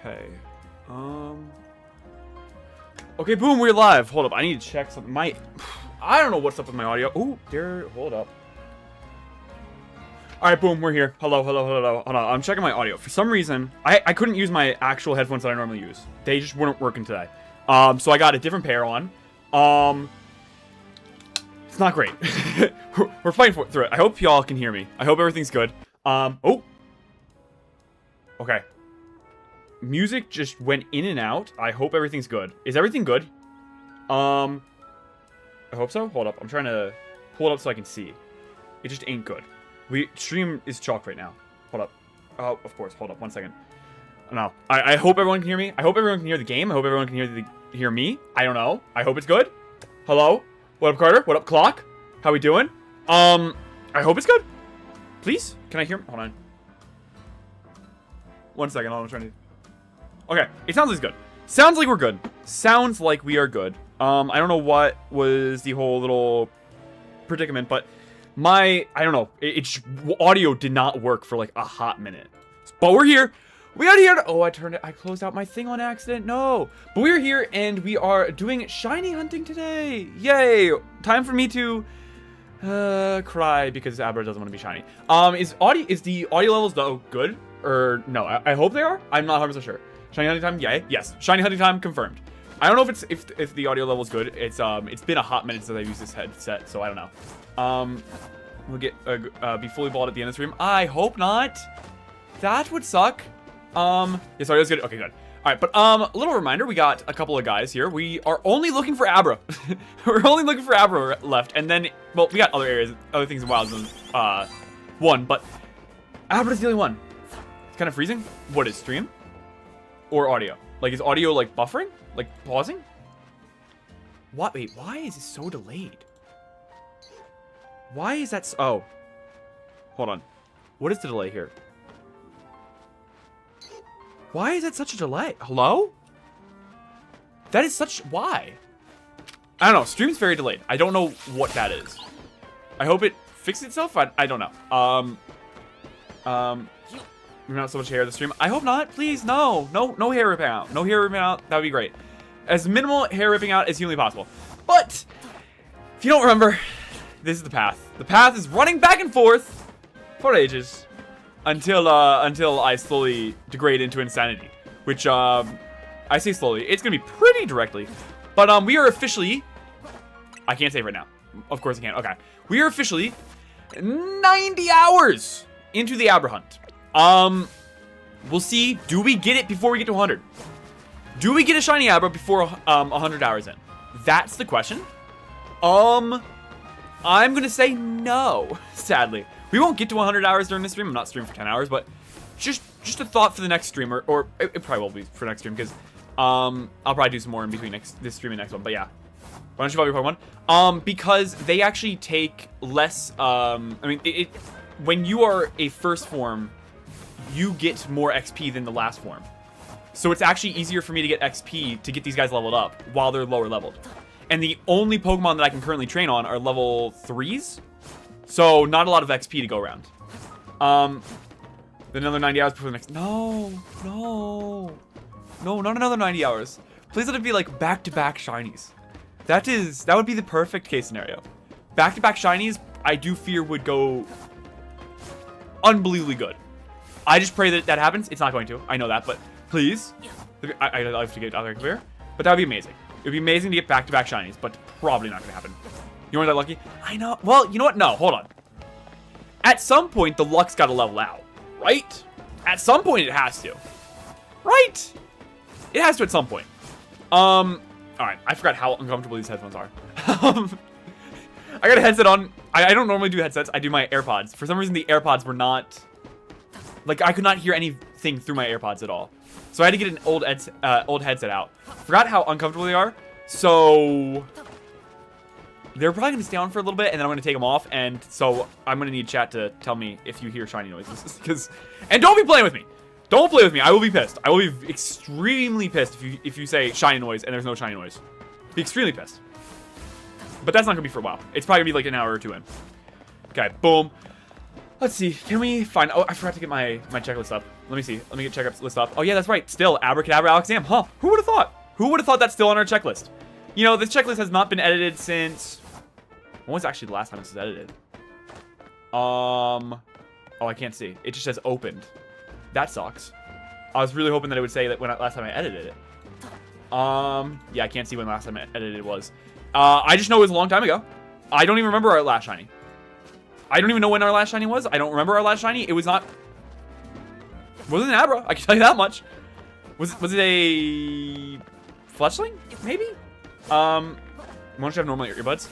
Okay. Okay, boom, we're live. Hold up, I need to check something. I don't know what's up with my audio. Ooh, there, hold up. Alright, boom, we're here. Hello. Hold on, I'm checking my audio. For some reason, I couldn't use my actual headphones that I normally use. They just weren't working today. So I got a different pair on. It's not great. we're fighting through it. I hope y'all can hear me. I hope everything's good. Oh. Okay. Music just went in and out. I hope everything's good. Is everything good? I hope so. Hold up. I'm trying to pull it up so I can see. It just ain't good. Stream is chalk right now. Hold up. Oh, of course. Hold up. 1 second. No. I hope everyone can hear me. I hope everyone can hear the game. I hope everyone can hear me. I don't know. I hope it's good. Hello? What up, Carter? What up, Clock? How we doing? I hope it's good. Please? Can I hear? Hold on. 1 second. Hold on. I'm trying to... Okay. It sounds like it's good. Sounds like we're good. Sounds like we are good. I don't know what was the whole little predicament, but I don't know. Audio did not work for like a hot minute. But we're here. We are here. Oh, I closed out my thing on accident. No. But we're here and we are doing shiny hunting today. Yay. Time for me to cry because Abra doesn't want to be shiny. Is the audio levels though good? Or no, I hope they are. I'm not 100% sure. Shiny hunting time? Yay. Yes. Shiny hunting time confirmed. I don't know if the audio level is good. It's been a hot minute since I've used this headset, so I don't know. We'll get be fully balled at the end of the stream. I hope not. That would suck. Yeah, sorry, that's good. Okay, good. All right, but a little reminder, we got a couple of guys here. We are only looking for Abra. We're only looking for Abra left, and then, well, we got other things in Wild Zone 1, but Abra's the only one. It's kind of freezing. What is stream? Or audio? Like, is audio, like, buffering? Like, pausing? What? Wait, why is it so delayed? Why is that oh. Hold on. What is the delay here? Why is that such a delay? Hello? That is such... Why? I don't know. Stream's very delayed. I don't know what that is. I hope it fixes itself. I don't know. Not so much hair in the stream. I hope not. Please, no. No hair ripping out. No hair ripping out. That would be great. As minimal hair ripping out as humanly possible. But, if you don't remember, this is the path. The path is running back and forth for ages. Until I slowly degrade into insanity. Which, I say slowly. It's gonna be pretty directly. But, we are officially... I can't say it right now. Of course I can't. Okay. We are officially 90 hours into the Abra hunt. We'll see. Do we get it before we get to 100? Do we get a shiny Abra before 100 hours in? That's the question. I'm gonna say no, sadly. We won't get to 100 hours during this stream. I'm not streaming for 10 hours, but just a thought for the next stream, or it probably will be for next stream, because I'll probably do some more in between this stream and next one. But yeah, why don't you probably part one? Because they actually take less. I mean, when you are a first form, you get more XP than the last form. So it's actually easier for me to get XP to get these guys leveled up while they're lower leveled. And the only Pokemon that I can currently train on are level 3s. So not a lot of XP to go around. Then another 90 hours before the next... No, not another 90 hours. Please let it be like back-to-back shinies. That would be the perfect case scenario. Back-to-back shinies, I do fear would go unbelievably good. I just pray that happens. It's not going to. I know that, but please. I have to get out there clear. But that would be amazing. It would be amazing to get back-to-back shinies, but probably not going to happen. You weren't that lucky? I know. Well, you know what? No, hold on. At some point, the luck's got to level out, right? At some point, it has to. Right? It has to at some point. All right. I forgot how uncomfortable these headphones are. I got a headset on. I don't normally do headsets. I do my AirPods. For some reason, the AirPods were not... Like, I could not hear anything through my AirPods at all. So I had to get an old headset out. Forgot how uncomfortable they are. So... They're probably going to stay on for a little bit, and then I'm going to take them off. And so I'm going to need chat to tell me if you hear shiny noises. And don't be playing with me. Don't play with me. I will be pissed. I will be extremely pissed if you say shiny noise and there's no shiny noise. Be extremely pissed. But that's not going to be for a while. It's probably going to be like an hour or two in. Okay, boom. Let's see. Can we find... Oh, I forgot to get my checklist up. Let me see. Let me get checklist up. Oh, yeah, that's right. Still, Abracadabra, Alakazam. Huh. Who would have thought? Who would have thought that's still on our checklist? You know, this checklist has not been edited since... When was actually the last time this was edited? Oh, I can't see. It just says opened. That sucks. I was really hoping that it would say that when last time I edited it. Yeah, I can't see when last time I edited it was. I just know it was a long time ago. I don't even remember our last shiny. I don't even know when our last shiny was. I don't remember our last shiny. It was not... Wasn't an Abra. I can tell you that much. Was it a... Fletchling? Maybe? Why don't you have normal earbuds?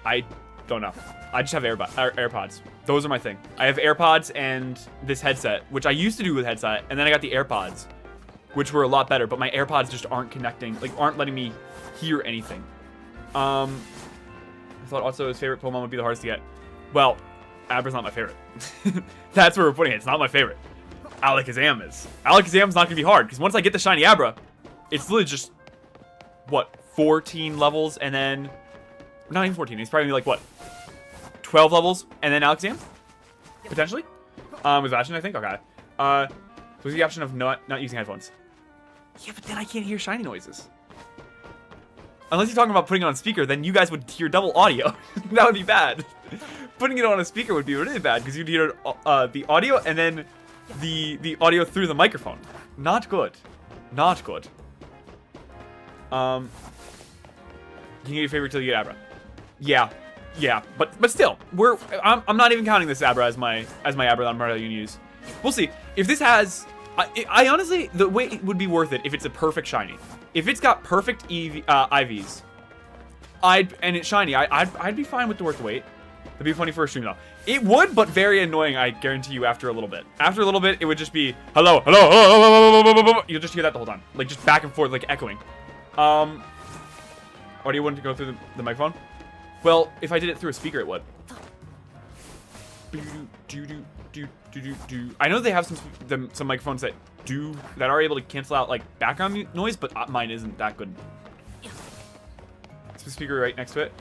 I don't know. I just have AirPods. Those are my thing. I have AirPods and this headset, which I used to do with headset, and then I got the AirPods, which were a lot better, but my AirPods just aren't connecting, like, aren't letting me hear anything. I thought also his favorite Pokemon would be the hardest to get. Well, Abra's not my favorite. That's where we're putting it. It's not my favorite. Alakazam is. Alakazam's not going to be hard, because once I get the shiny Abra, it's literally just, what, 14 levels, and then... Not even 14. It's probably like, what, 12 levels, and then Alakazam? Potentially? With Bastion, I think? Okay. So what's the option of not using headphones? Yeah, but then I can't hear shiny noises. Unless you're talking about putting it on speaker, then you guys would hear double audio. That would be bad. Putting it on a speaker would be really bad, because you'd hear the audio, and then the audio through the microphone. Not good. Not good. Can you get your favorite till you get Abra? Yeah, but still, I'm not even counting this Abra as my Abra that I'm probably gonna use. We'll see. If this has, I honestly, the way it would be worth it if it's a perfect shiny. If it's got perfect IVs, and it's shiny, I'd be fine with the worth the wait. That'd be funny for a stream though. It would, but very annoying, I guarantee you, after a little bit. After a little bit, it would just be, hello, hello, hello, hello, hello. You'll just hear that the whole time. Like, just back and forth, like, echoing. Or do you want to go through the microphone? Well, if I did it through a speaker, it would. I know they have some microphones that are able to cancel out, like, background noise, but mine isn't that good. Is the speaker right next to it?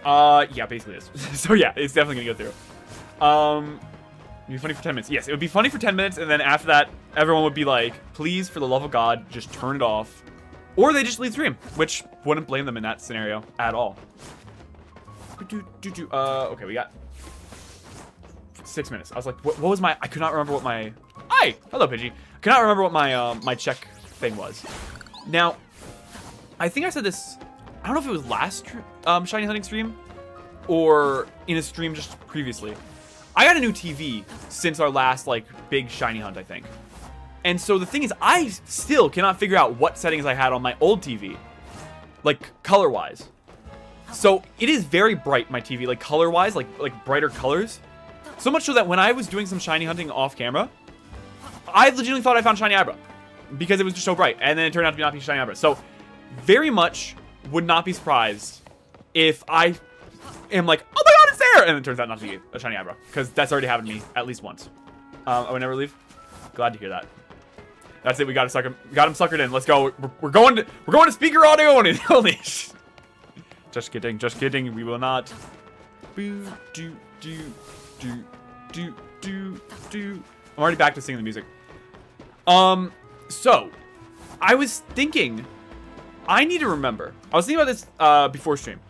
Yeah, basically it is. So yeah, it's definitely gonna go through. It'd be funny for 10 minutes. Yes, it would be funny for 10 minutes, and then after that, everyone would be like, please, for the love of God, just turn it off. Or they just leave stream, which wouldn't blame them in that scenario at all. Okay, we got 6 minutes. I was like, what was my... I could not remember what my... Hi! Hello, Pidgey. I could not remember what my my check thing was. Now, I think I said this... I don't know if it was last shiny hunting stream or in a stream just previously. I got a new TV since our last, like, big shiny hunt, I think. And so the thing is, I still cannot figure out what settings I had on my old TV. Like, color-wise. So, it is very bright, my TV, like, color-wise, like brighter colors. So much so that when I was doing some shiny hunting off-camera, I legitimately thought I found shiny Abra. Because it was just so bright. And then it turned out to not be shiny Abra. So, very much would not be surprised if I am like, oh my god, it's there! And it turns out not to be a shiny Abra. Because that's already happened to me at least once. I would never leave. Glad to hear that. That's it. We got him suckered in. Let's go. We're going to speaker audio only. Just kidding. We will not. I'm already back to singing the music. So I was thinking, I need to remember. I was thinking about this before stream,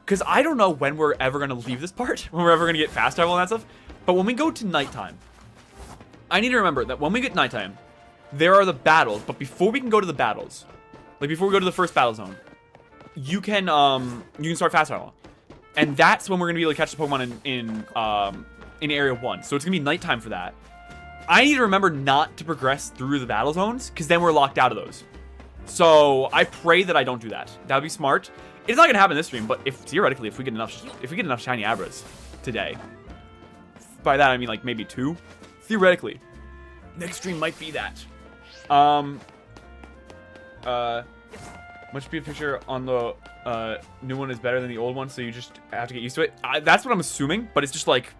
because I don't know when we're ever gonna leave this part, when we're ever gonna get fast travel and that stuff. But when we go to nighttime, I need to remember that when we get nighttime, there are the battles. But before we can go to the battles, like before we go to the first battle zone, you can start fast travel, and that's when we're gonna be able to catch the Pokemon in Area 1. So it's gonna be nighttime for that. I need to remember not to progress through the battle zones, because then we're locked out of those. So I pray that I don't do that. That would be smart. It's not gonna happen this stream, but theoretically, if we get enough shiny Abras today, by that I mean like maybe 2. Theoretically, next stream might be that. Much be a picture on the new one is better than the old one, so you just have to get used to it. That's what I'm assuming, but it's just like,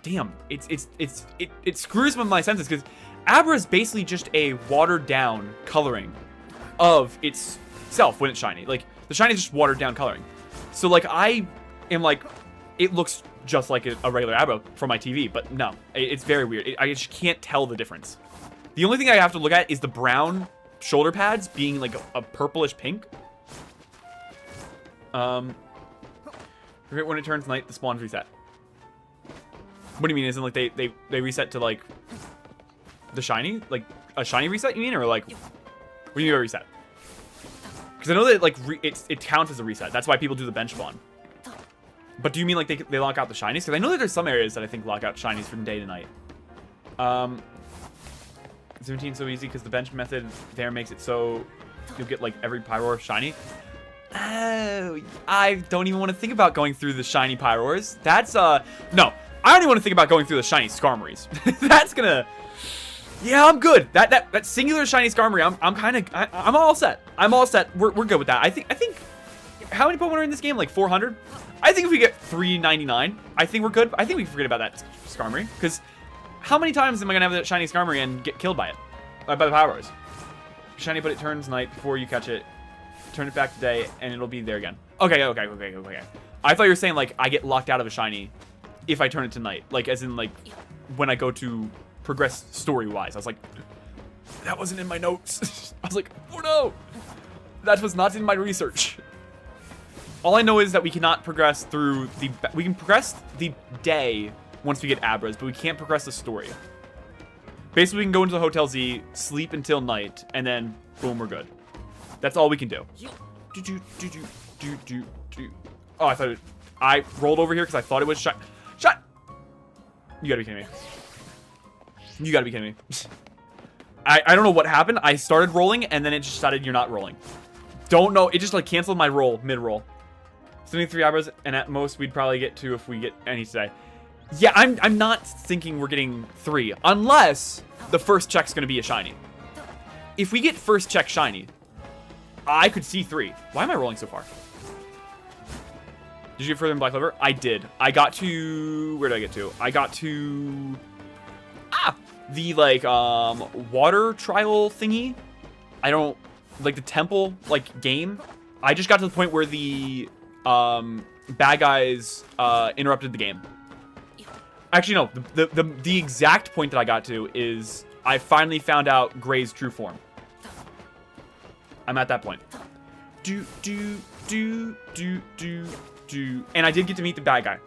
damn, it screws with my senses, because Abra is basically just a watered down coloring of itself when it's shiny. Like, the shiny is just watered down coloring. So like, I am like, it looks just like a regular Abra from my TV. But no, it's very weird. I just can't tell the difference. The only thing I have to look at is the brown shoulder pads being like a purplish pink. When it turns night, the spawns reset. What do you mean? Isn't like they reset to like the shiny, like a shiny reset? You mean, or like what do you mean by reset? Because I know that like it counts as a reset. That's why people do the bench spawn. But do you mean like they lock out the shinies? Because I know that there's some areas that I think lock out shinies from day to night. 17 so easy because the bench method there makes it so you'll get like every Pyroar shiny. Oh, I don't even want to think about going through the shiny Pyroars. That's no, I don't even want to think about going through the shiny Skarmories. That's gonna, yeah, I'm good. That singular shiny Skarmory, I'm all set. I'm all set. We're good with that. I think how many Pokemon are in this game? Like 400. I think if we get 399, I think we're good. I think we can forget about that Skarmory because how many times am I gonna have that shiny Skarmory and get killed by it? By the Pyroars. Shiny, but it turns night before you catch it. Turn it back to day, and it'll be there again. Okay. I thought you were saying, like, I get locked out of a shiny if I turn it to night. Like, as in, like, when I go to progress story-wise. I was like, that wasn't in my notes. I was like, oh no! That was not in my research. All I know is that we cannot progress through the... We can progress the day once we get Abras, but we can't progress the story. Basically, we can go into the Hotel Z, sleep until night, and then, boom, we're good. That's all we can do. Oh, I thought I rolled over here because I thought it was shot. You gotta be kidding me. You gotta be kidding me. I don't know what happened. I started rolling and then it just decided you're not rolling. Don't know. It just like canceled my roll mid-roll. 73 Abras, and at most we'd probably get 2 if we get any today. Yeah, I'm not thinking we're getting 3 unless the first check's gonna be a shiny. If we get first check shiny, I could see 3. Why am I rolling so far? Did you get further in Black Clover? I did. I got to... Where did I get to? I got to... The, like, water trial thingy. I don't... Like, the temple, like, game. I just got to the point where the, bad guys, interrupted the game. Actually, no. The exact point that I got to is I finally found out Gray's true form. I'm at that point. And I did get to meet the bad guy.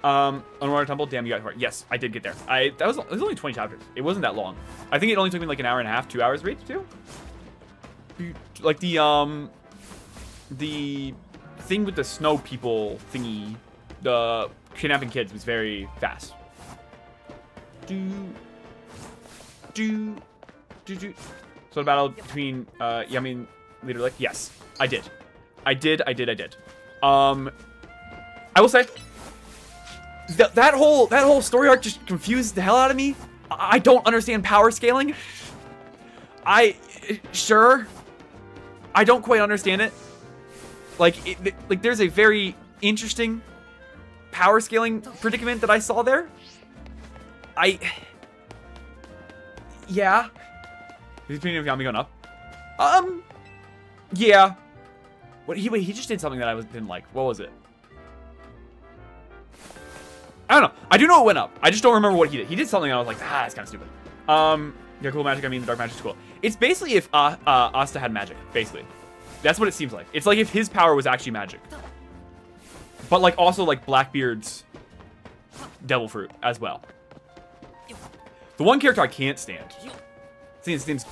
Underwater Temple. Damn, you got hurt. Yes, I did get there. It was only 20 chapters. It wasn't that long. I think it only took me like an hour and a half, 2 hours to reach too. Like the thing with the snow people thingy, the kidnapping kids was very fast. So the battle between Yummy and Leader Lick? Yes, I did. I did. I will say that whole story arc just confused the hell out of me. I don't understand power scaling. Sure. I don't quite understand it. Like there's a very interesting power scaling predicament that I saw there. Yeah. Is the opinion of Yami going up? Yeah. Wait, he just did something that I didn't like. What was it? I don't know. I do know it went up. I just don't remember what he did. He did something and I was like, that's kind of stupid. Yeah, cool magic. I mean, the dark magic is cool. It's basically if Asta had magic, basically. That's what it seems like. It's like if his power was actually magic. But like also like Blackbeard's Devil Fruit as well. The one character I can't stand. His name's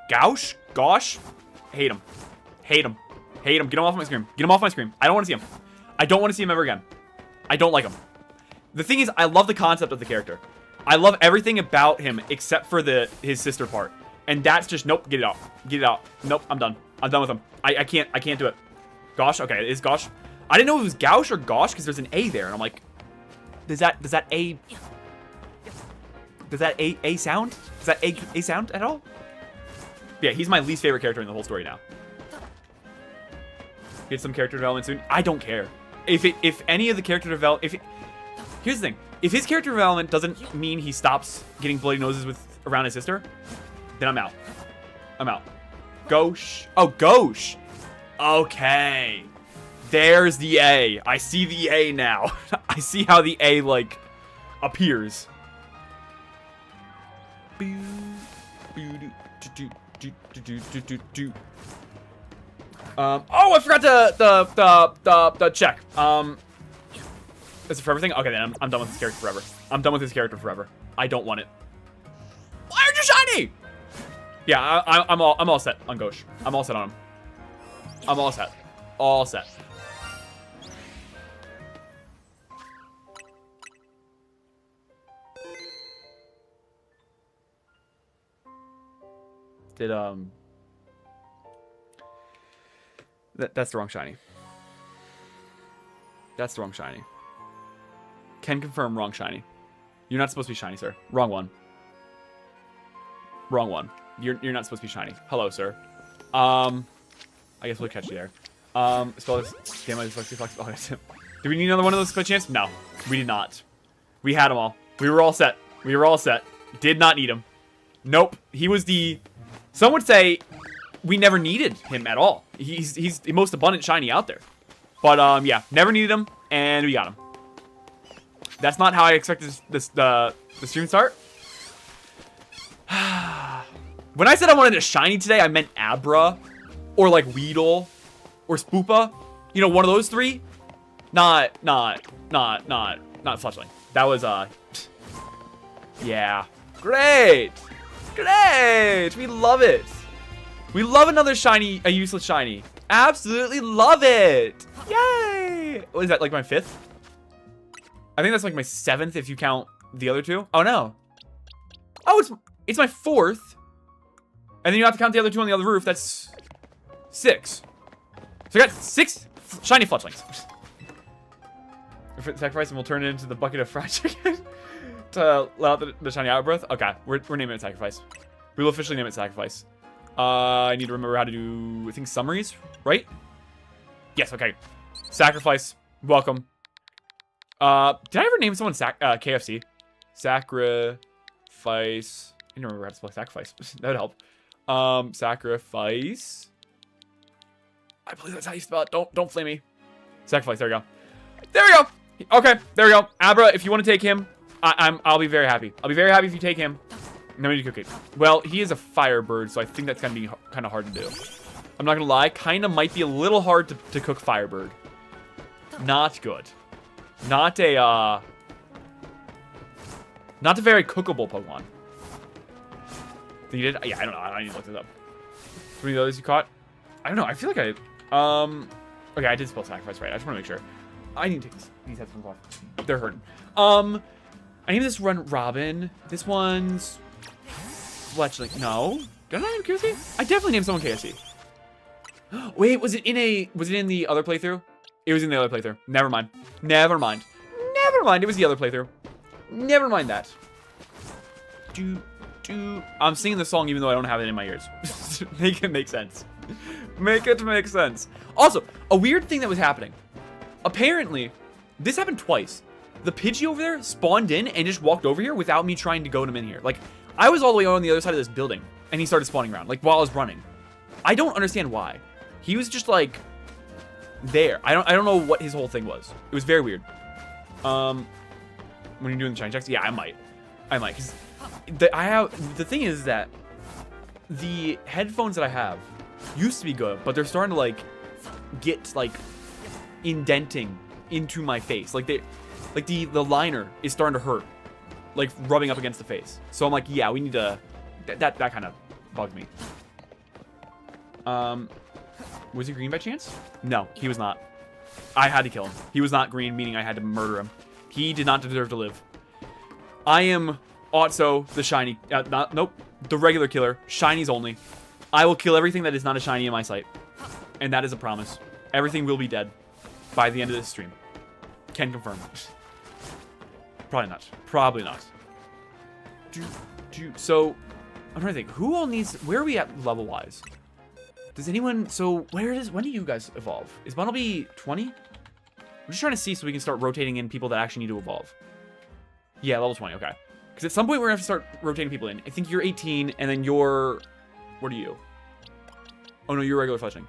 Gaush? Gosh? Hate him. Get him off my screen. Get him off my screen. I don't want to see him. I don't want to see him ever again. I don't like him. The thing is, I love the concept of the character. I love everything about him except for his sister part. And that's just, nope, get it out. Get it out. Nope, I'm done. I'm done with him. I can't do it. Gosh? Okay, it is Gosh. I didn't know if it was Gaush or Gosh because there's an A there. And I'm like, does that A sound? Does that A sound at all? Yeah, he's my least favorite character in the whole story now. Get some character development soon. I don't care. If any of the character development, here's the thing. If his character development doesn't mean he stops getting bloody noses around his sister, then I'm out. I'm out. Gauche. Oh, Gauche. Okay. There's the A. I see the A now. I see how the A, like, appears. Oh, I forgot to check. Is it for everything? Okay, then I'm done with this character forever. I'm done with this character forever. I don't want it. Why aren't you shiny? Yeah, I'm all set on Ghosh. I'm all set on him. I'm all set. All set. Did that's the wrong shiny. That's the wrong shiny. Can confirm wrong shiny. You're not supposed to be shiny, sir. Wrong one. Wrong one. You're not supposed to be shiny. Hello, sir. I guess we'll catch you there. Spell this. Damn, I dyslexia flex. Oh, that's it. Do we need another one of those by chance? No, we did not. We had them all. We were all set. We were all set. Did not need him. Nope. He was the. Some would say we never needed him at all. He's the most abundant shiny out there. But yeah, never needed him, and we got him. That's not how I expected the stream start. When I said I wanted a shiny today, I meant Abra, or like Weedle, or Spoopa. You know, one of those three. Not Fletchling. That was yeah. Great. Great. We love it. We love another shiny, a useless shiny. Absolutely love it. Yay. What is that, like my 5th? I think that's like my 7th if you count the other two. Oh no. Oh, it's my 4th. And then you have to count the other two on the other roof. That's 6. So I got 6 shiny Fletchlings. If it's sacrifice, and we'll turn it into the bucket of fried chicken to allow the shiny outbreath. Okay, we're naming it sacrifice. We will officially name it sacrifice. I need to remember how to do, I think, summaries, right? Yes, okay. Sacrifice. Welcome. Did I ever name someone KFC? Sacrifice. I don't remember how to spell sacrifice. That would help. Sacrifice. I believe that's how you spell it. Don't flame me. Sacrifice. There we go. There we go. Okay, there we go. Abra, if you want to take him, I'll be very happy. I'll be very happy if you take him. No need to cook it. Well, he is a firebird, so I think that's gonna be kind of hard to do. I'm not gonna lie, kind of might be a little hard to cook firebird. Not good. Not a very cookable Pokemon. You did? Yeah, I don't know. I need to look this up. How many of those you caught? I don't know. I feel like I okay, I did spell sacrifice right. I just want to make sure. I need to take these headphones off. They're hurting. I named this one Robin. This one's Fletchling. No. Did I name KFC? I definitely named someone KFC. Wait, was it in the other playthrough? It was in the other playthrough. Never mind. Never mind. Never mind. It was the other playthrough. Never mind that. I'm singing the song even though I don't have it in my ears. Make it make sense. Make it make sense. Also, a weird thing that was happening. Apparently, this happened twice. The Pidgey over there spawned in and just walked over here without me trying to goad him in here. Like, I was all the way on the other side of this building, and he started spawning around, like, while I was running. I don't understand why. He was just, like, there. I don't know what his whole thing was. It was very weird. When you're doing the shine checks, yeah, I might. Because the thing is that the headphones that I have used to be good, but they're starting to, like, get, like, indenting into my face. Like, the liner is starting to hurt, like rubbing up against the face. So I'm like, yeah, we need to. That kind of bugged me. Was he green by chance? No, he was not. I had to kill him. He was not green, meaning I had to murder him. He did not deserve to live. I am Autso, the shiny. Nope, the regular killer. Shinies only. I will kill everything that is not a shiny in my sight, and that is a promise. Everything will be dead by the end of this stream. Can confirm. Probably not. Probably not. So, I'm trying to think. Who all needs... Where are we at level-wise? Does anyone... So, when do you guys evolve? Is Bunnelby 20? I'm just trying to see so we can start rotating in people that actually need to evolve. Yeah, level 20. Okay. Because at some point, we're going to have to start rotating people in. I think you're 18, and then you're... What are you? Oh, no, you're regular Fletchling.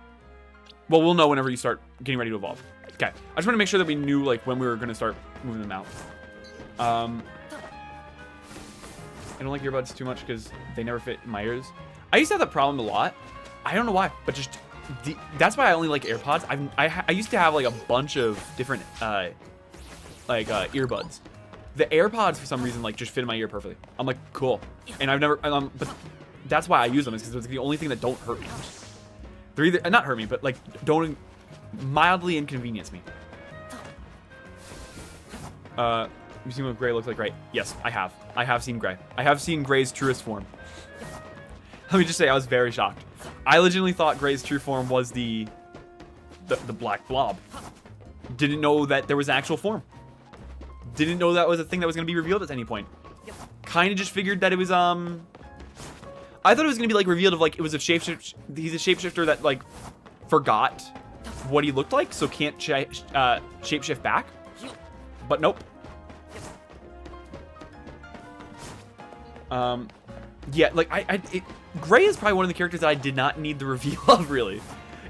Well, we'll know whenever you start getting ready to evolve. Okay. I just want to make sure that we knew, like, when we were going to start moving them out. I don't like earbuds too much because they never fit in my ears. I used to have that problem a lot. I don't know why, but just... that's why I only like AirPods. I used to have, like, a bunch of different, earbuds. The AirPods, for some reason, like, just fit in my ear perfectly. I'm like, cool. And I've never... but that's why I use them, is because it's the only thing that don't hurt me. They're either... not hurt me, but, like, don't mildly inconvenience me. You've seen what Gray looks like, right? Yes, I have. I have seen Gray. I have seen Gray's truest form. Let me just say, I was very shocked. I legitimately thought Gray's true form was the black blob. Didn't know that there was an actual form. Didn't know that was a thing that was going to be revealed at any point. Kind of just figured that it was, I thought it was going to be, like, revealed of, like, it was a shapeshift. He's a shapeshifter that, like, forgot what he looked like, so can't shapeshift back. But nope. Yeah, like, Gray is probably one of the characters that I did not need the reveal of, really.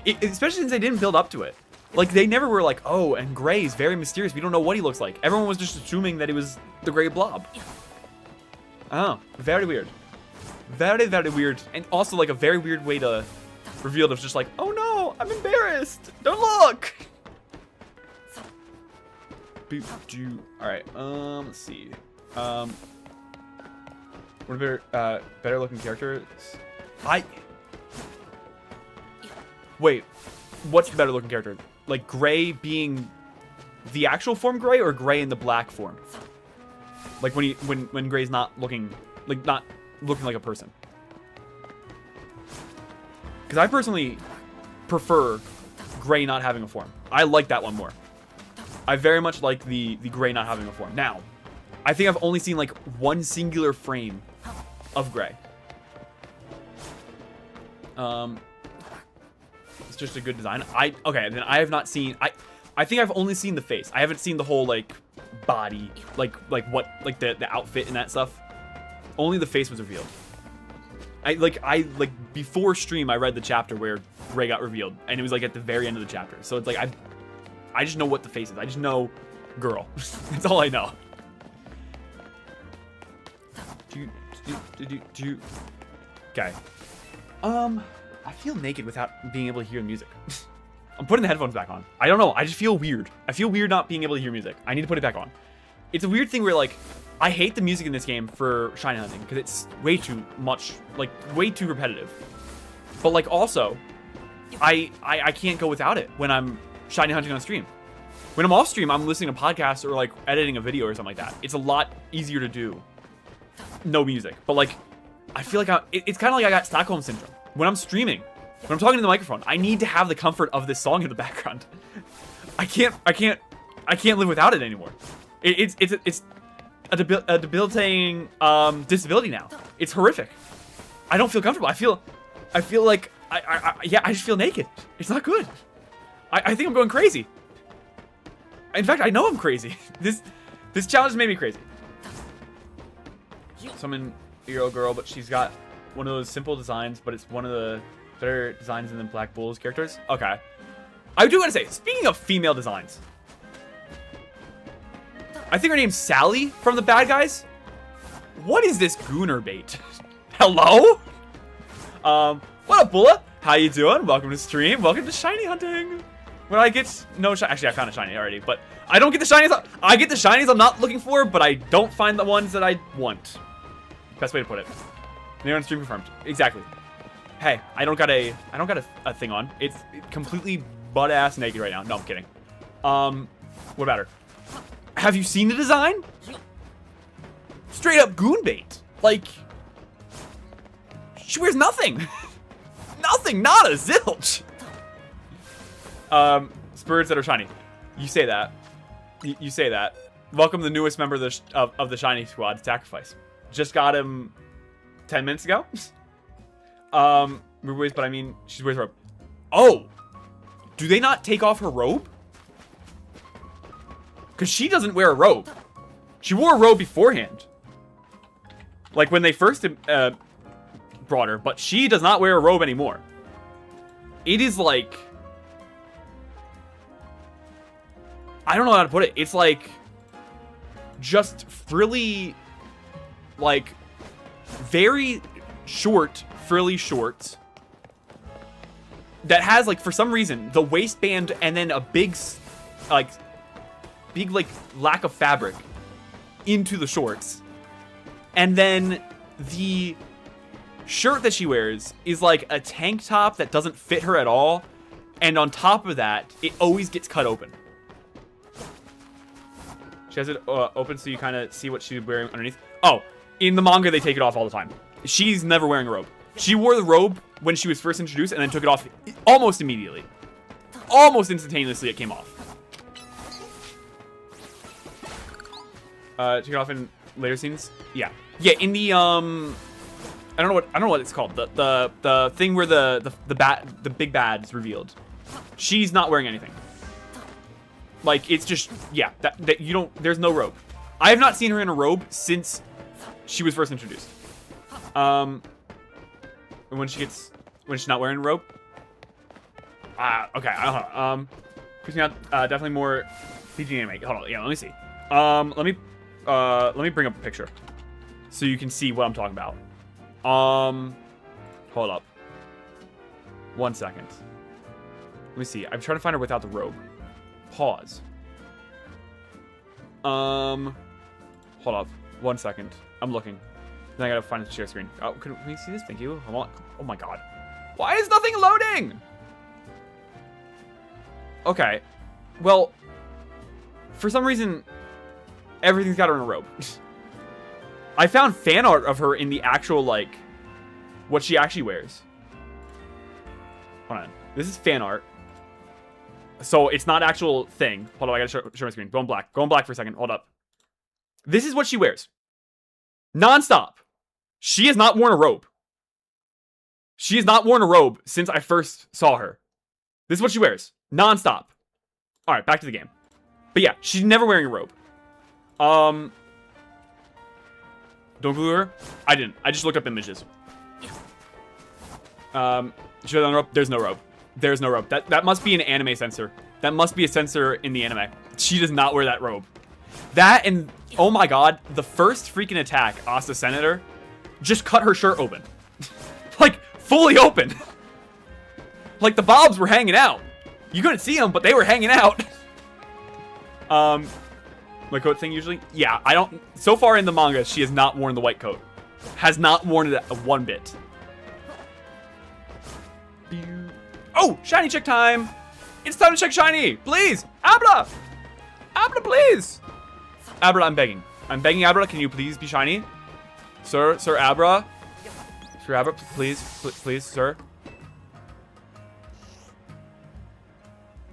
Especially since they didn't build up to it. Like, they never were like, oh, and Gray is very mysterious. We don't know what he looks like. Everyone was just assuming that he was the Gray Blob. Oh, very weird. Very, very weird. And also, like, a very weird way to reveal it. It was just like, oh no, I'm embarrassed. Don't look. Alright, let's see. What are better looking characters? Wait, what's the better looking character? Like, Gray being the actual form Gray, or Gray in the black form? Like, when Gray's not looking like a person. Because I personally prefer Gray not having a form. I like that one more. I very much like the Gray not having a form. Now, I think I've only seen, like, one singular frame of Gray. It's just a good design. Okay, then I have not seen... I think I've only seen the face. I haven't seen the whole, like, body, like the outfit and that stuff. Only the face was revealed. Before stream, I read the chapter where Gray got revealed, and it was, like, at the very end of the chapter. So it's like, I just know what the face is. I just know girl. That's all I know. Okay. I feel naked without being able to hear music. I'm putting the headphones back on. I don't know. I just feel weird. I feel weird not being able to hear music. I need to put it back on. It's a weird thing where, like, I hate the music in this game for shiny hunting because it's way too much, like, way too repetitive. But, like, also, I can't go without it when I'm shiny hunting on stream. When I'm off stream, I'm listening to podcasts or, like, editing a video or something like that. It's a lot easier to do. No music. But, like, I feel like it's kind of like I got Stockholm Syndrome. When I'm streaming, when I'm talking to the microphone, I need to have the comfort of this song in the background. I can't live without it anymore. It's a debilitating disability now. It's horrific. I don't feel comfortable. I feel like I just feel naked. It's not good. I think I'm going crazy. In fact, I know I'm crazy. This challenge made me crazy. Summon Hero Girl, but she's got one of those simple designs, but it's one of the better designs than the Black Bull's characters. Okay. I do want to say, speaking of female designs, I think her name's Sally from the Bad Guys. What is this Gooner bait? Hello? What up, Bulla? How you doing? Welcome to stream. Welcome to shiny hunting. When I get no shiny, actually I found a shiny already, but I don't get the shinies. I get the shinies I'm not looking for, but I don't find the ones that I want. Best way to put it. They're on stream confirmed. Exactly. Hey, I don't got a thing on. It's completely butt-ass naked right now. No, I'm kidding. What about her? Have you seen the design? Straight up goon bait. Like, she wears nothing. Nothing, not a zilch. Spirits that are shiny. You say that. You say that. Welcome the newest member of the shiny squad, Sacrifice. Just got him 10 minutes ago. But I mean, she wears a robe. Oh, do they not take off her robe? Because she doesn't wear a robe. She wore a robe beforehand. Like when they first brought her, but she does not wear a robe anymore. It is like I don't know how to put it. It's like just frilly, like very short, frilly shorts that has like for some reason the waistband and then a big like lack of fabric into the shorts, and then the shirt that she wears is like a tank top that doesn't fit her at all, and on top of that it always gets cut open. She has it open so you kind of see what she's wearing underneath. Oh, in the manga they take it off all the time. She's never wearing a robe. She wore the robe when she was first introduced and then took it off almost immediately. Almost instantaneously it came off. Took it off in later scenes? Yeah. Yeah, in the I don't know what it's called. The thing where the big bad is revealed. She's not wearing anything. Like, it's just, yeah, that you don't, there's no robe. I have not seen her in a robe since she was first introduced. And when she's not wearing a robe. Okay, Christina, definitely more PG anime. Hold on, yeah, let me see. Let me bring up a picture so you can see what I'm talking about. Hold up. 1 second. Let me see. I'm trying to find her without the robe. Pause. Hold up. 1 second. I'm looking. Then I gotta find the share screen. Oh, can we see this? Thank you. Oh my god. Why is nothing loading? Okay. Well, for some reason, everything's got her in a robe. I found fan art of her in the actual, like, what she actually wears. Hold on. This is fan art. So it's not actual thing. Hold on, I gotta show my screen. Going black. Going black for a second. Hold up. This is what she wears. Non-stop. She has not worn a robe. She has not worn a robe since I first saw her. This is what she wears. Non-stop. Alright, back to the game. But yeah, she's never wearing a robe. Don't glue her? I didn't. I just looked up images. She has on a robe? There's no robe. There's no robe. That must be an anime censor. That must be a censor in the anime. She does not wear that robe. That and, oh my god, the first freaking attack, Asta Senator, just cut her shirt open. Like, fully open. Like, the bobs were hanging out. You couldn't see them, but they were hanging out. My coat thing usually? Yeah, I don't, so far in the manga, she has not worn the white coat. Has not worn it one bit. Oh, shiny check time. It's time to check shiny. Please, Abra. Abra, please. Abra, I'm begging. I'm begging Abra, can you please be shiny? Sir Abra. Sir Abra, please, sir.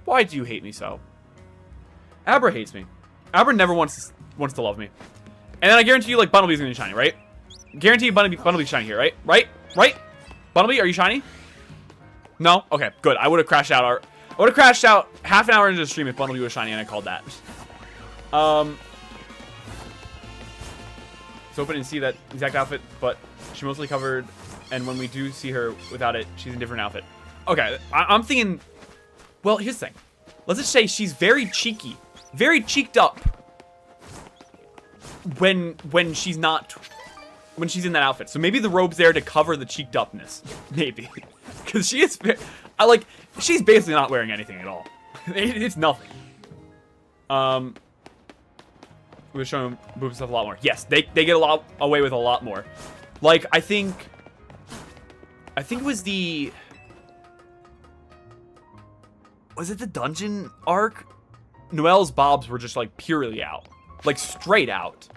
Why do you hate me so? Abra hates me. Abra never wants to love me. And then I guarantee you, like, Bunnelby's gonna be shiny, right? Guarantee Bunnelby's shiny here, right? Right? Bunnelby, are you shiny? No? Okay, good. I would have crashed out half an hour into the stream if Bunnelby was shiny and I called that. Let's open and see that exact outfit, but she's mostly covered, and when we do see her without it, she's in a different outfit. Okay, I'm thinking, well, here's the thing. Let's just say she's very cheeky, very cheeked up when she's in that outfit. So maybe the robe's there to cover the cheeked upness. Maybe. Because she is, she's basically not wearing anything at all. It's nothing. We're showing boob stuff a lot more. Yes, they get away with a lot more. Like, I think it was was it the dungeon arc? Noelle's bobs were just, like, purely out. Like, straight out.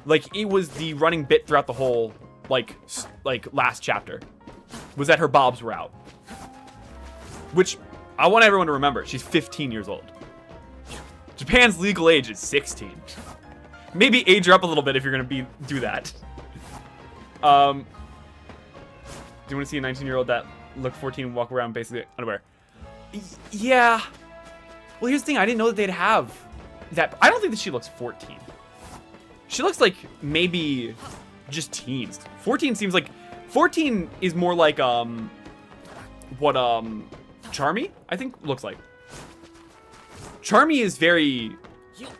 Like, it was the running bit throughout the whole, like last chapter. Was that her bobs were out. Which, I want everyone to remember, she's 15 years old. Japan's legal age is 16. Maybe age her up a little bit if you're gonna do that. Do you want to see a 19-year-old that look 14 and walk around basically underwear? Yeah. Well, here's the thing. I didn't know that they'd have that. I don't think that she looks 14. She looks like maybe just teens. 14 seems like 14 is more like what Charmy I think looks like. Charmy is very...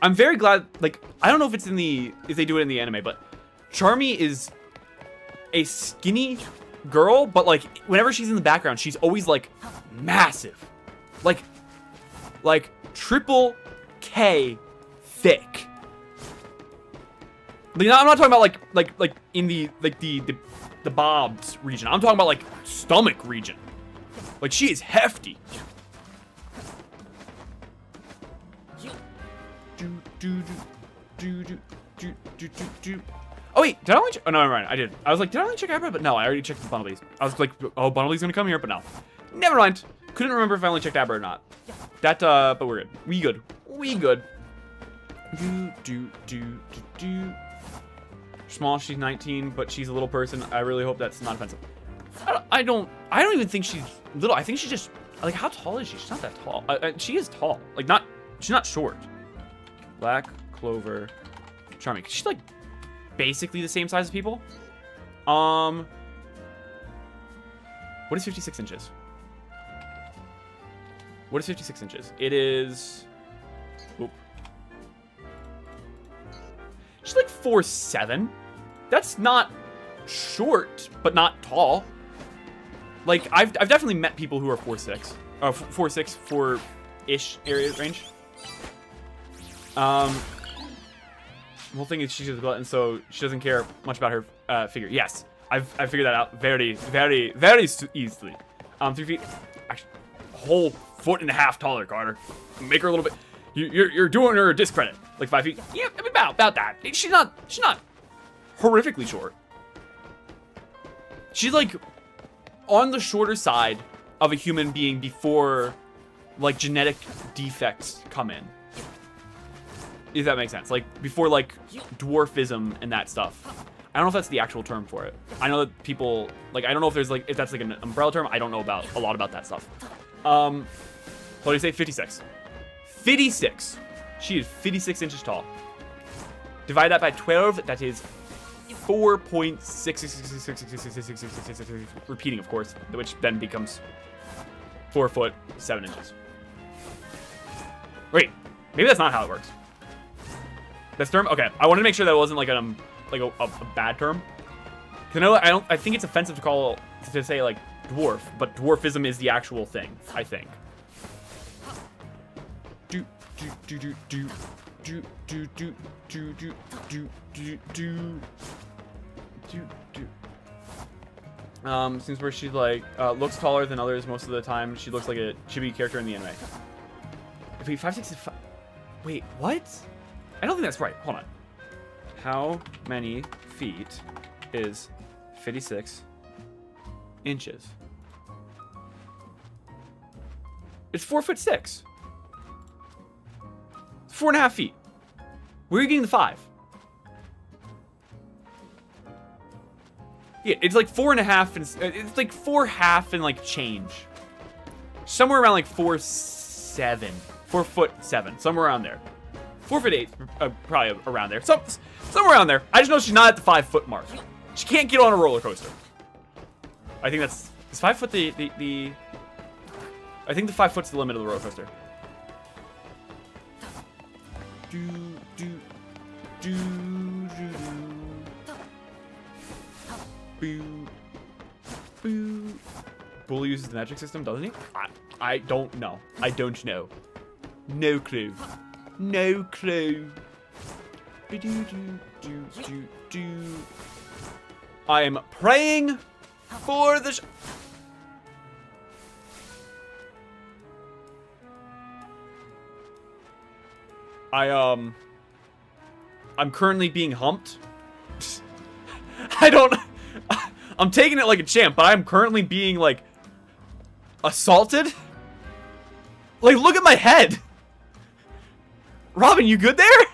I'm very glad, like, I don't know if it's in the... if they do it in the anime, but Charmy is a skinny girl, but, like, whenever she's in the background, she's always, like, massive. Like triple K thick. Like, I'm not talking about, like in the, like, the Bob's region. I'm talking about, like, stomach region. Like, she is hefty. Oh wait, did I only check? Oh no, never mind. I did. I was like, did I only check Abra? But no, I already checked the Bumblebees. I was like, oh, Bumblebee's gonna come here, but no. Never mind. Couldn't remember if I only checked Abra or not. That, but we're good. We good. We good. Small, she's 19, but she's a little person. I really hope that's not offensive. I don't even think she's little. I think she's just, like, how tall is she? She's not that tall. She is tall. Like, she's not short. Black Clover, Charming. She's, like, basically the same size as people. What is 56 inches? What is 56 inches? It is... Oop. She's like 4'7". That's not short, but not tall. Like, I've definitely met people who are 4'6". 4'6", 4-ish area range. The whole thing is she's a glutton, so she doesn't care much about her figure. Yes, I've figured that out very, very, very easily. 3 feet, actually, a whole 1.5 feet taller, Carter. Make her a little bit. You're doing her a discredit. Like 5 feet. Yeah, I mean, about that. She's not horrifically short. She's like on the shorter side of a human being before, like, genetic defects come in. If that makes sense. Like, before, like, dwarfism and that stuff. I don't know if that's the actual term for it. I know that people, like, I don't know if there's, like, if that's, like, an umbrella term. I don't know about a lot about that stuff. What do you say? 56. 56. She is 56 inches tall. Divide that by 12. That is 4.6. Repeating, of course, which then becomes 4 foot 7 inches. Wait, maybe that's not how it works. This term? Okay, I wanted to make sure that it wasn't like a bad term. Cause I think it's offensive to say like dwarf, but dwarfism is the actual thing. I think. Seems where she like looks taller than others most of the time. She looks like a chibi character in the anime. Wait, 5'6" is 5. Wait, what? I don't think that's right. Hold on. How many feet is 56 inches? It's 4'6". 4.5 feet. Where are you getting the 5? Yeah, it's like 4.5 and it's like 4.5 and like change. Somewhere around like 4'7", 4'7", somewhere around there. 4'8", probably around there. Somewhere around there. I just know she's not at the 5 foot mark. She can't get on a roller coaster. I think is 5 foot the I think the 5 foot's the limit of the roller coaster. Bully uses the magic system, doesn't he? I don't know. I don't know. No clue. No clue. I am praying for the I'm currently being humped. I'm taking it like a champ, but I'm currently being, like, assaulted. Like, look at my head. Robin, you good there?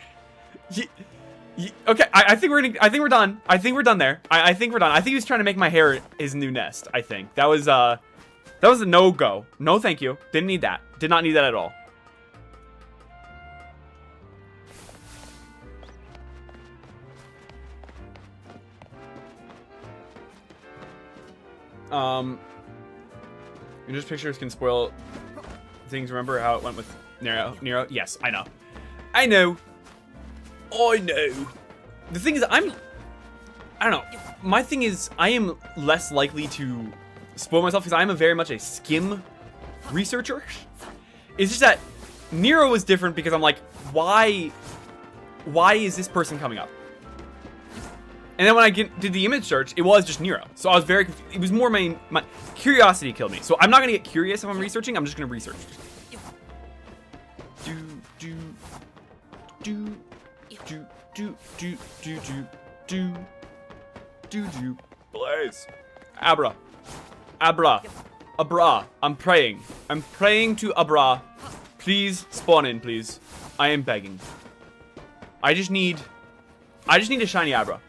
Okay, I think we're done. I think we're done there. I think we're done. I think he was trying to make my hair his new nest. I think that was a no-go. No, thank you. Didn't need that. Did not need that at all. Just pictures can spoil things. Remember how it went with Nero. Yes, I know. I know. The thing is, I don't know. My thing is, I am less likely to spoil myself because I am very much a skim researcher. It's just that Nero was different because I'm like, why is this person coming up? And then when I did the image search, it was just Nero. So I was very confused. It was more my curiosity killed me. So I'm not gonna get curious if I'm researching. I'm just gonna research. Blaze. Abra. I'm praying to Abra. Please spawn in, please. I am begging. I just need a shiny Abra.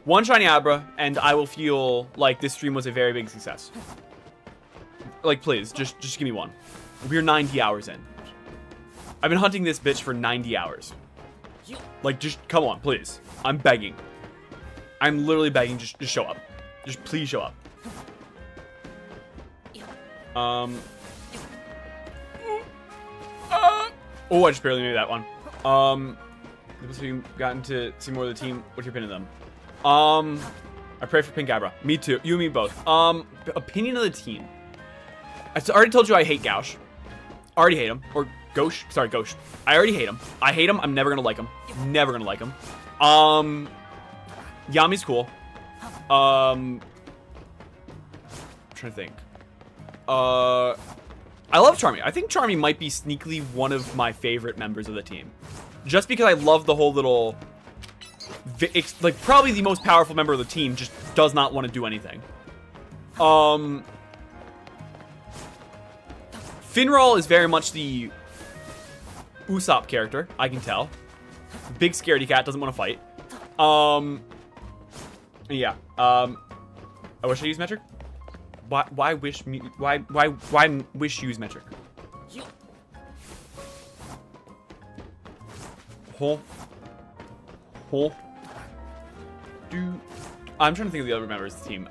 One shiny Abra, and I will feel like this stream was a very big success. Like, please, just give me one. We're 90 hours in. I've been hunting this bitch for 90 hours. Like, just come on, please. I'm begging. I'm literally begging. Just show up. Just please show up. Oh, I just barely made that one. Have you gotten to see more of the team? What's your opinion of them? I pray for Pink Abra. Me too. You and me both. Opinion of the team. I already told you I hate Gauche. Already hate him. Or Gauche. Sorry, Gauche. I already hate him. I hate him. I'm never gonna like him. Never gonna like him. Yami's cool. I'm trying to think. I love Charmy. I think Charmy might be sneakily one of my favorite members of the team. Just because I love the whole little... like, probably the most powerful member of the team just does not want to do anything. Finral is very much the Usopp character, I can tell. Big scaredy cat, doesn't want to fight. Yeah. I wish I used metric. Why wish use metric? I'm trying to think of the other members of the team.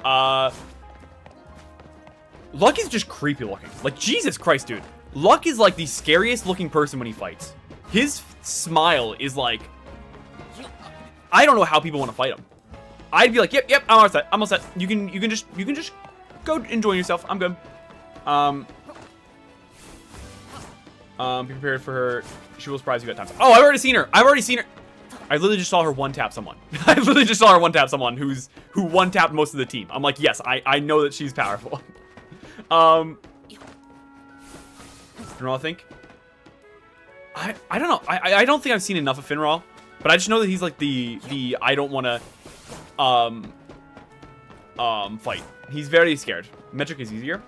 Luck is just creepy looking. Like, Jesus Christ, dude. Luck is like the scariest looking person when he fights. His smile is like... I don't know how people want to fight him. I'd be like, yep, I'm all set. I'm all set. You can just go enjoy yourself. I'm good. Be prepared for her. She will surprise you at times. Oh, I've already seen her. I literally just saw her one-tap someone. I literally just saw her one-tap someone who one-tapped most of the team. I'm like, yes, I know that she's powerful. You know what I think? I don't know. I don't think I've seen enough of Finral, but I just know that he's like the I don't want to fight. He's very scared. Metric is easier.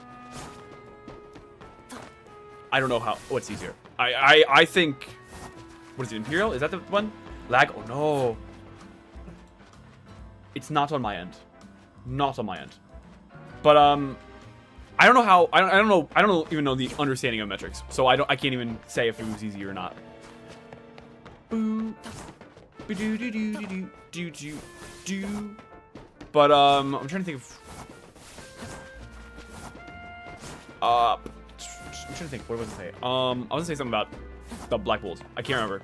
I don't know what's easier. I think, what is it, Imperial? Is that the one? Lag? Oh no. It's not on my end. Not on my end. But I don't know how. I don't even know the understanding of metrics. So I can't even say if it was easy or not. Boo. But I'm trying to think of. I'm trying to think. What was I say? I was gonna say something about the Black Bulls. I can't remember.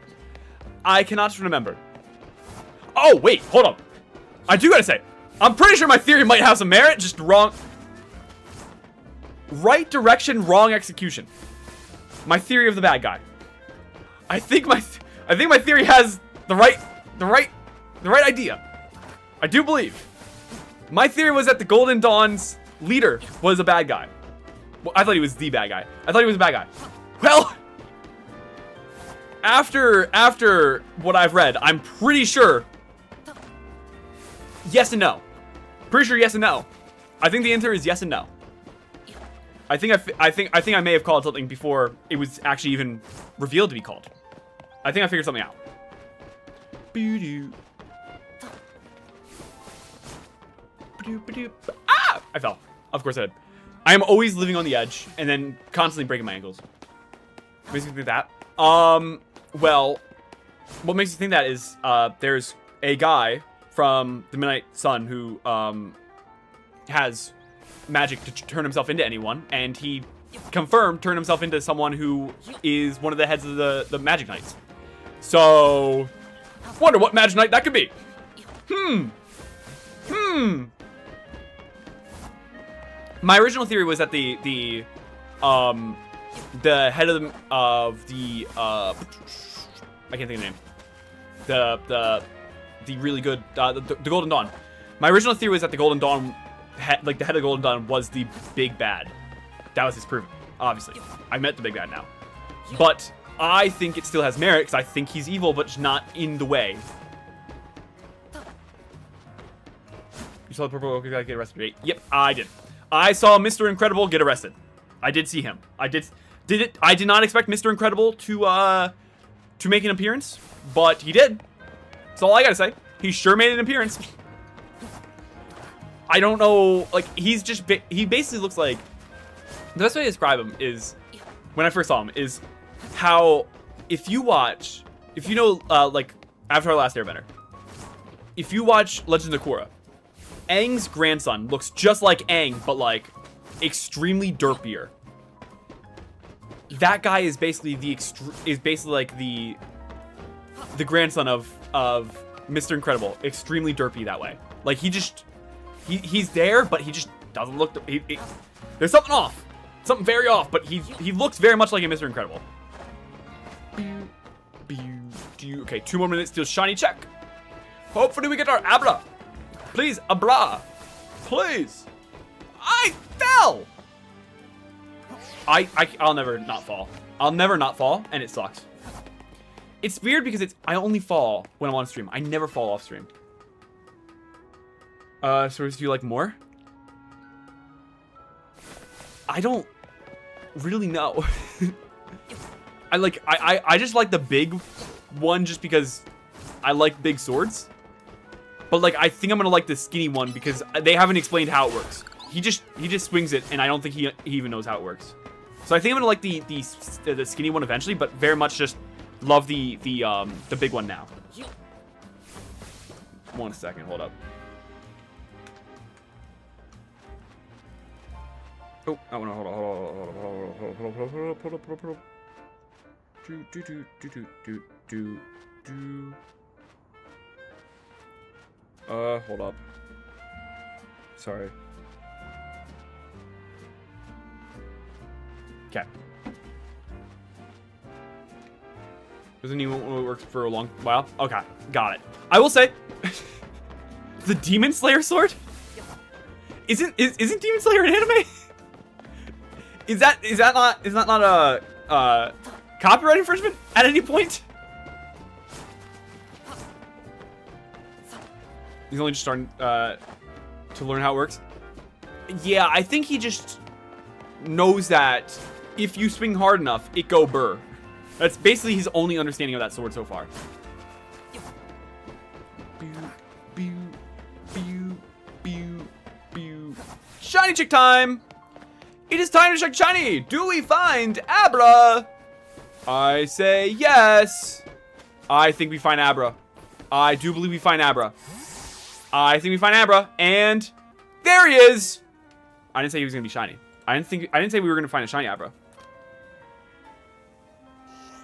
I cannot remember. Oh wait, hold on. I do gotta say, I'm pretty sure my theory might have some merit. Just wrong. Right direction, wrong execution. My theory of the bad guy. I think my theory has the right idea. I do believe. My theory was that the Golden Dawn's leader was a bad guy. Well, I thought he was the bad guy. I thought he was a bad guy. Well, after what I've read, I'm pretty sure. Yes and no. Pretty sure yes and no. I think the answer is yes and no. I think I may have called something before it was actually even revealed to be called. I think I figured something out. Ah! I fell. Of course I did. I am always living on the edge and then constantly breaking my ankles. What makes me think that? Well, what makes me think that is there's a guy from the Midnight Sun who has magic to turn himself into anyone, and he confirmed, turn himself into someone who is one of the heads of the Magic Knights. So, wonder what Magic Knight that could be. My original theory was that the head of the I can't think of the name. The really good the Golden Dawn. My original theory was that the Golden Dawn, the head of the Golden Dawn, was the big bad. That was his proof. Obviously, I met the big bad now, but I think it still has merit because I think he's evil, but just not in the way. You saw the purple guy get arrested. Yep, I did. I saw Mr. Incredible get arrested. I did see him. I did not expect Mr. Incredible to make an appearance, but he did. That's all I gotta say. He sure made an appearance. I don't know, like, he basically looks like, the best way to describe him is, when I first saw him, is how, if you know, like, Avatar: The Last Airbender, if you watch Legends of Korra, Aang's grandson looks just like Aang, but, like, extremely derpier. That guy is basically like the grandson of Mr. Incredible, extremely derpy that way. Like, he's there, but he just doesn't look. There's something off, something very off. But he looks very much like a Mr. Incredible. Okay, 2 more minutes till shiny check. Hopefully we get our Abra. Please, Abra. Please. I fell. I'll never not fall. I'll never not fall, and it sucks. It's weird because I only fall when I'm on stream. I never fall off stream. So do you like more? I don't really know. I just like the big one just because I like big swords. But like I think I'm gonna like the skinny one because they haven't explained how it works. He just swings it, and I don't think he even knows how it works. So I think I'm gonna like the skinny one eventually, but very much just love the big one now. 1 second, hold up. Oh, I wanna hold on. Hold up. Sorry. Okay. Doesn't even work for a long while. Okay, got it. I will say, the Demon Slayer sword isn't Demon Slayer an anime? Is that not a copyright infringement at any point? He's only just starting to learn how it works. Yeah, I think he just knows that if you swing hard enough, it go burr. That's basically his only understanding of that sword so far. Shiny chick time! It is time to check shiny! Do we find Abra? I say yes! I think we find Abra. I do believe we find Abra. I think we find Abra, and there he is! I didn't say he was gonna be shiny. I didn't say we were gonna find a shiny Abra.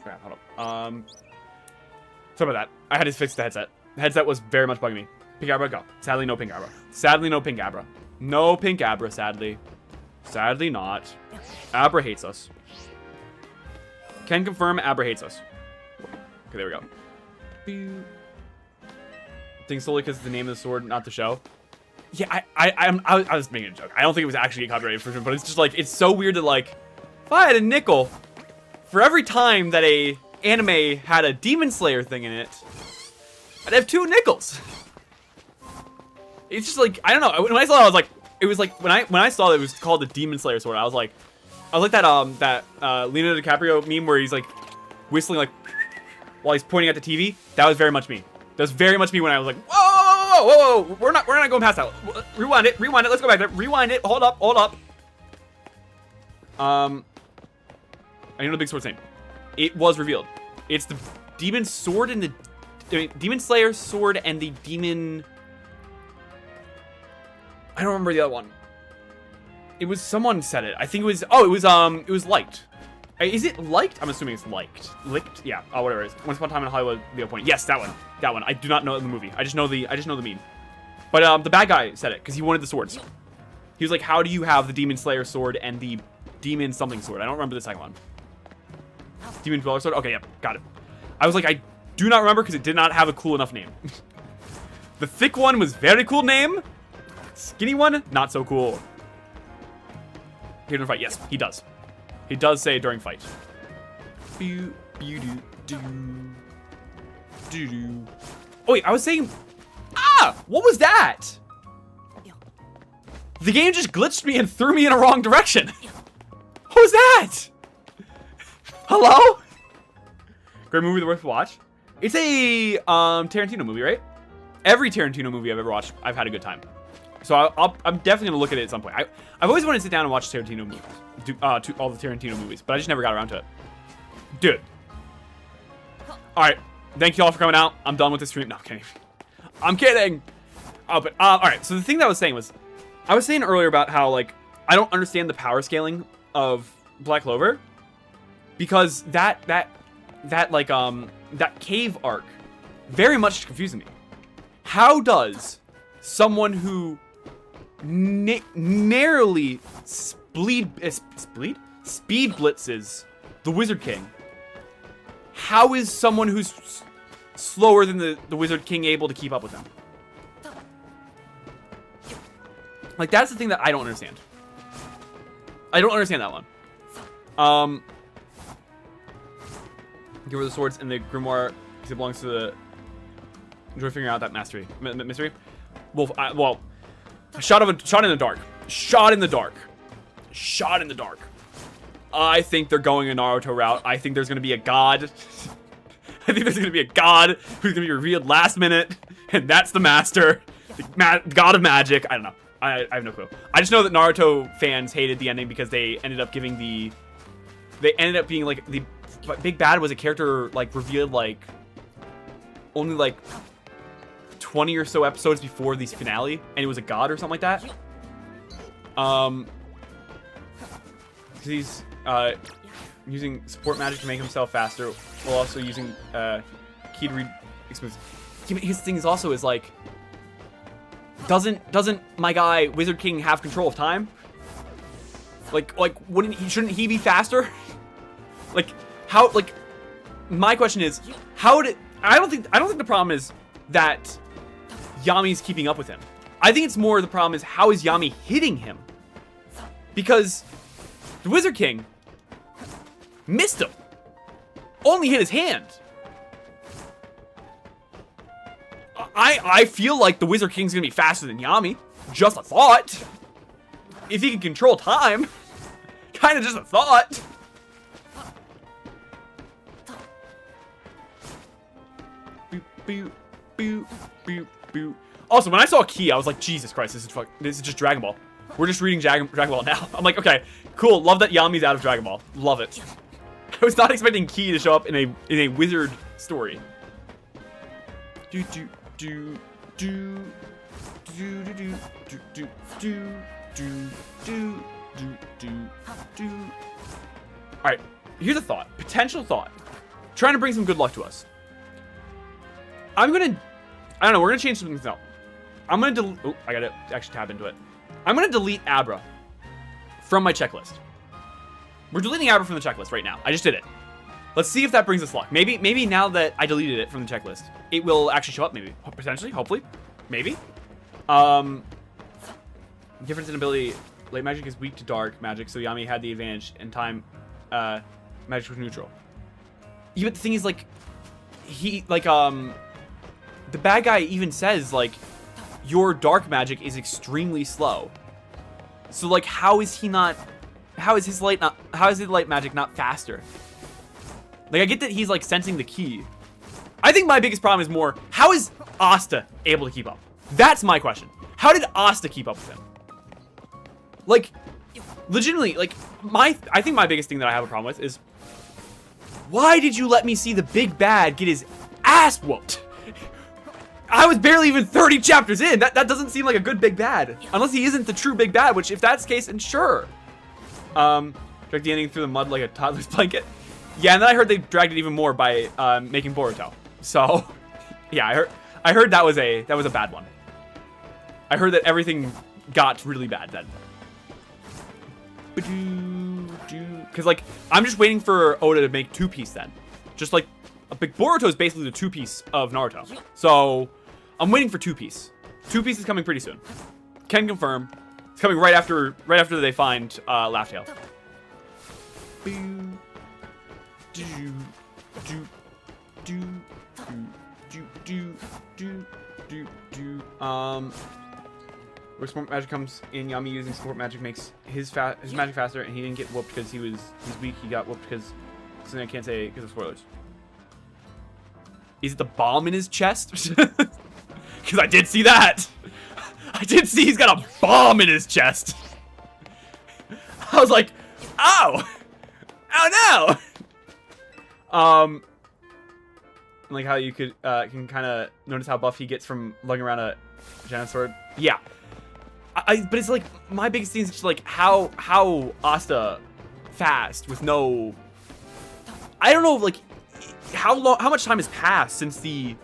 Okay, hold up. Sorry about that. I had to fix the headset. The headset was very much bugging me. Pink Abra, go. Sadly, no Pink Abra. Sadly, no Pink Abra. No Pink Abra, sadly. Sadly not. Abra hates us. Can confirm Abra hates us. Okay, there we go. Think solely because it's the name of the sword, not the show. Yeah, I was making a joke. I don't think it was actually a copyright infringement, but it's just like, it's so weird that like, if I had a nickel for every time that a anime had a Demon Slayer thing in it, I'd have 2 nickels. It's just like, I don't know. When I saw it, I was like, it was like when I saw that it was called the Demon Slayer sword, I was like that Leonardo DiCaprio meme where he's like whistling like while he's pointing at the TV. That was very much me. That was very much me when I was like, whoa, we're not going past that. Rewind it, let's go back there. Rewind it, hold up. I know the big sword's name. It was revealed. It's the Demon Sword and the Demon Slayer sword and the Demon. I don't remember the other one. It was someone said it. I think it was. Oh, it was liked. Is it liked? I'm assuming it's liked. Licked? Yeah. Oh, whatever it is. Once Upon a Time in Hollywood, The Point. Yes, that one. That one. I do not know the movie. I just know the meme. But the bad guy said it because he wanted the swords. He was like, "How do you have the Demon Slayer sword and the Demon something sword?" I don't remember the second one. Demon Dweller sword. Okay, yep, got it. I was like, I do not remember because it did not have a cool enough name. The thick one was very cool name. Skinny one, not so cool. Here in fight. Yes, he does. He does say during fight. Oh wait, I was saying... Ah! What was that? The game just glitched me and threw me in a wrong direction. What was that? Hello? Great movie worth watch. It's a Tarantino movie, right? Every Tarantino movie I've ever watched, I've had a good time. So I'm definitely gonna look at it at some point. I've always wanted to sit down and watch Tarantino movies, all the Tarantino movies, but I just never got around to it. Dude. All right, thank you all for coming out. I'm done with this stream. No, I'm kidding. I'm kidding. Oh, but all right. So the thing that I was saying was, I was saying earlier about how like I don't understand the power scaling of Black Clover because that cave arc very much confusing me. How does someone who narrowly speed blitzes the Wizard King, how is someone who's slower than the Wizard King able to keep up with him? Like, that's the thing that I don't understand. I don't understand that one. Give her the swords and the grimoire because it belongs to the... Enjoy figuring out that mystery. Well, shot in the dark. Shot in the dark. Shot in the dark. I think they're going a Naruto route. I think there's going to be a god. I think there's going to be a god who's going to be revealed last minute, and that's the master, the god of magic. I don't know. I have no clue. I just know that Naruto fans hated the ending because they ended up giving the... They ended up being like... The big bad was a character like revealed like... Only like... 20 or so episodes before the finale, and it was a god or something like that. He's using support magic to make himself faster, while also using key to read exposed. His thing is also is like, doesn't my guy Wizard King have control of time? Like shouldn't he be faster? Like how? Like my question is, how did I don't think the problem is that Yami's keeping up with him. I think it's more the problem is how is Yami hitting him? Because the Wizard King missed him. Only hit his hand. I feel like the Wizard King's gonna be faster than Yami. Just a thought. If he can control time. Kinda just a thought. Boop, boop, boop, boop. Also, when I saw Key, I was like, Jesus Christ, this is just Dragon Ball. We're just reading Dragon Ball now. I'm like, okay, cool. Love that Yami's out of Dragon Ball. Love it. I was not expecting Key to show up in a wizard story. Do do do do do do do do do do do do do. All right, here's a thought. Potential thought. Trying to bring some good luck to us. I don't know, we're gonna change some things out. I'm gonna delete... Oh, I gotta actually tab into it. I'm gonna delete Abra from my checklist. We're deleting Abra from the checklist right now. I just did it. Let's see if that brings us luck. Maybe now that I deleted it from the checklist, it will actually show up, maybe. Potentially, hopefully. Maybe. Difference in ability. Light magic is weak to dark magic, so Yami had the advantage, and time magic was neutral. Yeah, but the thing is, like... The bad guy even says, like, your dark magic is extremely slow. So, like, how is his light magic not faster? Like, I get that he's, like, sensing the key. I think my biggest problem is more, how is Asta able to keep up? That's my question. How did Asta keep up with him? Like, legitimately, like, I think my biggest thing that I have a problem with is, why did you let me see the big bad get his ass whooped? I was barely even 30 chapters in. That doesn't seem like a good big bad. Unless he isn't the true big bad, which if that's the case, then sure. Drag the ending through the mud like a toddler's blanket. Yeah, and then I heard they dragged it even more by making Boruto. So, yeah, I heard that was a bad one. I heard that everything got really bad then. Because like I'm just waiting for Oda to make Two Piece then, just like a big Boruto is basically the Two Piece of Naruto. So I'm waiting for Two Piece. Two Piece is coming pretty soon. Can confirm. It's coming right after they find Laugh Tale. Where support magic comes in, Yami using support magic makes his magic faster, and he didn't get whooped because he's weak. He got whooped because something I can't say because of spoilers. Is it the bomb in his chest? Because I did see that. I did see he's got a bomb in his chest. I was like, oh, oh no. Like how you can kind of notice how buff he gets from lugging around a giant sword. Yeah. But it's like my biggest thing is just like how Asta fast with no. I don't know, like how much time has passed since the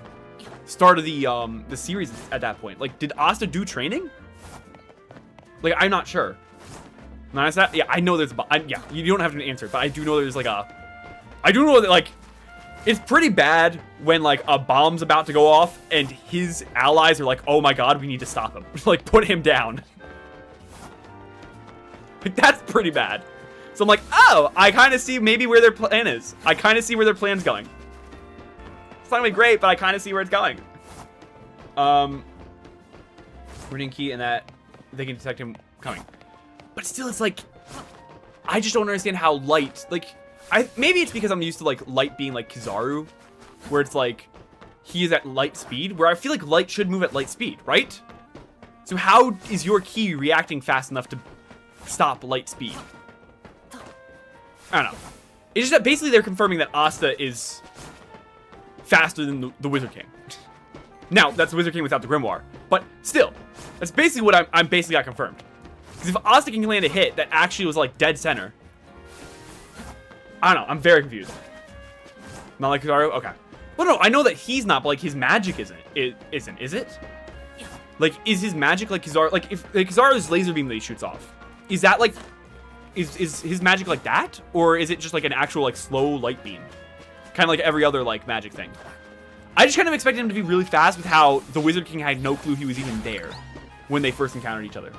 start of the series at that point. Like, did Asta do training? Like, I'm not sure. Not that. Yeah, I know there's. Yeah, you don't have to answer, but I do know there's like a. I do know that like. It's pretty bad when, like, a bomb's about to go off and his allies are like, oh my god, we need to stop him. Like, put him down. Like, that's pretty bad. So I'm like, oh, I kind of see maybe where their plan is. I kind of see where their plan's going. It's not gonna be great, but I kind of see where it's going. Running key and that they can detect him coming. But still, it's like, I just don't understand how light, like, maybe it's because I'm used to like light being like Kizaru, where it's like he is at light speed, where I feel like light should move at light speed, right? So how is your ki reacting fast enough to stop light speed? I don't know. It's just that basically they're confirming that Asta is faster than the Wizard King. Now, that's the Wizard King without the Grimoire, but still, that's basically what I'm basically got confirmed. Because if Asta can land a hit that actually was like dead center, I don't know. I'm very confused. Not like Kizaru? Okay. Well, no, I know that he's not, but like his magic isn't. It isn't, is it? Like, is his magic like Kizaru? Like, if like, Kizaru's laser beam that he shoots off, is that like, is his magic like that, or is it just like an actual like slow light beam, kind of like every other like magic thing? I just kind of expected him to be really fast with how the Wizard King had no clue he was even there when they first encountered each other.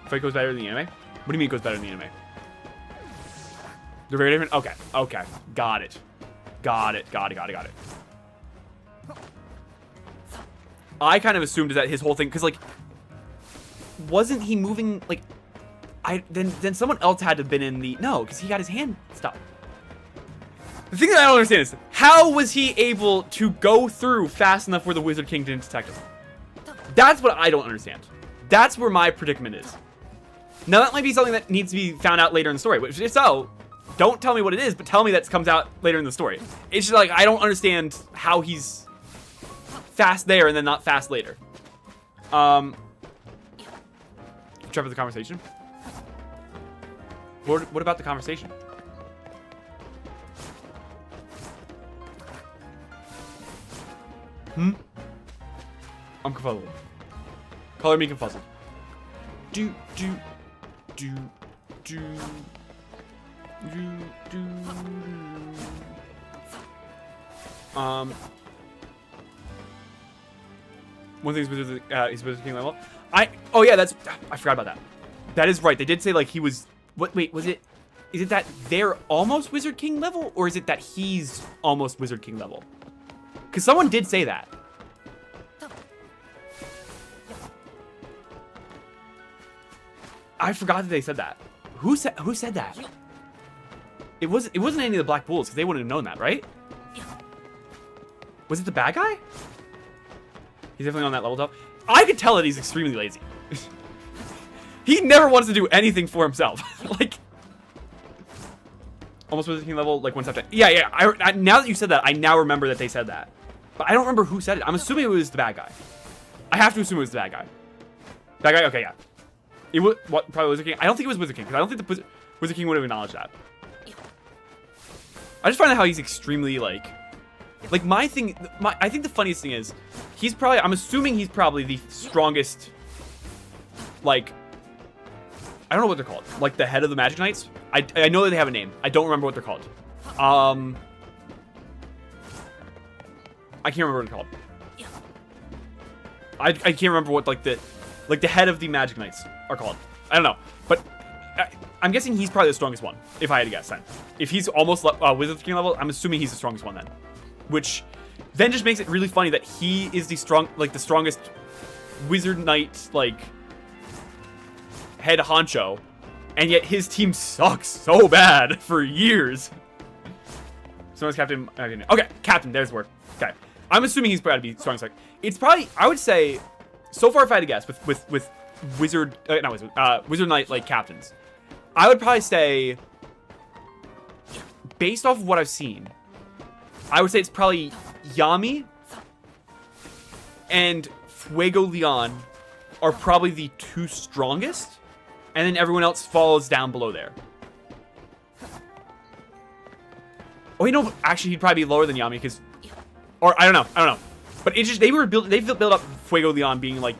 Fight goes better than the anime? What do you mean it goes better than the anime? They're very different? Okay. Okay. Got it. Got it. I kind of assumed that his whole thing, because like, wasn't he moving, like, then someone else had to have been in the, no, because he got his hand stopped. The thing that I don't understand is, how was he able to go through fast enough where the Wizard King didn't detect him? That's what I don't understand. That's where my predicament is. Now, that might be something that needs to be found out later in the story, which if so, don't tell me what it is, but tell me that comes out later in the story. It's just like, I don't understand how he's fast there and then not fast later. Trevor, the conversation? What about the conversation? I'm confuzzled. Color me confuzzled. One thing is Wizard King level. Oh yeah, I forgot about that. That is right. They did say like he was. Wait, was it? Is it that they're almost Wizard King level, or is it that he's almost Wizard King level? Because someone did say that. I forgot that they said that. Who said that? It wasn't any of the Black Bulls, because they wouldn't have known that, right? Was it the bad guy? He's definitely on that level top. I could tell that he's extremely lazy. He never wants to do anything for himself. Like, almost Wizard King level, like one step down. Yeah. Now that you said that, I now remember that they said that. But I don't remember who said it. I'm assuming it was the bad guy. I have to assume it was the bad guy. Bad guy? Okay, yeah. It was, what, probably Wizard King? I don't think it was Wizard King, because I don't think the Wizard King would have acknowledged that. I just find out how he's extremely, like my thing, I think the funniest thing is, he's probably, I'm assuming he's probably the strongest, like, I don't know what they're called. Like, the head of the Magic Knights? I know that they have a name. I don't remember what they're called. I can't remember what they're called. I can't remember what, like, the head of the Magic Knights are called. I don't know. But I'm guessing he's probably the strongest one, if I had to guess then. If he's almost Wizard King level, I'm assuming he's the strongest one then. Which then just makes it really funny that he is the strongest Wizard Knight, like, head honcho, and yet his team sucks so bad for years. Someone's captain. Okay, captain. There's the word. Okay, I'm assuming he's probably to be strongest. It's probably, I would say, so far if I had to guess, with Wizard, not Wizard, Wizard Knight like captains, I would probably say, based off of what I've seen, I would say it's probably Yami and Fuego Leon are probably the two strongest, and then everyone else falls down below there. Oh, you know, actually, he'd probably be lower than Yami, because, or I don't know. But it's just they built up Fuego Leon being like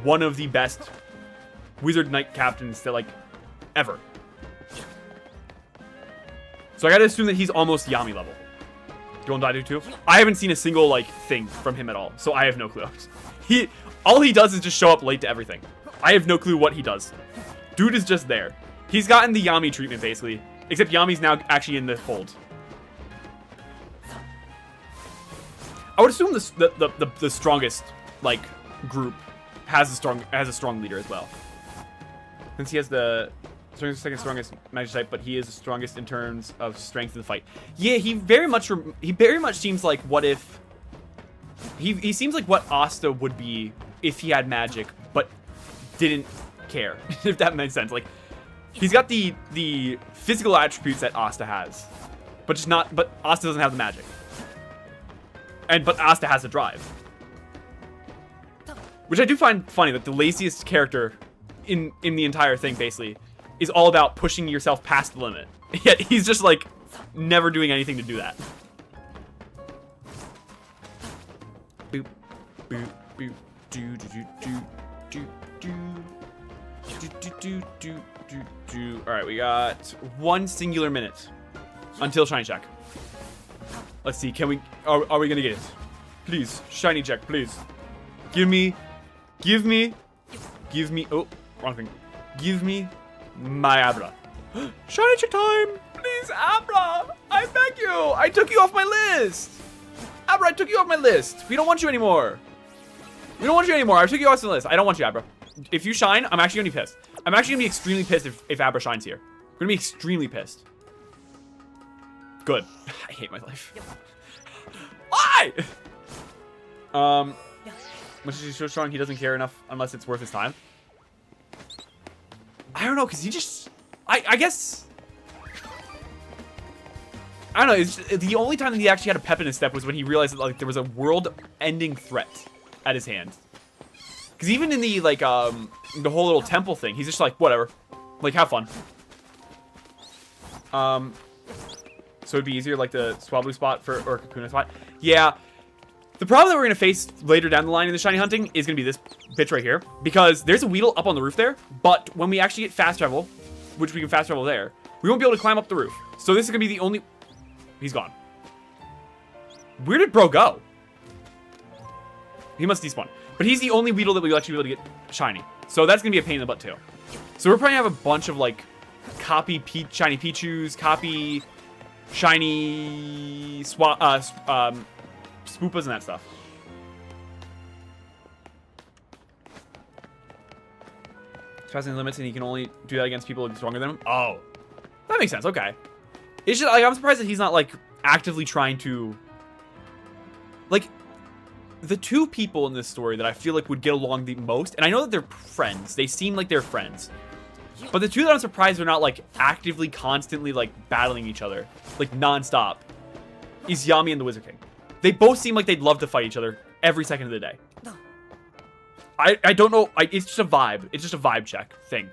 one of the best Wizard Knight captains that ever. So I gotta assume that he's almost Yami level. Do you want to die too? I haven't seen a single thing from him at all, so I have no clue. All he does is just show up late to everything. I have no clue what he does. Dude is just there. He's gotten the Yami treatment basically, except Yami's now actually in the fold. I would assume the strongest group has a strong leader as well, since he has the second strongest magic type, but he is the strongest in terms of strength in the fight. Yeah, he very much seems like what if he seems like what Asta would be if he had magic but didn't care. If that makes sense. Like, he's got the physical attributes that Asta has, but Asta doesn't have the magic. But Asta has the drive. Which I do find funny, that the laziest character in the entire thing basically is all about pushing yourself past the limit. Yet he's just never doing anything to do that. Boop, boop, boop, do do do do do do do. All right, we got 1 singular minute until shiny check. Let's see. Are we gonna get it? Please, shiny check, please. Give me. Oh, wrong thing. Give me my Abra. Shiny check time, please, Abra. I beg you. I took you off my list. Abra, I took you off my list. We don't want you anymore. I took you off the list. I don't want you, Abra. If you shine, I'm actually gonna be pissed. I'm actually gonna be extremely pissed if Abra shines here. I'm gonna be extremely pissed. Good. I hate my life. Why? Much as he's so strong, he doesn't care enough unless it's worth his time. I don't know, because he just... I guess... I don't know, it's the only time that he actually had a pep in his step was when he realized that there was a world-ending threat at his hand. Because even in the the whole little temple thing, he's just whatever. Have fun. So it'd be easier the Swablu spot or Kakuna spot. Yeah. The problem that we're going to face later down the line in the shiny hunting is going to be this bitch right here. Because there's a Weedle up on the roof there, but when we actually get fast travel, which we can fast travel there, we won't be able to climb up the roof. So this is going to be the only... He's gone. Where did bro go? He must despawn. But he's the only Weedle that we'll actually be able to get shiny. So that's going to be a pain in the butt too. So we're probably going to have a bunch of copy shiny Pichus, copy shiny Spoopas and that stuff. Passing limits, and he can only do that against people stronger than him. Oh, that makes sense. Okay, it's just I'm surprised that he's not actively trying to the two people in this story that I feel would get along the most, and I know that they're friends. They seem like they're friends, but the two that I'm surprised they're not actively, constantly battling each other non-stop is Yami and the Wizard King. They both seem like they'd love to fight each other every second of the day. I don't know. It's just a vibe. It's just a vibe check thing.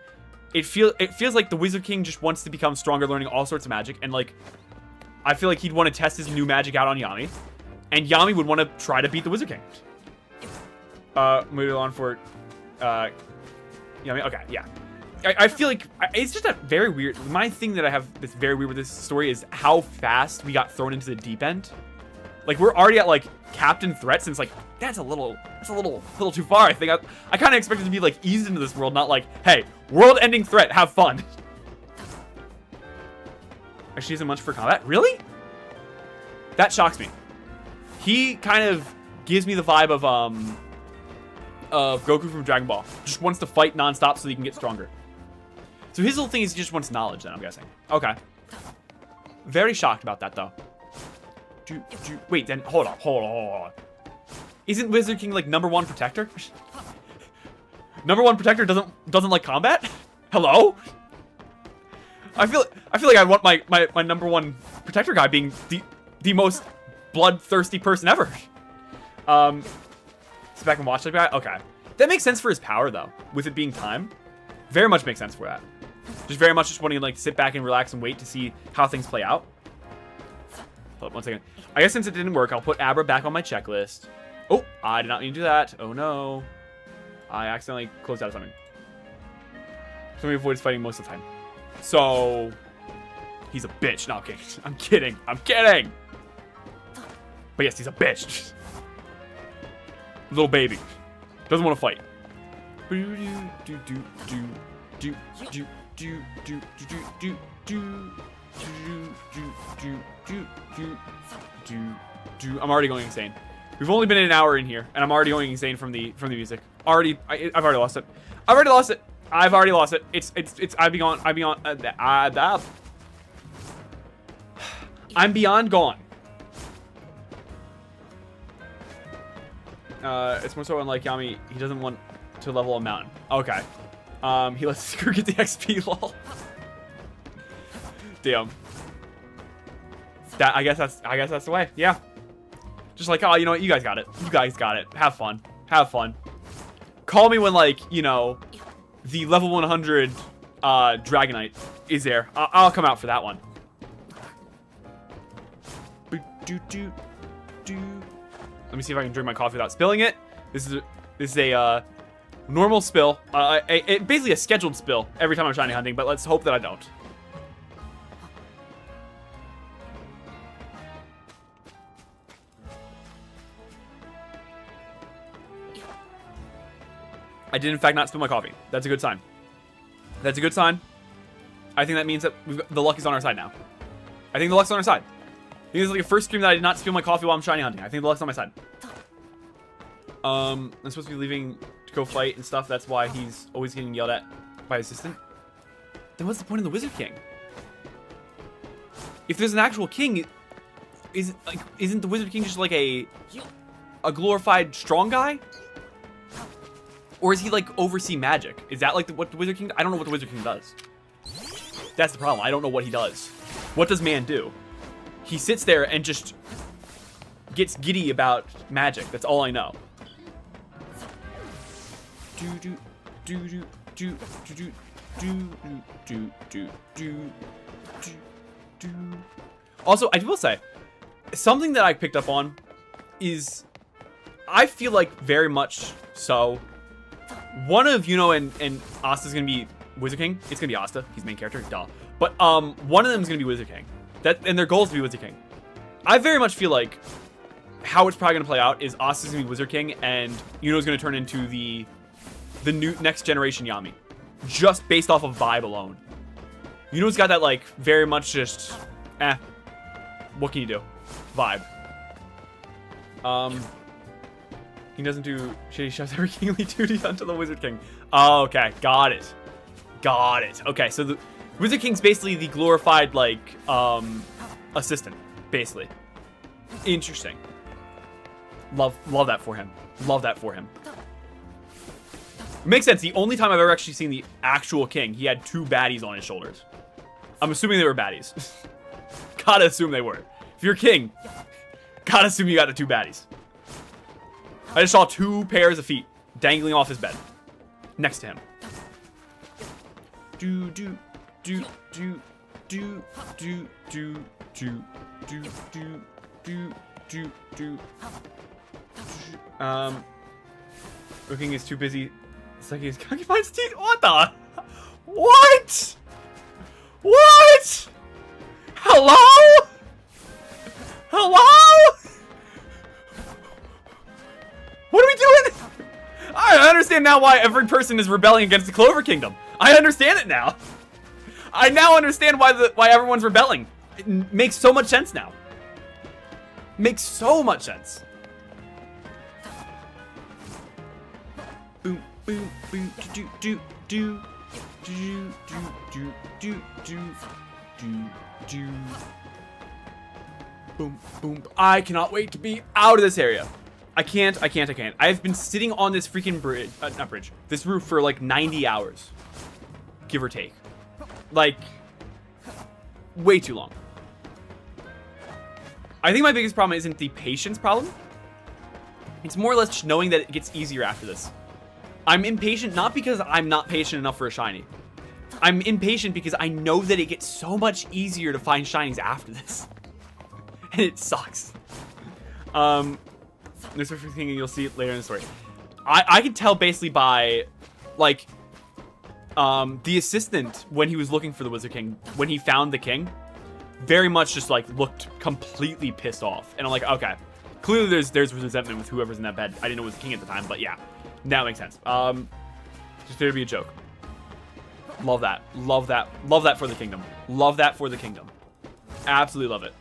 It feels like the Wizard King just wants to become stronger, learning all sorts of magic, and like, I feel like he'd want to test his new magic out on Yami, and Yami would want to try to beat the Wizard King. Moving on for, Yami. Okay, yeah. I feel like it's just a very weird. My thing that I have that's very weird with this story is how fast we got thrown into the deep end. Like, we're already at like captain threats, and it's like that's a little too far. I think I kind of expected to be like eased into this world, not like, hey, world-ending threat, have fun. Actually, isn't much for combat. Really? That shocks me. He kind of gives me the vibe of Goku from Dragon Ball. Just wants to fight nonstop so he can get stronger. So his little thing is he just wants knowledge, then, I'm guessing. Okay. Very shocked about that, though. Wait, then, hold on. Isn't Wizard King, like, #1 protector? #1 protector doesn't like combat? Hello? I feel like I want my #1 protector guy being the most bloodthirsty person ever. Sit back and watch like that? Okay. That makes sense for his power, though, with it being time. Very much makes sense for that. Just very much just wanting to, like, sit back and relax and wait to see how things play out. Hold up, 1 second. I guess since it didn't work, I'll put Abra back on my checklist. Oh, I did not mean to do that. Oh, no. I accidentally closed out of something. So he avoids fighting most of the time. So, he's a bitch. No, okay. I'm kidding. But yes, he's a bitch. Little baby. Doesn't want to fight. I'm already going insane. We've only been an hour in here, and I'm already going insane from the music. I've already lost it. I've already lost it. I'm beyond gone. It's more so unlike Yami, he doesn't want to level a mountain. Okay. He lets Screw get the XP, lol. Damn. I guess that's the way. Yeah. Just like, oh, you know what? You guys got it. Have fun. Call me when, like, you know, the level 100 Dragonite is there. I'll come out for that one. Let me see if I can drink my coffee without spilling it. This is a normal spill. Basically a scheduled spill every time I'm shiny hunting, but let's hope that I don't. I did, in fact, not spill my coffee. That's a good sign. I think that means that the luck is on our side now. I think this is like the first stream that I did not spill my coffee while I'm shiny hunting. I think the luck's on my side. I'm supposed to be leaving to go fight and stuff. That's why he's always getting yelled at by his assistant. Then what's the point of the Wizard King? If there's an actual king, isn't the Wizard King just like a glorified strong guy? Or is he like oversee magic? Is that like what the Wizard King does? I don't know what the Wizard King does. That's the problem. I don't know what he does. What does man do? He sits there and just gets giddy about magic. That's all I know. Also, I will say, something that I picked up on is, I feel like very much so, one of Yuno and Asta's gonna be Wizard King. It's gonna be Asta. He's the main character. Duh. But one of them is gonna be Wizard King. And their goal is to be Wizard King. I very much feel like how it's probably gonna play out is Asta's gonna be Wizard King, and Yuno's gonna turn into the new next generation Yami, just based off of vibe alone. Yuno's got that like very much just what can you do? Vibe. He doesn't do shitty shoves every kingly duty until the Wizard King. Oh, okay, got it. Okay, so the Wizard King's basically the glorified like assistant, basically. Interesting. Love that for him. Makes sense. The only time I've ever actually seen the actual king, he had 2 baddies on his shoulders. I'm assuming they were baddies. Gotta assume they were. If you're king, Gotta assume you got the 2 baddies. I just saw 2 pairs of feet dangling off his bed. Next to him. Do do do do do do do do do do do do. Looking is too busy. It's like his concubine's teeth. What the? What? What? Hello? Hello? What are we doing? I understand now why every person is rebelling against the Clover Kingdom. I understand it now. I now understand why everyone's rebelling. It makes so much sense now. Makes so much sense. Boom, boom, boom, do, do, do, do, do, do, do, do, do, do. Boom, boom. I cannot wait to be out of this area. I can't. I've been sitting on this freaking bridge, not bridge, this roof for like 90 hours. Give or take. Like, way too long. I think my biggest problem isn't the patience problem. It's more or less just knowing that it gets easier after this. I'm impatient not because I'm not patient enough for a shiny. I'm impatient because I know that it gets so much easier to find shinies after this. And it sucks. There's a thing you'll see later in the story. I can tell basically by, like, the assistant, when he was looking for the Wizard King, when he found the king, very much just, like, looked completely pissed off. And I'm like, okay. Clearly there's resentment with whoever's in that bed. I didn't know it was the king at the time, but yeah. That makes sense. Just there to be a joke. Love that. Love that. Love that for the kingdom. Love that for the kingdom. Absolutely love it.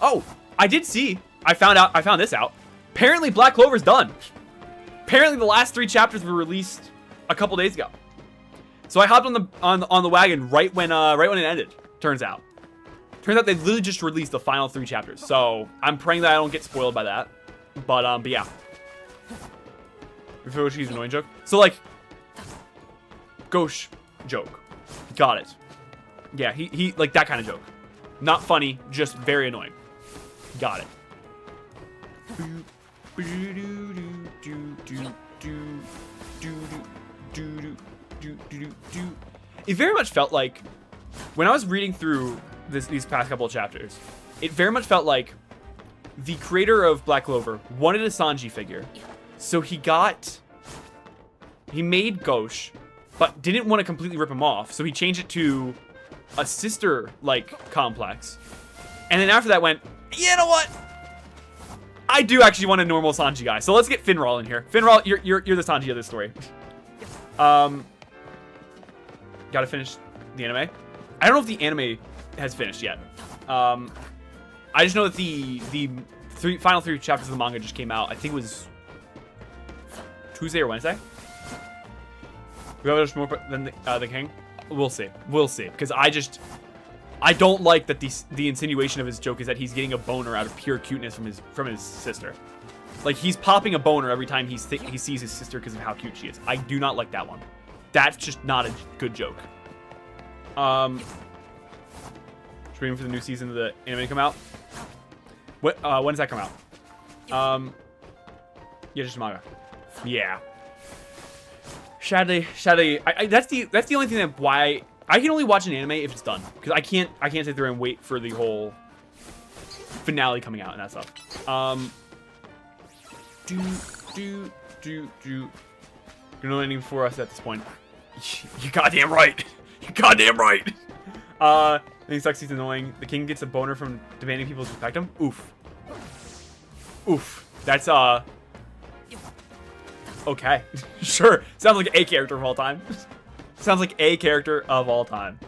Oh, I did see. I found this out. Apparently Black Clover's done. Apparently the last 3 chapters were released a couple days ago. So I hopped on the wagon right when it ended. Turns out they literally just released the final 3 chapters. So I'm praying that I don't get spoiled by that. But yeah. You feel like she's an annoying joke? So like, Gauche joke. Got it. Yeah, he like that kind of joke. Not funny, just very annoying. Got it. It very much felt like, when I was reading through these past couple of chapters, it very much felt like the creator of Black Clover wanted a Sanji figure. So he made Gauche, but didn't want to completely rip him off. So he changed it to a sister-like complex. And then after that went, you know what? I do actually want a normal Sanji guy. So let's get Finral in here. Finral, you're the Sanji of this story. Gotta finish the anime. I don't know if the anime has finished yet. I just know that the final 3 chapters of the manga just came out. I think it was Tuesday or Wednesday. We have more than the king. We'll see. We'll see. Because I don't like that the insinuation of his joke is that he's getting a boner out of pure cuteness from his sister. Like, he's popping a boner every time he sees his sister because of how cute she is. I do not like that one. That's just not a good joke. Just waiting for the new season of the anime to come out. When does that come out? Yeah, just manga. Yeah. Sadly, that's the only thing that why I can only watch an anime if it's done, because I can't sit there and wait for the whole finale coming out and that stuff. You're not anything for us at this point. You goddamn right. You goddamn right. I think sucks. He's annoying. The king gets a boner from demanding people to respect him. Oof. Oof. That's okay. Sure. Sounds like a character of all time. Sounds like a character of all time.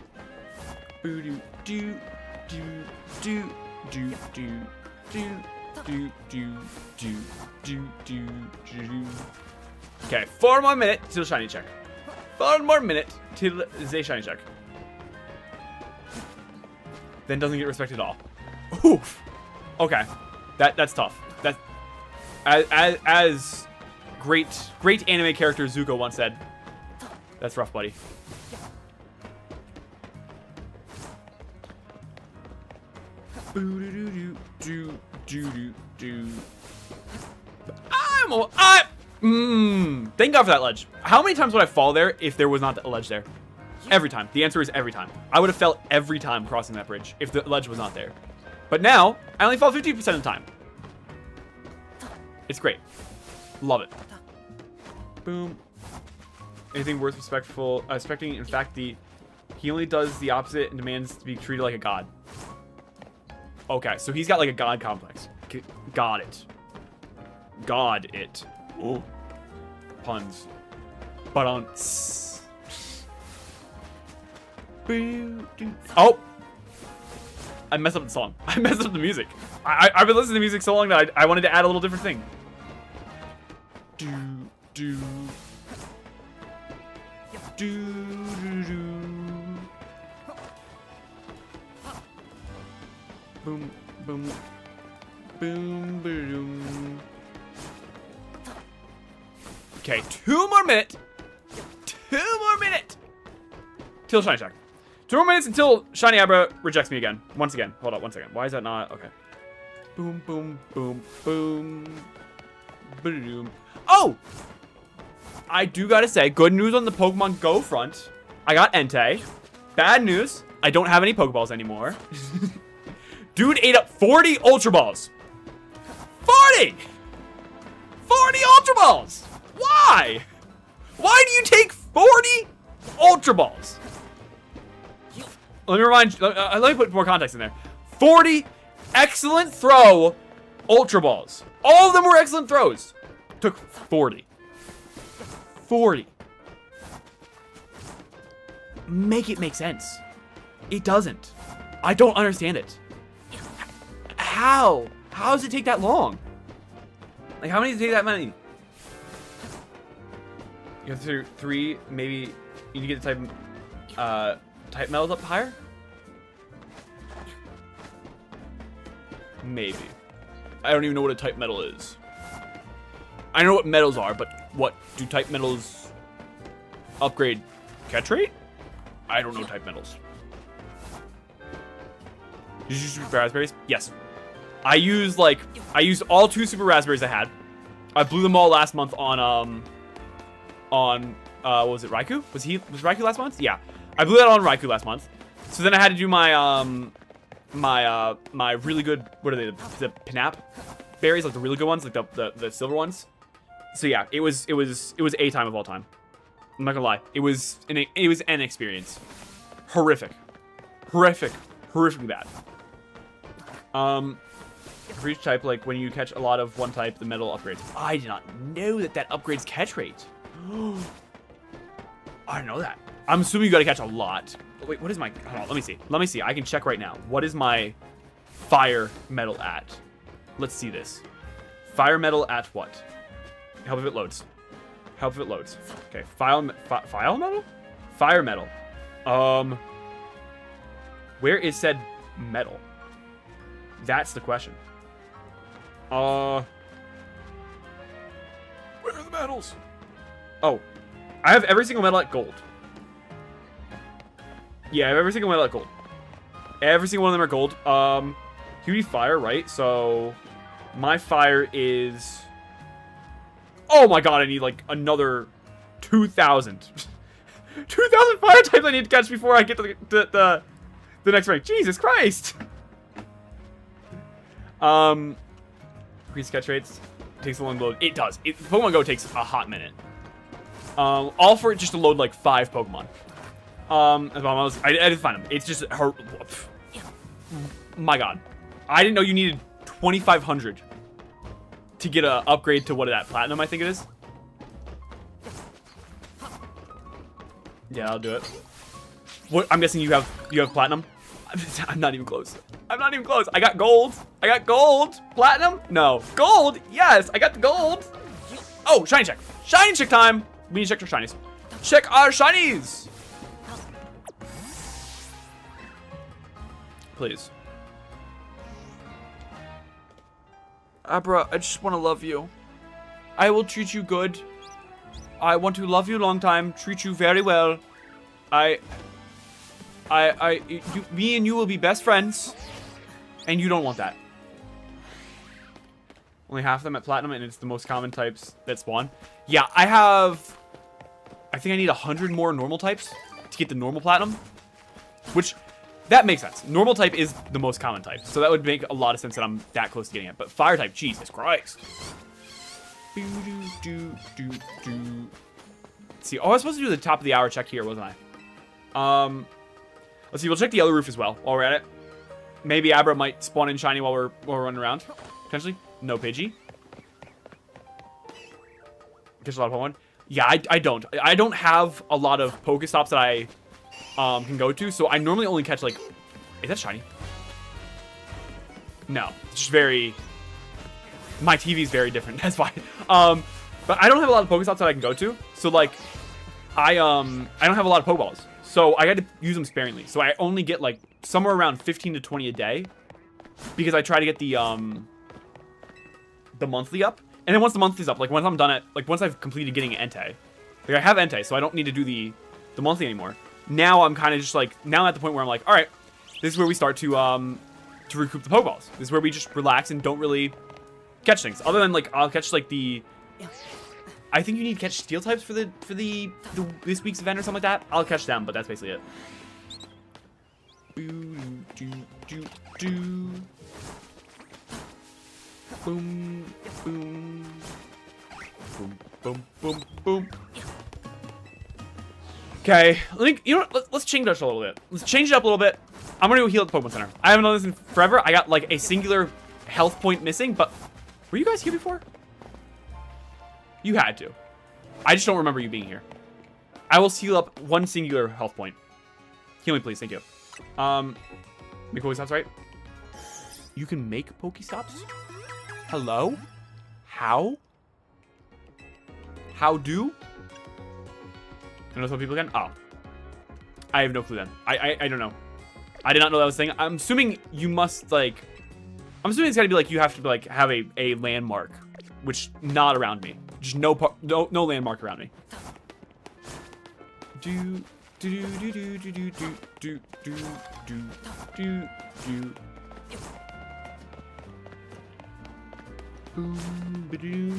Okay, 4 more minutes till shiny check. 4 more minutes till the shiny check. Then doesn't get respected at all. Oof. Okay, that's tough. That as great anime character Zuko once said, that's rough, buddy. Thank God for that ledge. How many times would I fall there if there was not a ledge there? Every time. The answer is every time. I would have fell every time crossing that bridge if the ledge was not there. But now, I only fall 50% of the time. It's great. Love it. Boom. Anything worth respecting. In fact, he only does the opposite and demands to be treated like a god. Okay, so he's got like a god complex. Got it. God it. Oh. Puns. But on. Oh! I messed up the song. I messed up the music. I've been listening to music so long that I wanted to add a little different thing. Boom, boom, boom, boom. Okay, 2 more minutes. 2 more minutes. Till Shiny Check. 2 more minutes until Shiny Abra rejects me again. Once again. Hold on 1 second. Why is that not? Okay. Boom, boom, boom, boom. Boom. Oh! I do gotta say, good news on the Pokemon Go front. I got Entei. Bad news, I don't have any Pokeballs anymore. Dude ate up 40 Ultra Balls. 40! 40 Ultra Balls! Why? Why do you take 40 Ultra Balls? Let me put more context in there. 40 excellent throw Ultra Balls. All of them were excellent throws. Took 40. 40. Make it make sense. It doesn't. I don't understand it. How? How does it take that long? Like, how many does it take that many? You have to 3, maybe you need to get the type metals up higher? Maybe. I don't even know what a type metal is. I know what metals are, but what do type metals upgrade catch rate? I don't know type metals. Did you use super raspberries? Yes. I used all 2 super raspberries I had. I blew them all last month on what was it, Raikou? Was Raikou last month? Yeah. I blew that on Raikou last month. So then I had to do my my really good, what are they, the Pinap berries, like the really good ones, like the silver ones. So yeah, it was a time of all time. I'm not gonna lie. It was an experience. Horrific bad. For each type, like when you catch a lot of one type, the metal upgrades. I did not know that upgrades catch rate. I didn't know that. I'm assuming you gotta catch a lot. Wait, what is my, hold on, let me see. I can check right now. What is my fire metal at? Let's see this. Fire metal at what? Help if it loads. Help if it loads. Okay, file metal? Fire metal. Where is said metal? That's the question. Where are the metals? Oh, I have every single metal at gold. Yeah, I have every single metal at gold. Every single one of them are gold. QD fire, right? So my fire is, oh my god, I need like another 2,000. 2,000 fire types I need to catch before I get to the next rank. Jesus Christ. Increase catch rates. Takes a long load. It does. Pokemon Go takes a hot minute. All for it just to load like 5 Pokemon. I didn't find them. It's just her. My god, I didn't know you needed 2,500 to get a upgrade to what is that, platinum? I think it is. Yeah, I'll do it. What? I'm guessing you have platinum. I'm not even close. I'm not even close. I got gold. I got gold. Platinum? No. Gold? Yes, I got the gold. Oh, shiny check. Shiny check time. We need to check our shinies. Check our shinies. Please. Abra, I just want to love you. I will treat you good. I want to love you long time, treat you very well. Me and you will be best friends. And you don't want that. Only half of them at platinum, and it's the most common types that spawn. Yeah, I think I need 100 more normal types to get the normal platinum. Which, that makes sense. Normal type is the most common type. So that would make a lot of sense that I'm that close to getting it. But fire type, Jesus Christ. Let's see. Oh, I was supposed to do the top of the hour check here, wasn't I? Let's see. We'll check the other roof as well while we're at it. Maybe Abra might spawn in shiny while we're running around. Potentially. No Pidgey. Catch a lot of Pokemon. Yeah, I don't. I don't have a lot of Pokestops that I can go to, so I normally only catch, like... Is that shiny? No. It's just very... My TV is very different. That's why. But I don't have a lot of Pokestops that I can go to, so, like... I don't have a lot of Pokeballs. So I got to use them sparingly. So I only get, like, somewhere around 15 to 20 a day. Because I try to get the monthly up. And then once the monthly's up, like, once I'm done at... Like, once I've completed getting Entei. Like, I have Entei, so I don't need to do the monthly anymore. Now I'm kind of just, like... Now I'm at the point where I'm like, alright, this is where we start to recoup the Pokeballs. This is where we just relax and don't really catch things. Other than, like, I'll catch, like, the... I think you need to catch steel types for this week's event or something like that. I'll catch them, but that's basically it. Boom, boom, boom, boom, boom, boom. Okay, you know what? Let's change it up a little bit. Let's change it up a little bit. I'm gonna go heal at the Pokemon Center. I haven't done this in forever. I got like a singular health point missing, but were you guys here before? You had to. I just don't remember you being here. I will heal up one singular health point. Heal me, please. Thank you. Make Pokestops, right? You can make Pokestops? Hello? How? How do? I know some people can. Oh. I have no clue then. I don't know. I did not know that was a thing. I'm assuming you must, like... I'm assuming it's gotta be like you have to, like, have a landmark. Which, not around me. Just no landmark around me. Do do do do do do do do do do do. Boom ba doo.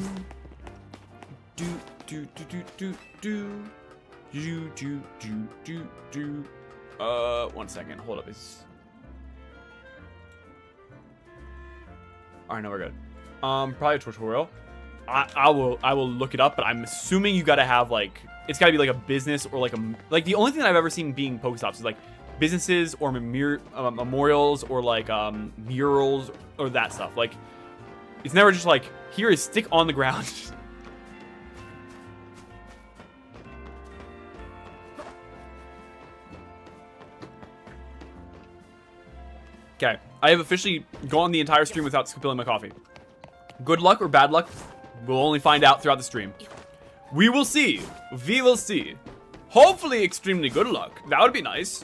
Do do do do do do. Do do do do do. 1 second. Hold up. Alright, no, we're good. Probably a tutorial. I will look it up, but I'm assuming you gotta have, like, it's gotta be like a business or like the only thing that I've ever seen being Pokestops is like businesses or memorials or like murals or that stuff. Like, it's never just like, here is stick on the ground. Okay, I have officially gone the entire stream without spilling my coffee. Good luck or bad luck, we'll only find out throughout the stream. We will see. We will see. Hopefully extremely good luck. That would be nice.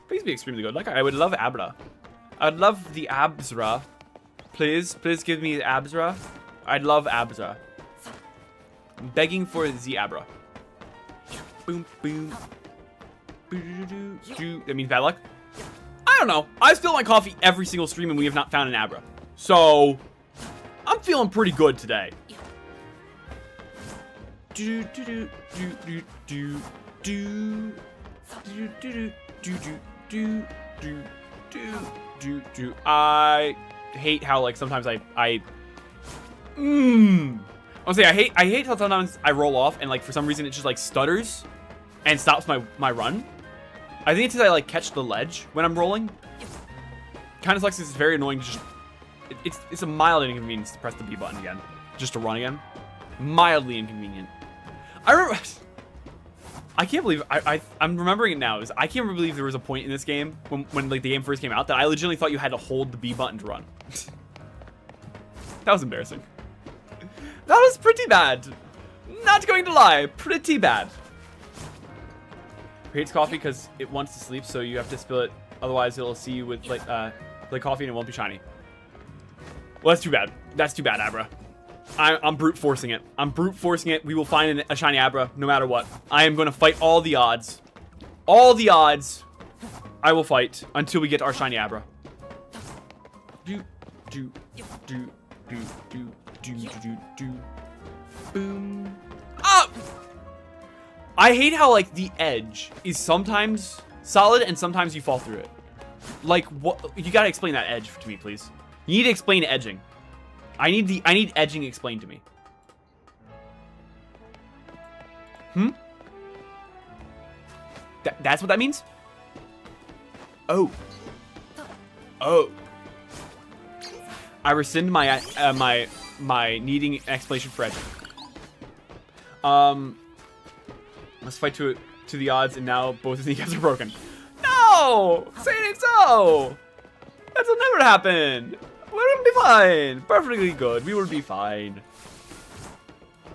Please be extremely good luck. I would love Abra. I'd love the Absra. Please give me Absra. I'd love Absra. I'm begging for the Abra. Boom, boom. That means bad luck? I don't know. I spill my coffee every single stream and we have not found an Abra. So, I'm feeling pretty good today. Do do do do do do do do do do do do do do. I hate how, like, sometimes I say I hate how sometimes I roll off and, like, for some reason it just, like, stutters and stops my run. I think it's because I, like, catch the ledge when I'm rolling. Kind of sucks because it's very annoying to just... It's a mild inconvenience to press the B button again. Just to run again. Mildly inconvenient. I remember... I can't believe... I'm remembering it now. I can't believe there was a point in this game when like, the game first came out that I legitimately thought you had to hold the B button to run. That was embarrassing. That was pretty bad. Not going to lie. Pretty bad. Hates coffee because it wants to sleep, so you have to spill it. Otherwise, it'll see you with like coffee and it won't be shiny. Well, that's too bad. That's too bad, Abra. I'm brute forcing it. I'm brute forcing it. We will find a shiny Abra no matter what. I am going to fight all the odds. All the odds I will fight until we get our shiny Abra. do, do, do, do, do, do, do. Boom. Ah! I hate how, like, the edge is sometimes solid and sometimes you fall through it. Like, what? You gotta explain that edge to me, please. You need to explain edging. I need edging explained to me. That's what that means? Oh. Oh. I rescind my my needing an explanation for edging. Let's fight to the odds, and now both of the kneecaps are broken. No! Say it ain't so! That'll never happen! We'll be fine! Perfectly good. We will be fine.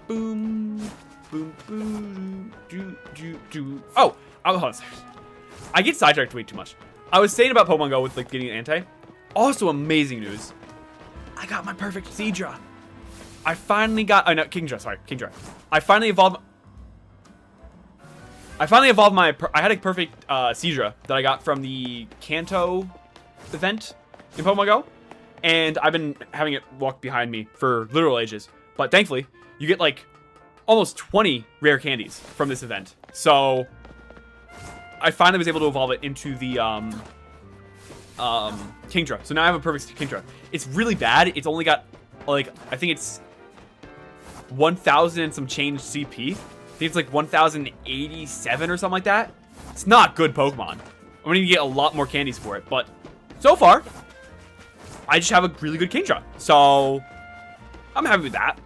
Boom. Boom, boom, do, do, do. Oh! I get sidetracked way too much. I was saying about Pokemon Go with, like, getting an anti. Also, amazing news. I got my perfect Seadra. I finally got... Oh, no, Kingdra. Sorry, Kingdra. I finally evolved my... I had a perfect Seadra that I got from the Kanto event in Pokemon Go. And I've been having it walk behind me for literal ages. But thankfully, you get, like, almost 20 rare candies from this event. So... I finally was able to evolve it into the Kingdra. So now I have a perfect Kingdra. It's really bad. It's only got, like, I think it's 1,000 and some change CP. I think it's like 1,087 or something like that. It's not good Pokemon. I'm going to get a lot more candies for it. But so far, I just have a really good Kingdra. So I'm happy with that.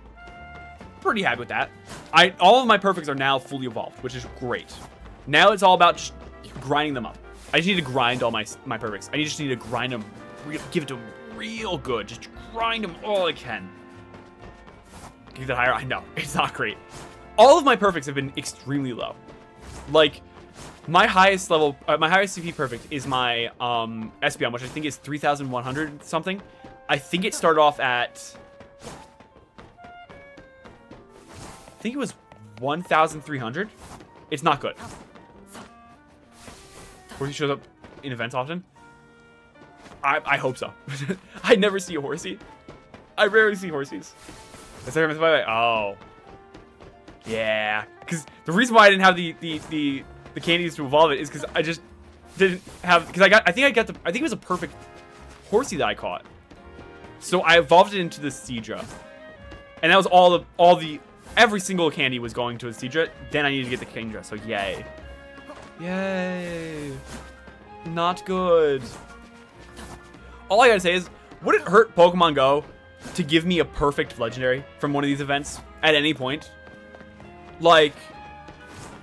Pretty happy with that. All of my perfects are now fully evolved, which is great. Now it's all about just grinding them up. I just need to grind all my perfects. I just need to grind them, give it to them real good. Just grind them all I can. Give that higher. I know it's not great. All of my perfects have been extremely low. Like my highest level, my highest CP perfect is my Espeon, which I think is 3,100 something. I think it started off at, I think it was 1,300. It's not good. Horsey shows up in events often. I hope so. I never see a Horsey. I rarely see Horsies. Oh. Yeah. Because the reason why I didn't have the candies to evolve it is because I just didn't have, because I think it was a perfect Horsey that I caught. So I evolved it into the Seadra. And that was every single candy was going to a Seadra. Then I needed to get the Kingdra. So yay. Yay. Not good. All I gotta say is, would it hurt Pokemon Go to give me a perfect legendary from one of these events at any point? Like,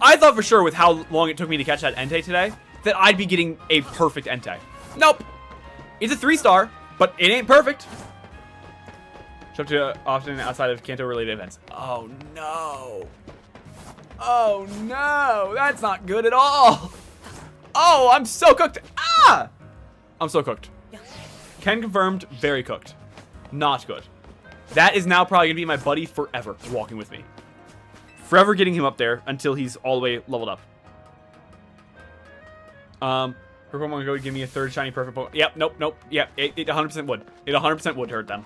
I thought for sure with how long it took me to catch that Entei today, that I'd be getting a perfect Entei. Nope. It's a 3-star, but it ain't perfect. Show up to often outside of Kanto related events. Oh no. Oh no, that's not good at all. Oh, I'm so cooked. Ah! I'm so cooked. Ken confirmed, very cooked. Not good. That is now probably gonna be my buddy forever, walking with me. Forever getting him up there until he's all the way leveled up. Her Pokemon Go give me a third shiny perfect Pokemon. Yep, nope. Yep, it 100% would. It 100% would hurt them.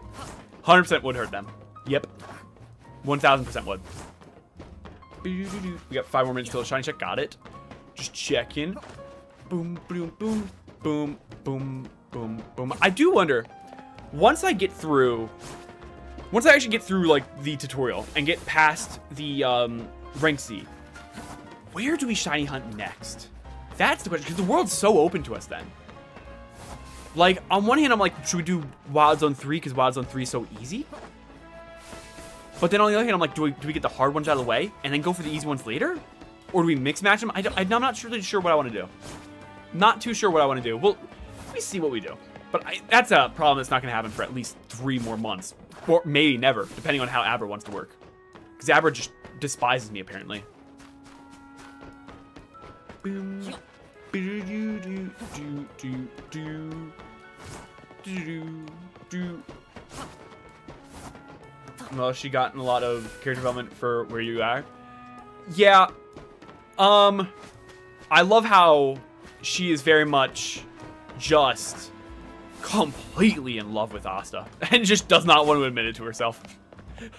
100% would hurt them. Yep. 1,000% would. We got 5 more minutes till the shiny check. Got it. Just checking. Boom, boom, boom, boom, boom, boom, boom. I do wonder, once I actually get through like the tutorial and get past the rank C, where do we shiny hunt next? That's the question, because the world's so open to us then. Like, on one hand, I'm like, should we do Wild Zone 3 because Wild Zone 3 is so easy? But then on the other hand, I'm like, do we get the hard ones out of the way and then go for the easy ones later? Or do we mix match them? I'm not really sure what I want to do. Not too sure what I want to do. Well, let me see what we do. But that's a problem that's not going to happen for at least 3 more months. Or maybe never, depending on how Abra wants to work. Because Abra just despises me, apparently. Boom. Well, she gotten a lot of character development for where you are. Yeah. I love how she is very much just completely in love with Asta and just does not want to admit it to herself.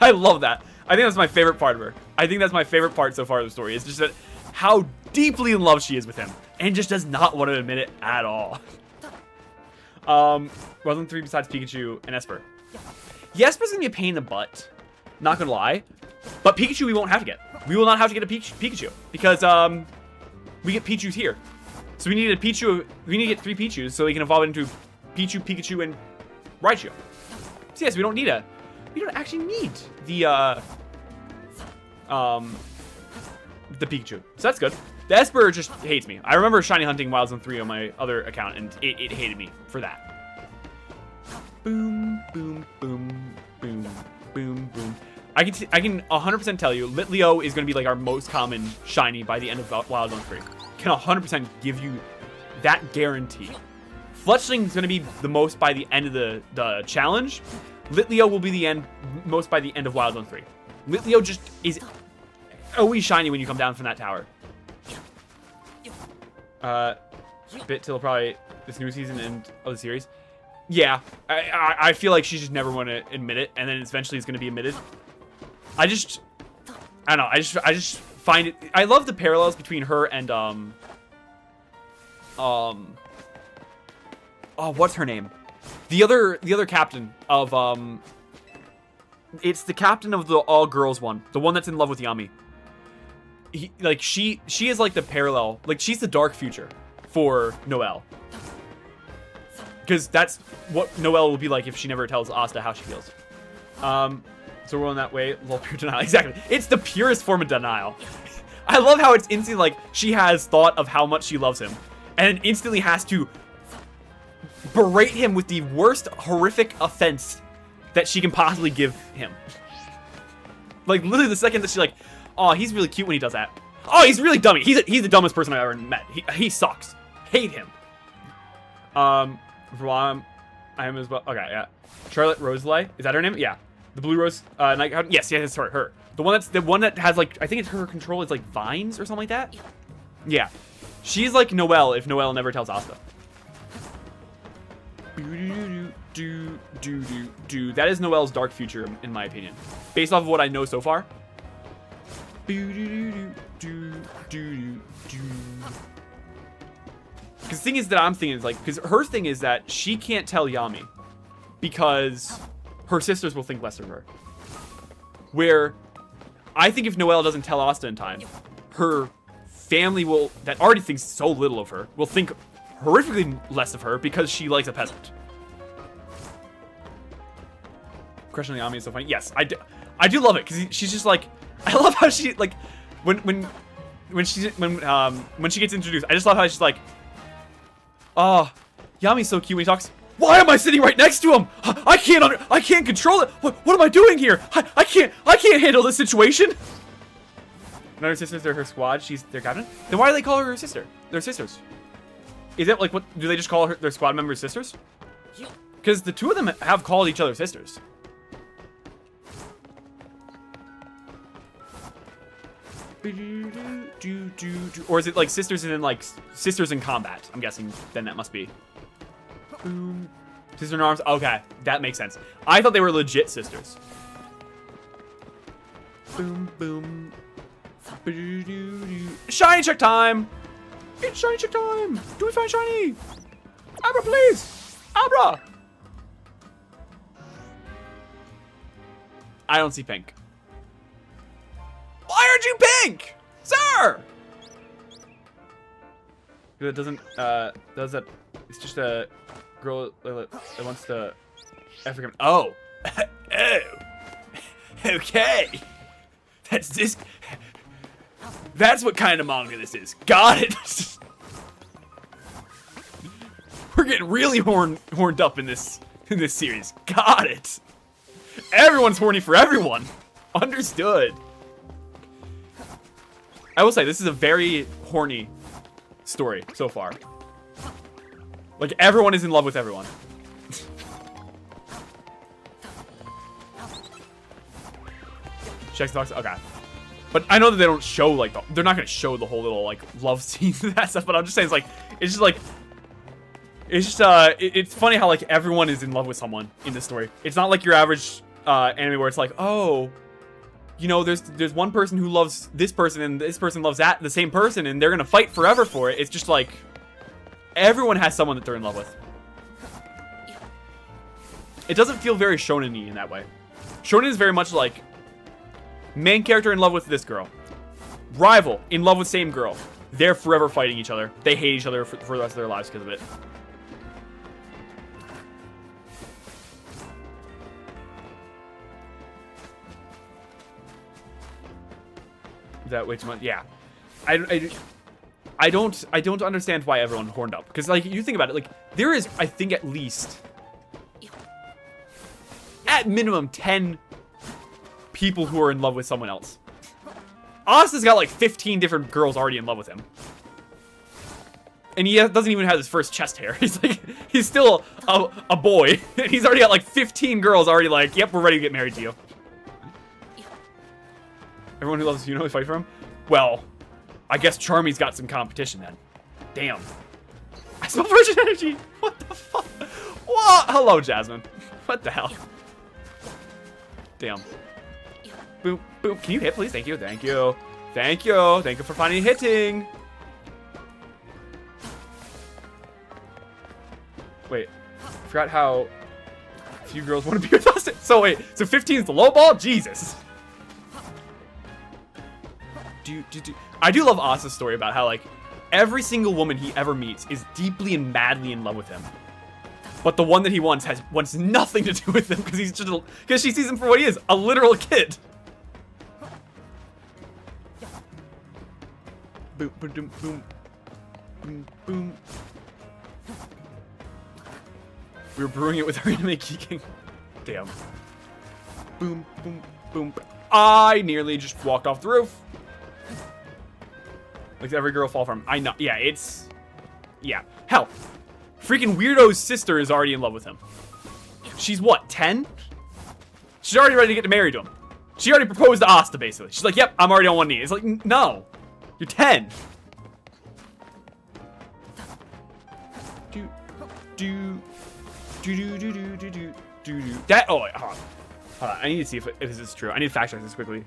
I love that. I think that's my favorite part of her. I think that's my favorite part so far of the story. It's just that how deeply in love she is with him and just does not want to admit it at all. Wasn't 3 besides Pikachu and Esper. Yeah, Esper's gonna be a pain in the butt. Not gonna lie. But Pikachu we won't have to get. We will not have to get a Pikachu because we get Pichus here. So we need a Pichu. We need to get 3 Pichus so we can evolve into Pichu, Pikachu, and Raichu. So yes, we don't actually need the Pikachu. So that's good. The Esper just hates me. I remember shiny hunting Wild Zone 3 on my other account, and it hated me for that. Boom, boom, boom, boom, boom, boom. I can 100% tell you, Litleo is going to be like our most common shiny by the end of Wild Zone 3. Can 100% give you that guarantee. Fletchling is going to be the most by the end of the challenge. Litleo will be the most by the end of Wild Zone 3. Litleo just is always shiny when you come down from that tower. Bit till probably this new season and of the series. Yeah, I feel like she just never want to admit it, and then eventually it's going to be admitted. I don't know. I just find it. I love the parallels between her and oh, what's her name? The other captain of it's the captain of the all girls one, the one that's in love with Yami. She is like the parallel, like she's the dark future for Noelle. Because that's what Noelle will be like if she never tells Asta how she feels. So we're on that way. Lol, pure denial. Exactly. It's the purest form of denial. I love how it's instantly like she has thought of how much she loves him and instantly has to berate him with the worst horrific offense that she can possibly give him. Like literally the second that she's like, oh, he's really cute when he does that. Oh, he's really dummy. He's the dumbest person I've ever met. He sucks. Hate him. For I am as well. Okay, yeah. Charlotte Roselay, is that her name? Yeah. The Blue Rose. Yes, it's her. The one that has like, I think it's her control is like vines or something like that. Yeah. She's like Noelle if Noelle never tells Asta. That is Noelle's dark future in my opinion, based off of what I know so far. Because the thing is that I'm thinking is like, because her thing is that she can't tell Yami because her sisters will think less of her. Where I think if Noelle doesn't tell Asta in time, her family that already thinks so little of her, will think horrifically less of her because she likes a peasant. Crush on Yami is so funny. Yes, I do love it because she's just like, I love how she like when she gets introduced. I just love how she's like, oh, Yami's so cute when he talks. Why am I sitting right next to him? I can't control it. What am I doing here? I can't handle this situation. And her sisters are her squad. She's their captain. Then why do they call her her sister? They're sisters. Is it like what? Do they just call their squad members sisters? Because the two of them have called each other sisters. Or is it like sisters and then like sisters in combat? I'm guessing then that must be. Boom. Sister in arms. Okay, that makes sense. I thought they were legit sisters. Boom, boom. Shiny check time! It's shiny check time! Do we find shiny? Abra, please! Abra! I don't see pink. Why aren't you pink? Sir! It doesn't, does that, it's just a girl that wants to African, oh. Oh. Okay. That's what kind of manga this is. Got it. We're getting really horned up in this series. Got it. Everyone's horny for everyone. Understood. I will say this is a very horny story so far. Like everyone is in love with everyone. Checks dogs. Okay. But I know that they don't show like they're not gonna show the whole little like love scenes and that stuff. But I'm just saying it's just like It's just, it's funny how, like, everyone is in love with someone in this story. It's not like your average, anime where it's like, oh, you know, there's one person who loves this person and this person loves the same person and they're gonna fight forever for it. It's just like, everyone has someone that they're in love with. It doesn't feel very shonen-y in that way. Shonen is very much like, main character in love with this girl. Rival, in love with same girl. They're forever fighting each other. They hate each other for the rest of their lives because of it. Is that way too much? Yeah. I don't understand why everyone horned up. Because, like, you think about it, like, there is, I think, at least, at minimum, 10 people who are in love with someone else. Asta's got, like, 15 different girls already in love with him. And he doesn't even have his first chest hair. He's, like, he's still a boy. And he's already got, like, 15 girls already like, yep, we're ready to get married to you. Everyone who loves Yuno will fight for him? Well, I guess Charmy's got some competition then. Damn. I smell virgin energy! What the fuck? What? Hello, Jasmine. What the hell? Damn. Boom, boom. Can you hit, please? Thank you, thank you. Thank you. Thank you for finally hitting. Wait. I forgot how few girls want to be with us. So wait, so 15 is the low ball? Jesus. I do love Asa's story about how, like, every single woman he ever meets is deeply and madly in love with him. But the one that he wants wants nothing to do with him because he's just because she sees him for what he is, a literal kid. Boom, boom, boom, boom, boom, boom. We were brewing it with our anime geeking. Damn. Boom, boom, boom. I nearly just walked off the roof. Like every girl fall from him. I know. Yeah, it's... Yeah. Hell. Freaking Weirdo's sister is already in love with him. She's what, 10? She's already ready to get married to him. She already proposed to Asta, basically. She's like, yep, I'm already on one knee. It's like, no. You're 10. That, oh, wait, hold on. I need to see if this is true. I need to fact check this quickly.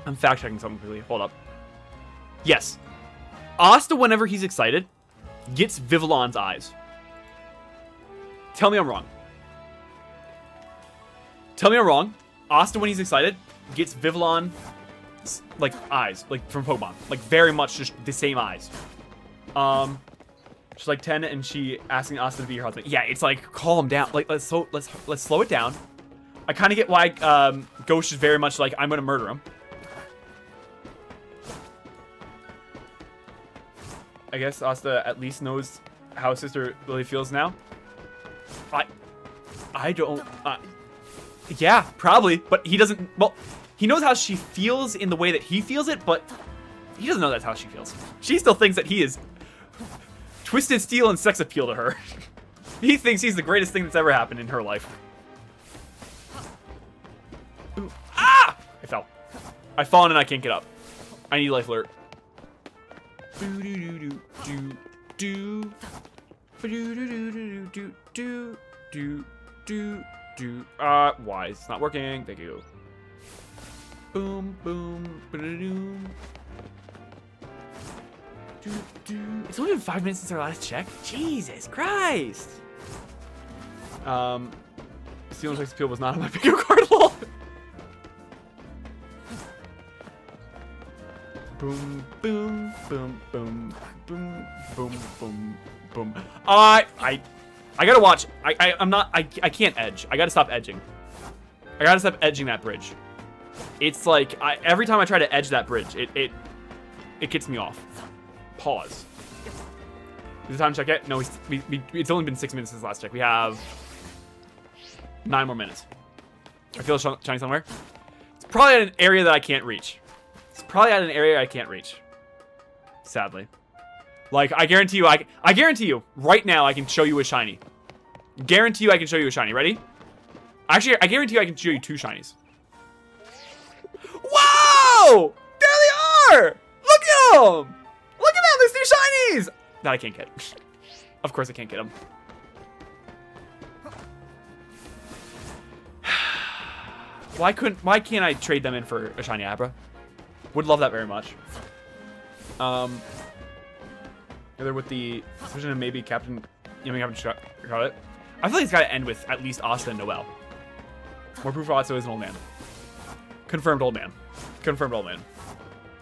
I'm fact checking something quickly. Hold up. Yes. Asta, whenever he's excited, gets Vivillon's eyes. Tell me I'm wrong. Tell me I'm wrong. Asta, when he's excited, gets Vivillon, like, eyes, like, from Pokemon. Like, very much just the same eyes. She's like 10 and she asking Asta to be her husband. Yeah, it's like, calm down. Like, let's slow it down. I kind of get why Ghost is very much like, I'm gonna murder him. I guess Asta at least knows how his sister really feels now. I don't... yeah, probably. But he doesn't... Well, he knows how she feels in the way that he feels it, but he doesn't know that's how she feels. She still thinks that he is twisted steel and sex appeal to her. He thinks he's the greatest thing that's ever happened in her life. Ooh. Ah! I fell. I've fallen and I can't get up. I need life alert. Why is it not working? Thank you. Boom, boom, ba-da-doom. It's only been 5 minutes since our last check. Jesus Christ. Steel Sex Appeal was not on my bingo card. Lol. Boom, boom, boom, boom, boom, boom, boom, boom. I gotta watch. I can't edge. I gotta stop edging. I gotta stop edging that bridge. It's like, every time I try to edge that bridge, it gets me off. Pause. Is the time check yet? No, it's only been 6 minutes since the last check. We have 9 more minutes. I feel shiny somewhere. It's probably at an area that I can't reach. Sadly. Like, I guarantee you, right now I can show you a shiny. Guarantee you I can show you a shiny. Ready? Actually, I guarantee you I can show you 2 shinies. Whoa! There they are! Look at them! Look at them! There's 2 shinies! that I can't get. Of course I can't get him. Why can't I trade them in for a shiny Abra? Would love that very much. Either with the decision of maybe Captain Charlotte. I feel like it's got to end with at least Asta and Noelle. More proof Autso is an old man. Confirmed old man. Confirmed old man.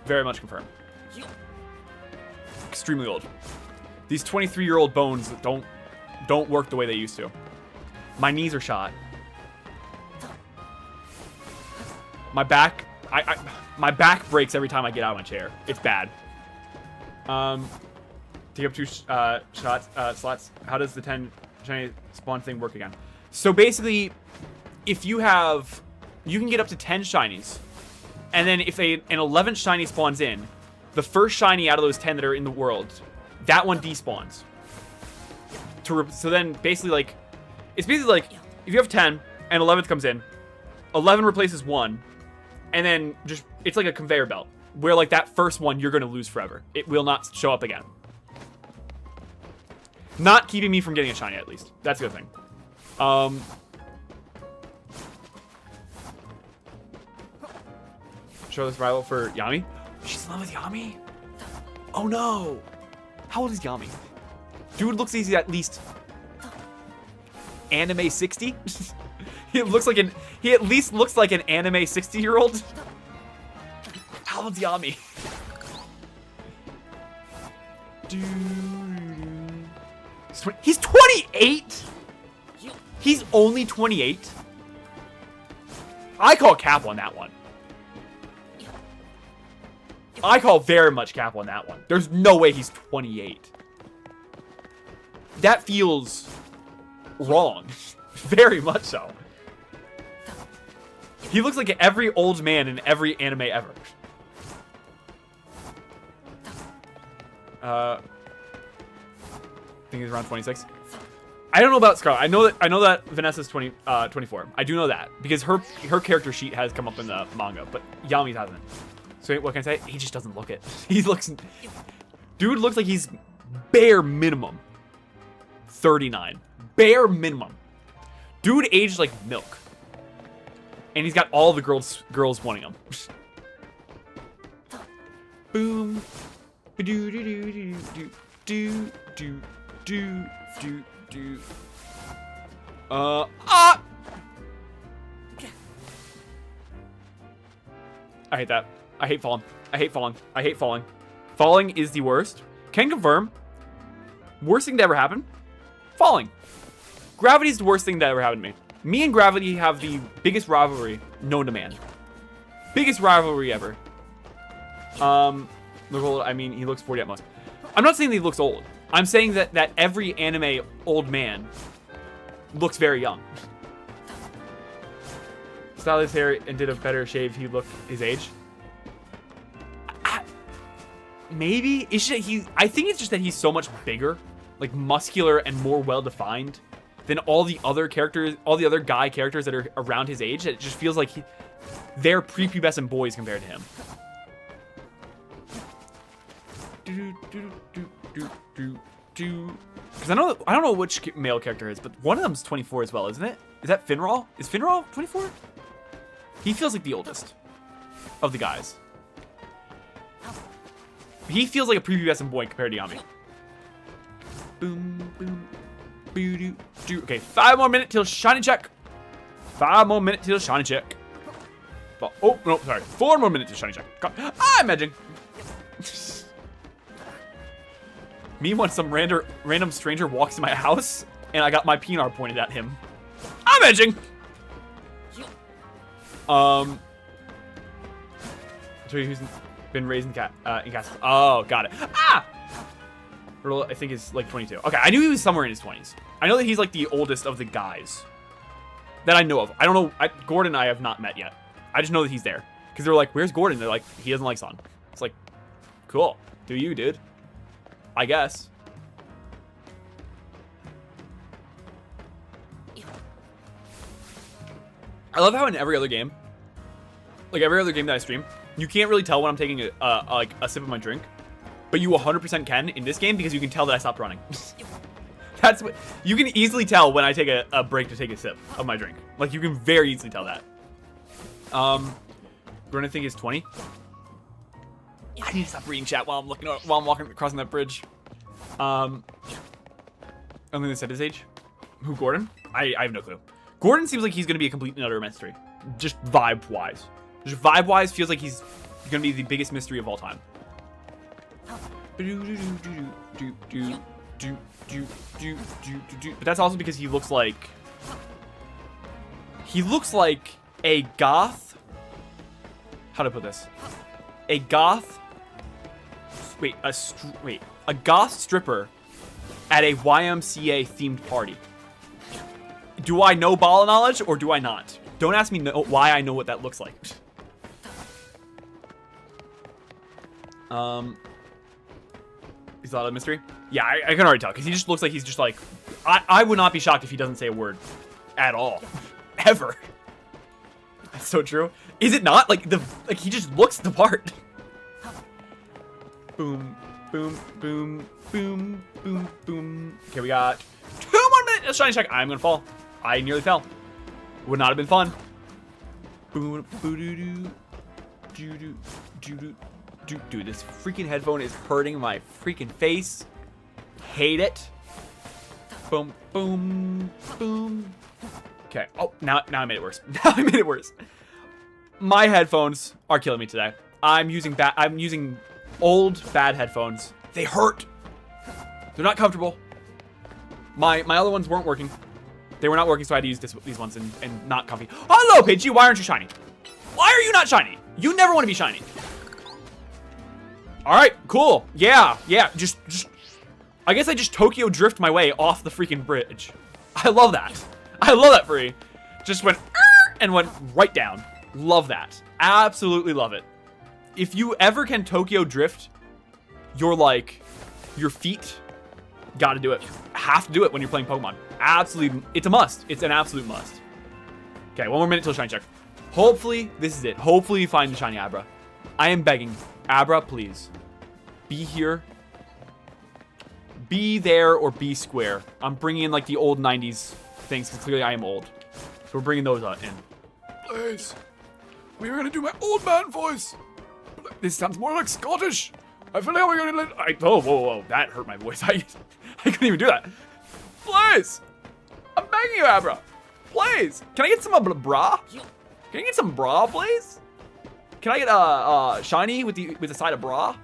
Very much confirmed. Extremely old. These 23-year-old bones don't work the way they used to. My knees are shot. My back, my back breaks every time I get out of my chair. It's bad. Take up 2 slots. How does the 10 shiny spawn thing work again? So basically, if you can get up to 10 shinies, and then if an 11th shiny spawns in, the first shiny out of those 10 that are in the world, that one despawns. So then basically like, it's basically like if you have 10 and 11th comes in, 11 replaces 1. And then just, it's like a conveyor belt where like that first one you're going to lose forever. It will not show up again. Not keeping me from getting a shiny at least. That's a good thing. Show this rival for Yami. She's in love with Yami? Oh no. How old is Yami? Dude looks easy at least anime 60. He at least looks like an anime 60-year-old. How old's Yami? He's 28? He's only 28? I call cap on that one. I call very much cap on that one. There's no way he's 28. That feels wrong. Very much so. He looks like every old man in every anime ever. I think he's around 26. I don't know about Scarlet. I know that Vanessa's 24. I do know that because her character sheet has come up in the manga, but Yami's hasn't. So what can I say? He just doesn't look it. Dude looks like he's bare minimum 39. Bare minimum. Dude aged like milk. And he's got all the girls wanting him. Boom. Do do do do do do do do do. I hate that. I hate falling. I hate falling. I hate falling. Falling is the worst. Can confirm. Worst thing to ever happen. Falling. Gravity is the worst thing that ever happened to me. Me and Gravity have the biggest rivalry known to man. Biggest rivalry ever. Look old. I mean, he looks 40 at most. I'm not saying that he looks old. I'm saying that every anime old man looks very young. Styled his hair and did a better shave. He looked his age. Maybe it's just I think it's just that he's so much bigger, like muscular and more well defined than all the other characters, all the other guy characters that are around his age. It just feels like they're prepubescent boys compared to him. Because I don't know which male character it is, but one of them's 24 as well, isn't it? Is that Finral? Is Finral 24? He feels like the oldest of the guys. He feels like a prepubescent boy compared to Yami. Boom, boom, boo, doo, doo. Okay, 5 more minutes till shiny check. 5 more minutes till shiny check. Oh, no, sorry. 4 more minutes till shiny check. I'm edging. Me when some random stranger walks in my house and I got my peanut pointed at him. I'm edging. Show you who's been raised in castle. Oh, got it. Ah! Earl, I think is like 22. Okay, I knew he was somewhere in his 20s. I know that he's like the oldest of the guys that I know of. I don't know. Gordon I have not met yet. I just know that he's there. Because they're like, where's Gordon? They're like, he doesn't like Sun. It's like, cool. Do you, dude? I guess. I love how in every other game, like every other game that I stream, you can't really tell when I'm taking like a sip of my drink. but you 100% can in this game because you can tell that I stopped running. That's what you can easily tell when I take a break to take a sip of my drink. Like, you can very easily tell that. Gonna think is 20. I need to stop reading chat while I'm walking crossing that bridge. I'm gonna set his age. Who, Gordon? I have no clue. Gordon seems like he's gonna be a complete and utter mystery. Just vibe wise. Just vibe wise feels like he's gonna be the biggest mystery of all time. But that's also because he looks like a goth. How to put this? A goth. Wait, a goth stripper at a YMCA themed party. Do I know ball knowledge or do I not? Don't ask me why I know what that looks like. Is that a mystery? Yeah, I can already tell because he just looks like he's just like. I would not be shocked if he doesn't say a word at all, ever. That's so true. Is it not? Like he just looks the part. Boom, boom, boom, boom, boom, boom. Okay, we got 2 more minutes. Let's shiny check. I'm gonna fall. I nearly fell. Would not have been fun. Boom, boo doo doo, doo doo, doo doo. Dude, this freaking headphone is hurting my freaking face. Hate it. Boom, boom, boom. Okay. Oh, now I made it worse. Now I made it worse. My headphones are killing me today. I'm using old bad headphones. They hurt. They're not comfortable. My other ones weren't working. They were not working, so I had to use these ones and not comfy. Hello, Pidgey. Why aren't you shiny? Why are you not shiny? You never want to be shiny. All right, cool. Yeah. Just. I guess I just Tokyo drift my way off the freaking bridge. I love that. I love that for you. Just went and went right down. Love that. Absolutely love it. If you ever can Tokyo drift, your feet, gotta do it. Have to do it when you're playing Pokemon. Absolutely, it's a must. It's an absolute must. Okay, 1 more minute till shiny check. Hopefully, this is it. Hopefully you find the shiny Abra. I am begging. Abra, please. Be here. Be there or be square. I'm bringing in like the old 90s things because clearly I am old. So we're bringing those in. Please. We were going to do my old man voice. This sounds more like Scottish. I feel like we're going to... Whoa. That hurt my voice. I couldn't even do that. Please. I'm begging you, Abra. Please. Can I get some bra? Can I get some bra, please? Can I get shiny with the side of bra?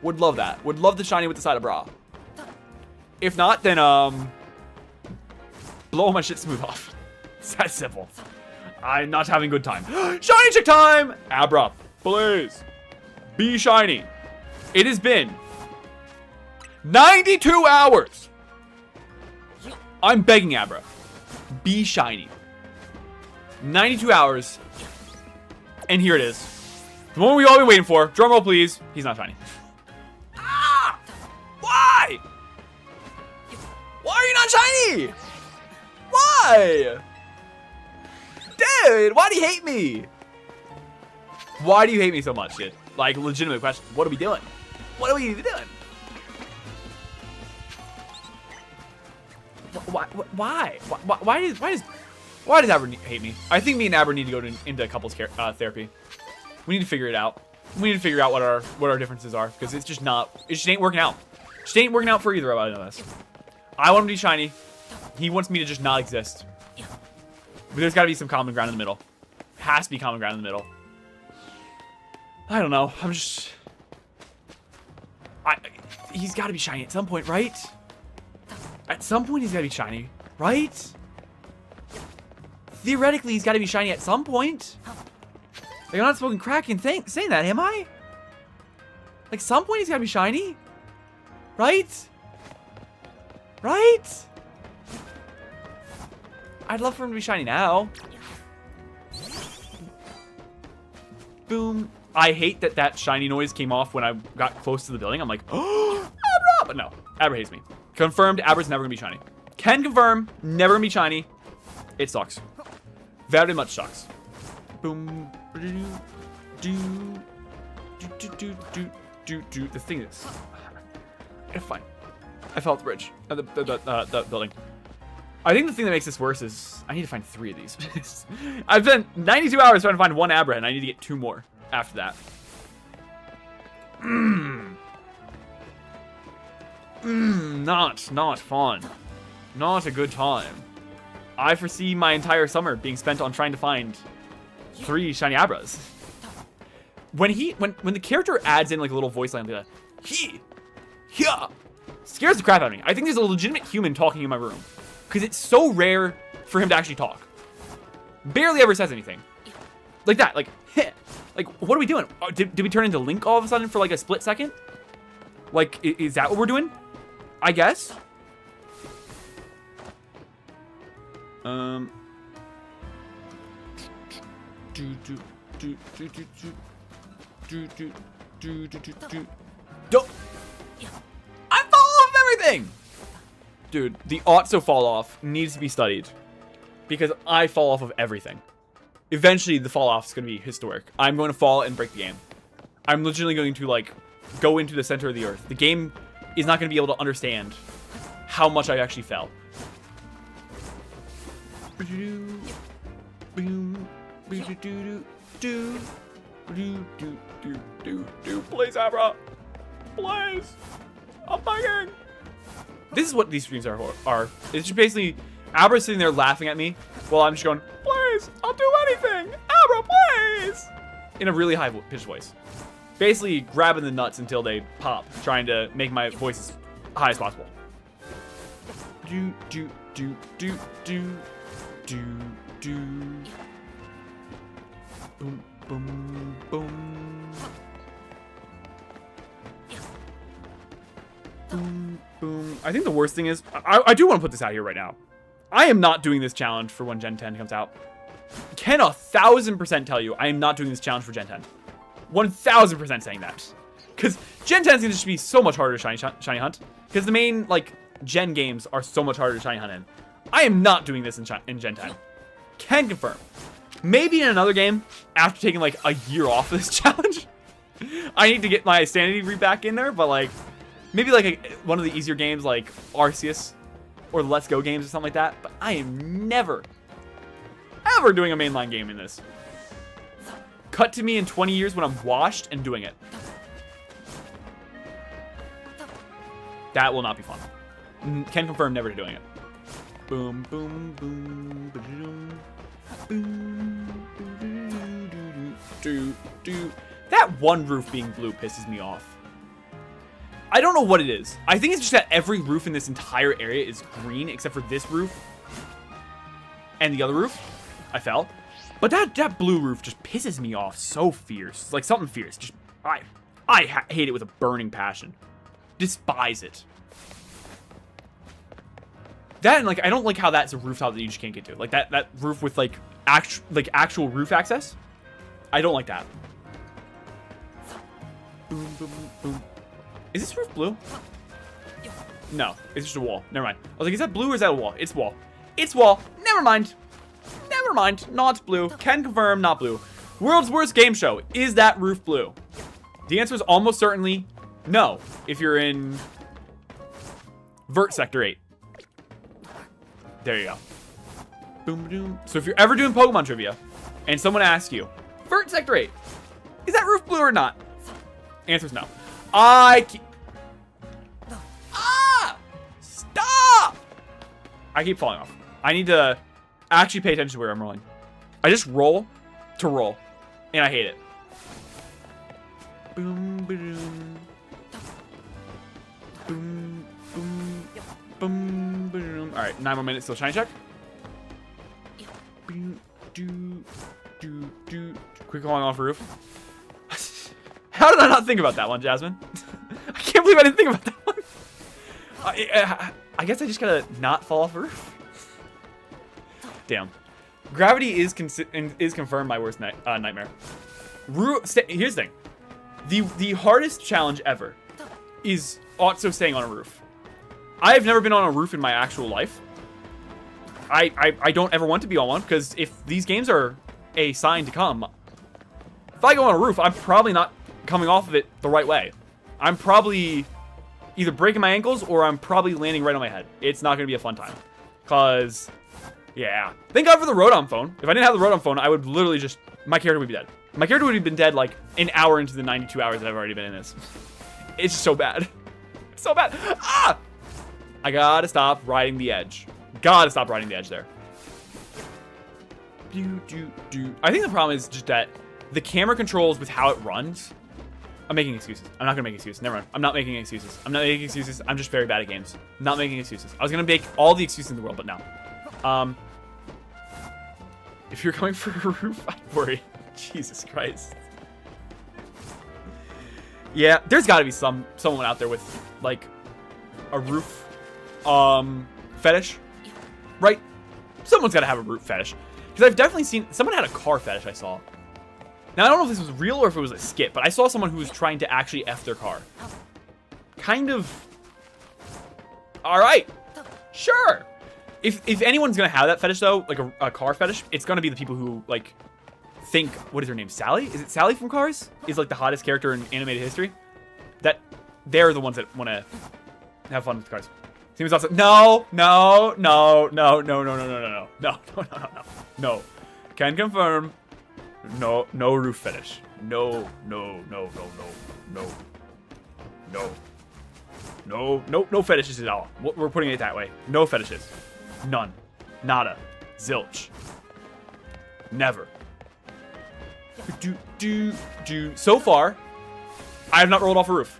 Would love that. Would love the shiny with the side of bra. If not, then blow my shit smooth off. It's that simple. I'm not having a good time. Shiny check time! Abra, please. Be shiny. It has been 92 hours. I'm begging Abra. Be shiny. 92 hours. And here it is. The one we've all been waiting for. Drum roll, please. He's not shiny. Ah! Why? Why are you not shiny? Why? Dude, why do you hate me? Why do you hate me so much, dude? Like, legitimate question. What are we doing? What are we even doing? Why? Why does Aber hate me? I think me and Aber need to go into couples care, therapy. We need to figure it out. We need to figure out what our differences are because it's just not. It just ain't working out. It just ain't working out for either of us. I know this. I want him to be shiny. He wants me to just not exist. But there's got to be some common ground in the middle. Has to be common ground in the middle. I don't know. I'm just. He's got to be shiny at some point, right? At some point, he's got to be shiny, right? Theoretically, he's got to be shiny at some point. Like, I'm not smoking crack and saying that, am I? Like, some point he's got to be shiny, right? Right? I'd love for him to be shiny now. Boom. I hate that shiny noise came off when I got close to the building. I'm like, oh, Abra! But no, Abra hates me. Confirmed, Abra's never gonna be shiny. Can confirm, never gonna be shiny. It sucks. Very much sucks. Boom. The thing is, fine. I fell off the bridge. The building. I think the thing that makes this worse is I need to find 3 of these. I've spent 92 hours trying to find 1 Abra, and I need to get 2 more after that. Not fun. Not a good time. I foresee my entire summer being spent on trying to find 3 shiny Abras. When the character adds in like a little voice line like that, yeah, scares the crap out of me. I think there's a legitimate human talking in my room because it's so rare for him to actually talk. Barely ever says anything like that. Like, like what are we doing? Did we turn into Link all of a sudden for like a split second? Like, is that what we're doing? I guess. Don't. I fall off everything! Dude, the Autso fall off needs to be studied. Because I fall off of everything. Eventually, the fall off is going to be historic. I'm going to fall and break the game. I'm legitimately going to, like, go into the center of the earth. The game is not going to be able to understand how much I actually fell. Please, Abra. Please. I'm begging. This is what these streams are. It's just basically Abra sitting there laughing at me while I'm just going, please, I'll do anything. Abra, please. In a really high-pitched voice. Basically grabbing the nuts until they pop, trying to make my voice as high as possible. Boom, boom, boom. Boom, boom. I think the worst thing is, I do want to put this out here right now. I am not doing this challenge for when Gen 10 comes out. Can 1,000% tell you I am not doing this challenge for Gen 10. 1,000% saying that. Because Gen 10 is going to just be so much harder to shiny hunt. Because the main, like, Gen games are so much harder to shiny hunt in. I am not doing this in Gen 10. Can confirm. Maybe in another game, after taking, like, a year off of this challenge, I need to get my sanity back in there, but, like, maybe, like, one of the easier games, like Arceus or Let's Go games or something like that. But I am never, ever doing a mainline game in this. Cut to me in 20 years when I'm washed and doing it. That will not be fun. Can confirm never doing it. Boom, boom, boom, boom, boom. That one roof being blue pisses me off. I don't know what it is. I think it's just that every roof in this entire area is green except for this roof and the other roof. I fell. But that blue roof just pisses me off so fierce. It's like something fierce. Just I hate it with a burning passion. Despise it. That and like I don't like how that's a rooftop that you just can't get to. Like that roof with like actual roof access. I don't like that. Boom, boom, boom. Is this roof blue? No, it's just a wall. Never mind. I was like, is that blue or is that a wall? It's wall. It's wall. Never mind. Never mind. Not blue. Can confirm, not blue. World's worst game show. Is that roof blue? The answer is almost certainly no. If you're in Vert Sector 8. There you go. Boom, boom. So if you're ever doing Pokemon trivia and someone asks you, Vert Sector 8, is that roof blue or not? Answer's no. Stop! I keep falling off. I need to actually pay attention to where I'm rolling. I just roll to roll, and I hate it. Boom, boom, boom, boom, boom, boom. All right, 9 more minutes till shiny check. Boom, do. Quick falling off roof. How did I not think about that one, Jasmine? I can't believe I didn't think about that one. I guess I just gotta not fall off a roof. Damn. Gravity is confirmed my worst nightmare. Here's the thing. The hardest challenge ever is Autso staying on a roof. I have never been on a roof in my actual life. I don't ever want to be on one, because if these games are a sign to come, if I go on a roof, I'm probably not coming off of it the right way. I'm probably either breaking my ankles or I'm probably landing right on my head. It's not going to be a fun time. Because, yeah. Thank God for the Rotom phone. If I didn't have the Rotom phone, I would literally just... My character would be dead. My character would have been dead like an hour into the 92 hours that I've already been in this. It's so bad. It's so bad. Ah! I gotta stop riding the edge. Gotta stop riding the edge there. I think the problem is just that the camera controls with how it runs. I'm making excuses. I'm not gonna make excuses. Never mind. I'm not making excuses. I'm not making excuses. I'm just very bad at games. Not making excuses. I was gonna make all the excuses in the world, but no. If you're coming for a roof, I'd worry. Jesus Christ. Yeah, there's got to be someone out there with like a roof fetish, right? Someone's got to have a roof fetish, because I've definitely seen someone had a car fetish. I saw. Now I don't know if this was real or if it was a skit, but I saw someone who was trying to actually F their car. Kind of. All right, sure. If anyone's gonna have that fetish though, like a car fetish, it's gonna be the people who like think, what is her name? Sally? Is it Sally from Cars? Is like the hottest character in animated history. That they're the ones that want to have fun with cars. Seems awesome. No. Can confirm. No roof fetish. No fetishes at all. We're putting it that way. No fetishes. None. Nada. Zilch. Never. So far, I have not rolled off a roof.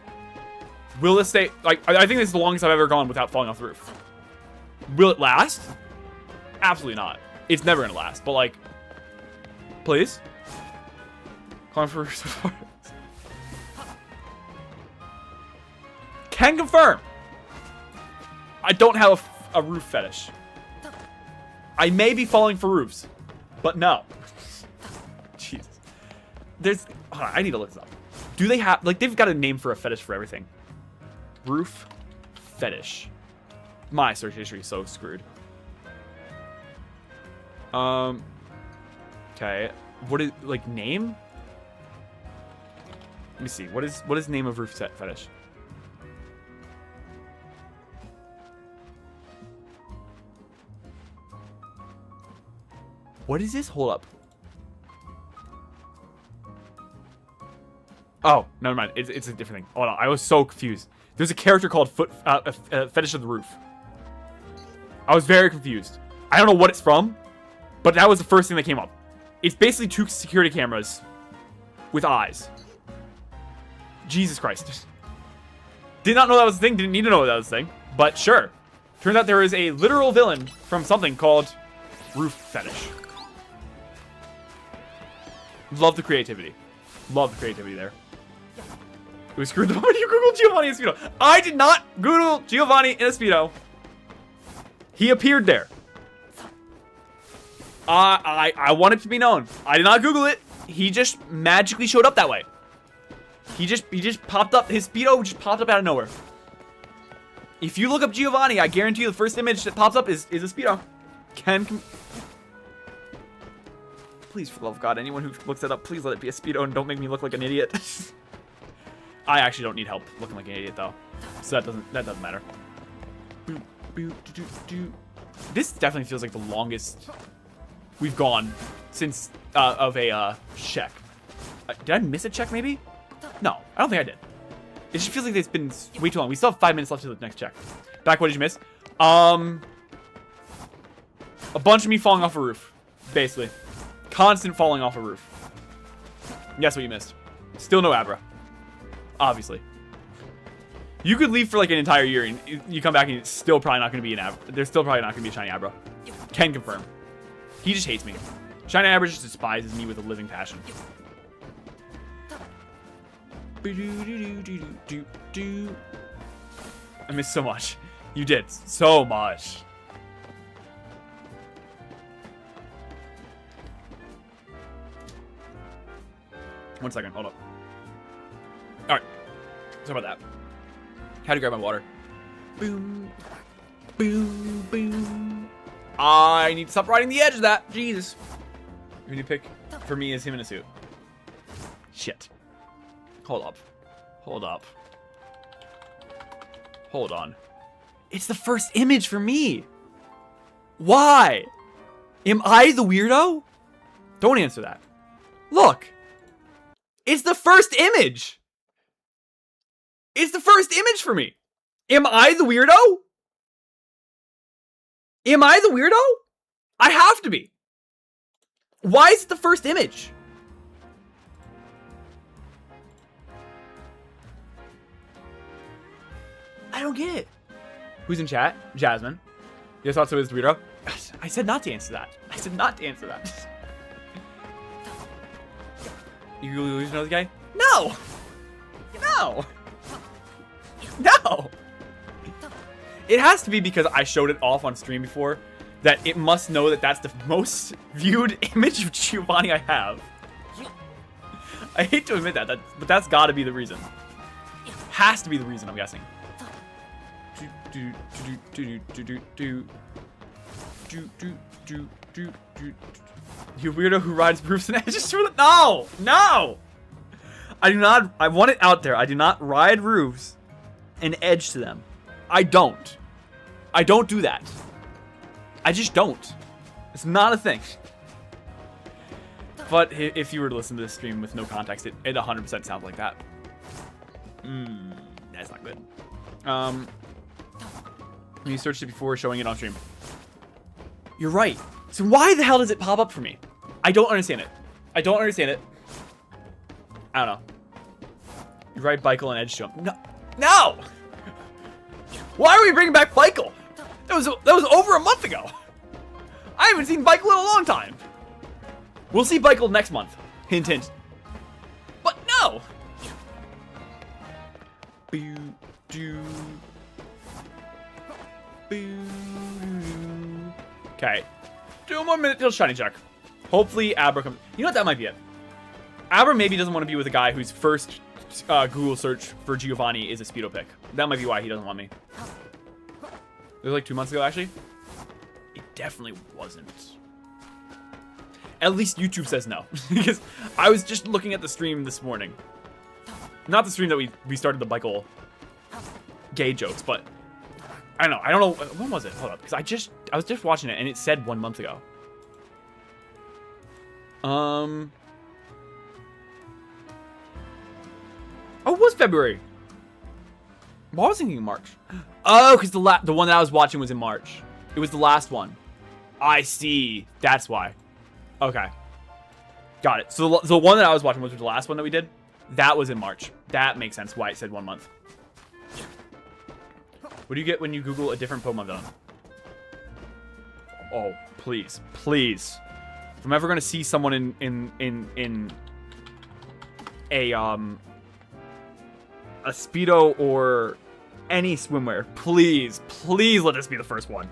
Will this stay? Like, I think this is the longest I've ever gone without falling off the roof. Will it last? Absolutely not. It's never gonna last. But like, please. Climb for roof so far. Can confirm. I don't have a roof fetish. I may be falling for roofs, but no. Jesus. There's... Hold on, I need to look this up. Do they have... Like, they've got a name for a fetish for everything. Roof fetish. My search history is so screwed. Okay. What is... Like, name? Let me see. What is name of roof set fetish? What is this? Hold up. Oh, never mind. It's a different thing. Hold on. I was so confused. There's a character called Fetish of the Roof. I was very confused. I don't know what it's from, but that was the first thing that came up. It's basically 2 security cameras with eyes. Jesus Christ. Did not know that was a thing. Didn't need to know that was a thing. But sure. Turns out there is a literal villain from something called Roof Fetish. Love the creativity. Love the creativity there. It was screwed the moment you Googled Giovanni in a Speedo. I did not Google Giovanni in a Speedo. He appeared there. I want it to be known. I did not Google it. He just magically showed up that way. He just popped up. His Speedo just popped up out of nowhere. If you look up Giovanni, I guarantee you the first image that pops up is a Speedo. Please, for the love of God, anyone who looks that up, please let it be a Speedo and don't make me look like an idiot. I actually don't need help looking like an idiot though, so that doesn't matter. This definitely feels like the longest we've gone since of a check. Did I miss a check maybe? No, I don't think I did. It just feels like it's been way too long. We still have 5 minutes left to the next check. Back, what did you miss? A bunch of me falling off a roof, basically. Constant falling off a roof. Guess what you missed? Still no Abra. Obviously. You could leave for like an entire year and you come back and it's still probably not going to be an Abra. There's still probably not going to be a shiny Abra. Can confirm. He just hates me. Shiny Abra just despises me with a living passion. I missed so much. You did so much. One second, hold up. Alright. Sorry about that. Had to grab my water. Boom. Boom. Boom. I need to stop riding the edge of that. Jesus. Who do you pick? For me is him in a suit. Shit. Hold up. Hold up. Hold on. It's the first image for me. Why? Am I the weirdo? Don't answer that. Look. It's the first image. It's the first image for me. Am I the weirdo? Am I the weirdo? I have to be. Why is it the first image? I don't get it. Who's in chat? Jasmine. Yes, Autso is the weirdo. I said not to answer that. I said not to answer that. You lose another guy? No! No! No! It has to be because I showed it off on stream before, that it must know that that's the most viewed image of Giovanni I have. I hate to admit that, but that's gotta be the reason. Has to be the reason, I'm guessing. You weirdo who rides roofs and edges through the— No! No! I do not— I want it out there. I do not ride roofs and edge to them. I don't. I don't do that. I just don't. It's not a thing. But if you were to listen to this stream with no context, it 100% sounds like that. That's not good. You searched it before showing it on stream. You're right. So why the hell does it pop up for me? I don't understand it. I don't understand it. I don't know. You ride Bikel and Edge to him. No. No! Why are we bringing back Bikel? That was over a month ago. I haven't seen Bikel in a long time. We'll see Bikel next month. Hint, hint. But no! Okay. 2 more minutes till shiny check. Hopefully Abra comes. You know what? That might be it. Abra maybe doesn't want to be with a guy whose first Google search for Giovanni is a Speedo pick. That might be why he doesn't want me. It was like 2 months ago, actually. It definitely wasn't. At least YouTube says no. Because I was just looking at the stream this morning. Not the stream that we started the Bikel gay jokes, but I don't know. When was it? Hold up. Because I was just watching it and it said 1 month ago. Oh, it was February. Well, I was thinking March. Oh, because the one that I was watching was in March. It was the last one. I see. That's why. Okay. Got it. So the one that I was watching was the last one that we did. That was in March. That makes sense why it said 1 month. What do you get when you Google a different Pokemon villain? Oh, please. Please. If I'm ever going to see someone in a Speedo or any swimwear, please let this be the first one.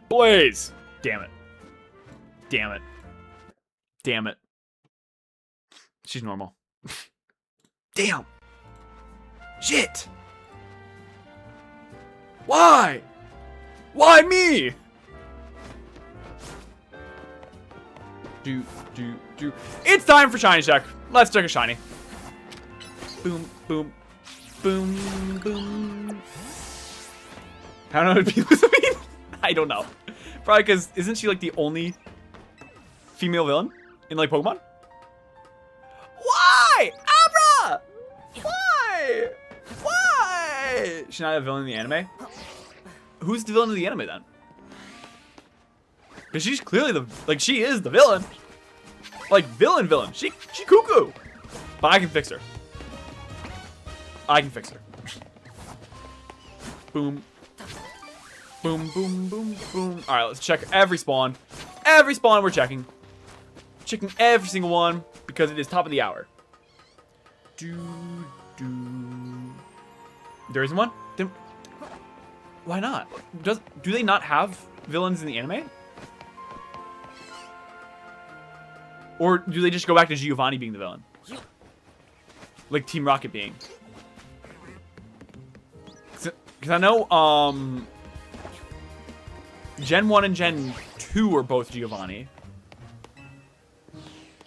Please. Damn it. Damn it. Damn it. She's normal. Damn. Shit. Why? Why me? It's time for shiny check. Let's check a shiny. Boom, boom, boom, boom. I don't know what people mean. I don't know. Probably because isn't she like the only female villain in like Pokemon? Why? Abra! Why? Why? She's not a villain in the anime? Who's the villain of the anime then? Because she's clearly she is the villain. Like villain. She cuckoo. But I can fix her. I can fix her. Boom. Boom, boom, boom, boom. Alright, let's check every spawn. Every spawn we're checking. Checking every single one because it is top of the hour. There isn't one? Then why not? Do they not have villains in the anime? Or do they just go back to Giovanni being the villain? Like Team Rocket being. Because I know, Gen 1 and Gen 2 are both Giovanni.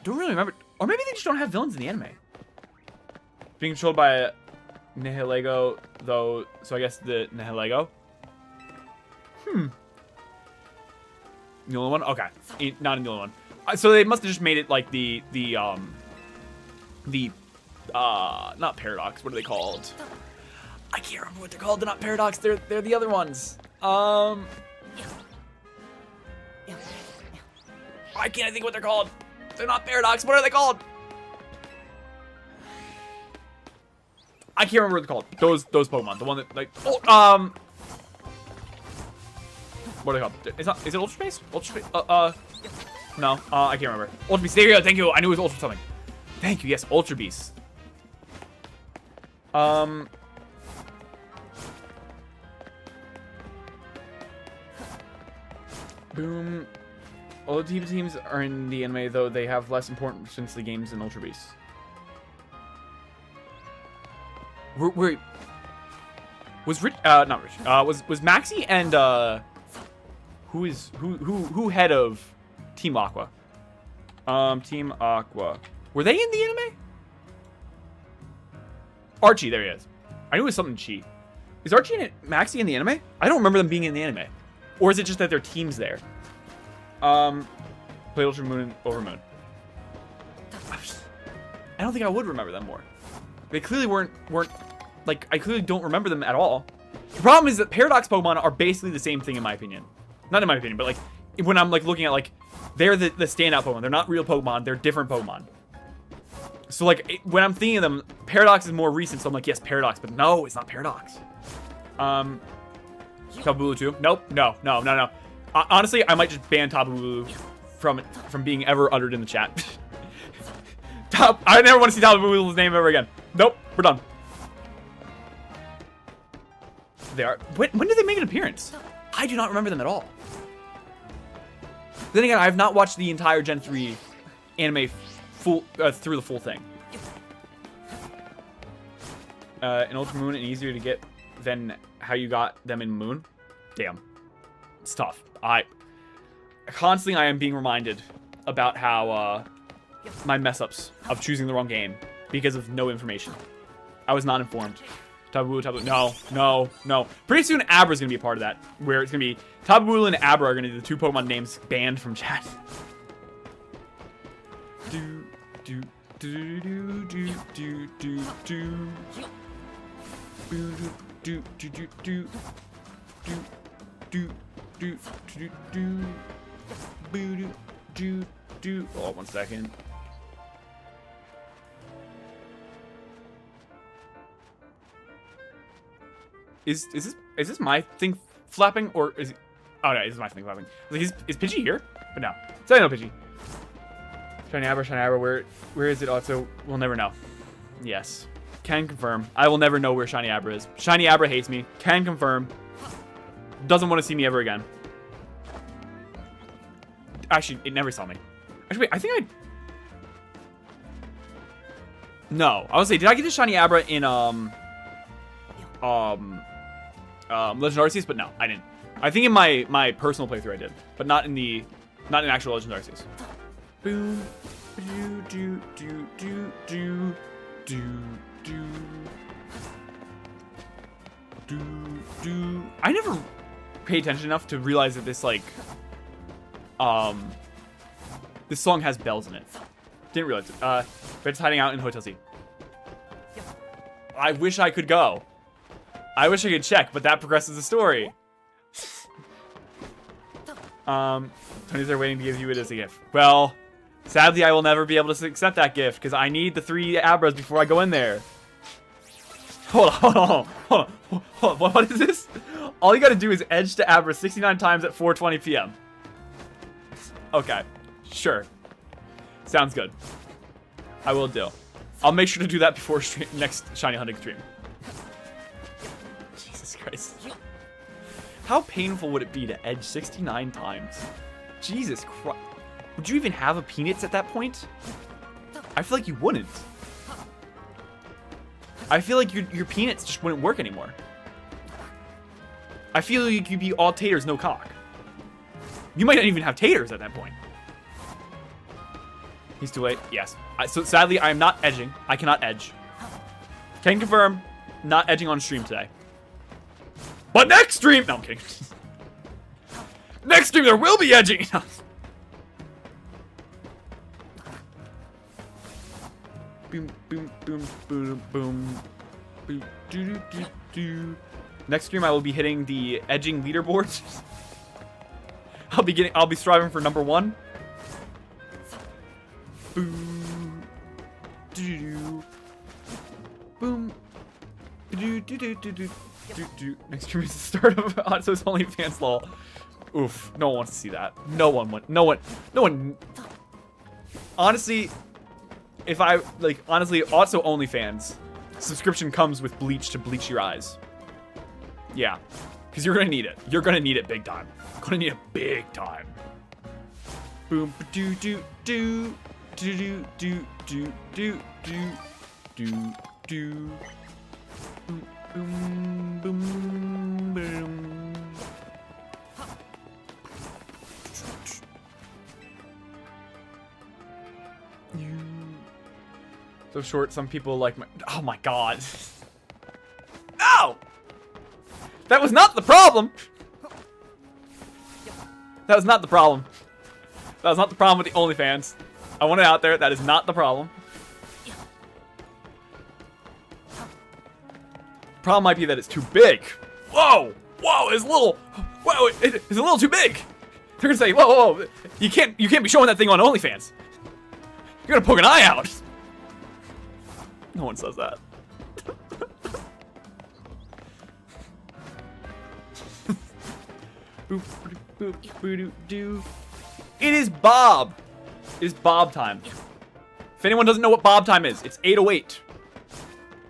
Don't really remember. Or maybe they just don't have villains in the anime. Being controlled by Nihilego, though, so I guess the Nihilego. The only one? Okay. Not in the only one. So they must have just made it like not Paradox. What are they called? I can't remember what they're called. They're not Paradox. They're the other ones. I can't think what they're called. They're not Paradox. What are they called? I can't remember what they're called. Those Pokemon. The one that like what are they called? Is it Ultra Space? Ultra Space? No. I can't remember. Ultra Beast. There you go. Thank you. I knew it was Ultra something. Thank you. Yes, Ultra Beast. Boom. All the teams are in the anime, though they have less importance since the games in Ultra Beast. Wait. Was Rich? Not Rich. Was Maxie and who head of Team Aqua? Team Aqua. Were they in the anime? Archie, there he is. I knew it was something Chi. Is Archie and Maxie in the anime? I don't remember them being in the anime. Or is it just that their team's there? Played Ultra Moon and Over Moon. I don't think I would remember them more. They clearly weren't like, I clearly don't remember them at all. The problem is that Paradox Pokemon are basically the same thing in my opinion. Not in my opinion, but like, when I'm like looking at like, they're the standout Pokemon. They're not real Pokemon, they're different Pokemon. So like, when I'm thinking of them, Paradox is more recent, so I'm like, yes, Paradox, but no, it's not Paradox. Tabulu too? Nope, no. Honestly, I might just ban Tabulu from being ever uttered in the chat. I never want to see Tabulu's name ever again. Nope, we're done. They are. When did they make an appearance? I do not remember them at all. Then again, I have not watched the entire Gen 3 anime through the full thing. In Ultra Moon and easier to get than how you got them in Moon? Damn. It's tough. Constantly I am being reminded about how my mess-ups of choosing the wrong game because of no information. I was not informed. Tabu. No. Pretty soon Abra's gonna be a part of that, where it's gonna be Tabu and Abra are gonna be the two Pokemon names banned from chat. Oh, 1 second. Is this my thing flapping, or is it? Oh no, this is my thing flapping. Like, is Pidgey here? But no, it's no Pidgey. Shiny Abra, where is it? Autso, we'll never know. Yes, can confirm. I will never know where Shiny Abra is. Shiny Abra hates me. Can confirm. Doesn't want to see me ever again. Actually, it never saw me. Actually, wait, I think no, I was say, did I get the Shiny Abra in Legend Arceus? But no, I didn't. I think in my personal playthrough I did, but not in actual Legend Arceus. Boom. I never paid attention enough to realize that this like this song has bells in it. Didn't realize it. Red's hiding out in Hotel C. I wish I could go. I wish I could check, but that progresses the story. Tony's there waiting to give you it as a gift. Well, sadly, I will never be able to accept that gift because I need the 3 Abras before I go in there. Hold on. What is this? All you gotta do is edge to Abra 69 times at 4:20 p.m. Okay, sure. Sounds good. I will do. I'll make sure to do that before next Shiny Hunting stream. Jesus Christ. How painful would it be to edge 69 times? Jesus Christ. Would you even have a Peanuts at that point? I feel like you wouldn't. I feel like your Peanuts just wouldn't work anymore. I feel like you'd be all taters, no cock. You might not even have taters at that point. He's too late. Yes. So sadly, I am not edging. I cannot edge. Can confirm. not edging on stream today. But next stream, no, I'm kidding. Next stream there will be edging. Boom, boom, boom, boom, boom, boom, do, do, do, do. Next stream I will be hitting the edging leaderboards. I'll be striving for #1. Boom, do, do, boom, do, do, do, do, do, do. Next stream is the start of Autso's OnlyFans lol. Oof, no one wants to see that. No one. Honestly, if I, like, honestly, Autso OnlyFans subscription comes with bleach to bleach your eyes. Yeah, because you're gonna need it. You're gonna need it big time. Gonna need it big time. Boom, do, do, do, do, do, do, do, do, do, do. Boom, boom, boom, boom. So short, some people like my... Oh my god. No! That was not the problem! That was not the problem. That was not the problem with the OnlyFans. I want it out there. That is not the problem. Problem might be that it's too big. Whoa! Whoa! It's a little... Whoa! It's a little too big! They're gonna say, whoa, whoa, whoa. You can't be showing that thing on OnlyFans. You're gonna poke an eye out. No one says that. Boop, boop, boop, doo. It is Bob. It is Bob time. If anyone doesn't know what Bob time is, it's 8:08.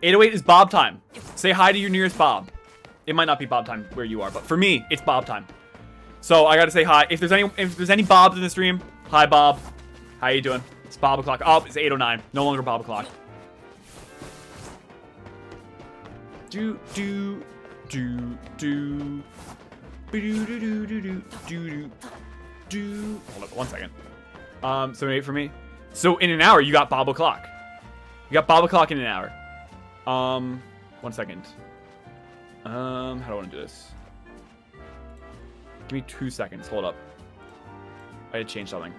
8:08 is Bob time. Say hi to your nearest Bob. It might not be Bob time where you are, but for me, it's Bob time. So I gotta say hi. If there's any Bobs in the stream, hi Bob. How you doing? It's Bob o'clock. Oh, it's 8:09. No longer Bob o'clock. Do do do do do do do do do do. Hold up, 1 second. So wait for me. So in an hour, you got Bob o'clock. You got Bob o'clock in an hour. 1 second. How do I want to do this? Give me 2 seconds. Hold up. I had to change something.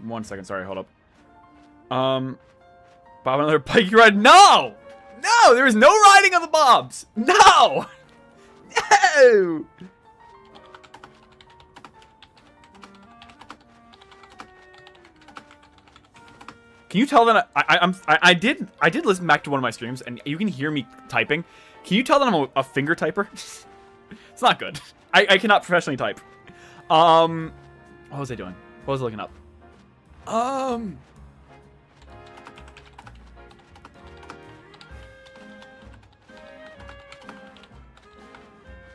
One second, sorry, hold up. Bob, another bike ride? No! No! There is no riding on the Bobs! No! No! Can you tell that I did listen back to one of my streams and you can hear me typing. Can you tell that I'm a finger typer? It's not good. I cannot professionally type. What was I doing? What was I looking up?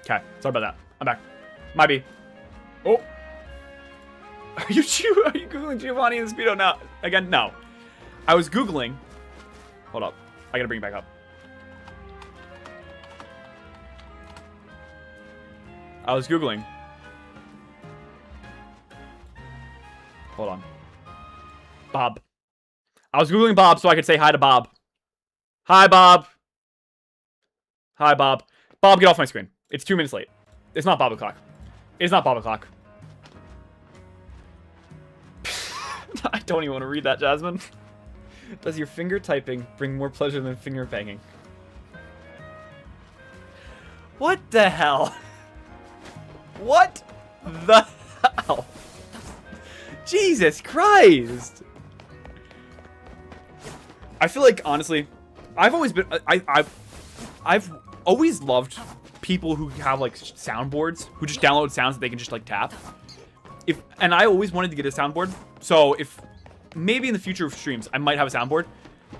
Okay, sorry about that. I'm back. Might be. Oh. Are you Googling Giovanni and Speedo now? Again, no. I was Googling. Hold up. I gotta bring it back up. I was Googling. Hold on. Bob. I was Googling Bob so I could say hi to Bob. Hi, Bob. Hi, Bob. Bob, get off my screen. It's 2 minutes late. It's not Bob o'clock. It's not Bob o'clock. I don't even want to read that, Jasmine. Does your finger typing bring more pleasure than finger banging? What the hell? What the hell? Jesus Christ! I feel like, honestly, I've always been... I've always loved people who have, like, soundboards, who just download sounds that they can just, like, tap. And I always wanted to get a soundboard, so if... Maybe in the future of streams, I might have a soundboard.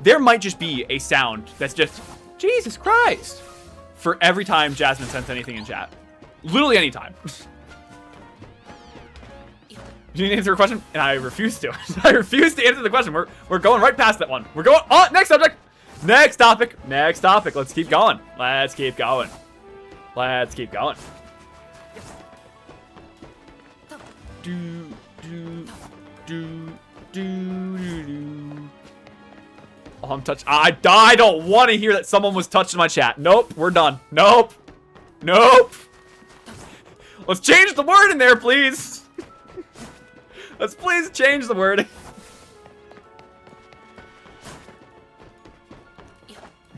There might just be a sound that's just... Jesus Christ! For every time Jasmine sends anything in chat. Literally any time. You need to answer a question? And I refuse to. I refuse to answer the question. We're going right past that one. We're going... Oh, next subject! Next topic. Next topic. Let's keep going. Let's keep going. Let's keep going. Do, do, do, do, do. Oh, I'm touched. I don't want to hear that someone was touching my chat. Nope, we're done. Nope. Nope. Let's change the word in there, please. Let's please change the word.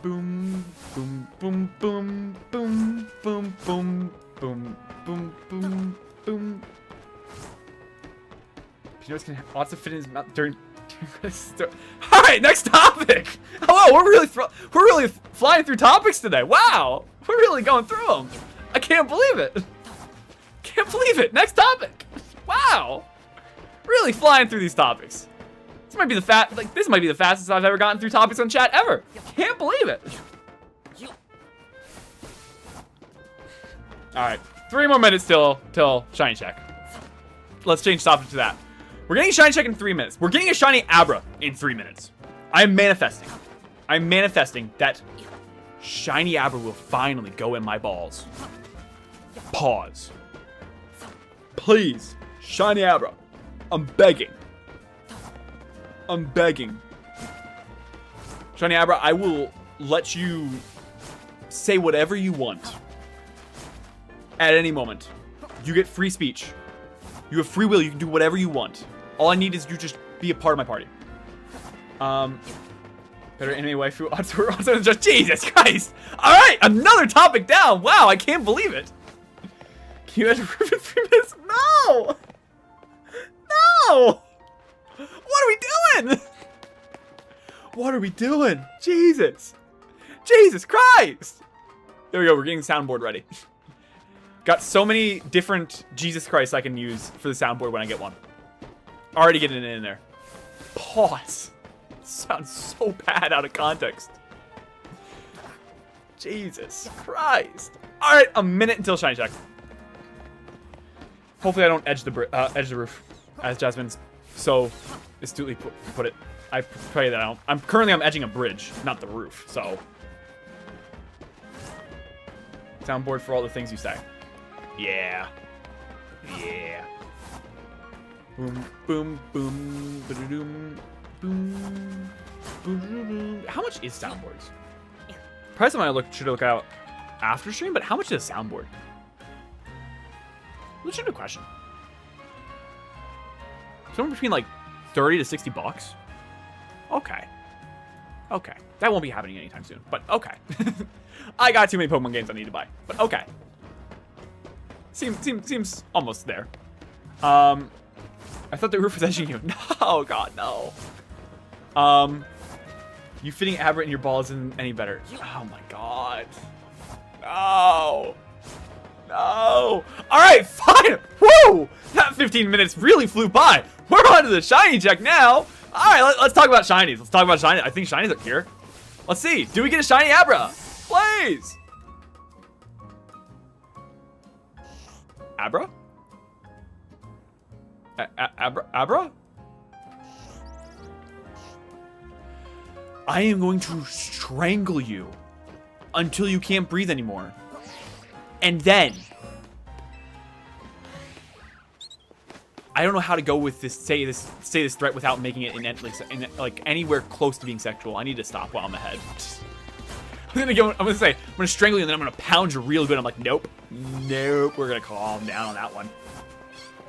Boom, boom, boom, boom, boom, boom, boom, boom, boom, boom, boom. Peanut's gonna have lots of fit in his mouth during. All right, next topic. Hello, we're really flying through topics today. Wow, we're really going through them. I can't believe it. Can't believe it. Next topic. Wow, really flying through these topics. This might be the fastest I've ever gotten through topics on chat ever. Can't believe it. All right, 3 more minutes till shiny check. Let's change topic to that. We're getting a shiny check in 3 minutes. We're getting a shiny Abra in 3 minutes. I'm manifesting that shiny Abra will finally go in my balls. Pause. Please, shiny Abra. I'm begging. I'm begging. Shiny Abra, I will let you say whatever you want. At any moment. You get free speech. You have free will. You can do whatever you want. All I need is you just be a part of my party. Better anime waifu. Autso just Jesus Christ. All right, another topic down. Wow, I can't believe it. Can you imagine Roof in 3 minutes? No. No. What are we doing? What are we doing? Jesus. Jesus Christ. There we go. We're getting the soundboard ready. Got so many different Jesus Christ I can use for the soundboard when I get one. Already getting it in there. Pause. Sounds so bad out of context. Jesus Christ. All right, a minute until shiny check. Hopefully I don't edge the roof, as Jasmine's so astutely put it. I pray that I don't. I'm edging a bridge, not the roof. So soundboard for all the things you say. Yeah. Yeah. Boom, boom, boom, ba-da-doom, boom, boom. How much is soundboards? Probably something I should look out after stream, but how much is a soundboard? Legitimate question. Somewhere between like 30 to 60 bucks. Okay. Okay. That won't be happening anytime soon, but okay. I got too many Pokemon games I need to buy, but okay. Seems almost there. I thought the roof was edging you. No, God, no. You fitting Abra in your ball isn't any better. Oh my God. No. No. All right, fine. Woo! That 15 minutes really flew by. We're on to the shiny check now. All right, let's talk about shinies. Let's talk about shinies. I think shinies are here. Let's see. Do we get a shiny Abra? Please. Abra? Abra? I am going to strangle you until you can't breathe anymore. And then I don't know how to go with this. Say this threat without making it in like anywhere close to being sexual. I need to stop while I'm ahead. I'm gonna strangle you and then I'm gonna pound you real good. I'm like, nope. We're gonna calm down on that one.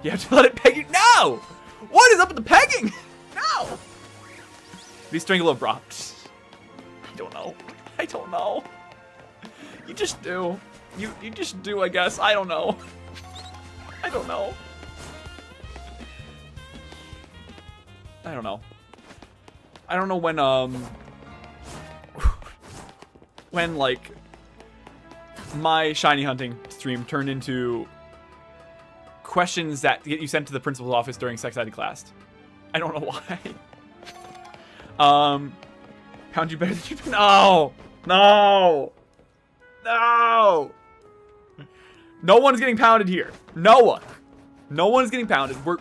You have to let it peg you. No! What is up with the pegging? No! Be strangle a bra. I don't know. I don't know. You just do. You just do, I guess. I don't know. I don't know. I don't know. I don't know when like my shiny hunting stream turned into questions that get you sent to the principal's office during sex ed class. I don't know why. Pound you better than you. No. No. No. No one's getting pounded here. No one. No one's getting pounded. We're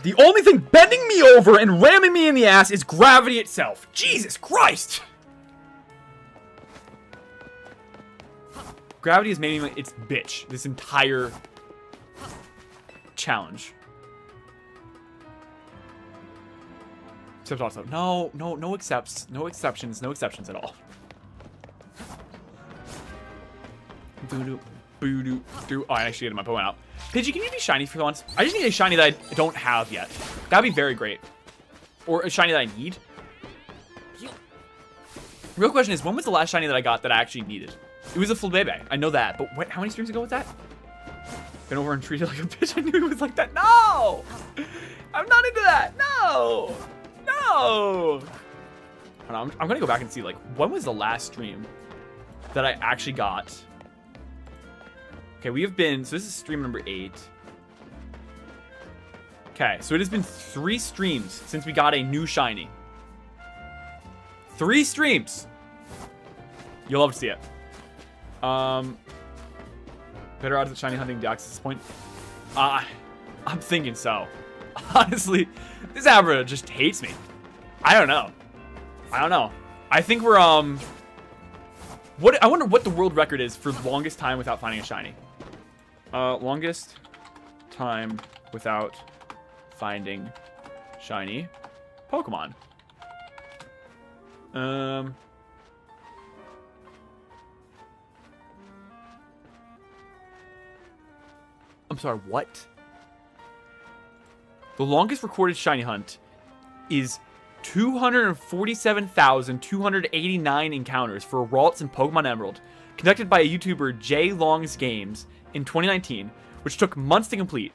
the only thing bending me over and ramming me in the ass is gravity itself. Jesus Christ. Gravity is making its bitch this entire challenge. Except also, no accepts, no exceptions at all. Boo-doo, boo-doo, doo. Oh, I actually get my Pokemon out. Pidgey, can you be shiny for once? I just need a shiny that I don't have yet. That'd be very great. Or a shiny that I need. Real question is, when was the last shiny that I got that I actually needed? It was a Flabébé. I know that, but how many streams ago was that? Been over and treated like a bitch. I knew it was like that. No! I'm not into that. No! No! I'm gonna go back and see, like, when was the last stream that I actually got? Okay, we have been, so this is stream number 8. Okay, so it has been 3 streams since we got a new shiny. 3 streams. You'll love to see it. Better odds at shiny hunting Deoxys at this point. I'm thinking so. Honestly, this Abra just hates me. I don't know. I think we're I wonder what the world record is for longest time without finding a shiny. Longest time without finding shiny Pokemon. I'm sorry, what? The longest recorded shiny hunt is 247,289 encounters for Ralts and Pokemon Emerald, conducted by a YouTuber J Longs Games in 2019, which took months to complete.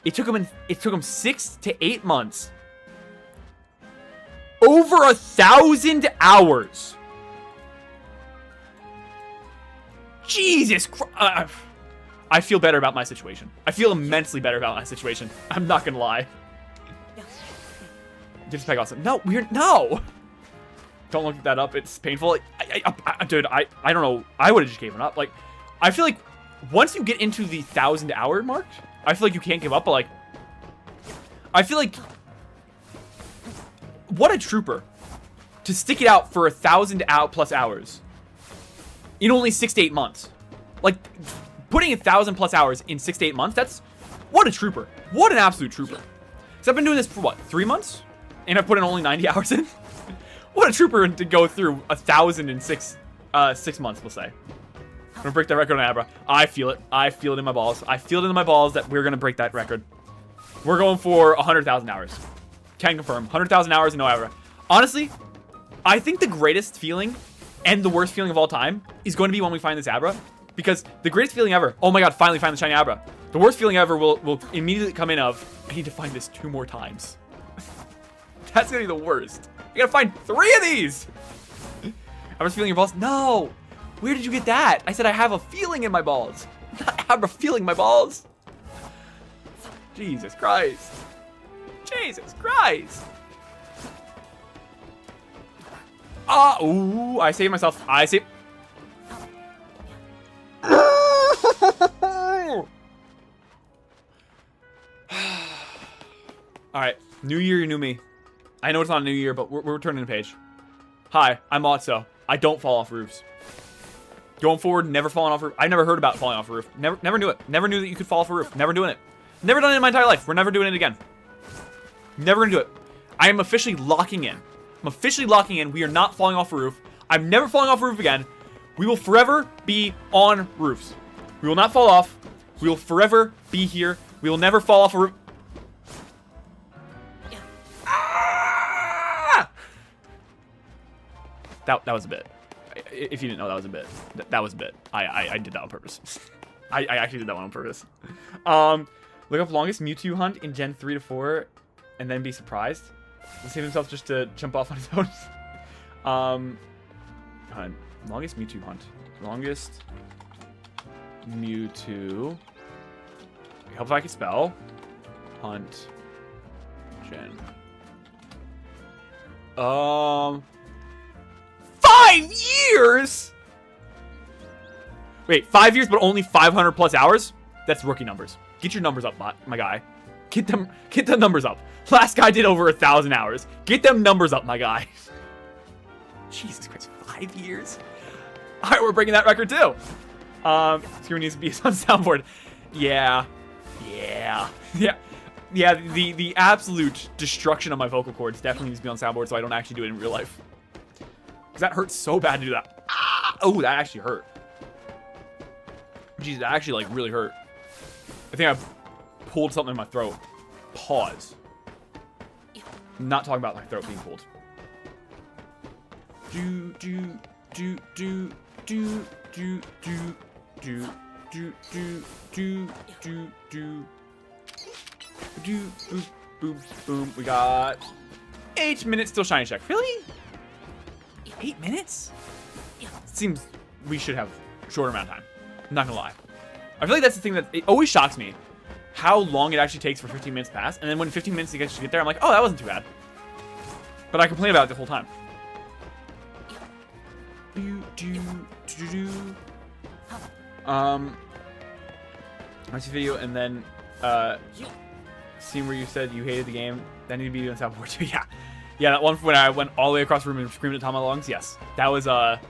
It took him 6 to 8 months. Over 1,000 hours. Jesus Christ. I feel better about my situation. I feel immensely better about my situation. I'm not gonna lie. Digipeg also. No, no. Don't look that up. It's painful. Dude, I don't know. I would have just given up. Like, I feel like once you get into the 1,000-hour mark, I feel like you can't give up. But like, I feel like what a trooper to stick it out for 1,000+ hours in only 6 to 8 months. Like, putting 1,000+ hours in 6 to 8 months, that's what a trooper. What an absolute trooper. Because I've been doing this for what, 3 months? And I've put in only 90 hours in? What a trooper to go through 1,000 in 6 months, we'll say. I'm gonna break that record on Abra. I feel it. I feel it in my balls. I feel it in my balls that we're gonna break that record. We're going for 100,000 hours. Can confirm. 100,000 hours and no Abra. Honestly, I think the greatest feeling and the worst feeling of all time is going to be when we find this Abra. Because the greatest feeling ever, oh my god, finally find the shiny Abra. The worst feeling ever will immediately come in of, I need to find this 2 more times. That's gonna be the worst. I gotta find 3 of these! I was feeling your balls. No! Where did you get that? I said I have a feeling in my balls. Not have a feeling in my balls. Jesus Christ. Jesus Christ. Ooh, I saved myself. I saved. Alright, new year, new me. I know it's not a new year, but we're turning the page. Hi, I'm Autso. I don't fall off roofs. Going forward, never falling off a roof. I never heard about falling off a roof. Never knew it. Never knew that you could fall off a roof. Never doing it. Never done it in my entire life. We're never doing it again. Never gonna do it. I am officially locking in. I'm officially locking in. We are not falling off a roof. I'm never falling off a roof again. We will forever be on roofs. We will not fall off. We will forever be here. We will never fall off a roof. Ah! That was a bit. If you didn't know, that was a bit. That was a bit. I did that on purpose. I actually did that one on purpose. Look up longest Mewtwo hunt in Gen 3 to 4, and then be surprised. He'll save himself just to jump off on his own. Longest Mewtwo hunt. Longest Mewtwo. Help if I can spell. Hunt. Gen. 5 years? Wait, 5 years, but only 500+ hours? That's rookie numbers. Get your numbers up, my guy. Get the numbers up. Last guy did over 1,000 hours. Get them numbers up, my guy. Jesus Christ, 5 years? All right, we're breaking that record too. Screaming needs to be on soundboard. Yeah. Yeah. Yeah. Yeah, the absolute destruction of my vocal cords definitely needs to be on soundboard so I don't actually do it in real life. Because that hurts so bad to do that. Ah! Oh, that actually hurt. Jeez, that actually, like, really hurt. I think I pulled something in my throat. Pause. I'm not talking about my throat being pulled. Do, do, do, do, do, do, do, do, do, do, do, do, do. Do, boom, boom, boom. We got 8 minutes still shiny check. Really? 8 minutes? Seems we should have a shorter amount of time. I'm not gonna lie. I feel like that's the thing that it always shocks me. How long it actually takes for 15 minutes to pass. And then when 15 minutes to get there, I'm like, oh, that wasn't too bad. But I complain about it the whole time. Watch the video and then scene where you said you hated the game. That needed to be on soundboard too. Yeah, yeah. That one when I went all the way across the room and screamed at the top of my lungs. Yes, that was a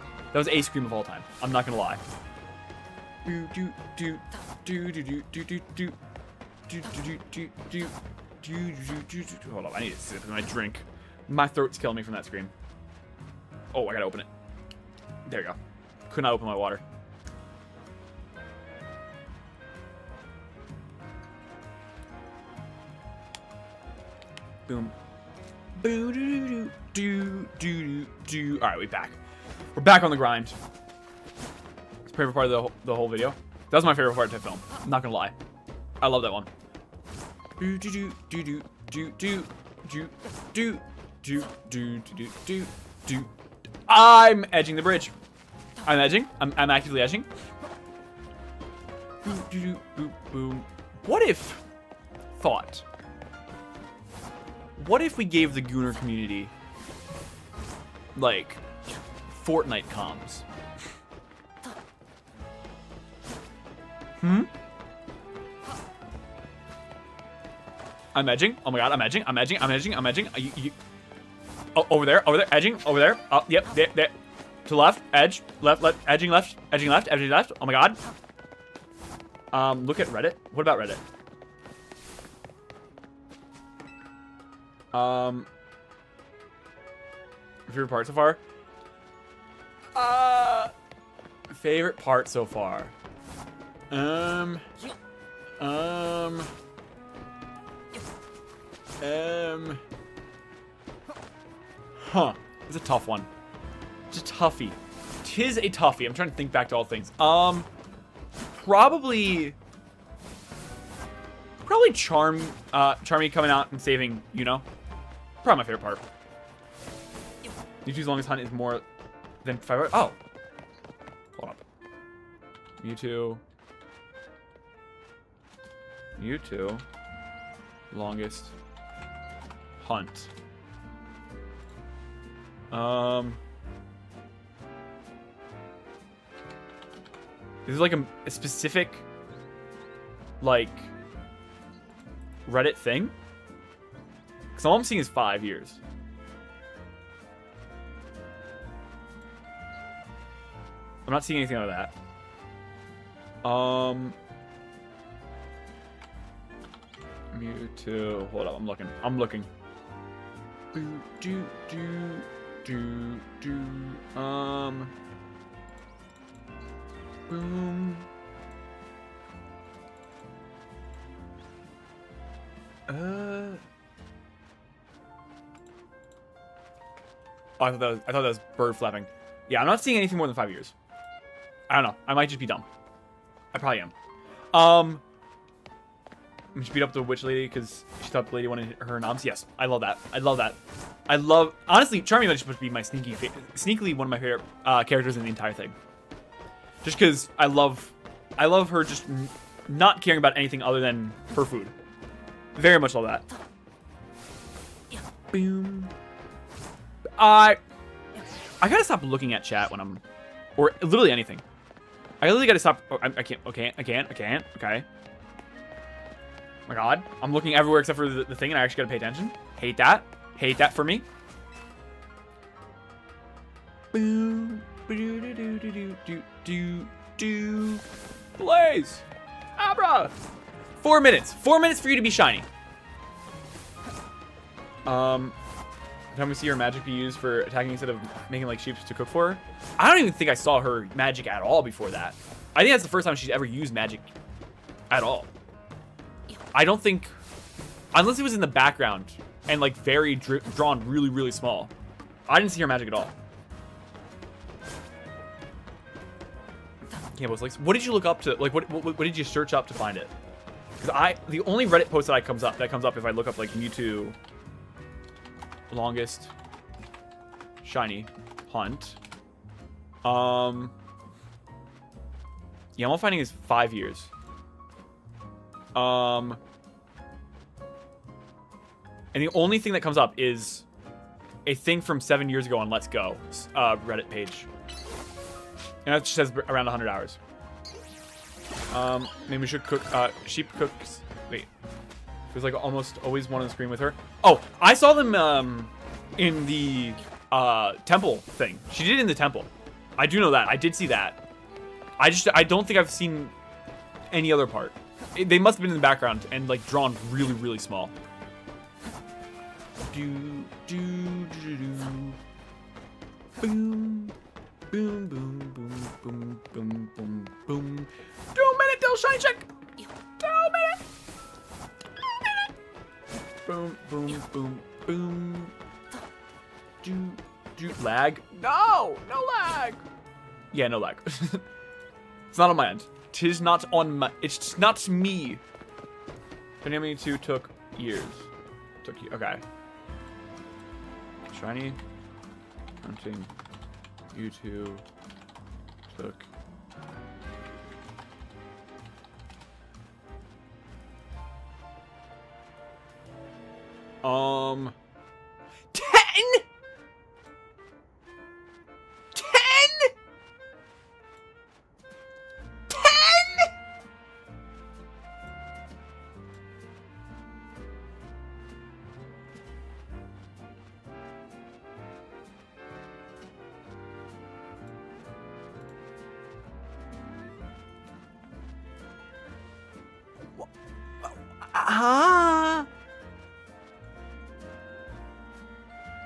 scream of all time. I'm not gonna lie. Hold up, I need to sip my drink. My throat's killing me from that scream. Oh, I gotta open it. There you go. Could not open my water. Boom. Boo doo doo doo doo. All right, we're back. We're back on the grind. It's my favorite part of the whole video. That was my favorite part of the film. I'm not gonna lie. I love that one. Doo doo doo doo doo doo doo doo doo doo doo doo doo. I'm edging the bridge. I'm edging. I'm actively edging. Boo doo doo boom boom. What if What if we gave the Gooner community, like, Fortnite comms? I'm edging. Oh my god, I'm edging. I'm edging. I'm edging. I'm edging. Oh, over there. Over there. Edging. Over there. Oh, yep. There. To left. Edge. Left. Left. Edging left. Edging left. Edging left. Oh my god. Look at Reddit. What about Reddit? Favorite part so far? Favorite part so far? Huh. It's a tough one. It's a toughie. Tis a toughie. I'm trying to think back to all things. Probably Charmy coming out and saving, you know. Probably my favorite part. Mewtwo's longest hunt is more than 5 hours. Oh. Hold up. Mewtwo. Longest hunt. Is it like a specific, like, Reddit thing? Because all I'm seeing is 5 years. I'm not seeing anything out of that. Mewtwo. Hold up, I'm looking. Boom. Oh, I thought that was bird flapping. Yeah, I'm not seeing anything more than 5 years. I don't know. I might just be dumb. I probably am. I'm just beat up the witch lady because she thought the lady wanted her noms. Yes, I love that. I love that. Honestly, Charmy is supposed to be my sneakily one of my favorite characters in the entire thing. Just because I love her just not caring about anything other than her food. Very much love that. Boom. I gotta stop looking at chat when I'm, or literally anything. I literally gotta stop. Oh, I can't. Okay, I can't. Okay. Oh my god, I'm looking everywhere except for the thing, and I actually gotta pay attention. Hate that. Hate that for me. Boom. do. Blaze. Abra. 4 minutes. 4 minutes for you to be shiny. Can we see her magic be used for attacking instead of making like sheep to cook for her? I don't even think I saw her magic at all before that. I think that's the first time she's ever used magic at all. I don't think, unless it was in the background and like very drawn really, really small. I didn't see her magic at all. Campbell's like, what did you look up to? Like, what did you search up to find it? Because the only Reddit post that comes up if I look up like Mewtwo longest shiny hunt. Yaml finding is 5 years. And the only thing that comes up is a thing from 7 years ago on Let's Go Reddit page. And that says around 100 hours. Maybe we should cook sheep cooks. Wait. There's like almost always one on the screen with her. Oh, I saw them in the temple thing. She did it in the temple. I do know that. I did see that. I don't think I've seen any other part. They must have been in the background and like drawn really, really small. Do do do do. Boom. Boom, boom, boom, boom, boom, boom, boom. 2 minute till shine check. 2 minutes. Boom, boom, boom, boom. Do lag? No, no lag. Yeah, no lag. It's not on my end. Tis not on my. It's not me. Dynamic 2 took years. Okay. Shiny. Hunting. Mewtwo took. Um. 10. 10. 10.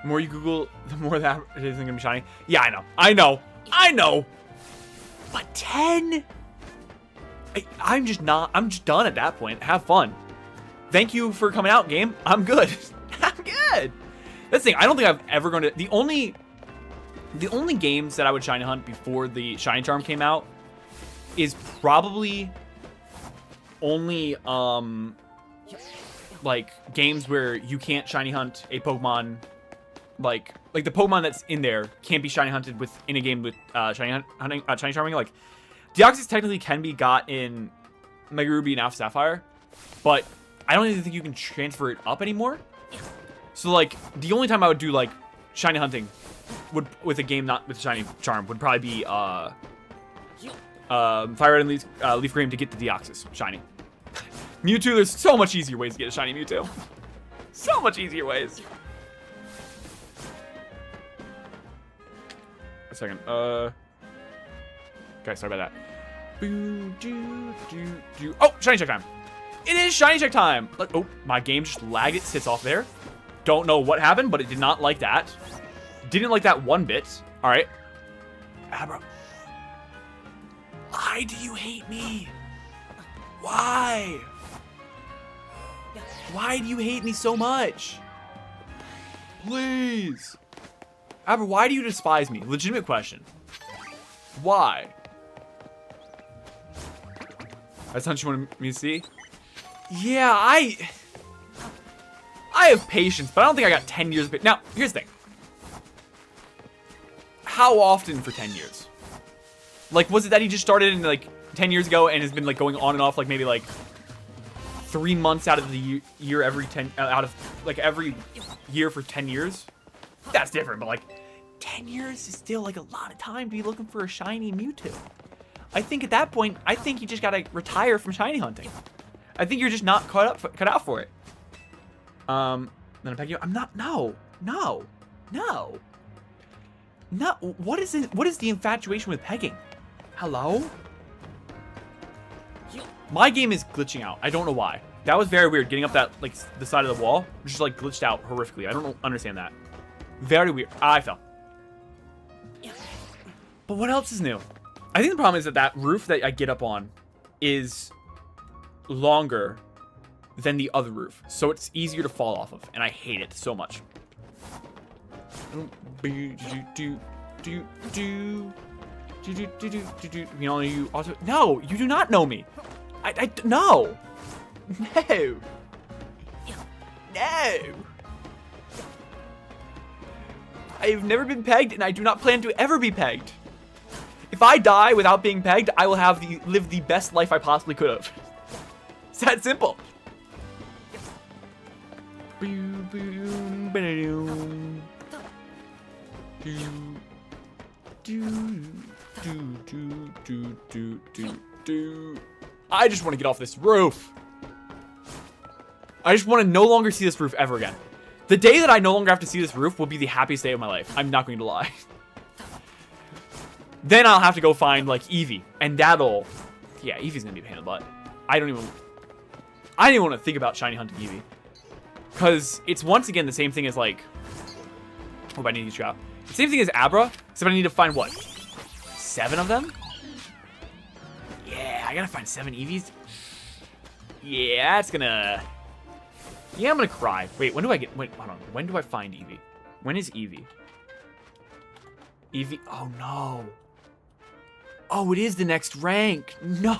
The more you Google, the more that it isn't gonna be shiny. Yeah, I know. But 10? I'm just done at that point. Have fun. Thank you for coming out, game. I'm good. I'm good. That's the thing. I don't think I've ever gone to the only games that I would shiny hunt before the shiny charm came out is probably only like games where you can't shiny hunt a Pokemon, like the Pokemon that's in there can't be shiny hunted in a game with shiny charming. Like Deoxys technically can be got in Mega Ruby and Alpha Sapphire, but I don't even think you can transfer it up anymore. So like the only time I would do like shiny hunting with a game not with shiny charm would probably be Fire Red and Leaf Green to get the Deoxys shiny. Mewtwo, there's so much easier ways to get a shiny Mewtwo. So much easier ways. A second. Okay, sorry about that. Oh, shiny check time. It is shiny check time. Oh, my game just lagged. It sits off there. Don't know what happened, but it did not like that. Didn't like that one bit. All right. Abra. Why do you hate me? Why? Why do you hate me so much? Please. Abra, why do you despise me? Legitimate question. Why? That's not what you want me to see? Yeah, I have patience, but I don't think I got 10 years of patience. Now, here's the thing. How often for 10 years? Like, was it that he just started in, like, 10 years ago and has been, like, going on and off, like, maybe, like, 3 months out of the year every 10, out of, like, every year for 10 years? That's different, but, like, 10 years is still, like, a lot of time to be looking for a shiny Mewtwo. I think at that point, I think you just gotta retire from shiny hunting. I think you're just not cut out for it. Then I'm pecking you. I'm not. No. What is it? What is the infatuation with pegging? Hello? My game is glitching out. I don't know why. That was very weird, getting up that, like, the side of the wall. Just, like, glitched out horrifically. I don't understand that. Very weird. I fell. But what else is new? I think the problem is that roof that I get up on is longer than the other roof. So it's easier to fall off of. And I hate it so much. You know, you also... No, you do not know me. No. No. No. I've never been pegged, and I do not plan to ever be pegged. If I die without being pegged, I will have live the best life I possibly could have. It's that simple. I just want to get off this roof. I just want to no longer see this roof ever again. The day that I no longer have to see this roof will be the happiest day of my life. I'm not going to lie. Then I'll have to go find, like, Eevee. And that'll... Yeah, Eevee's going to be a pain in the butt. I don't even want to think about shiny hunting Eevee. Because it's once again the same thing as, like... Oh, I need to get you out. The same thing as Abra, except I need to find, what? 7 of them? Yeah, I gotta find 7 Eevees. Yeah, that's gonna... Yeah, I'm gonna cry. Wait, when do I get... Wait, hold on. When do I find Eevee? When is Eevee? Eevee... Oh, no. Oh, it is the next rank. No!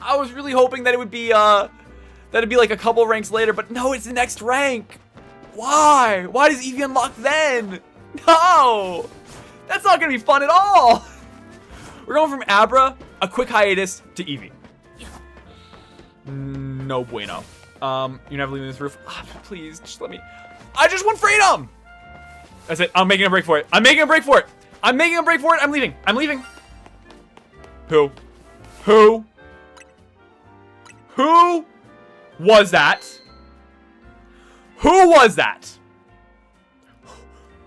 I was really hoping that it would be, that'd be like a couple ranks later, but no, it's the next rank. Why? Why does Eevee unlock then? No! That's not gonna be fun at all! We're going from Abra, a quick hiatus, to Eevee. No bueno. You're never leaving this roof. Oh, please, just let me... I just want freedom! That's it. I'm making a break for it. I'm making a break for it. I'm making a break for it. I'm leaving. I'm leaving. Who? Who? Who was that? Who was that?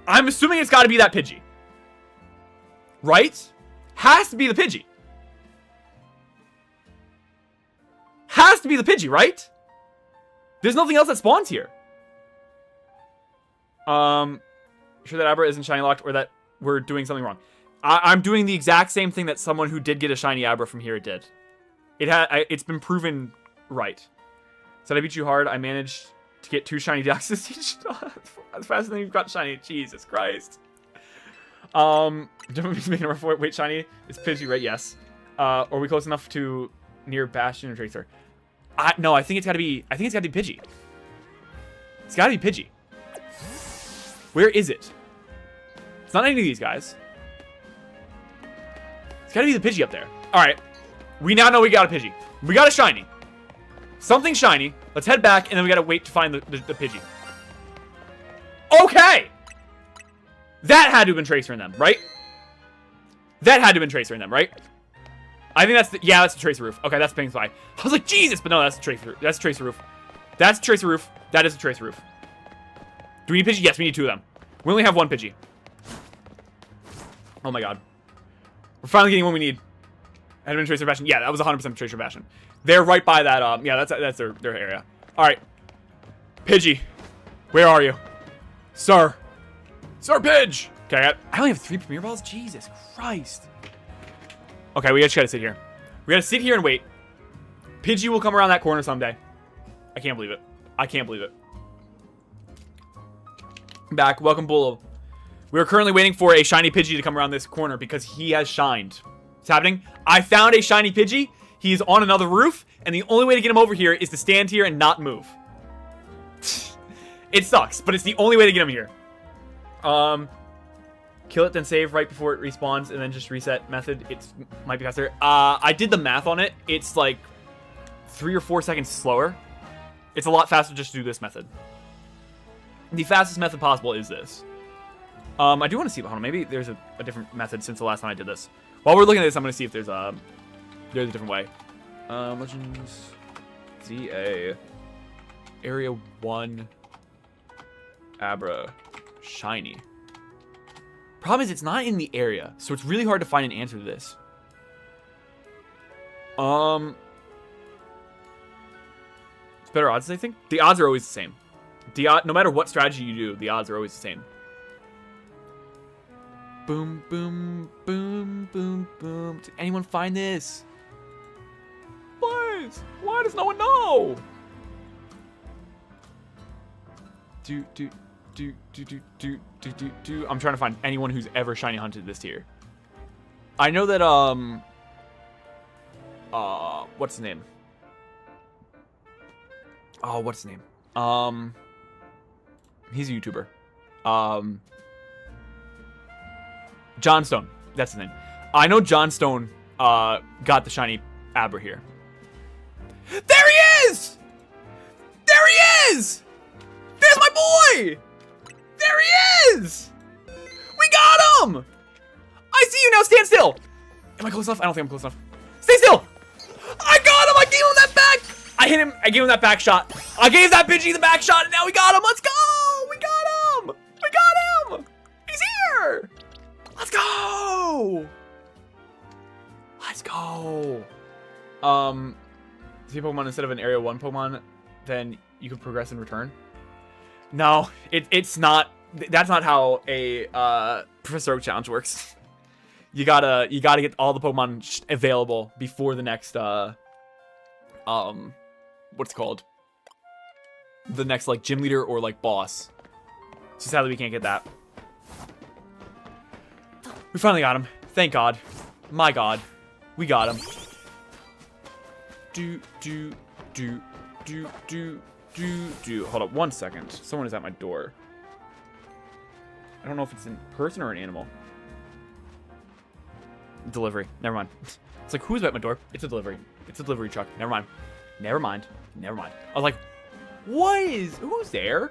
I'm assuming it's got to be that Pidgey. Right? Has to be the Pidgey. Has to be the Pidgey, right? There's nothing else that spawns here. Sure that Abra isn't shiny locked or that we're doing something wrong. I'm doing the exact same thing that someone who did get a shiny Abra from here did. It's been proven right. Said I beat you hard. I managed to get 2 shiny Deoxys each. That's faster than you've got shiny. Jesus Christ. Making a run for it. Wait, shiny. It's Pidgey, right? Yes. Are we close enough to near Bastion or Tracer? No, I think it's gotta be. I think it's gotta be Pidgey. It's gotta be Pidgey. Where is it? It's not any of these guys. It's gotta be the Pidgey up there. Alright. We now know we got a Pidgey. We got a shiny. Something shiny. Let's head back, and then we gotta wait to find the Pidgey. Okay! That had to have been Tracer in them, right? That had to have been Tracer in them, right? I think that's the... Yeah, that's the Tracer roof. Okay, that's Ping Spy. I was like, Jesus! But no, that's the Tracer. That's the Tracer roof. That's the Tracer roof. That is the Tracer roof. Do we need Pidgey? Yes, we need 2 of them. We only have 1 Pidgey. Oh my god. We're finally getting what we need. Had been Tracer Bastion. Yeah, that was 100% Tracer Bastion. They're right by that, yeah, that's their area. Alright. Pidgey. Where are you? Sir. Sir Pidge! Okay, I only have 3 Premier Balls? Jesus Christ. Okay, we just gotta sit here. We gotta sit here and wait. Pidgey will come around that corner someday. I can't believe it. I can't believe it. Back. Welcome, Bull. We are currently waiting for a shiny Pidgey to come around this corner because he has shined. It's happening. I found a shiny Pidgey. He is on another roof, and the only way to get him over here is to stand here and not move. It sucks, but it's the only way to get him here. Kill it, then save right before it respawns, and then just reset method. It might be faster. I did the math on it. It's like 3 or 4 seconds slower. It's a lot faster just to do this method. The fastest method possible is this. I do want to see, hold on, maybe there's a different method since the last time I did this. While we're looking at this, I'm going to see if there's a different way. Legends, ZA, Area 1, Abra, Shiny. Problem is, it's not in the area, so it's really hard to find an answer to this. It's better odds, I think. The odds are always the same. No matter what strategy you do, the odds are always the same. Boom, boom, boom, boom, boom. Did anyone find this? Please. Why does no one know? I'm trying to find anyone who's ever shiny hunted this tier. I know that, what's his name? Oh, what's his name? He's a YouTuber. John Stone. That's his name. I know John Stone, got the shiny Abra here. There he is! There he is! There's my boy! There he is! We got him! I see you now, stand still! Am I close enough? I don't think I'm close enough. Stay still! I got him! I gave him that back! I hit him, I gave him that back shot. I gave that Pidgey the back shot, and now we got him! Let's go! We got him! We got him! He's here! Let's go! Let's go! See Pokemon instead of an Area 1 Pokemon, then you can progress in return. No, it's not. That's not how a Professor Oak challenge works. You gotta get all the Pokemon available before the next what's it called? The next like gym leader or like boss. So sadly we can't get that. We finally got him. Thank God. My God, we got him. Hold up 1 second. Someone is at my door. I don't know if it's in person or an animal. Delivery. Never mind. It's like, who's at my door? It's a delivery. It's a delivery truck. Never mind. Never mind. Never mind. I was like, who's there?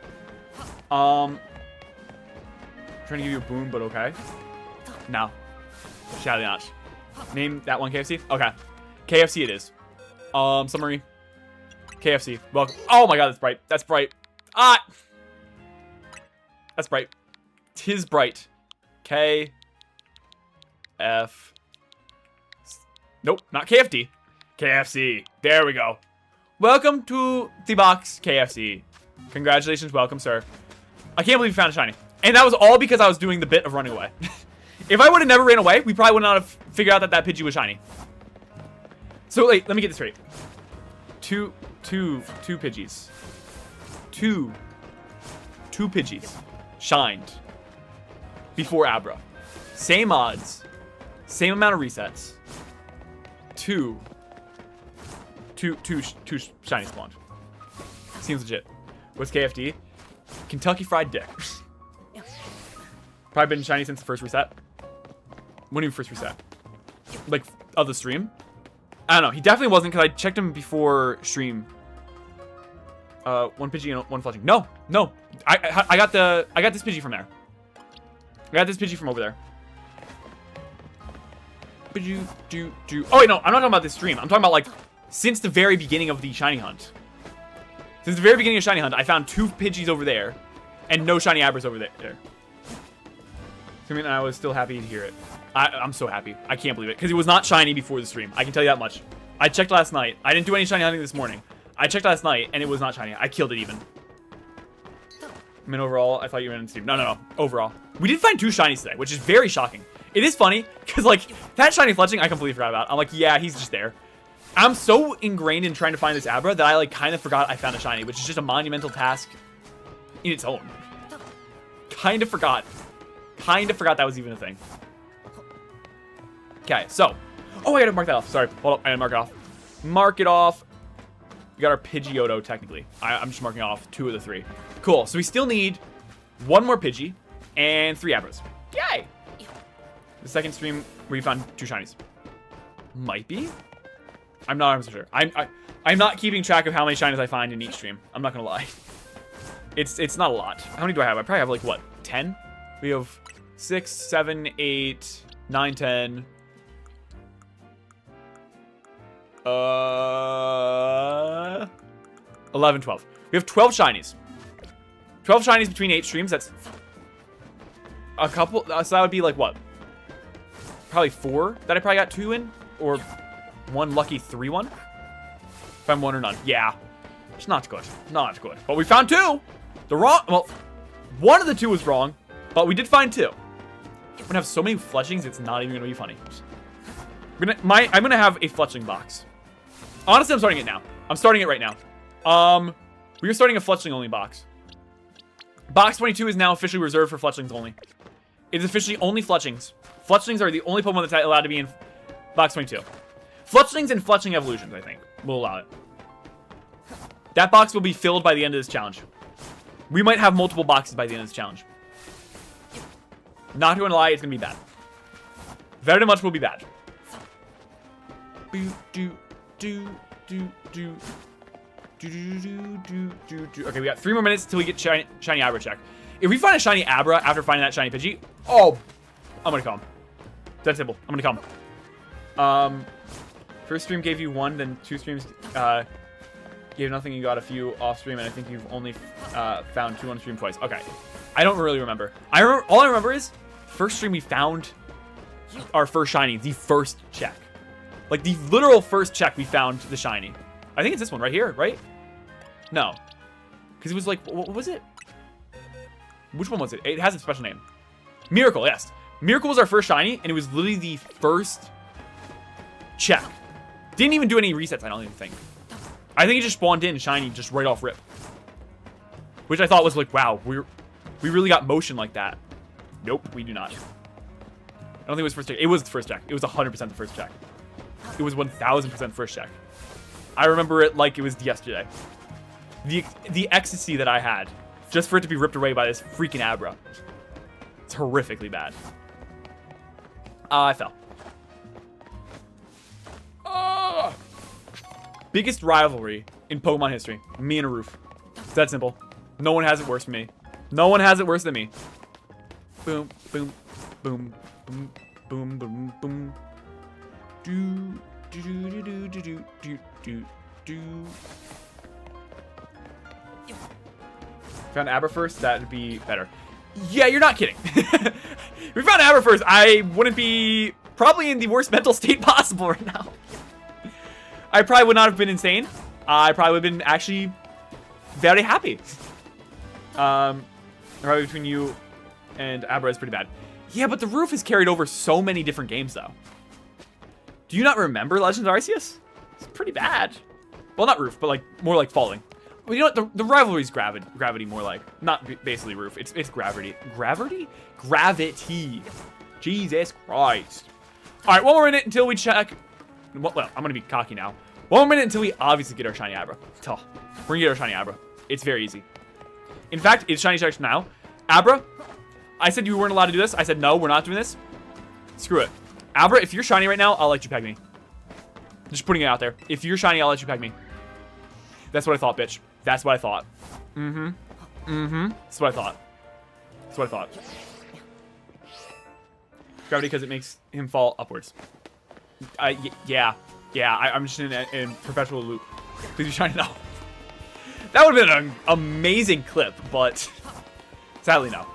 Trying to give you a boon, but okay. No. Sadly not. Name that one KFC? Okay. KFC it is. Summary. KFC. Welcome. Oh my God, that's bright. That's bright. Ah! That's bright. Tis bright. K. F. Nope, not KFD. KFC. There we go. Welcome to the box, KFC. Congratulations, welcome, sir. I can't believe you found a shiny. And that was all because I was doing the bit of running away. If I would have never ran away, we probably would not have figured out that Pidgey was shiny. So, wait, let me get this straight. Two Pidgeys. Two Pidgeys shined before Abra. Same odds. Same amount of resets. Two shiny spawned. Seems legit. What's KFD? Kentucky Fried Dick. Probably been shiny since the first reset. When did you first reset? Like, of the stream? I don't know. He definitely wasn't because I checked him before stream. One Pidgey and one fletching. No. I got this Pidgey from there. I got this Pidgey from over there. Oh wait, no, I'm not talking about this stream. I'm talking about like since the very beginning of the shiny hunt. Since the very beginning of shiny hunt, I found 2 Pidgeys over there, and no shiny Abras over there. I mean, I was still happy to hear it. I'm so happy. I can't believe it because it was not shiny before the stream. I can tell you that much. I checked last night. I didn't do any shiny hunting this morning. I checked last night and it was not shiny. I killed it even. I mean, overall, I thought you were in stream. No. Overall, we did find 2 shinies today, which is very shocking. It is funny because like that shiny fletching I completely forgot about. I'm like, yeah, he's just there. I'm so ingrained in trying to find this Abra that I like kind of forgot I found a shiny, which is just a monumental task in its own. Kind of forgot that was even a thing. Okay, so, oh, I gotta mark that off. Sorry, hold up, I gotta mark it off. Mark it off. We got our Pidgeotto technically. I'm just marking off 2 of the 3. Cool. So we still need 1 more Pidgey and 3 Abras. Yay! The second stream where you found 2 shinies. Might be. I'm not 100% sure. I'm not keeping track of how many shinies I find in each stream. I'm not gonna lie. It's not a lot. How many do I have? I probably have like what? 10? We have 6, 7, 8, 9, 10. 11, 12. We have 12 shinies. 12 shinies between 8 streams. That's a couple. So that would be like what? Probably 4 that I probably got 2 in, or one lucky 3-1. Find one or none. Yeah. It's not good. Not good. But we found 2. The wrong... Well, one of the 2 was wrong, but we did find 2. I'm gonna have so many fletchings, it's not even gonna be funny. I'm gonna have a fletchling box. Honestly, I'm starting it now. I'm starting it right now. We are starting a fletchling only box. Box 22 is now officially reserved for fletchlings only. It is officially only fletchlings. Fletchlings are the only Pokemon that's allowed to be in box 22. Fletchlings and fletchling evolutions, I think, will allow it. That box will be filled by the end of this challenge. We might have multiple boxes by the end of this challenge. Not gonna lie, it's gonna be bad. Very much will be bad. Okay, we got 3 more minutes until we get shiny Abra check. If we find a shiny Abra after finding that shiny Pidgey, oh, I'm gonna come. That's simple. I'm gonna come. First stream gave you 1, then 2 streams gave nothing. You got a few off stream, and I think you've only found 2 on stream twice. Okay, I don't really remember. All I remember is first stream we found our first shiny, the first check, like the literal first check we found the shiny. I think it's this one right here, right? No, because it was like, what was it? Which one was it? It has a special name. Miracle, yes. Miracle was our first shiny, and it was literally the first check. Didn't even do any resets, I don't even think. I think it just spawned in shiny just right off rip. Which I thought was like, wow, we really got motion like that. Nope, we do not. I don't think it was first check. It was the first check. It was 100% the first check. It was 1000% first check. I remember it like it was yesterday. The ecstasy that I had just for it to be ripped away by this freaking Abra. It's horrifically bad. I fell. Biggest rivalry in Pokemon history. Me and a roof. It's that simple. No one has it worse than me. No one has it worse than me. Boom, boom, boom, boom, boom, boom, boom. Do, do, do, do, do, do, do, do, do. Found Abra first, that'd be better. Yeah, you're not kidding. If we found Abra first, I wouldn't be probably in the worst mental state possible right now. I probably would not have been insane. I probably would have been actually very happy. Probably between you and Abra is pretty bad. Yeah, but the roof is carried over so many different games, though. Do you not remember Legends of Arceus? It's pretty bad. Well, not roof, but like more like falling. Well, you know what? The rivalry's gravity more like. Not basically roof. It's gravity. Gravity? Gravity. Jesus Christ. All right, one more minute until we check. Well, I'm going to be cocky now. One more minute until we obviously get our shiny Abra. Oh, we're going to get our shiny Abra. It's very easy. In fact, it's shiny section now. Abra, I said you weren't allowed to do this. I said, no, we're not doing this. Screw it. Abra, if you're shiny right now, I'll let you peg me. Just putting it out there. If you're shiny, I'll let you peg me. That's what I thought, bitch. That's what I thought. Mm-hmm. Mm-hmm. That's what I thought. That's what I thought. Gravity because it makes him fall upwards. Yeah. Yeah, I'm just in perpetual loop. Please be shiny now. That would have been an amazing clip, but sadly no.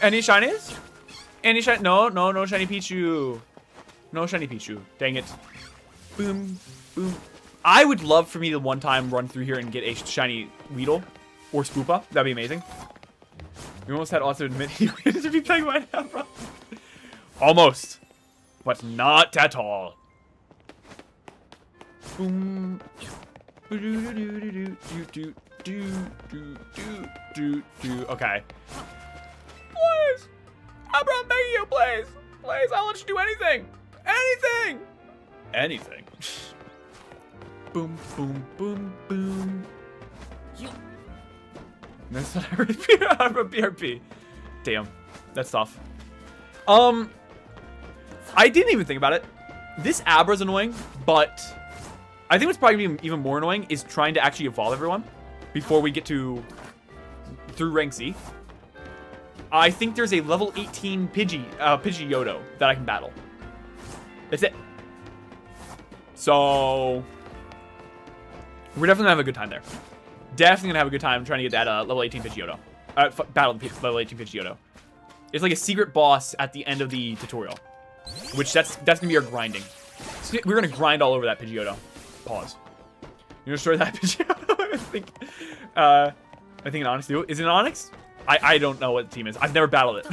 Any shinies? Any shiny? No shiny Pichu. No shiny Pichu. Dang it. Boom, boom. I would love for me to one time run through here and get a shiny Weedle or Spoopa. That'd be amazing. We almost had also admit he wanted to be pegged by Abra. Almost. But not at all. Boom. Okay. Please. Abra, I'm begging you, please. Please, I'll let you do anything. Anything. Anything. Boom, boom, boom, boom. That's what I repeat. I'm a BRP. Damn, that's tough. I didn't even think about it. This Abra's annoying, but I think what's probably even more annoying is trying to actually evolve everyone before we get through rank Z. I think there's a level 18 Pidgeotto that I can battle. That's it. So we're definitely gonna have a good time there. Definitely gonna have a good time trying to get that level 18 Pidgeotto. Battle the level 18 Pidgeotto. It's like a secret boss at the end of the tutorial, which that's gonna be our grinding. So we're gonna grind all over that Pidgeotto. Pause. You destroy that Pidgeotto? I think an Onix do. Is it an Onix? I don't know what the team is. I've never battled it.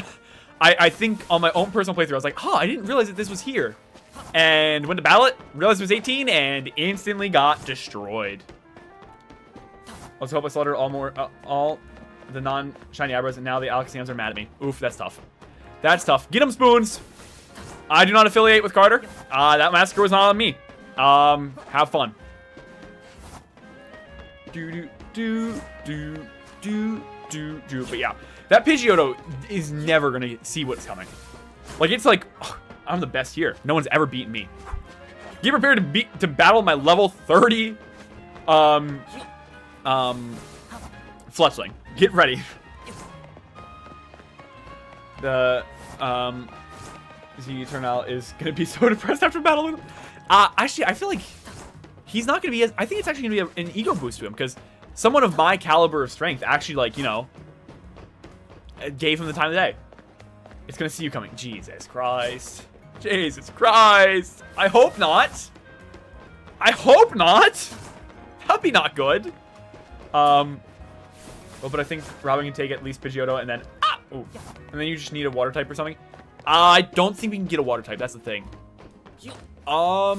I think on my own personal playthrough, I was like, I didn't realize that this was here. And went to battle it, realized it was 18, and instantly got destroyed. Let's hope I slaughtered all the non-shiny Abras, and now the Alexians are mad at me. Oof, that's tough. That's tough. Get 'em, Spoons! I do not affiliate with Carter. That massacre was not on me. Have fun. But yeah, that Pidgeotto is never gonna see what's coming. Like, it's like, I'm the best here. No one's ever beaten me. Get prepared to battle my level 30 Fletchling. Get ready. The Z Eternal is gonna be so depressed after battling him. Actually, I feel like he's not gonna be as, I think it's actually gonna be an ego boost to him, because someone of my caliber of strength actually, like, you know, gave him the time of the day. It's gonna see you coming. Jesus Christ. Jesus Christ. I hope not. I hope not. That'd be not good. Well, but I think Robin can take at least Pidgeotto, and then and then you just need a water type or something. I don't think we can get a water type. That's the thing. Well,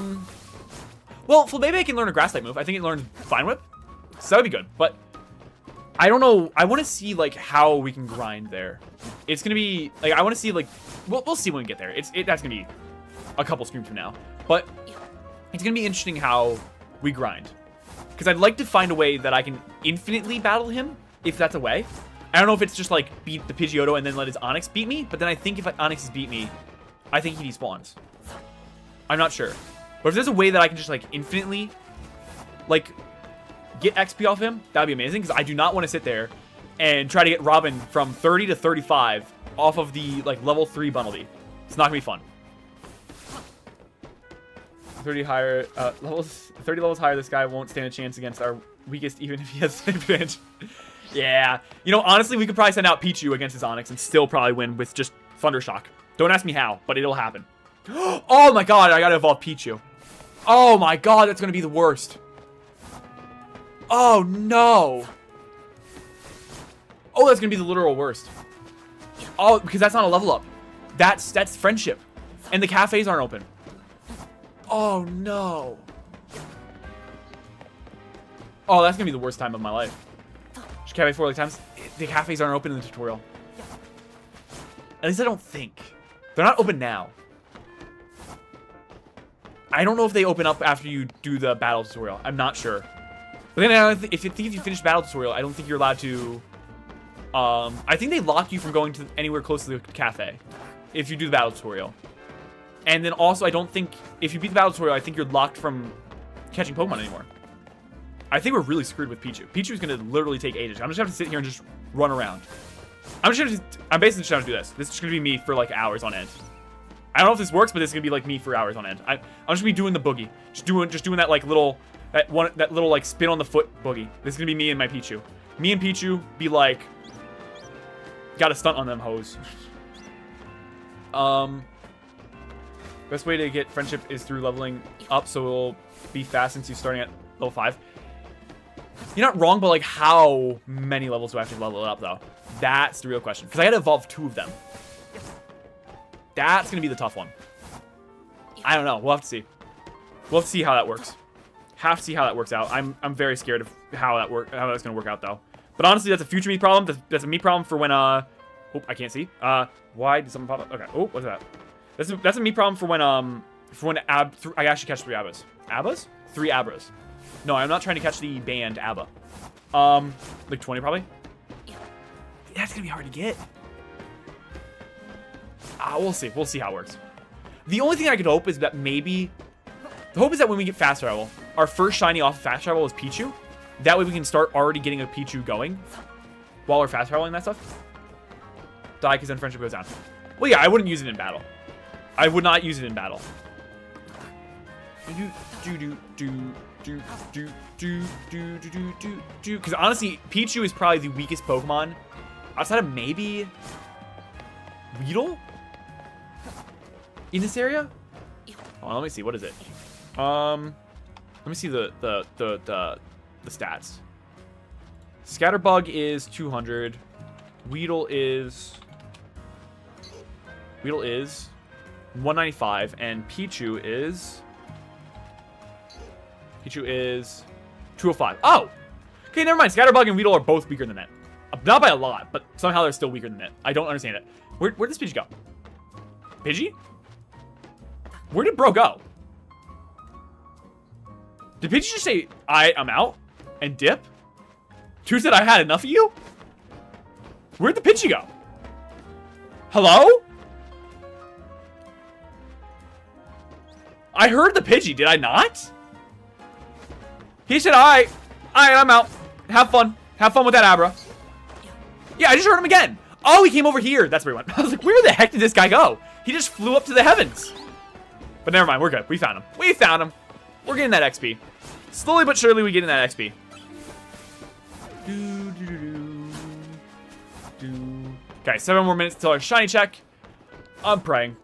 Flabébé can learn a grass type move. I think it learns Vine Whip, so that'd be good. But I don't know. I want to see like how we can grind there. It's gonna be like, I want to see like, we'll see when we get there. That's gonna be a couple streams from now. But it's gonna be interesting how we grind, because I'd like to find a way that I can infinitely battle him, if that's a way. I don't know if it's just like beat the Pidgeotto and then let his Onix beat me, but then I think if Onix has beat me, I think he despawns. I'm not sure. But if there's a way that I can just like infinitely like get XP off him, that'd be amazing, because I do not want to sit there and try to get Robin from 30 to 35 off of the like level 3 Bunnelby. It's not gonna be fun. 30 higher levels, 30 levels higher, this guy won't stand a chance against our weakest, even if he has the advantage. Yeah, you know, honestly, we could probably send out Pichu against his Onix and still probably win with just Thundershock. Don't ask me how, but it'll happen. Oh my god, I gotta evolve Pichu. Oh my god, that's gonna be the worst. Oh no. Oh, that's gonna be the literal worst. Oh, because that's not a level up. That's friendship. And the cafes aren't open. Oh no. Oh, that's gonna be the worst time of my life. Should cafe 4 like times. The cafes aren't open in the tutorial. At least I don't think. They're not open now. I don't know if they open up after you do the battle tutorial. I'm not sure. But then if you finish battle tutorial, I don't think you're allowed to. I think they lock you from going to anywhere close to the cafe if you do the battle tutorial. And then also, I don't think if you beat the battle tutorial, I think you're locked from catching Pokemon anymore. I think we're really screwed with Pichu. Pichu's gonna literally take ages. I'm just gonna have to sit here and just run around. I'm basically just gonna do this. This is gonna be me for like hours on end. I don't know if this works, but this is gonna be like me for hours on end. I'm just gonna be doing the boogie, just doing that like little that little like spin on the foot boogie. This is gonna be me and my Pichu. Me and Pichu be like, got a stunt on them hoes. Best way to get friendship is through leveling up, so it'll be fast since you're starting at level 5. You're not wrong, but like, how many levels do I have to level it up though? That's the real question, because I gotta evolve 2 of them. That's gonna be the tough one. I don't know. We'll have to see. We'll have to see how that works. Have to see how that works out. I'm very scared of how that's gonna work out though. But honestly, that's a future me problem. That's a me problem for when oh, I can't see. Why did something pop up? Okay. Oh, what's that? That's a me problem for when I actually catch 3 Abbas. Abbas? 3 Abras. No, I'm not trying to catch the band Abba. Like 20 probably. That's gonna be hard to get. We'll see. We'll see how it works. The only thing I could hope is that maybe the hope is that when we get fast travel, our first shiny off of fast travel is Pichu. That way we can start already getting a Pichu going while we're fast traveling that stuff. Die because then friendship goes down. Well, yeah, I wouldn't use it in battle. I would not use it in battle. Because honestly, Pichu is probably the weakest Pokemon outside of maybe Weedle in this area. Hold on, let me see. What is it? Let me see the stats. Scatterbug is 200. Weedle is 195, and Pichu is 205. Oh! Okay, never mind. Scatterbug and Weedle are both weaker than it. Not by a lot, but somehow they're still weaker than it. I don't understand it. Where'd this Pidgey go? Pidgey? Where did bro go? Did Pidgey just say, I'm out? And dip? Two said I had enough of you? Where'd the Pidgey go? Hello? I heard the Pidgey, did I not? He said, alright, I'm out. Have fun. Have fun with that Abra. Yeah, I just heard him again. Oh, he came over here. That's where he went. I was like, where the heck did this guy go? He just flew up to the heavens. But never mind, we're good. We found him. We found him. We're getting that XP. Slowly but surely, we're getting that XP. Okay, 7 more minutes until our shiny check. I'm praying.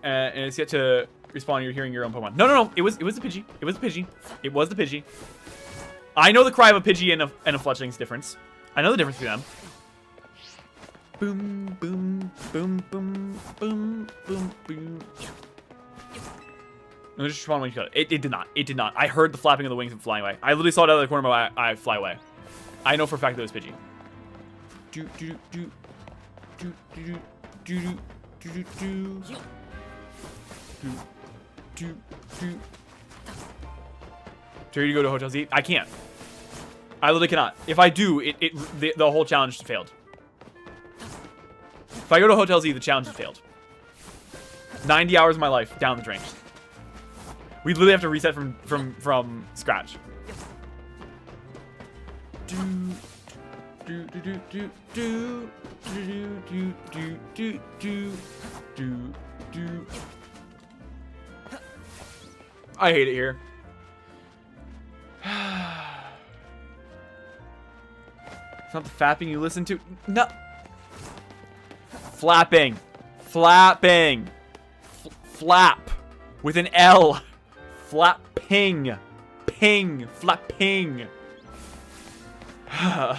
And it's yet to respawn. You're hearing your own Pokemon. No. It was the Pidgey. It was the Pidgey. It was the Pidgey. I know the cry of a Pidgey and a Fletchling's difference. I know the difference between them. Boom, boom, boom, boom, boom, boom, boom. No, just respond when you got it. It did not. It did not. I heard the flapping of the wings and flying away. I literally saw it out of the corner of my eye fly away. I know for a fact that it was Pidgey. Dare you to go to Hotel Z? I can't. I literally cannot. If I do, the whole challenge failed. If I go to Hotel Z, the challenge has failed. 90 hours of my life down the drain. We literally have to reset from scratch. I hate it here. It's not the fapping you listen to. No. Flapping. Flapping. Flap. With an L. Flapping. Ping. Flapping. Oh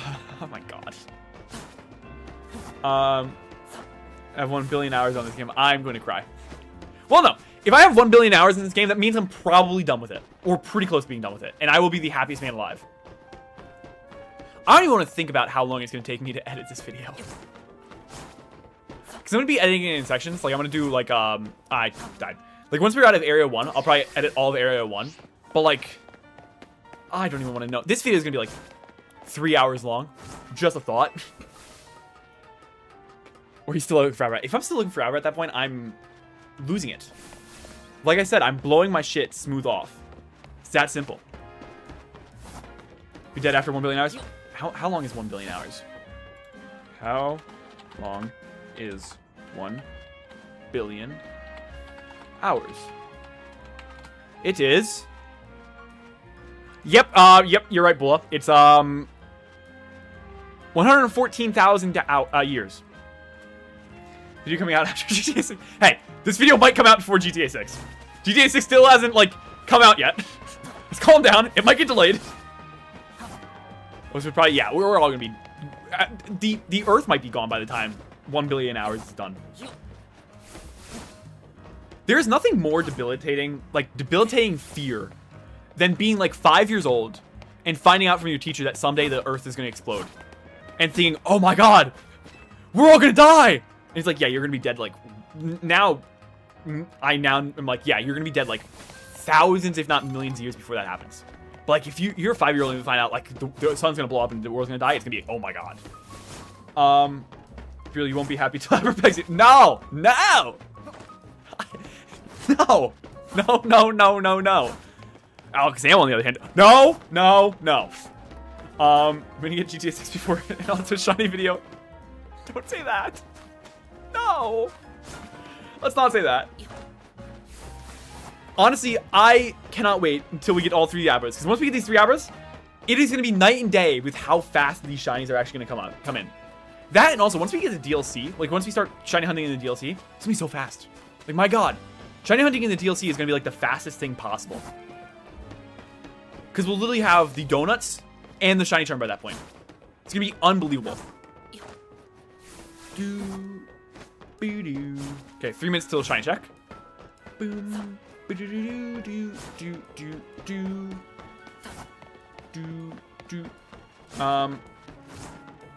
my god. I have 1 billion hours on this game. I'm going to cry. Well, no. If I have 1 billion hours in this game, that means I'm probably done with it. Or pretty close to being done with it. And I will be the happiest man alive. I don't even want to think about how long it's going to take me to edit this video. Because I'm going to be editing it in sections. Like, I'm going to do, like, I died. Like, once we're out of Area 1, I'll probably edit all of Area 1. But, like, I don't even want to know. This video is going to be, like, 3 hours long. Just a thought. Or he's still looking for Abra. If I'm still looking for Abra at that point, I'm losing it. Like I said, I'm blowing my shit smooth off. It's that simple. Be dead after 1 billion hours? How long is 1 billion hours? How long is 1 billion hours? It is. Yep, you're right, Bula. It's 114,000 years. Video coming out after GTA 6. Hey, this video might come out before GTA 6. GTA 6 still hasn't, like, come out yet. Let's calm down. It might get delayed. Which would probably, yeah, we're all gonna be... The Earth might be gone by the time 1 billion hours is done. There's nothing more debilitating, like, debilitating fear than being, like, 5 years old and finding out from your teacher that someday the Earth is gonna explode. And thinking, oh my god, we're all gonna die! And he's like, yeah, you're gonna be dead, like, now... I'm like, yeah, you're gonna be dead, like, thousands, if not millions of years before that happens. But, like, if you're a 5-year-old and you find out, like, the sun's gonna blow up and the world's gonna die, it's gonna be, oh my god. Really, you won't be happy till ever begs you. No! No! No! No, no, no, no, no. Alakazam, on the other hand, no, no, no. I'm gonna get GTA 6 before an Autso shiny video. Don't say that. No! Let's not say that. Honestly, I cannot wait until we get all 3 Abras. Because once we get these 3 Abras, it is going to be night and day with how fast these shinies are actually going to come in. That, and also, once we get the DLC, like, once we start shiny hunting in the DLC, it's going to be so fast. Like, my god. Shiny hunting in the DLC is going to be like the fastest thing possible. Because we'll literally have the donuts and the shiny charm by that point. It's going to be unbelievable. Okay, 3 minutes till shiny check. Boom.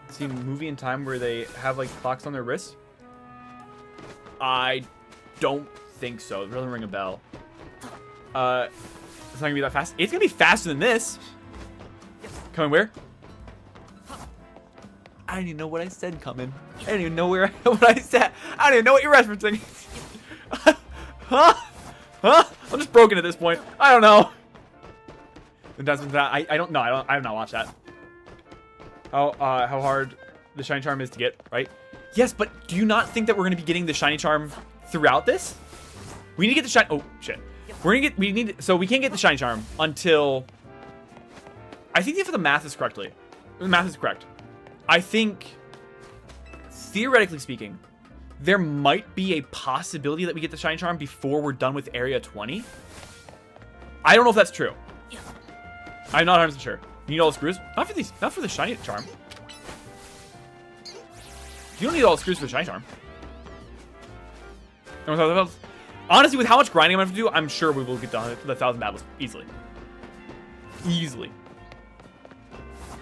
See movie in time where they have like clocks on their wrists? I don't think so. It doesn't ring a bell. It's not gonna be that fast. It's gonna be faster than this. Coming where? I didn't even know what I said coming. I didn't even know what I said. I didn't even know what you're referencing. Huh? I'm just broken at this point. I don't know. I don't know. I have not watched that. How hard the shiny charm is to get, right? Yes, but do you not think that we're gonna be getting the shiny charm throughout this? We need to get the shiny. Oh shit. So we can't get the shiny charm until. I think if the math is correctly, the math is correct. I think, theoretically speaking, there might be a possibility that we get the shiny charm before we're done with Area 20. I don't know if that's true. I'm not 100% sure. You need all the screws? Not for the shiny charm. You don't need all the screws for the shiny charm. Honestly, with how much grinding I'm gonna have to do, I'm sure we will get the 1,000 battles easily. Easily.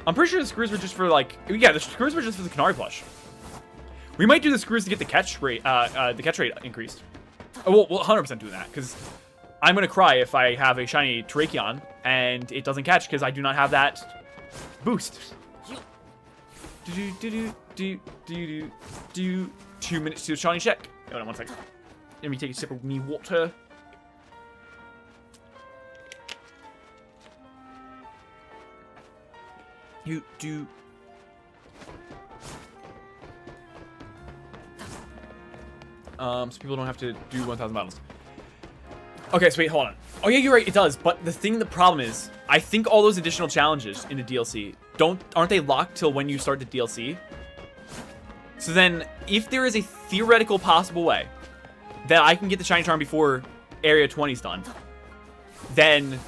I'm pretty sure the screws were just for like, yeah, the screws were just for the Canary plush. We might do the screws to get the catch rate increased. Oh, we'll 100% do that because I'm gonna cry if I have a shiny Terrakion and it doesn't catch because I do not have that boost. 2 minutes to shiny check. Hold on 1 second. Let me take a sip of me water. You do. So people don't have to do 1,000 battles. Okay, so wait, hold on. Oh yeah, you're right, it does. But the problem is, I think all those additional challenges in the DLC aren't they locked till when you start the DLC? So then, if there is a theoretical possible way that I can get the shiny charm before Area 20 is done, then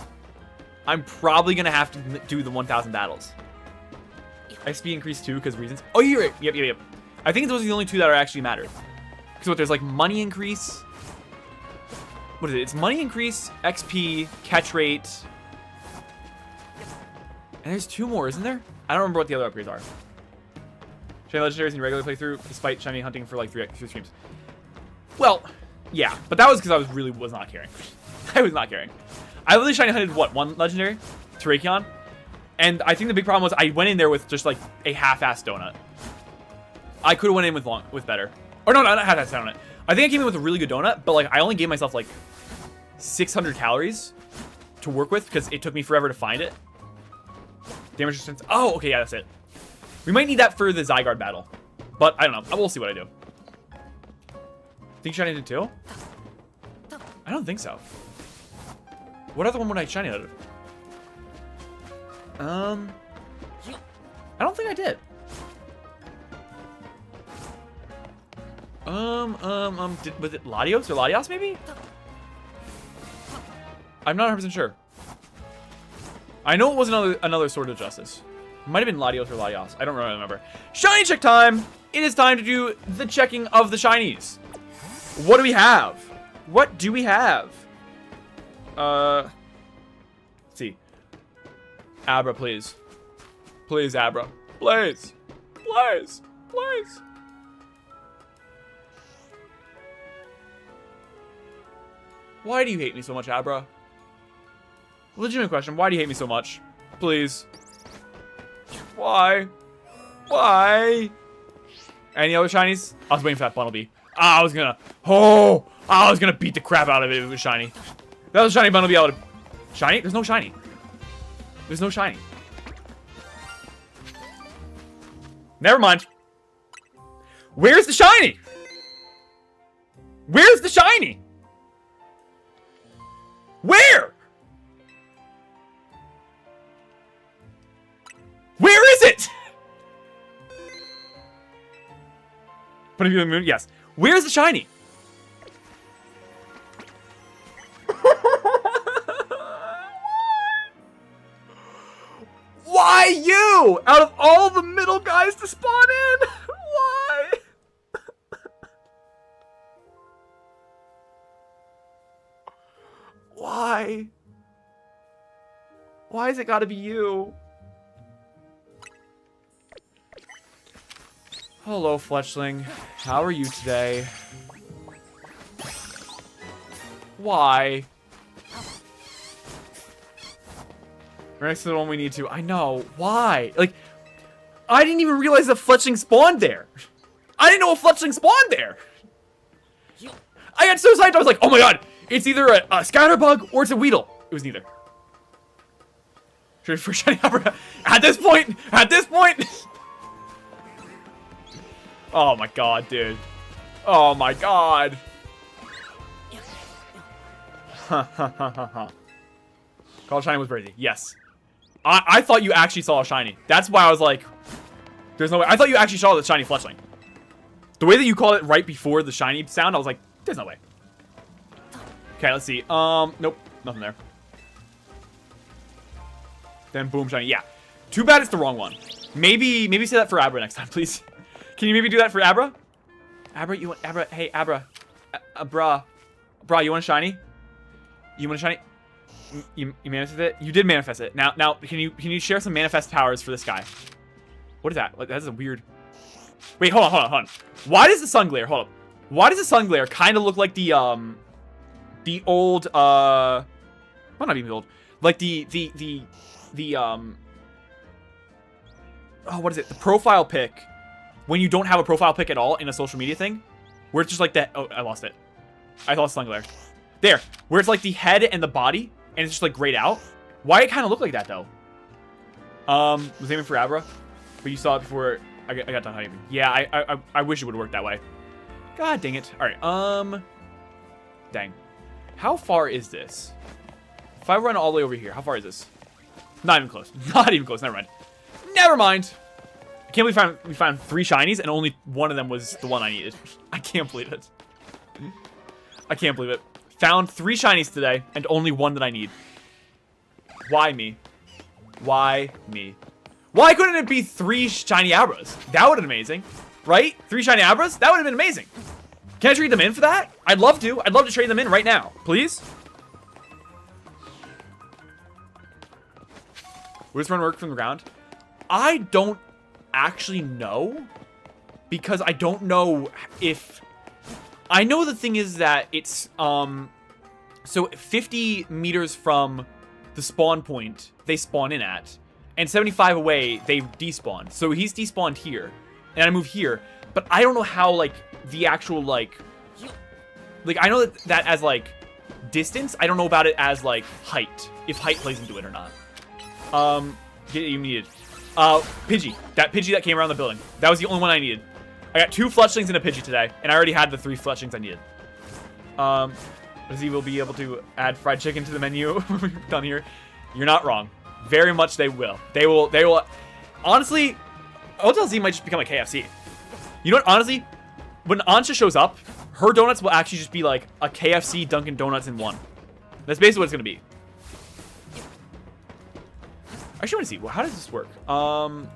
I'm probably gonna have to do the 1,000 battles. XP increase too, because reasons. Oh, you're right. Yep. I think those are the only two that are actually matter. Because what, there's like money increase. What is it? It's money increase, XP, catch rate. And there's 2 more, isn't there? I don't remember what the other upgrades are. Shiny legendaries in regular playthrough, despite shiny hunting for like 3 streams. Well, yeah, but that was because I was not caring. I was not caring. I literally shiny hunted what, 1 legendary? Terrakion? And I think the big problem was I went in there with just like a half-assed donut. I could have went in with better. Or no, not half-assed donut. I think I came in with a really good donut, but like I only gave myself like 600 calories to work with because it took me forever to find it. Damage resistance. Oh, okay, yeah, that's it. We might need that for the Zygarde battle. But I don't know. We'll see what I do. Think shiny did too? I don't think so. What other one would I shiny out of? I don't think I did. Was it Latios or Latios maybe? I'm not 100% sure. I know it was another Sword of Justice. It might have been Latios or Latios. I don't really remember. Shiny check time! It is time to do the checking of the shinies. What do we have? What do we have? Let's see. Abra, please. Please, Abra. Please. Please. Please. Why do you hate me so much, Abra? Legitimate question. Why do you hate me so much? Please. Why? Why? Any other shinies? I was waiting for that Bunnelby. I was gonna beat the crap out of it if it was shiny. If that was a shiny Bunnelby, I would have... Shiny? There's no shiny. There's no shiny. Never mind. Where's the shiny? Where's the shiny? Where? Where is it? Point of view of the moon? Yes. Where's the shiny? you out of all the middle guys to spawn in? Why? Why? Why has it got to be you? Hello, Fletchling. How are you today? Why? We're next to the one we need to. I know. Why? Like, I didn't even realize that Fletchling spawned there. I didn't know a Fletchling spawned there. I got so psyched. I was like, oh my god. It's either a Scatterbug or it's a Weedle. It was neither. For shiny Abra. At this point. Oh my god, dude. Oh my god. Call shiny was crazy. Yes. I thought you actually saw a shiny. That's why I was like, there's no way. I thought you actually saw the shiny Fletchling. The way that you called it right before the shiny sound, I was like, there's no way. Okay, let's see. Nope. Nothing there. Then boom, shiny. Yeah. Too bad it's the wrong one. Maybe say that for Abra next time, please. Can you maybe do that for Abra? Abra, you want Abra? Hey, Abra. Abra, you want a shiny? You want a shiny? You manifested it? You did manifest it. Now, can you share some manifest powers for this guy? What is that? Like, that's a weird. Wait, hold on. Why does the sun glare? Hold up. Why does the sun glare kind of look like the old well, not even old. Like the oh, what is it? The profile pic when you don't have a profile pic at all in a social media thing, where it's just like that. Oh, I lost it. I lost sun glare. There, where it's like the head and the body, and it's just like grayed out. Why it kind of look like that though? Was aiming for Abra, but you saw it before I got done hyping. Yeah, I wish it would work that way. God dang it. All right. Dang. How far is this? If I run all the way over here, how far is this? Not even close. Not even close. Never mind. Never mind. I can't believe we found 3 shinies and only one of them was the one I needed. I can't believe it. I can't believe it. Found 3 shinies today and only one that I need. Why me? Why me? Why couldn't it be 3 shiny Abras? That would have been amazing. Right? 3 shiny Abras? That would have been amazing. Can I trade them in for that? I'd love to. I'd love to trade them in right now. Please? Will this run work from the ground? I don't actually know. Because I don't know if... I know the thing is that it's... So 50 meters from the spawn point, they spawn in at. And 75 away, they despawn. So he's despawned here. And I move here. But I don't know how, like, the actual, like... I know that as, like, distance. I don't know about it as, like, height. If height plays into it or not. You needed. Pidgey. That Pidgey that came around the building. That was the only one I needed. I got 2 Fletchlings and a Pidgey today. And I already had the 3 Fletchlings I needed. He will be able to add fried chicken to the menu done here. You're not wrong. Very much they will. They will. Honestly, Autso Z might just become a KFC. You know what? Honestly, when Ansha shows up, her donuts will actually just be like a KFC Dunkin' Donuts in one. That's basically what it's gonna be. I actually want to see. Well, how does this work? Hold on,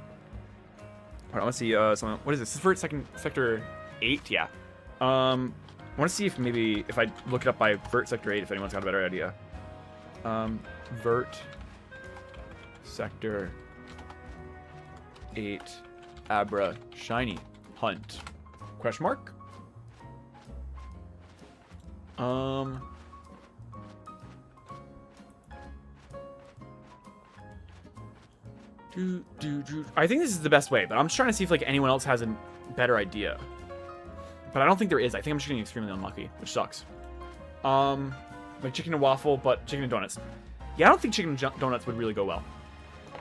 I want to see something. What is this? This is for sector 8. Yeah. I want to see if maybe if I look it up by Vert Sector 8, if anyone's got a better idea. Vert Sector 8 Abra Shiny Hunt. Question mark? I think this is the best way, but I'm just trying to see if like anyone else has a better idea. But I don't think there is. I think I'm just getting extremely unlucky, which sucks. Like chicken and waffle, but chicken and donuts. Yeah, I don't think chicken and donuts would really go well. I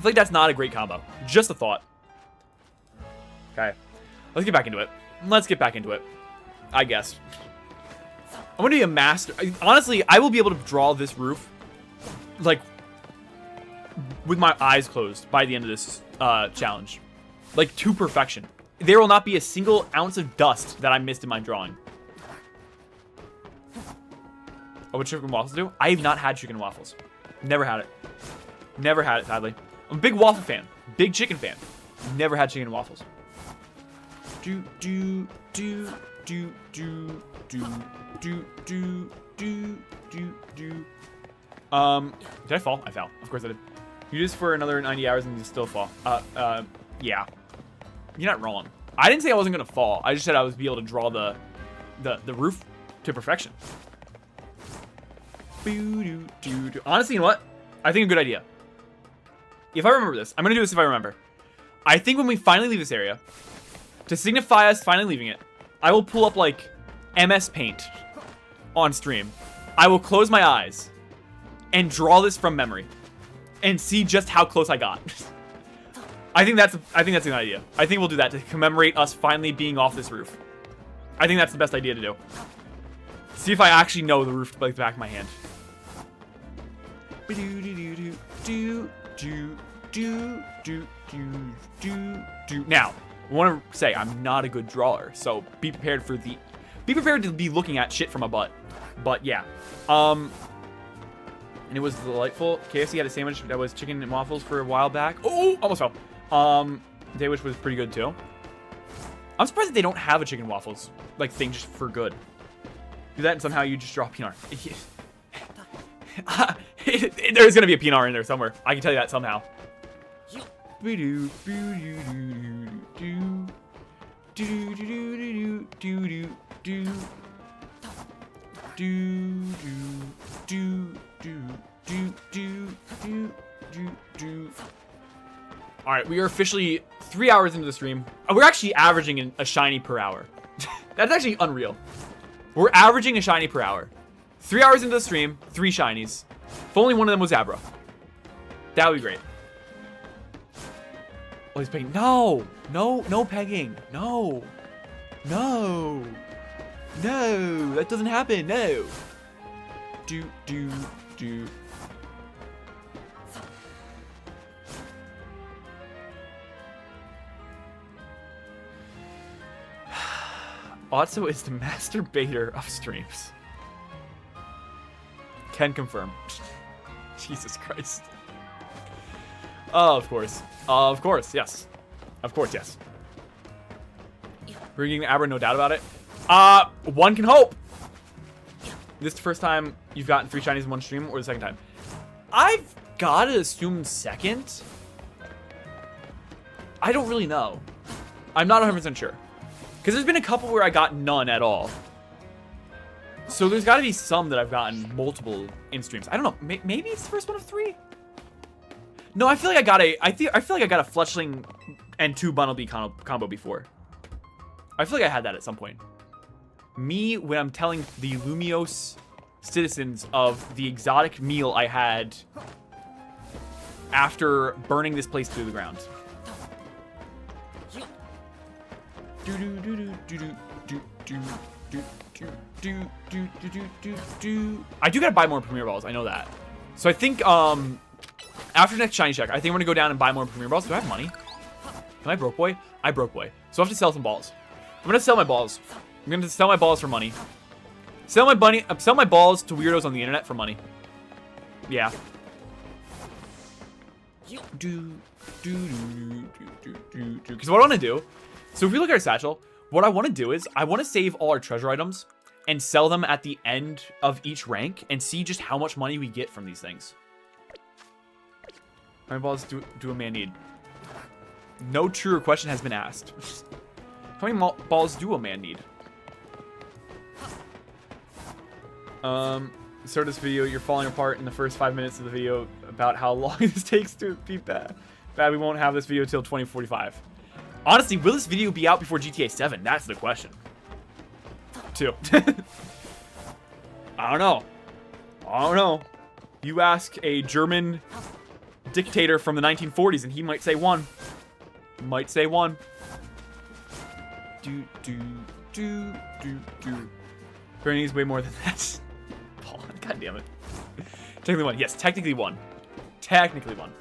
feel like that's not a great combo. Just a thought. Okay. Let's get back into it. Let's get back into it. I guess. I'm going to be a master. Honestly, I will be able to draw this roof, like, with my eyes closed by the end of this challenge. Like, to perfection. There will not be a single ounce of dust that I missed in my drawing. Oh, what chicken and waffles do? I have not had chicken and waffles. Never had it. Never had it, sadly. I'm a big waffle fan. Big chicken fan. Never had chicken and waffles. Do do do do do do do do do do do. Did I fall? I fell. Of course I did. You just for another 90 hours and you still fall. Yeah. You're not wrong. I didn't say I wasn't gonna fall. I just said I was be able to draw the roof to perfection. Honestly, you know what? I think a good idea. If I remember this, I'm gonna do this if I remember. I think when we finally leave this area, to signify us finally leaving it, I will pull up like MS Paint on stream. I will close my eyes and draw this from memory and see just how close I got. I think that's a good idea. I think we'll do that to commemorate us finally being off this roof. I think that's the best idea to do. See if I actually know the roof like the back of my hand. Now, I want to say I'm not a good drawer, so be prepared to be looking at shit from a butt. But yeah, and it was delightful. KFC had a sandwich that was chicken and waffles for a while back. Oh, almost fell. Day which was pretty good too. I'm surprised that they don't have a chicken waffles like thing just for good. Do that and somehow you just draw a PNR. There's gonna be a PNR in there somewhere. I can tell you that somehow. All right, we are officially 3 hours into the stream. We're actually averaging a shiny per hour. That's actually unreal. We're averaging a shiny per hour. 3 hours into the stream, 3 shinies. If only one of them was Abra. That would be great. Oh, he's pegging. No, no pegging. No, that doesn't happen. No. Do. Autso is the masturbator of streams. Can confirm. Jesus Christ. Oh, of course. Of course, yes. Of course, yes. Bringing Abra, no doubt about it. One can hope. This is the first time you've gotten 3 shinies in one stream, or the second time? I've gotta assume second. I don't really know. I'm not 100% sure. Because there's been a couple where I got none at all. So there's got to be some that I've gotten multiple in streams. I don't know. Maybe it's the first one of 3. No, I feel like I got a. I feel like I got a Fletchling and 2 Bunnelby combo before. I feel like I had that at some point. Me when I'm telling the Lumiose citizens of the exotic meal I had after burning this place to the ground. I do gotta buy more Premier Balls, I know that. So I think after next shiny check, I think I'm gonna go down and buy more Premier Balls. Do I have money? Am I broke boy? I broke boy. So I have to sell some balls. I'm gonna sell my balls. I'm gonna sell my balls for money. Sell my balls to weirdos on the internet for money. Yeah. Because what I want to do, so if we look at our satchel, what I want to do is I want to save all our treasure items and sell them at the end of each rank and see just how much money we get from these things. How many balls do a man need? No truer question has been asked. How many balls do a man need? Start this video, you're falling apart in the first 5 minutes of the video about how long this takes to be bad. We won't have this video till 2045. Honestly, will this video be out before GTA 7? That's the question. 2. I don't know. You ask a German dictator from the 1940s and he might say 1. Might say 1. Granny needs way more than that. God damn it. Technically 1. Yes, technically 1. Technically 1.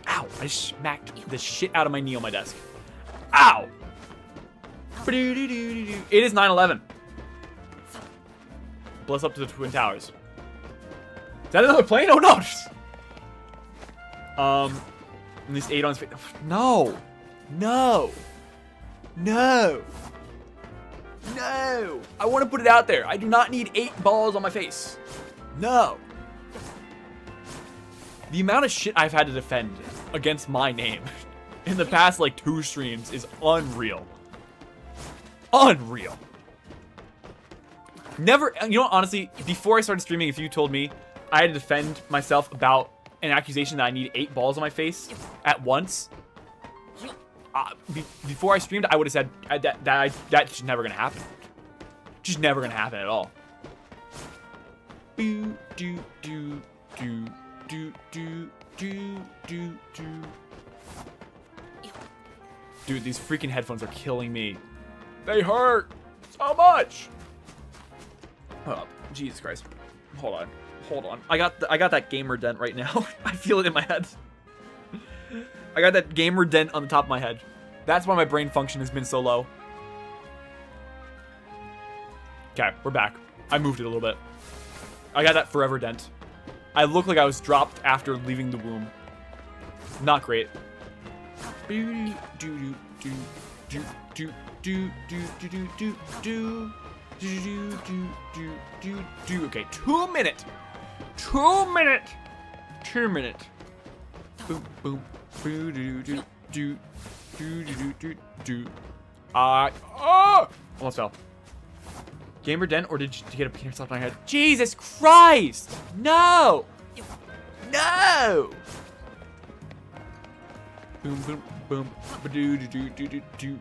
Ow! I smacked the shit out of my knee on my desk. Ow! It is 9/11. Bless up to the Twin Towers. Is that another plane? Oh no! At least 8 on his face. No. No. No. No. I want to put it out there. I do not need 8 balls on my face. No. The amount of shit I've had to defend against my name in the past, like, 2 streams is unreal. Unreal. Never, you know what, honestly, before I started streaming, if you told me I had to defend myself about an accusation that I need 8 balls on my face at once, before I streamed, I would have said that's just never gonna happen. Just never gonna happen at all. Dude, these freaking headphones are killing me. They hurt so much. Oh, Jesus Christ. Hold on. Hold on. I got that gamer dent right now. I feel it in my head. I got that gamer dent on the top of my head. That's why my brain function has been so low. Okay, we're back. I moved it a little bit. I got that forever dent. I look like I was dropped after leaving the womb. Not great. Okay, 2 minute. 2 minute. 2 minute. Boom, boom. Almost fell. Gamer dent, or did you get a penis off my head? Jesus Christ! No! No! Boom, boom, boom. Do do do do do do.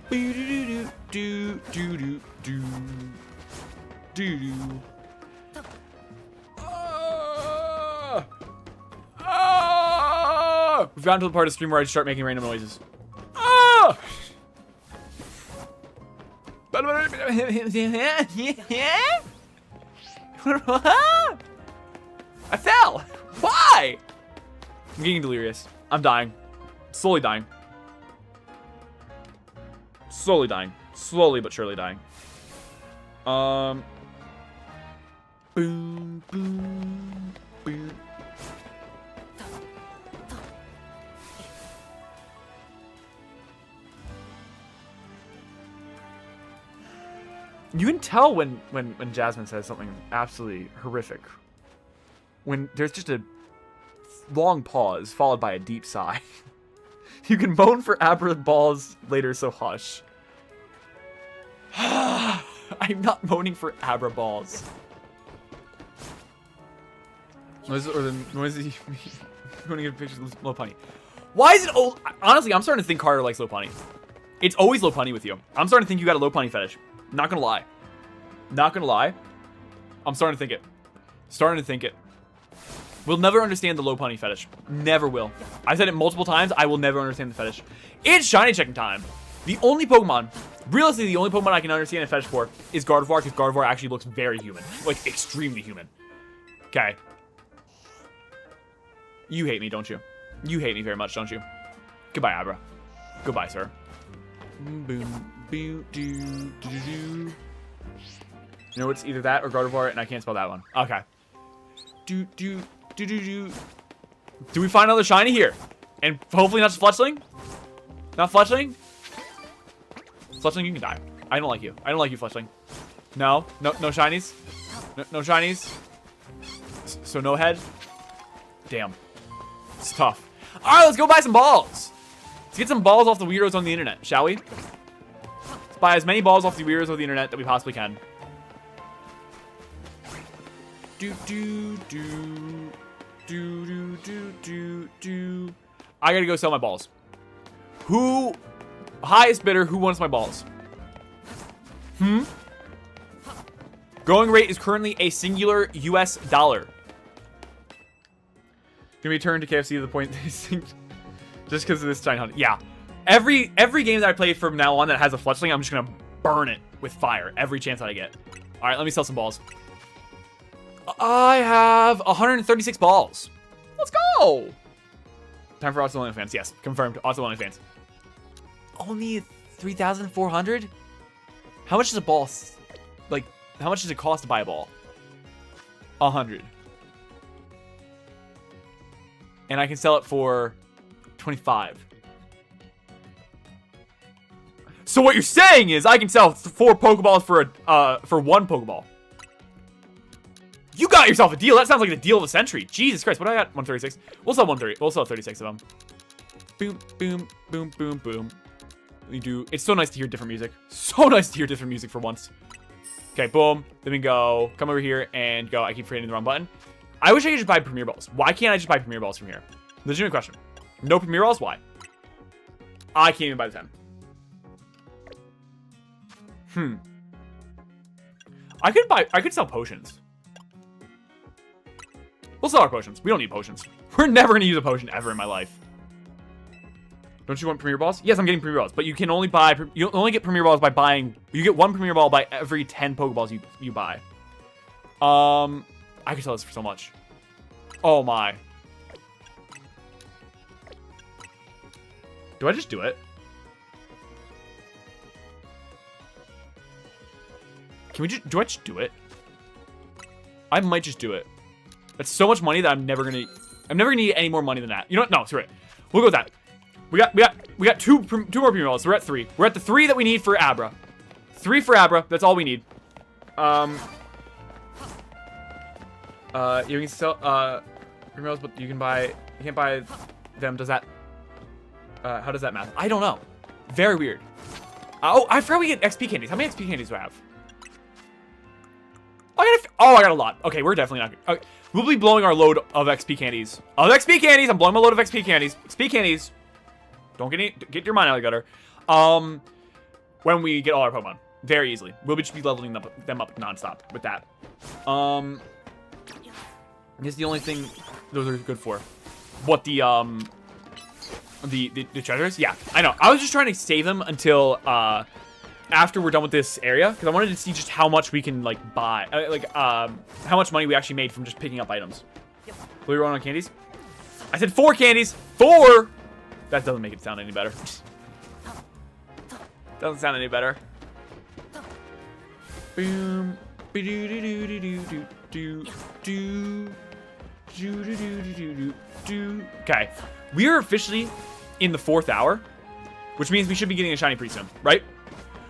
Do do do do do do do. We've gotten to the part of the stream where I just start making random noises. Ah! I fell! Why? I'm getting delirious. I'm dying. Slowly dying. Slowly dying. Slowly but surely dying. Boom, boom, boom. You can tell when Jasmine says something absolutely horrific. When there's just a long pause followed by a deep sigh. You can moan for Abra balls later, so hush. I'm not moaning for Abra balls. Or the noisy moaning of pictures of low punny. Why is it old? Honestly, I'm starting to think Carter likes low punny. It's always low punny with you. I'm starting to think you got a low punny fetish. Not gonna lie. Not gonna lie. I'm starting to think it. Starting to think it. We'll never understand the low punny fetish. Never will. I've said it multiple times. I will never understand the fetish. It's shiny checking time. The only Pokemon, realistically, the only Pokemon I can understand a fetish for is Gardevoir, because Gardevoir actually looks very human. Like, extremely human. Okay. You hate me, don't you? You hate me very much, don't you? Goodbye, Abra. Goodbye, sir. Boom. Boo, do, do, do, do. You know, it's either that or Gardevoir, and I can't spell that one. Okay. Do, do, do, do, do. Do we find another shiny here? And hopefully not just Fletchling? Not Fletchling? Fletchling, you can die. I don't like you. I don't like you, Fletchling. No. No shinies? No shinies? So no head? Damn. It's tough. Alright, let's go buy some balls. Let's get some balls off the weirdos on the internet, shall we? Let's buy as many balls off the weirdos of the internet that we possibly can. Do do do do do do do do. I gotta go sell my balls. Who? Highest bidder, who wants my balls? Going rate is currently a singular US dollar. Can we turn to KFC to the point they think just because of this giant hunt? Yeah. Every game that I play from now on that has a Fletchling, I'm just gonna burn it with fire every chance that I get. All right, let me sell some balls. I have 136 balls. Let's go. Time for Autso OnlyFans. Yes, confirmed. Autso OnlyFans. Only 3,400? How much is a ball? Like, how much does it cost to buy a ball? 100. And I can sell it for 25. So what you're saying is I can sell 4 Pokeballs for 1 Pokeball. You got yourself a deal. That sounds like the deal of the century. Jesus Christ, what do I got? 136. We'll sell 130. We'll sell 36 of them. Boom, boom, boom, boom, boom. We do. It's so nice to hear different music. So nice to hear different music for once. Okay, boom. Then we go. Come over here and go. I keep hitting the wrong button. I wish I could just buy Premier Balls. Why can't I just buy Premier Balls from here? Legitimate question. No Premier Balls? Why? I can't even buy the 10. I could sell potions. We'll sell our potions. We don't need potions. We're never going to use a potion ever in my life. Don't you want Premier Balls? Yes, I'm getting Premier Balls, but you can only buy, you only get Premier Balls by buying, you get 1 Premier Ball by every 10 Pokeballs you buy. I could sell this for so much. Oh my. Do I just do it? Can we just, do I just do it? I might just do it. That's so much money that I'm never gonna need any more money than that. You know what? No, screw it. We'll go with that. We got two more Premier Balls, so we're at 3. We're at the 3 that we need for Abra. 3 for Abra, that's all we need. You can sell, Premier Balls, but you can't buy them. Does that, how does that math? I don't know. Very weird. Oh, I forgot we get XP candies. How many XP candies do I have? I got a lot. Okay, we're definitely not good. Okay, we'll be blowing our load of XP candies. XP candies! I'm blowing my load of XP candies. XP candies. Don't get your mind out of the gutter. When we get all our Pokemon. Very easily. We'll just be leveling them up nonstop with that. I guess the only thing those are good for. What, the treasures? Yeah, I know. I was just trying to save them until, after we're done with this area, because I wanted to see just how much we can, like, buy. How much money we actually made from just picking up items. Will we run on candies? I said 4 candies! 4! That doesn't make it sound any better. Doesn't sound any better. Boom. Okay. We are officially in the 4th hour, which means we should be getting a shiny pretty soon, right?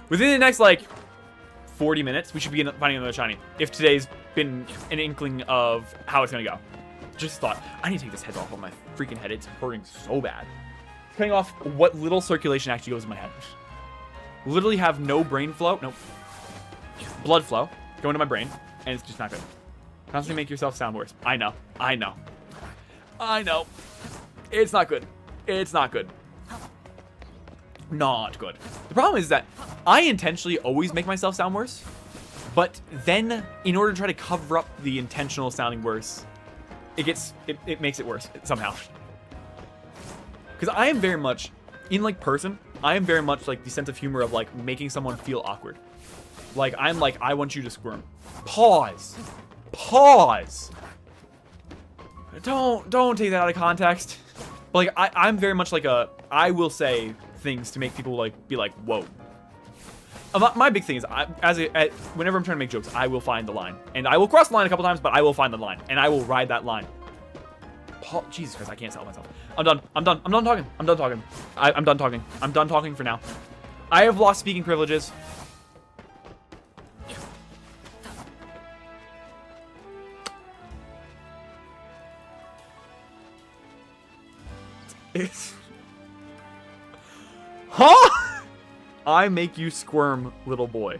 Within the next, like, 40 minutes, we should be finding another shiny. If today's been an inkling of how it's gonna go. Just thought, I need to take this head off of my freaking head. It's hurting so bad. Cutting off what little circulation actually goes in my head. Literally have no brain flow. Nope. Blood flow go into my brain, and it's just not good. Constantly make yourself sound worse. I know. I know. I know. It's not good. It's not good. Not good. The problem is that I intentionally always make myself sound worse, but then in order to try to cover up the intentional sounding worse, it makes it worse somehow. Because I am very much, in like person, I am very much like the sense of humor of like making someone feel awkward. Like I'm like, I want you to squirm. Pause. Pause. Don't take that out of context. But like I'm very much like I will say things to make people like be like, whoa. My big thing is whenever I'm trying to make jokes, I will find the line, and I will cross the line a couple times, but I will find the line, and I will ride that line. Jesus Christ, I can't sell myself. I'm done talking. I'm done talking. I'm done talking for now. I have lost speaking privileges. Huh? I make you squirm, little boy.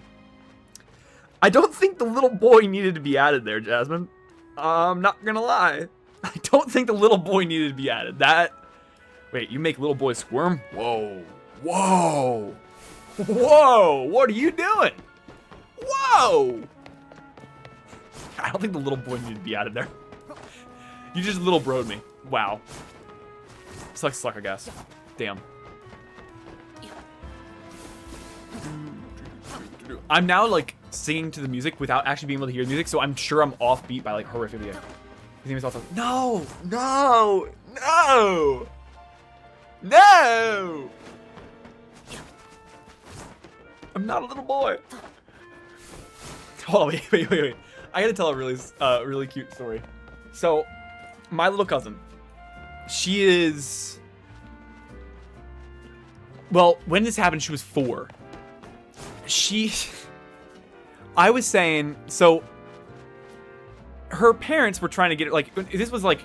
I don't think the little boy needed to be added there, Jasmine. I'm not gonna lie. I don't think the little boy needed to be added. Wait, you make little boys squirm? Whoa. Whoa. Whoa. What are you doing? Whoa. I don't think the little boy needed to be added there. You just little broed me. Wow. Sucks suck, I guess. Damn. I'm now like singing to the music without actually being able to hear the music, so I'm sure I'm offbeat by like horrifically. No! No! No! No! I'm not a little boy. Hold on, wait. I gotta tell a really cute story. So, my little cousin, she is well, when this happened, she was 4. I was saying, so her parents were trying to get her, like, this was like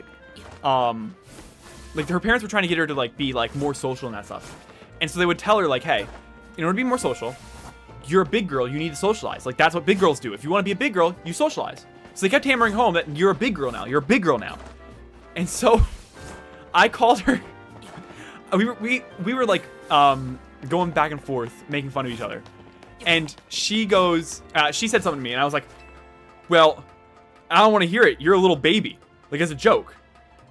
her parents were trying to get her to like be like more social and that stuff. And so they would tell her like, hey, in order to be more social, you're a big girl, you need to socialize. Like, that's what big girls do. If you want to be a big girl, you socialize. So they kept hammering home that you're a big girl now. You're a big girl now. And so I called her. We were like going back and forth, making fun of each other. And she goes, she said something to me, and I was like, well, I don't want to hear it. You're a little baby. Like, as a joke.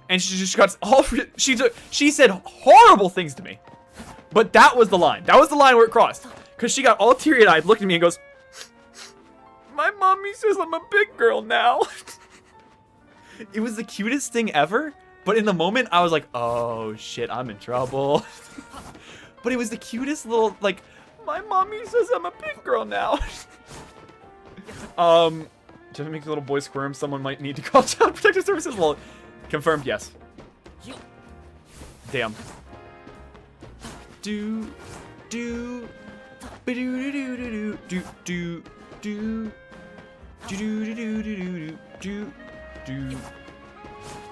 And she just got all, she said horrible things to me. But that was the line. That was the line where it crossed. Because she got all teary-eyed, looked at me and goes, my mommy says I'm a big girl now. It was the cutest thing ever. But in the moment, I was like, oh, shit, I'm in trouble. But it was the cutest little, like, my mommy says I'm a big girl now. Just to make the little boy squirm, someone might need to call Child Protective Services. Well, confirmed, yes. Damn. Do do do do do do do do do do do do do.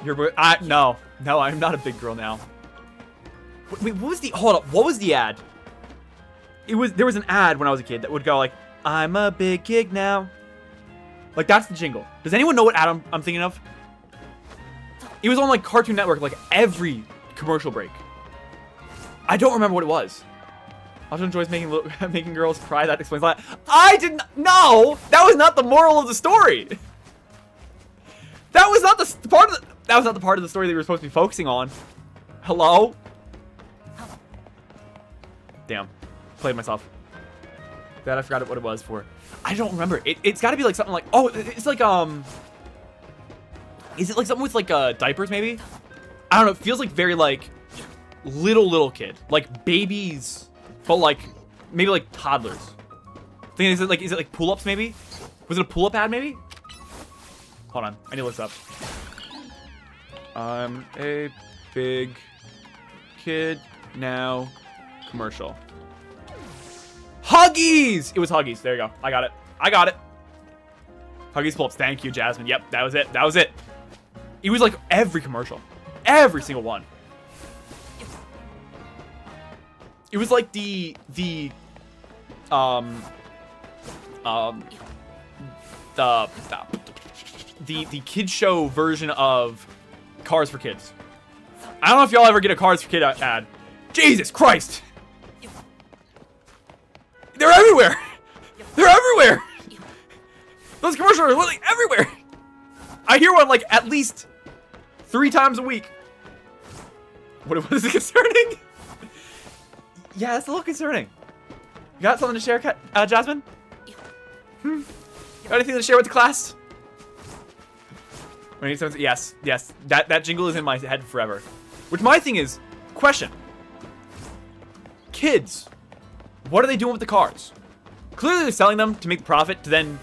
Your boy, no, I'm not a big girl now. Wait, what was the, hold up, what was the ad? There was an ad when I was a kid that would go like, I'm a big kid now. Like, that's the jingle. Does anyone know what ad I'm thinking of? It was on like Cartoon Network, like every commercial break. I don't remember what it was. Also enjoys making girls cry. That explains that. I didn't know. That was not the moral of the story. That was not the part of the, that was not the part of the story that we were supposed to be focusing on. Hello? Damn. Played myself. That I forgot what it was for. I don't remember. It's got to be like something like, oh, it's like is it like something with like diapers maybe? I don't know. It feels like very like little kid, like babies, but like maybe like toddlers. Is it like pull-ups maybe? Was it a pull-up ad maybe? Hold on, I need to look this up. I'm a big kid now. Commercial. Huggies! It was Huggies. There you go. I got it. Huggies pull-ups. Thank you, Jasmine. Yep, that was it. It was like every commercial. Every single one. It was like the kid show version of Cars for Kids. I don't know if y'all ever get a Cars for Kid ad. Jesus Christ! They're everywhere! They're everywhere! Those commercials are literally everywhere! I hear one like at least 3 times a week. What is it concerning? Yeah, that's a little concerning. You got something to share, Jasmine? Got anything to share with the class? Yes. That jingle is in my head forever. Which my thing is, question. Kids, what are they doing with the cars? Clearly they're selling them to make profit to then,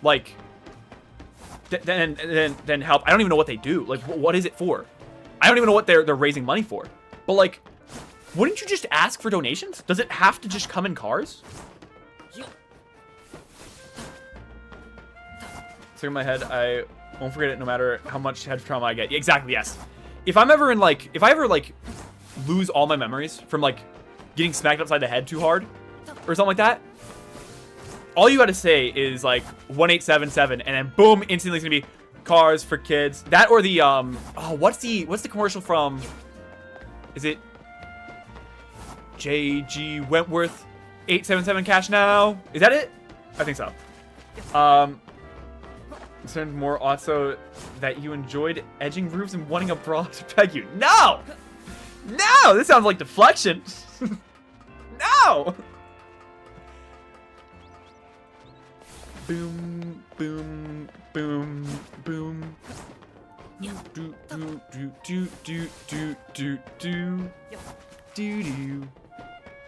like, then help. I don't even know what they do. Like, what is it for? I don't even know what they're raising money for. But like, wouldn't you just ask for donations? Does it have to just come in cars? Stuck in my head, I won't forget it no matter how much head trauma I get. Yeah, exactly, yes. If I ever lose all my memories from like getting smacked upside the head too hard or something like that, all you gotta say is like 1877 and then boom, instantly it's gonna be Cars for Kids. That or the what's the commercial from? Is it J.G. Wentworth 877 cash now? Is that it? I think so. Concerned more Autso that you enjoyed edging roofs and wanting a bra to peg you. No! No! This sounds like deflection. No! Boom, boom, boom, boom. Do do do do do do do do do do.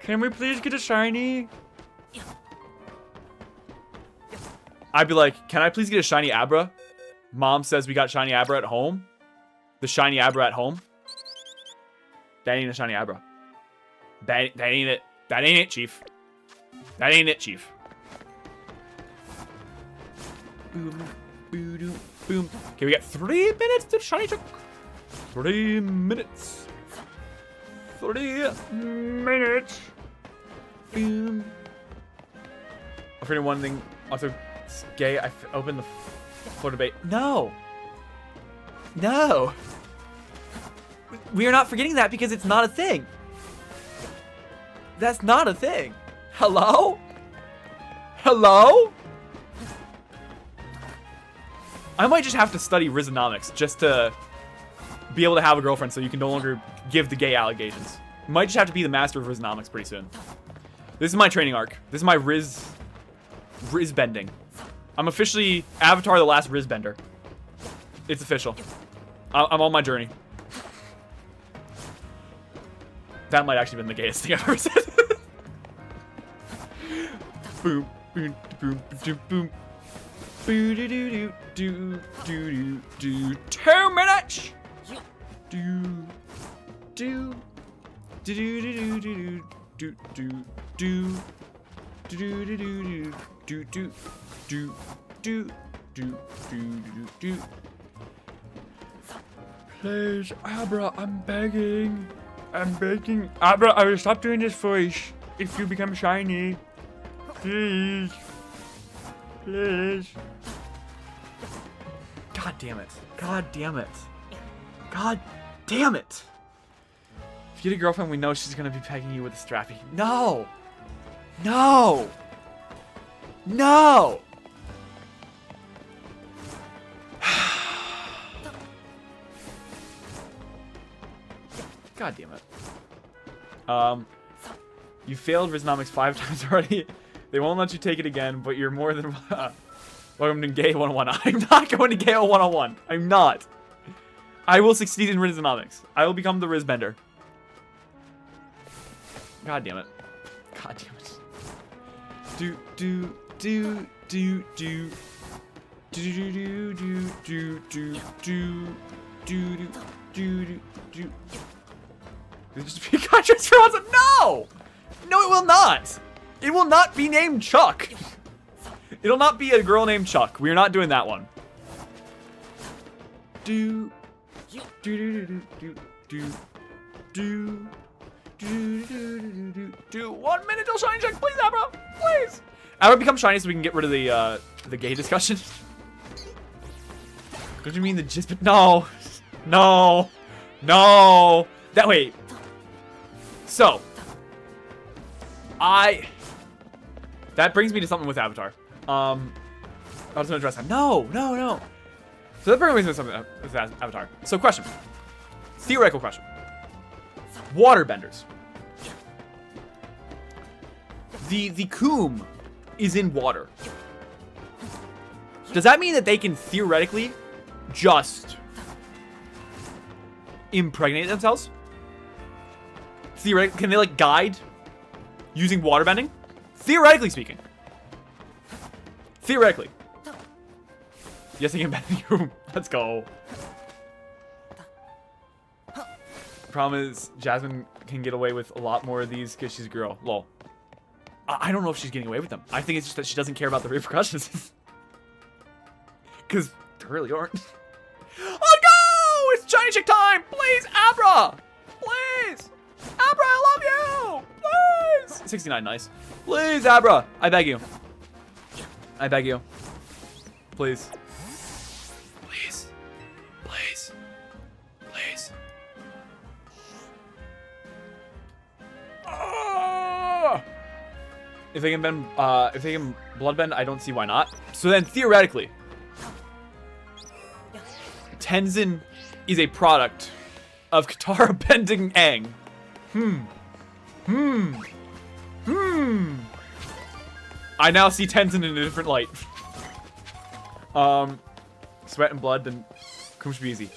Can we please get a shiny? I'd be like, can I please get a shiny Abra? Mom says we got shiny Abra at home. The shiny Abra at home. That ain't a shiny Abra. That ain't it. That ain't it, Chief. That ain't it, Chief. Boom, boom, boom. Okay, we got 3 minutes to shiny chuck. 3 minutes. 3 minutes. Boom. I'm forgetting one thing. Also, it's gay. I opened the floor debate. No. No. We are not forgetting that because it's not a thing. That's not a thing. Hello? Hello? I might just have to study Rizonomics just to be able to have a girlfriend so you can no longer give the gay allegations. Might just have to be the master of Rizonomics pretty soon. This is my training arc. This is my Riz bending. I'm officially Avatar the Last Riz Bender. It's official. I'm on my journey. That might actually have been the gayest thing I've ever said. Boom, boom, boom, boom, boom. Boo doo doo doo doo doo doo. 2 minutes. Do do do do do do do do do do do do do do do do do do do. Please, Abra, I'm begging. I'm begging. Abra, I will stop doing this voice if you become shiny. Please. Please. God damn it. God damn it. God damn it. If you get a girlfriend, we know she's gonna be pegging you with a strappy. No. No. No. God damn it. You failed Rizonomics 5 times already. They won't let you take it again, but you're more than welcome to Gay 101. I'm not going to Gay 101. I'm not. I will succeed in Rizonomics. I will become the Riz Bender. God damn it. God damn it. Do do do do do do do do do do do do do do do. Is it just Pikachu transfer once? No! No, it will not! It will not be named Chuck! It'll not be a girl named Chuck. We are not doing that one. Do do do do do do do do do do. 1 minute till shiny check, please, Abra! Please! Abra, become shiny so we can get rid of the gay discussion. Don't you mean the just? No! No! No! That wait. So, that brings me to something with Avatar. I was gonna address that. No. So that brings me to something with Avatar. So question. Theoretical question. Waterbenders. The Coom is in water. Does that mean that they can theoretically just impregnate themselves? Theoretically, can they like guide using waterbending? Theoretically speaking. Theoretically. Yes, I can bend the room. Let's go. Problem is, Jasmine can get away with a lot more of these because she's a girl. Lol. I don't know if she's getting away with them. I think it's just that she doesn't care about the repercussions. Because there really aren't. Oh no! It's shiny chick time! Please, Abra! Please! Abra, I love you! Please! 69, nice. Please, Abra! I beg you. I beg you. Please. Please. Please. Please. If they can bend, if they can bloodbend, I don't see why not. So then, theoretically, Tenzin is a product of Katara bending Aang. I now see Tenzin in a different light. Sweat and blood, then Kum should be easy.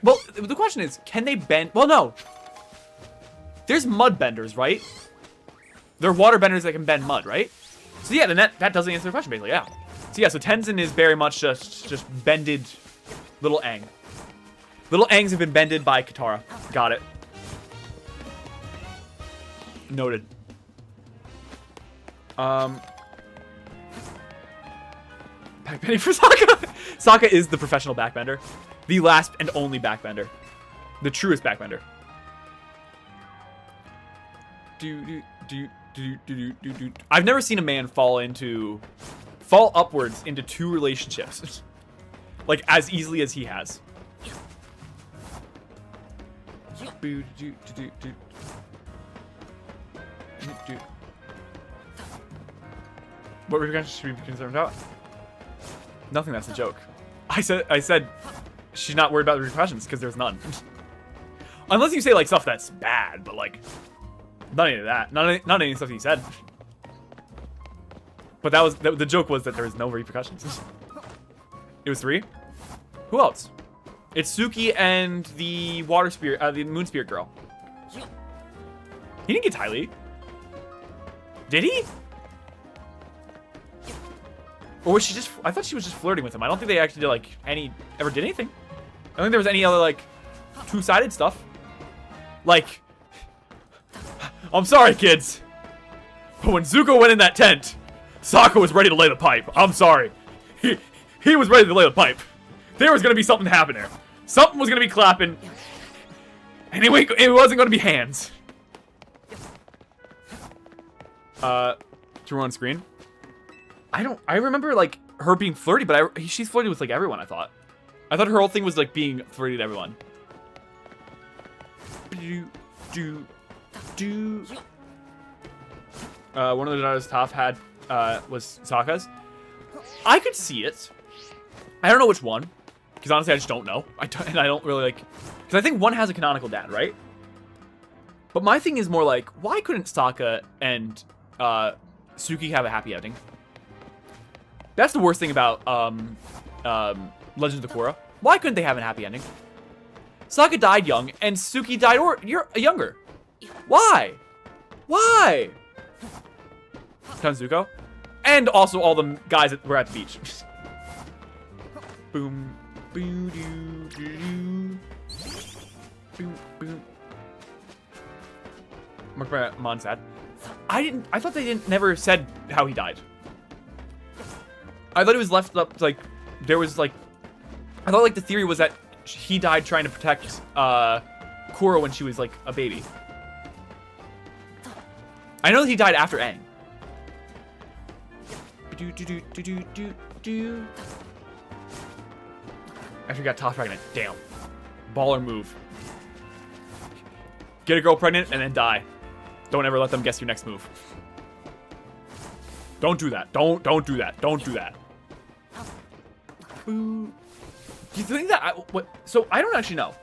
Well, the question is, can they bend? Well, no. There's mud benders, right? There are water benders that can bend mud, right? So yeah, then that doesn't answer the question, basically, yeah. So yeah, so Tenzin is very much just bended little Aang. Little Aangs have been bended by Katara. Got it. Noted. Backbending for Sokka. Sokka is the professional backbender. The last and only backbender. The truest backbender. I've never seen a man fall upwards into 2 relationships. Like, as easily as he has. What repercussions should we be concerned about? Nothing, that's a joke. I said she's not worried about the repercussions because there's none. Unless you say like stuff that's bad, but like not any of that. Not any stuff you said. But that was the joke was that there was no repercussions. It was 3? Who else? It's Suki and the water spirit, the moon spirit girl. He didn't get Ty Lee. Did he? Or was she just... I thought she was just flirting with him. I don't think they actually did, like, ever did anything. I don't think there was any other, like, 2-sided stuff. Like... I'm sorry, kids. But when Zuko went in that tent, Sokka was ready to lay the pipe. I'm sorry. He was ready to lay the pipe. There was going to be something to happen there. Something was going to be clapping. And it wasn't going to be hands. Threw on screen. I remember, like, her being flirty, but she's flirty with, like, everyone, I thought. I thought her whole thing was, like, being flirty to everyone. One of the daughters Toph had, was Sokka's. I could see it. I don't know which one. Because honestly, I just don't know. I don't really, like... Because I think one has a canonical dad, right? But my thing is more like, why couldn't Sokka and, Suki have a happy ending? That's the worst thing about Legends of Korra. Why couldn't they have a happy ending? Sokka died young, and Suki died younger. Why? Why? Zuko, and also all the guys that were at the beach. Boom, boom, doo, doo, doo. Boom, boom. Mon sad. I thought they never said how he died. I thought it was left up, like, there was, like... I thought, like, the theory was that he died trying to protect, Korra when she was, like, a baby. I know that he died after Aang. After he got Toph pregnant. Damn. Baller move. Get a girl pregnant and then die. Don't ever let them guess your next move. Don't do that. Don't do that. Don't do that. Boo. Do you think that so I don't actually know.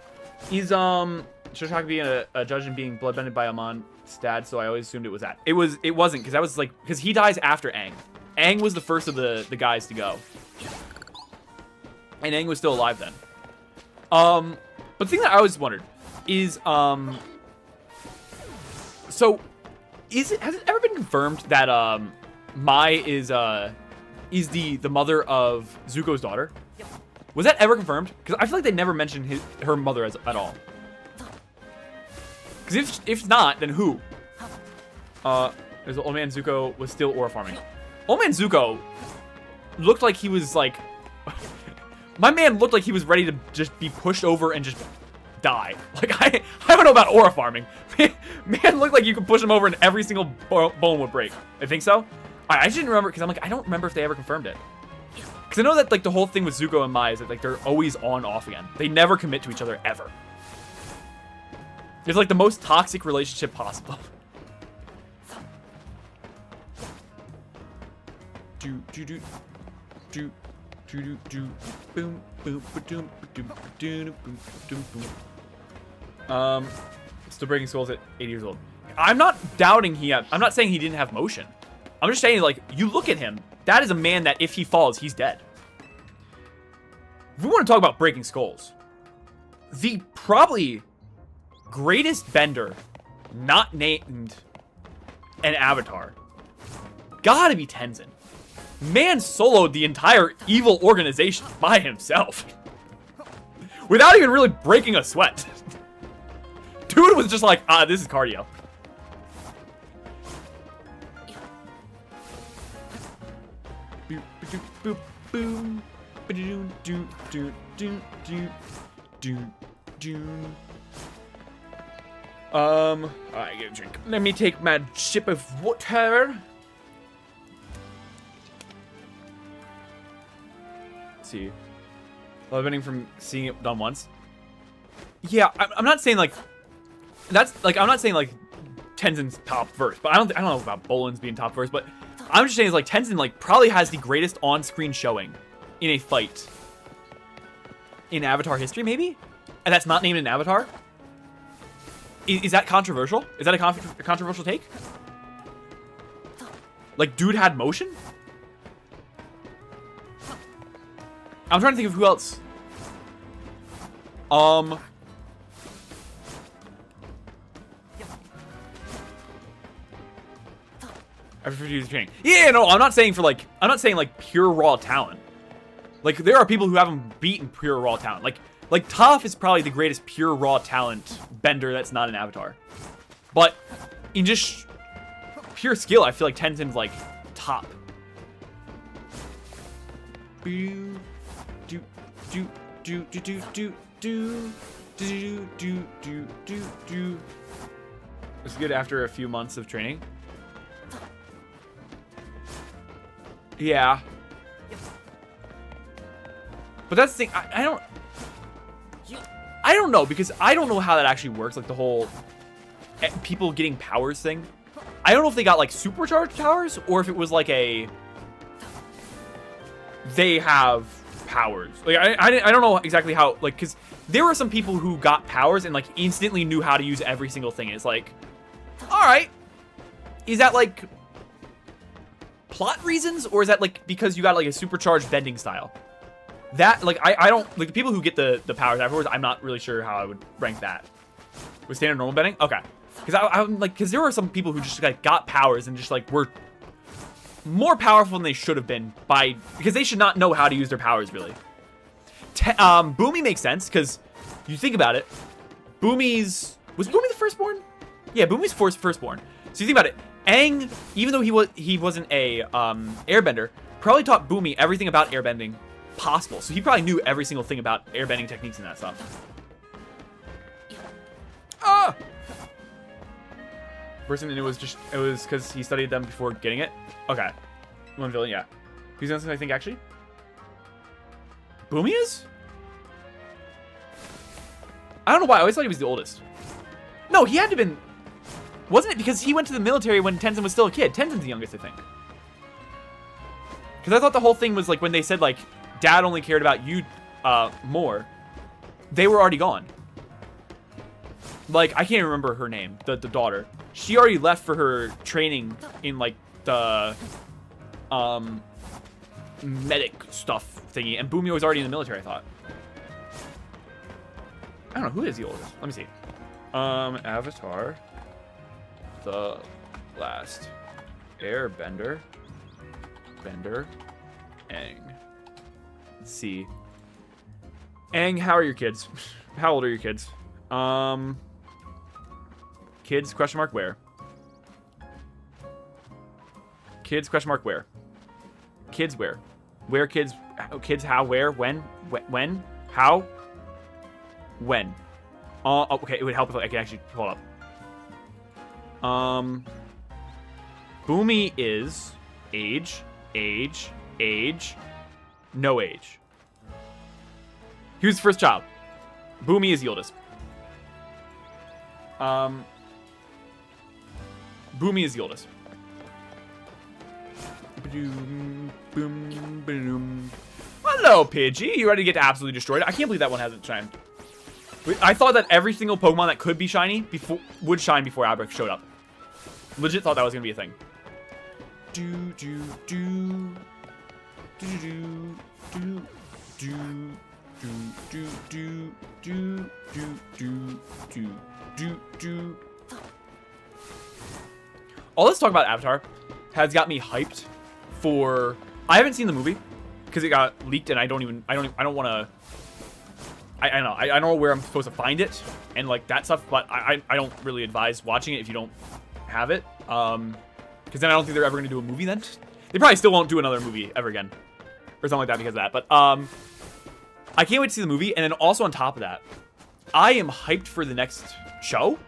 He's Shoshaka being a judge and being bloodbended by Amon's dad, so I always assumed it was that. It wasn't, because that was like, because he dies after Aang. Aang was the first of the guys to go. And Aang was still alive then. But the thing that I always wondered is so has it ever been confirmed that Mai is the mother of Zuko's daughter? Was that ever confirmed? Because I feel like they never mentioned her mother at all. Because if not, then who? There's old man Zuko was still ore farming. Old man Zuko looked like he was like... My man looked like he was ready to just be pushed over and just die. Like, I don't know about aura farming. Man looked like you could push him over and every single bone would break. I think so. I just didn't remember, because I'm like, I don't remember if they ever confirmed it. Because I know that, like, the whole thing with Zuko and Mai is that, like, they're always on off again. They never commit to each other, ever. It's, like, the most toxic relationship possible. Still breaking souls at 80 years old. I'm not doubting I'm not saying he didn't have motion. I'm just saying, like, you look at him, that is a man that if he falls, he's dead. If we want to talk about breaking skulls, the probably greatest bender not named an Avatar gotta be Tenzin. Man soloed the entire evil organization by himself. Without even really breaking a sweat. Dude was just like, this is cardio. boop, boop, boop, boom. Do do do do do do. I get a drink. Let me take my sip of water. Let's see. Love ending from seeing it done once. Yeah, I'm not saying like that's like I'm not saying like Tenzin's top first, but I don't know about Bolin's being top first, but I'm just saying is like Tenzin like probably has the greatest on-screen showing in a fight in Avatar history, maybe, and that's not named in Avatar. Is that controversial? Is that a controversial take? Like, dude had motion? I'm trying to think of who else. I prefer to use training. Yeah, no, I'm not saying like pure raw talent. Like, there are people who haven't beaten pure raw talent. Like Toph is probably the greatest pure raw talent bender that's not an Avatar. But in just pure skill, I feel like Tenzin's like top. Do do do do do do do do do do do do. It's good after a few months of training. Yeah. But that's the thing, I don't know, because I don't know how that actually works, like the whole people getting powers thing. I don't know if they got like supercharged powers, or if it was like a they have powers. Like I don't know exactly how, like, because there were some people who got powers and like instantly knew how to use every single thing. And it's like, all right, is that like plot reasons, or is that like because you got like a supercharged bending style? That, like, I don't, like, the people who get the powers afterwards, I'm not really sure how I would rank that. With standard normal bending? Okay. Because I'm like, because there were some people who just, like, got powers and just, like, were more powerful than they should have been because they should not know how to use their powers, really. Boomy makes sense, because you think about it, was Boomy the firstborn? Yeah, Boomy's firstborn. So you think about it, Aang, even though he wasn't a, airbender, probably taught Boomy everything about airbending possible. So he probably knew every single thing about airbending techniques and that stuff. Ah! Person, it was because he studied them before getting it. Okay. One villain, yeah. Who's the I think actually? Boomy is? I don't know why. I always thought he was the oldest. No, he had to have been. Wasn't it because he went to the military when Tenzin was still a kid? Tenzin's the youngest, I think. Because I thought the whole thing was like when they said like Dad only cared about you more, they were already gone. Like, I can't remember her name, the daughter. She already left for her training in like the medic stuff thingy, and Boomy was already in the military, I thought. I don't know, who is the oldest? Let me see. Avatar, The Last Airbender, Aang. Let's see. Aang, how are your kids? How old are your kids? Kids, question mark, where? Kids, question mark, where? Kids, where? Where kids? Kids, how, where, when, how, when? Okay, it would help if I could actually pull it up. Boomy is age, no age. He was the first child. Boomy is the oldest. Boomy is the oldest. Hello, Pidgey. You ready to get absolutely destroyed? I can't believe that one hasn't shined. I thought that every single Pokemon that could be shiny would shine before Albrecht showed up. Legit thought that was gonna be a thing. All this talk about Avatar has got me hyped for. I haven't seen the movie because it got leaked, and I don't want to. I don't know where I'm supposed to find it and like that stuff, but I don't really advise watching it if you don't have it, because then I don't think they're ever gonna do a movie then. They probably still won't do another movie ever again. Or something like that because of that. But, I can't wait to see the movie. And then also on top of that, I am hyped for the next show.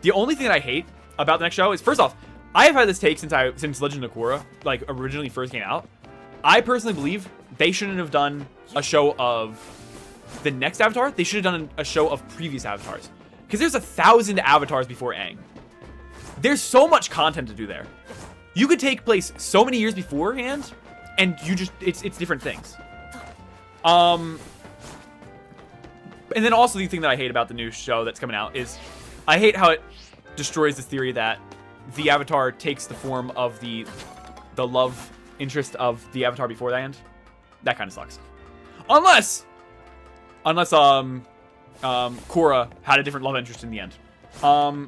The only thing that I hate about the next show is, first off, I have had this take since Legend of Korra, like, originally first came out. I personally believe they shouldn't have done a show of the next Avatar. They should have done a show of previous Avatars. Because there's 1,000 Avatars before Aang. There's so much content to do there. You could take place so many years beforehand, and you just, it's different things. And then also the thing that I hate about the new show that's coming out is I hate how it destroys this theory that the Avatar takes the form of the love interest of the Avatar before the end. That kind of sucks. Unless Korra had a different love interest in the end. I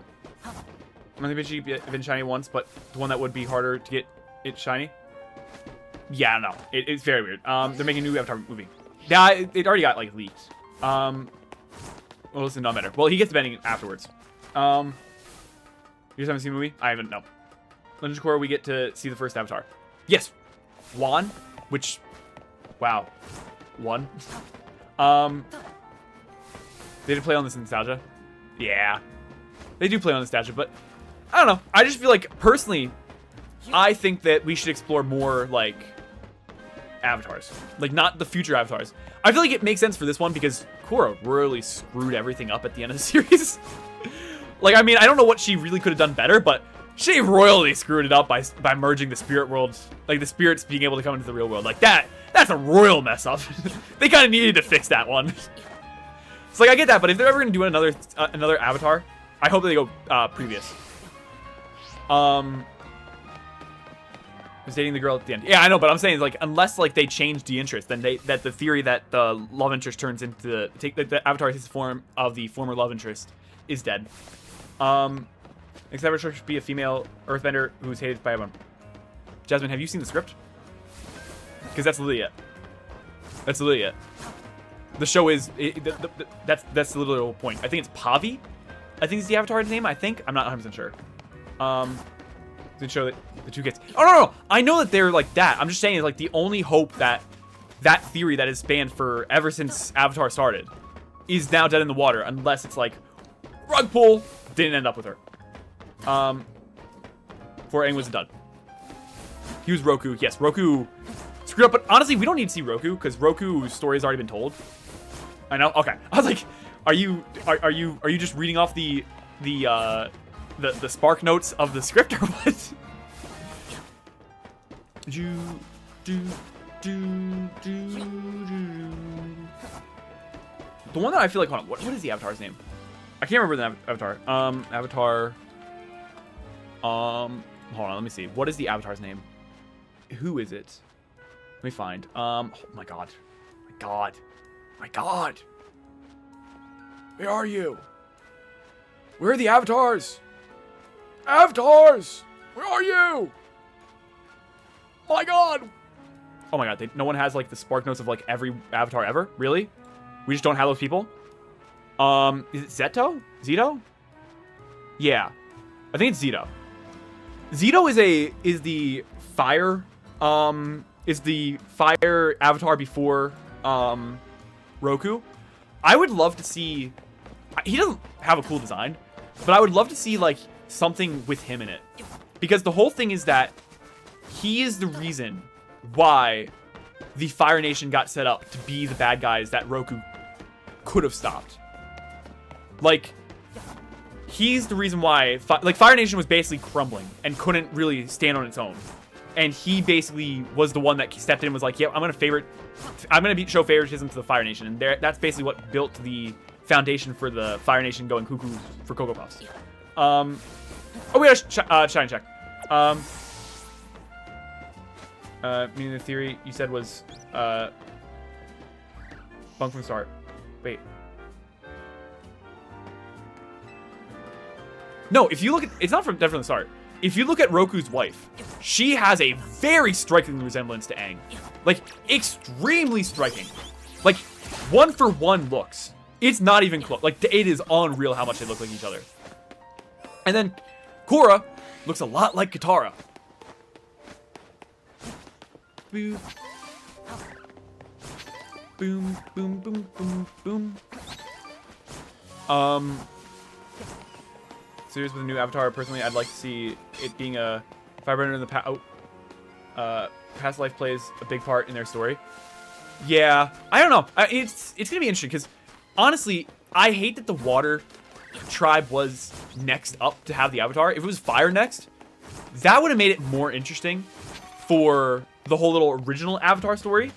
think she been shiny once, but the one that would be harder to get it shiny. Yeah, I don't know. It's very weird. They're making a new Avatar movie. Yeah, it already got like leaked. Well, listen, not matter. Well, he gets the bending afterwards. You guys haven't seen the movie? I haven't. No. Legend of Korra, we get to see the first Avatar. Yes, Wan, which, wow, one. They did play on this nostalgia. Yeah, they do play on nostalgia, but I don't know. I just feel like personally, I think that we should explore more like Avatars, like not the future Avatars. I feel like it makes sense for this one because Korra really screwed everything up at the end of the series. Like, I mean, I don't know what she really could have done better, but she royally screwed it up by merging the spirit world, like the spirits being able to come into the real world. Like that's a royal mess up. They kind of needed to fix that one. It's like, I get that, but if they're ever going to do another Avatar, I hope that they go previous. I was dating the girl at the end. Yeah, I know, but I'm saying, like, unless like they change the interest, then that the theory that the love interest turns into the Avatar takes the form of the former love interest is dead. Next Avatar should be a female earthbender who's hated by everyone. Jasmine, have you seen the script? Because that's literally it. That's literally it. The show is that's the literal point. I think it's Pavi. I think it's the Avatar's name. I think I'm not 100% sure. To show that the two kids. Oh no, I know that they're like that. I'm just saying, like, the only hope that theory that is spanned for ever since Avatar started is now dead in the water, unless it's like rug pull didn't end up with her. Before Aang was done. He was Roku. Yes, Roku screwed up, but honestly, we don't need to see Roku because Roku's story has already been told. I know. Okay, I was like, are you just reading off the spark notes of the script or what? The one that I feel like, hold on, what is the Avatar's name? I can't remember the Avatar. Avatar. Hold on, let me see. What is the Avatar's name? Who is it? Let me find. Oh my god. My god. Where are you? Where are the Avatars? Avatars! Where are you? My god! Oh my god, no one has like the spark notes of like every Avatar ever? Really? We just don't have those people? Is it Zeto? Zito? Yeah. I think it's Zito. Zito is the fire Avatar before Roku. I would love to see, he doesn't have a cool design, but I would love to see like something with him in it. Because the whole thing is that he is the reason why the Fire Nation got set up to be the bad guys that Roku could have stopped. Like, he's the reason why, Fire Nation was basically crumbling and couldn't really stand on its own. And he basically was the one that stepped in and was like, yeah, I'm going to show favoritism to the Fire Nation. And that's basically what built the foundation for the Fire Nation going cuckoo for Cocoa Puffs. Oh, we gotta shine check. Meaning the theory you said was, bunk from the start. Wait. No, if you look at, it's not dead from the start. If you look at Roku's wife, she has a very striking resemblance to Aang. Like, extremely striking. Like, 1-for-1 looks. It's not even close. Like, it is unreal how much they look like each other. And then, Korra looks a lot like Katara. boop. Boom, boom, boom, boom, boom. Series with a new avatar. Personally, I'd like to see it being a firebender in the past. Past life plays a big part in their story. Yeah, I don't know. It's gonna be interesting because honestly, I hate that the water tribe was next up to have the avatar. If it was fire next, that would have made it more interesting for the whole little original avatar story,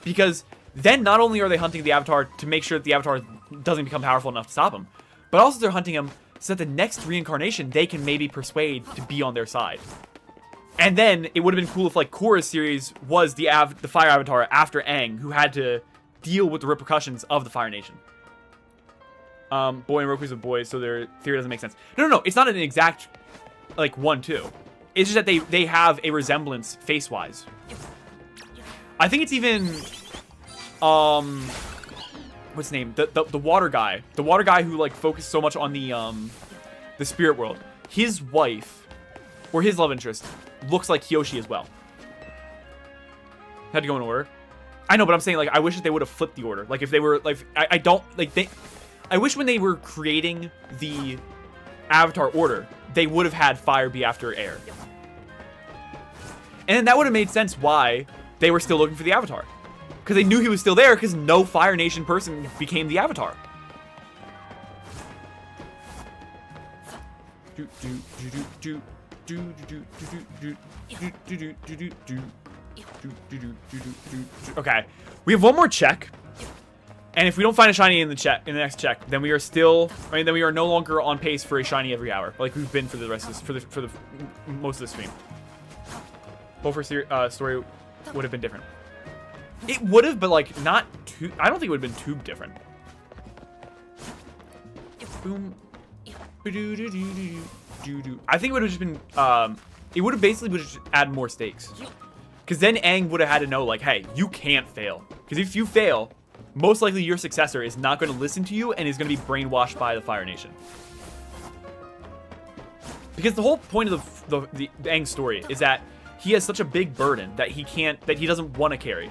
because then not only are they hunting the avatar to make sure that the avatar doesn't become powerful enough to stop him, but also they're hunting him so that the next reincarnation they can maybe persuade to be on their side. And then it would have been cool if like Korra's series was the fire avatar after Aang, who had to deal with the repercussions of the Fire Nation. Boy and Roku's a boy, so their theory doesn't make sense. No. It's not an exact like 1-2. It's just that they have a resemblance face-wise. I think it's even what's his name? The water guy. The water guy who like focused so much on the spirit world. His wife, or his love interest, looks like Kyoshi as well. Had to go in order. I know, but I'm saying like I wish that they would have flipped the order. Like if they were like I wish when they were creating the avatar order, they would have had fire be after air. And then that would have made sense why they were still looking for the avatar. Because they knew he was still there because no Fire Nation person became the avatar. Okay, we have one more check, and if we don't find a shiny in the next check, then we are then we are no longer on pace for a shiny every hour, like we've been for the rest of this, for the most of the stream. Hofer story would have been different. It would have, but like not too. I don't think it would have been too different. Boom. I think it would have just been. It would have basically just add more stakes, because then Aang would have had to know like, hey, you can't fail, because if you fail, most likely your successor is not going to listen to you and is going to be brainwashed by the Fire Nation. Because the whole point of the Aang story is that he has such a big burden that he doesn't want to carry.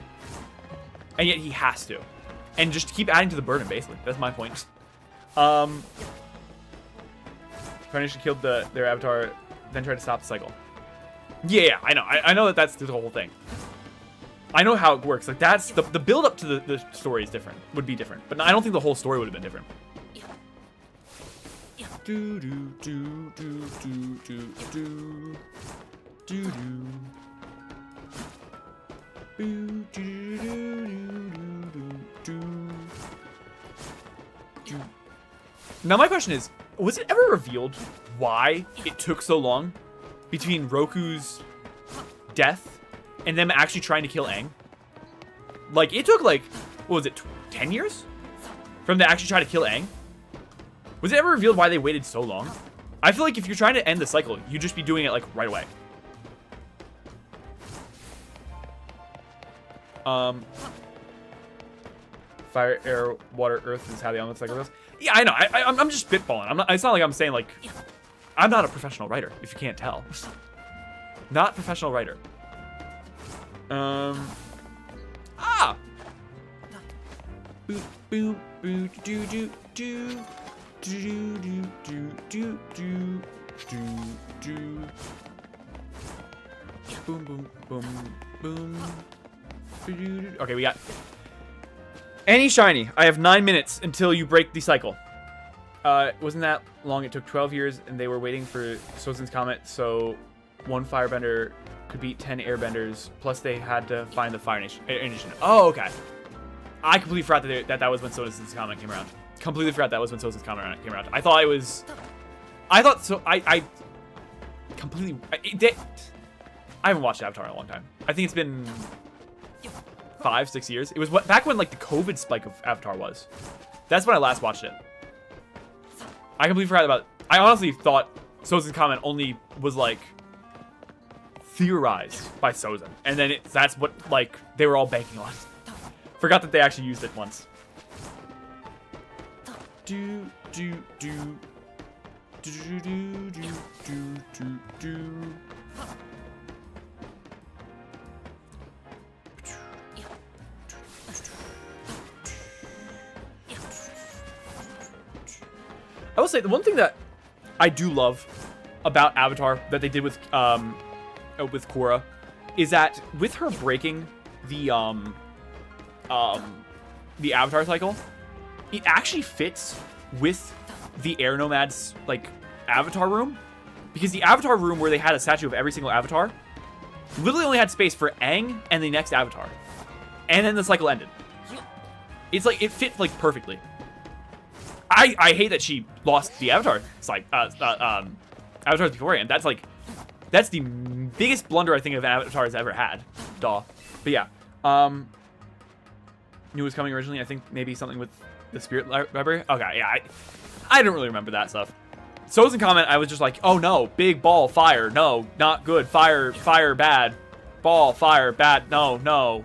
And yet he has to. And just keep adding to the burden, basically. That's my point. Fire Nation killed their avatar, then tried to stop the cycle. Yeah, I know. I know that's the whole thing. I know how it works. Like, that's the build up to the story is different. Would be different. But I don't think the whole story would have been different. Do do do do do do do do do. Now my question is, was it ever revealed why it took so long between Roku's death and them actually trying to kill Aang? Like, it took like, what was it, 10 years? From them to actually try to kill Aang? Was it ever revealed why they waited so long? I feel like if you're trying to end the cycle, you'd just be doing it like right away. Fire, air, water, earth is how the element cycle goes. Yeah, I know. I'm just spitballing. It's not like I'm saying like, I'm not a professional writer, if you can't tell. Not professional writer. Boop, boop, boop, do, do, do, do, do, do, do, do, do. Boom, boom, boom, boom. Okay, we got any shiny. I have 9 minutes until you break the cycle. It wasn't that long. It took 12 years, and they were waiting for Sozin's Comet, so one firebender could beat 10 airbenders, plus they had to find the Fire Nation. Oh, okay. I completely forgot that was when Sozin's Comet came around. Completely forgot that was when Sozin's Comet came around. I haven't watched Avatar in a long time. I think it's been 5-6 years. It was back when like the COVID spike of Avatar was. That's when I last watched it. I completely forgot about. I honestly thought Sozin's Comet only was like theorized by Sozin, and then that's what like they were all banking on. Forgot that they actually used it once. Do do do do do do do do do. will say the one thing that I do love about Avatar that they did with Korra is that with her breaking the Avatar cycle, it actually fits with the Air Nomads like Avatar room, because the Avatar room where they had a statue of every single Avatar literally only had space for Aang and the next Avatar, and then the cycle ended. It's like it fit like perfectly. I hate that she lost the Avatar. It's like Avatars beforehand. That's the biggest blunder I think of Avatar's ever had. Duh. But yeah, knew it was coming originally. I think maybe something with the Spirit Library. Okay, yeah, I didn't really remember that stuff. So's comment, I was just like, oh no, big ball, fire, no, not good, fire, bad, ball, fire, bad, no,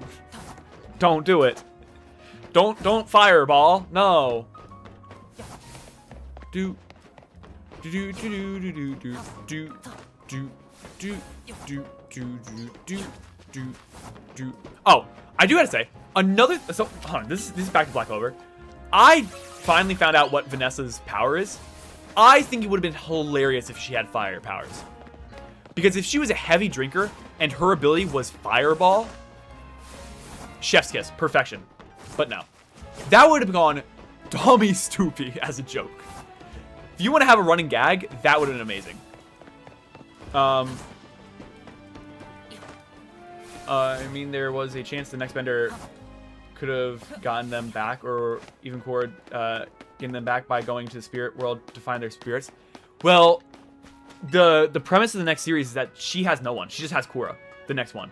don't do it, don't fireball, no. Do do do do do do do do do do do do do. Oh, I do gotta say another. So hold on, this is back to Black Clover. I finally found out what Vanessa's power is. I think it would have been hilarious if she had fire powers. Because if she was a heavy drinker and her ability was fireball, chef's kiss, perfection. But no. That would have gone dummy stoopy as a joke. If you want to have a running gag, that would have been amazing. I mean, there was a chance the next bender could have gotten them back, or even Korra getting them back by going to the spirit world to find their spirits. Well, the premise of the next series is that she has no one. She just has Korra, the next one.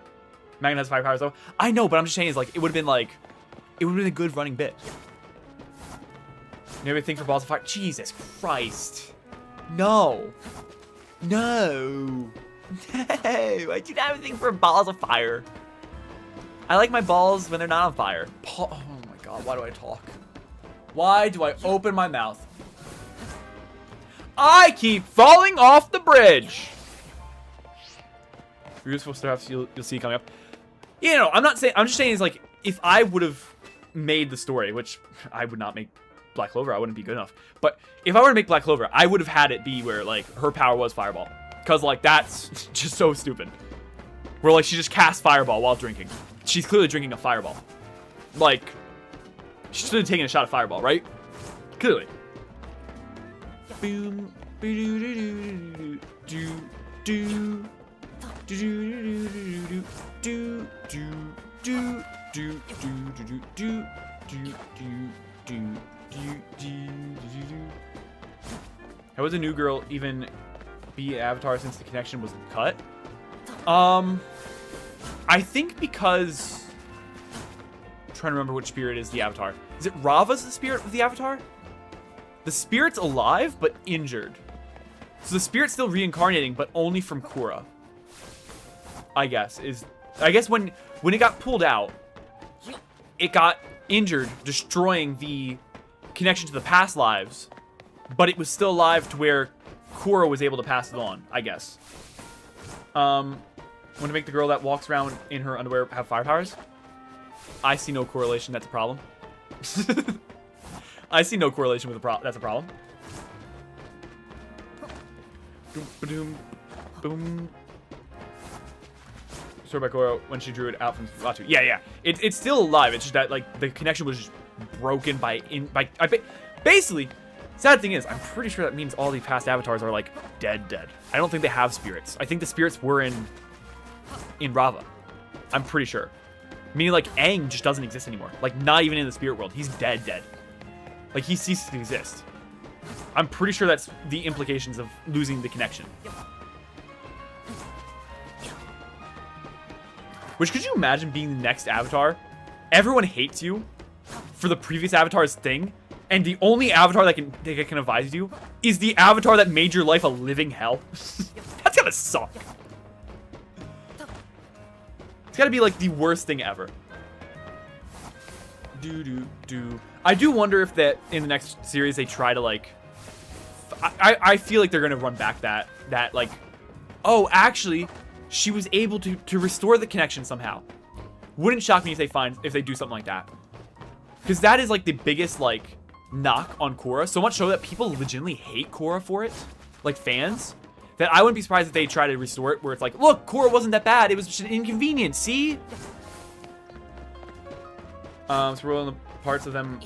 Megan has 5 powers though. I know, but I'm just saying is like it would have been a good running bit. Maybe think for balls of fire. Jesus Christ. No. No. No. I do not have anything for balls of fire. I like my balls when they're not on fire. Oh my god, why do I talk? Why do I open my mouth? I keep falling off the bridge. Useful stuff you'll see coming up. You know, I'm just saying is like, if I would have made the story, which I would not make Black Clover, I wouldn't be good enough. But if I were to make Black Clover, I would have had it be where like her power was fireball. Cause like that's just so stupid. Where like she just casts fireball while drinking. She's clearly drinking a fireball. Like, she should have taken a shot of fireball, right? Clearly. Boom. Do do do do do do do do do. How would the new girl even be Avatar since the connection was cut? I think because I'm trying to remember which spirit is the Avatar. Is it Rava's the spirit of the Avatar? The spirit's alive but injured. So the spirit's still reincarnating, but only from Korra. I guess when it got pulled out, it got injured, destroying the connection to the past lives, but it was still alive to where Korra was able to pass it on, I guess. Want to make the girl that walks around in her underwear have fire powers? I see no correlation. That's a problem. I see no correlation with that's a problem. Boom, boom. Story by Korra when she drew it out from Latu. Yeah. It's still alive. It's just that like the connection was just broken by basically. Sad thing is, I'm pretty sure that means all the past avatars are like dead. I don't think they have spirits. I think the spirits were in Rava. I'm pretty sure. Meaning like Aang just doesn't exist anymore. Like not even in the spirit world. He's dead. Like he ceases to exist. I'm pretty sure that's the implications of losing the connection. Which, could you imagine being the next avatar? Everyone hates you for the previous avatar's thing, and the only avatar that can advise you is the avatar that made your life a living hell. That's gotta suck. It's gotta be like the worst thing ever. I do wonder if that in the next series they try to like. I feel like they're gonna run back that like, oh, actually, she was able to restore the connection somehow. Wouldn't shock me if they do something like that, because that is like the biggest like knock on Korra, so much so that people legitimately hate Korra for it, like fans, that I wouldn't be surprised if they try to restore it where it's like, look, Korra wasn't that bad, it was just an inconvenience, see? So we're rolling the parts of them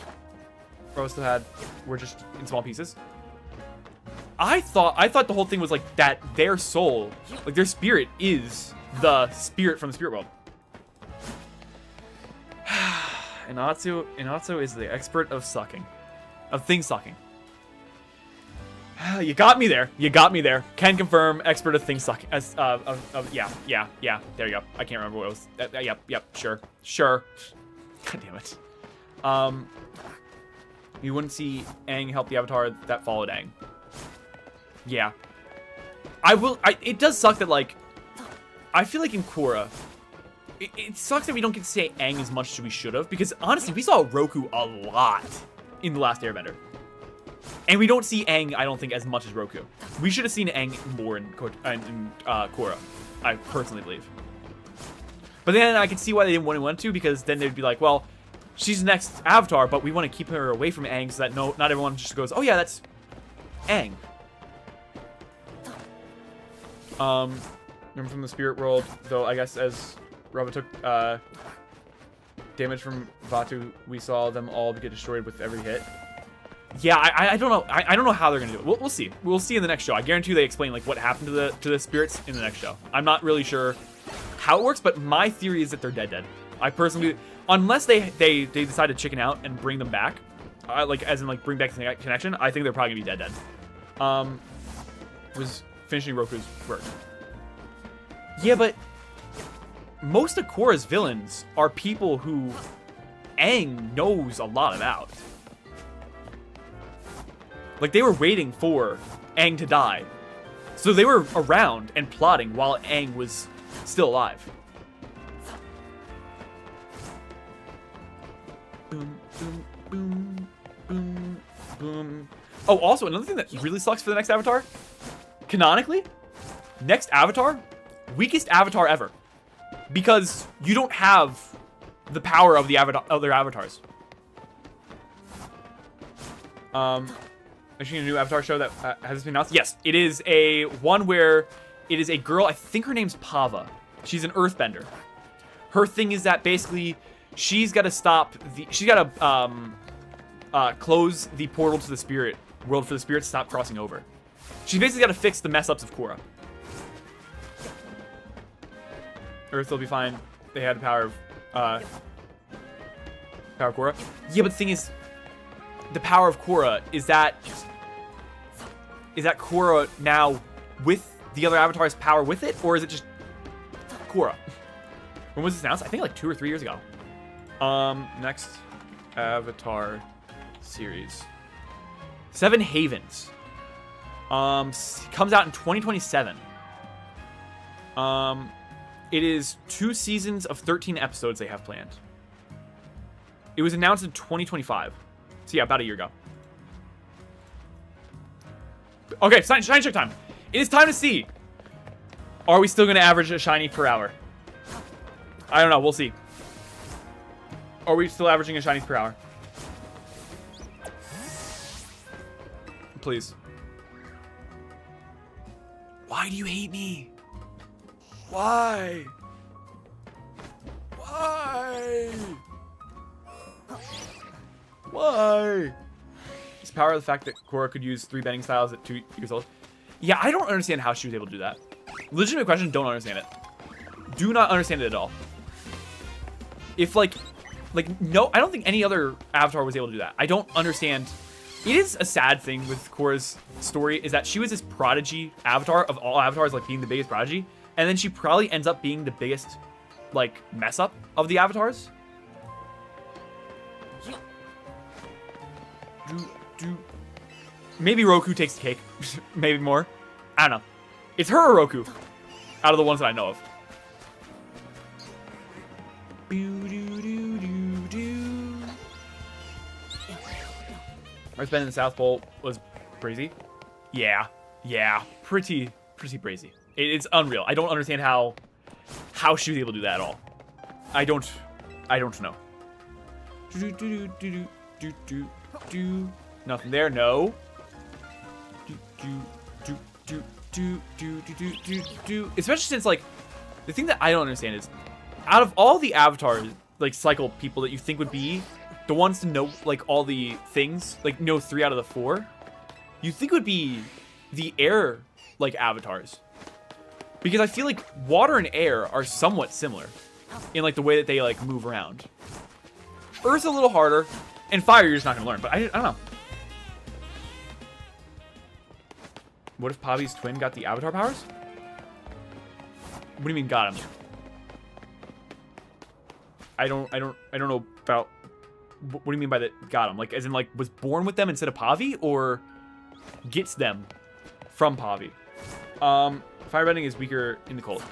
Rose still had were just in small pieces. I thought the whole thing was like that their soul, like their spirit is the spirit from the spirit world. And Autso is the expert of sucking. Of things sucking. You got me there. You got me there. Can confirm, expert of things sucking. Yeah. There you go. I can't remember what it was. Yep. Sure. God damn it. You wouldn't see Aang help the Avatar that followed Aang. Yeah. It does suck that, like, I feel like in Korra, it sucks that we don't get to say Aang as much as we should have, because honestly, we saw Roku a lot in The Last Airbender. And we don't see Aang, I don't think, as much as Roku. We should have seen Aang more in Korra, I personally believe. But then I can see why they didn't want to, because then they'd be like, well, she's the next Avatar, but we want to keep her away from Aang so that not everyone just goes, oh yeah, that's Aang. Remember from the spirit world, though, I guess as Rava took damage from Vaatu, we saw them all get destroyed with every hit. Yeah, I don't know. I don't know how they're gonna do it. We'll see. We'll see in the next show. I guarantee you they explain like what happened to the spirits in the next show. I'm not really sure how it works, but my theory is that they're dead. I personally, unless they decide to chicken out and bring them back, like as in like bring back the connection, I think they're probably gonna be dead. Was finishing Roku's work. Yeah, but most of Korra's villains are people who Aang knows a lot about. Like, they were waiting for Aang to die. So they were around and plotting while Aang was still alive. Boom, boom, boom, boom, boom. Oh, also, another thing that really sucks for the next Avatar, canonically, next Avatar, weakest Avatar ever. Because you don't have the power of the other avatars. Actually, a new Avatar show that has been announced. Yes, it is a one where it is a girl. I think her name's Pava. She's an Earthbender. Her thing is that basically she's got to stop the. She's got to close the portal to the spirit world for the spirits to stop crossing over. She's basically got to fix the mess ups of Korra. Earth will be fine. They had the power of Korra. Yeah, but the thing is, the power of Korra is that Korra now with the other avatars' power with it, or is it just Korra? When was this announced? I think like 2 or 3 years ago. Next Avatar series, Seven Havens. Comes out in 2027. It is 2 seasons of 13 episodes they have planned. It was announced in 2025. So yeah, about a year ago. Okay, shiny check time. It is time to see. Are we still going to average a shiny per hour? I don't know. We'll see. Are we still averaging a shiny per hour? Please. Why do you hate me? Why? Why? Why? Is power of the fact that Korra could use 3 bending styles at 2 years old? Yeah, I don't understand how she was able to do that. Legitimate question, don't understand it. Do not understand it at all. If like, no, I don't think any other Avatar was able to do that. I don't understand. It is a sad thing with Korra's story is that she was this prodigy Avatar of all Avatars, like being the biggest prodigy. And then she probably ends up being the biggest, like, mess up of the Avatars. Maybe Roku takes the cake. Maybe more. I don't know. It's her or Roku out of the ones that I know of. Our spend in the South Pole was crazy. Yeah, pretty crazy. It's unreal. I don't understand how she was able to do that at all. I don't know. do. Nothing there. No. Do, do, do, do, do, do, do, do, do. Especially since, like, the thing that I don't understand is, out of all the Avatar, like, cycle people that you think would be the ones to know, like, all the things, like, know 3 out of the 4, you think would be the air, like, avatars. Because I feel like water and air are somewhat similar in, like, the way that they, like, move around. Earth's a little harder, and fire you're just not going to learn, but I don't know. What if Pavi's twin got the Avatar powers? What do you mean got him? I don't know about. What do you mean by that? Got him? Like, as in, like, was born with them instead of Pavi, or gets them from Pavi? Firebending is weaker in the cold.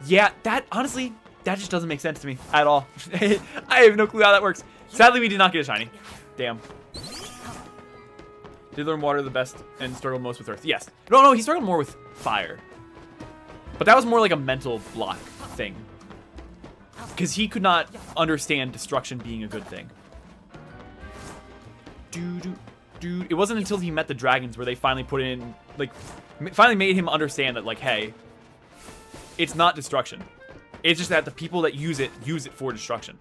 Yeah, that honestly, that just doesn't make sense to me at all. I have no clue how that works. Sadly, we did not get a shiny. Damn. Did learn water the best and struggled most with earth. Yes. No, he struggled more with fire. But that was more like a mental block thing. Because he could not understand destruction being a good thing. Dude. It wasn't until he met the dragons where they finally put in, like, finally made him understand that, like, hey, it's not destruction. It's just that the people that use it for destruction.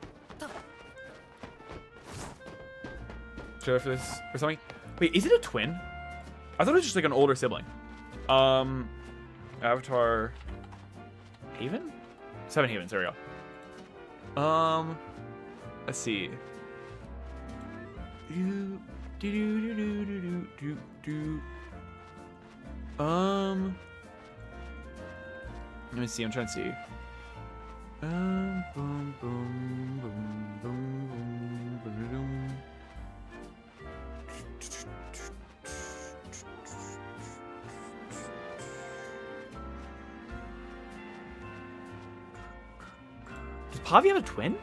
Should I for this or something? Wait, is it a twin? I thought it was just like an older sibling. Avatar Haven? 7 Havens, there we go. Let's see. Let me see, I'm trying to see. Boom, boom, boom, boom, boom, boom. Does Pavi have a twin?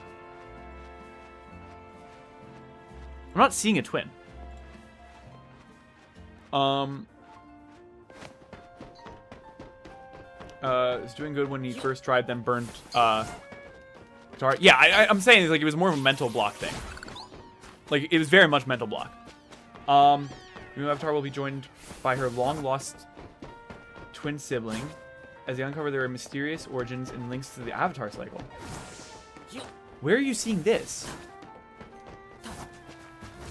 I'm not seeing a twin. It's doing good when he first tried, then burned, guitar. Yeah, I'm saying, like, it was more of a mental block thing. Like, it was very much mental block. New Avatar will be joined by her long-lost twin sibling as they uncover their mysterious origins and links to the Avatar cycle. Where are you seeing this?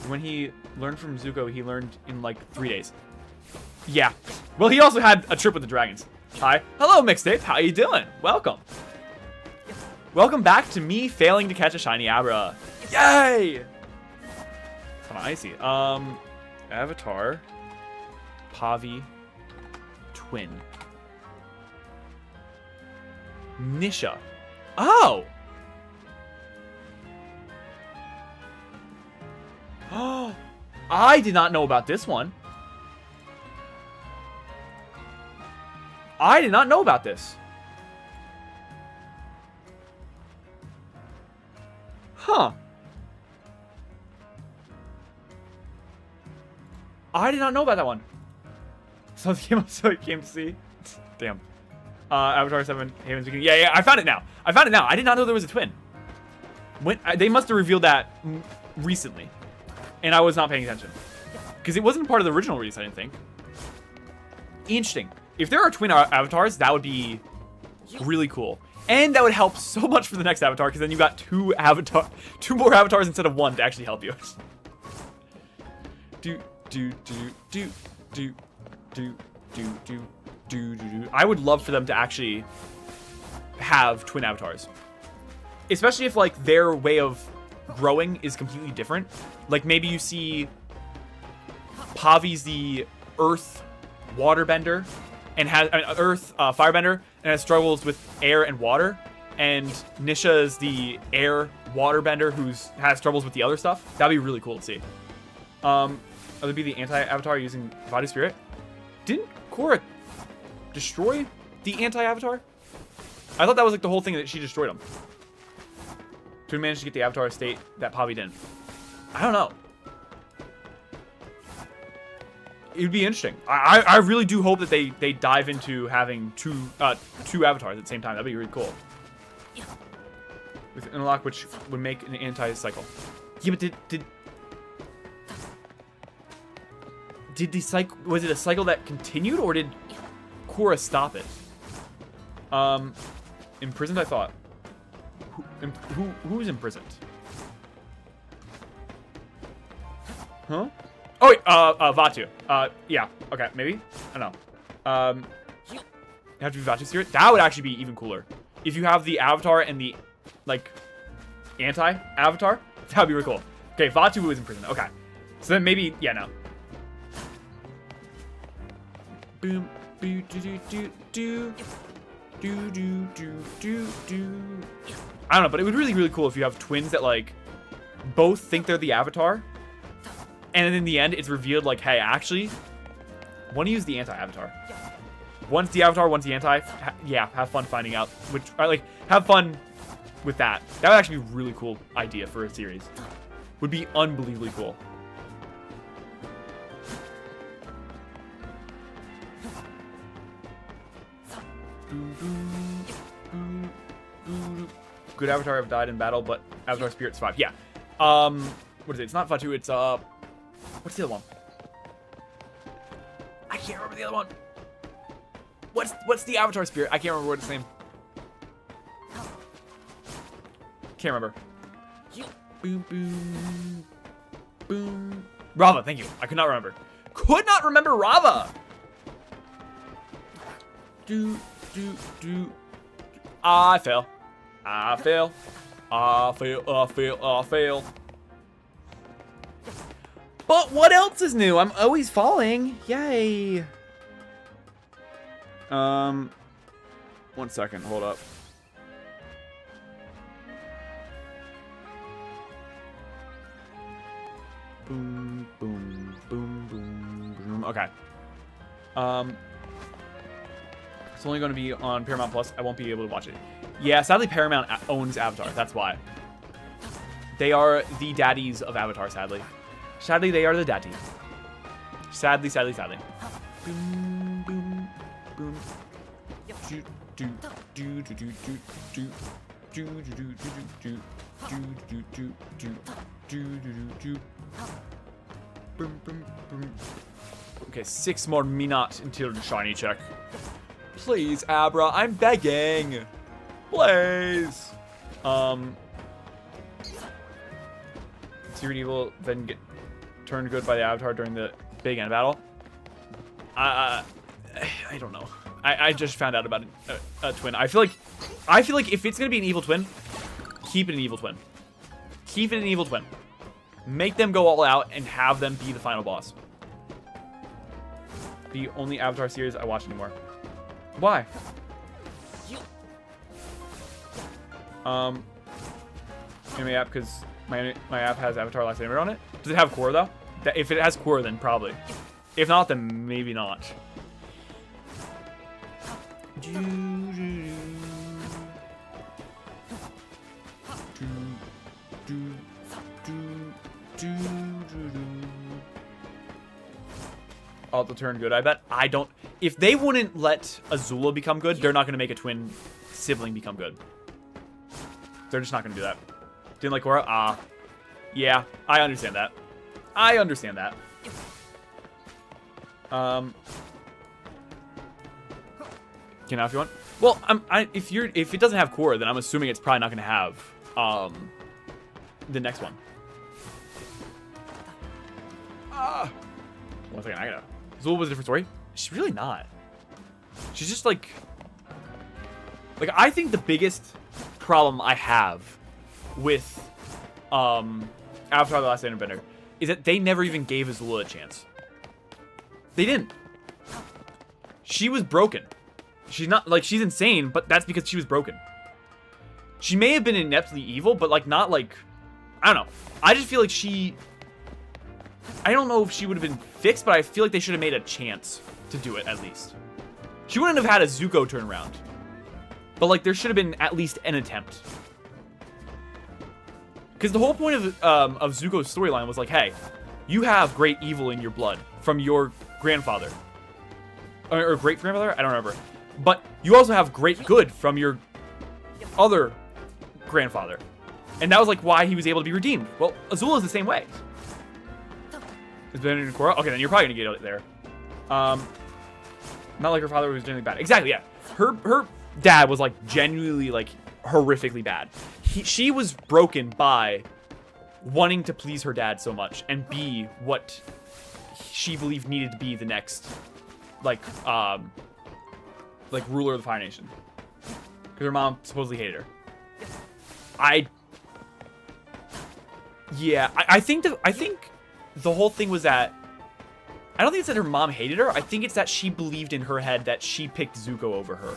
When he learned from Zuko, he learned in, like, 3 days. Yeah. Well, he also had a trip with the dragons. Hi. Hello, Mixtape. How you doing? Welcome. Welcome back to me failing to catch a shiny Abra. Yay! Kind of icy. Avatar. Pavi. Twin. Nisha. Oh! Oh, I did not know about this one. I did not know about this. Huh. I did not know about that one. So it came to see. Damn. Avatar 7 Haven's Beginning. Yeah, I found it now. I did not know there was a twin. They must have revealed that recently. And I was not paying attention. Because it wasn't part of the original release, I didn't think. Interesting. If there are twin avatars, that would be really cool. And that would help so much for the next avatar, because then you got two more avatars instead of one to actually help you. I would love for them to actually have twin avatars. Especially if, like, their way of growing is completely different. Like, maybe you see Pavi's the earth waterbender and has earth firebender and has struggles with air and water, and Nisha is the air waterbender has troubles with the other stuff. That'd be really cool to see. That'd be the anti-avatar using body spirit. Didn't Korra destroy the anti-avatar? I thought that was like the whole thing, that she destroyed him. To manage to get the avatar state that Pavi didn't. I don't know. It'd be interesting. I really do hope that they dive into having two avatars at the same time. That'd be really cool. With interlock, which would make an anti-cycle. Yeah, but did the cycle, was it a cycle that continued, or did Korra stop it? Imprisoned, I thought. Who's imprisoned? Huh? Oh wait, Vatu. Yeah, okay, maybe? I don't know. You have to be Vatu's spirit? That would actually be even cooler. If you have the avatar and the, like, anti-avatar, that would be really cool. Okay, Vatu is in prison. Okay. So then maybe, yeah, no. Boom, boo, do, do, do, do. Do, do, do, do, do. I don't know, but it would be really, really cool if you have twins that, like, both think they're the avatar. And then in the end, it's revealed, like, hey, actually, one use the anti-avatar. One's the avatar, one's the anti. Yeah, have fun finding out which. Like, have fun with that. That would actually be a really cool idea for a series. Would be unbelievably cool. Good avatar have died in battle, but avatar spirit survived. Yeah. What is it? It's not Fatu. It's what's the other one? I can't remember the other one. What's the avatar spirit? I can't remember what its name. Can't remember. Boom, boom, boom. Rava, thank you. I could not remember. Could not remember Rava. Do. I fail. I fail. I fail. I fail. I fail. But what else is new? I'm always falling. Yay. 1 second. Hold up. Boom, boom, boom, boom, boom. Okay. It's only going to be on Paramount Plus. I won't be able to watch it. Yeah, sadly Paramount owns Avatar. That's why. They are the daddies of Avatar, sadly. Sadly, they are the daddies. Sadly, sadly, sadly. Boom, boom, boom. Do, do, do, do, do, do, do. Do, do, do, do, do, do, do, do, do, do. Boom, boom, boom. Okay, 6 more minutes until the shiny check. Please, Abra, I'm begging. Please. Secret Evil then get turned good by the Avatar during the big end battle. I don't know. I just found out about a twin. I feel like if it's gonna be an evil twin, keep it an evil twin. Keep it an evil twin. Make them go all out and have them be the final boss. The only Avatar series I watch anymore. Why? Anime app, because my app has Avatar Last Airbender on it. Does it have Korra though? If it has Korra, then probably. If not, then maybe not. Alto turn good. I bet. I don't. If they wouldn't let Azula become good, they're not going to make a twin sibling become good. They're just not going to do that. Didn't like Korra? Ah. Yeah, I understand that. I understand that. You know, if you want. Well, if it doesn't have Korra, then I'm assuming it's probably not going to have the next one. 1 second, I gotta. Azula was a different story. She's really not. She's just like I think the biggest problem I have with Avatar: The Last Airbender is that they never even gave Azula a chance. They didn't. She was broken. She's not like she's insane, but that's because she was broken. She may have been ineptly evil, but like not like I don't know. I just feel like I don't know if she would have been fixed, but I feel like they should have made a chance to do it at least. She wouldn't have had a Zuko turnaround, but like there should have been at least an attempt. Because the whole point of Zuko's storyline was like, hey, you have great evil in your blood from your grandfather. Or great-grandfather? I don't remember. But you also have great good from your other grandfather. And that was like why he was able to be redeemed. Well, Azula is the same way. Is Ben in Korra? Okay, then you're probably gonna get it there. Not like her father was genuinely bad. Exactly, yeah. Her dad was like genuinely like horrifically bad. She was broken by wanting to please her dad so much and be what she believed needed to be the next like ruler of the Fire Nation. Because her mom supposedly hated her. I think the whole thing was that I don't think it's that her mom hated her. I think it's that she believed in her head that she picked Zuko over her.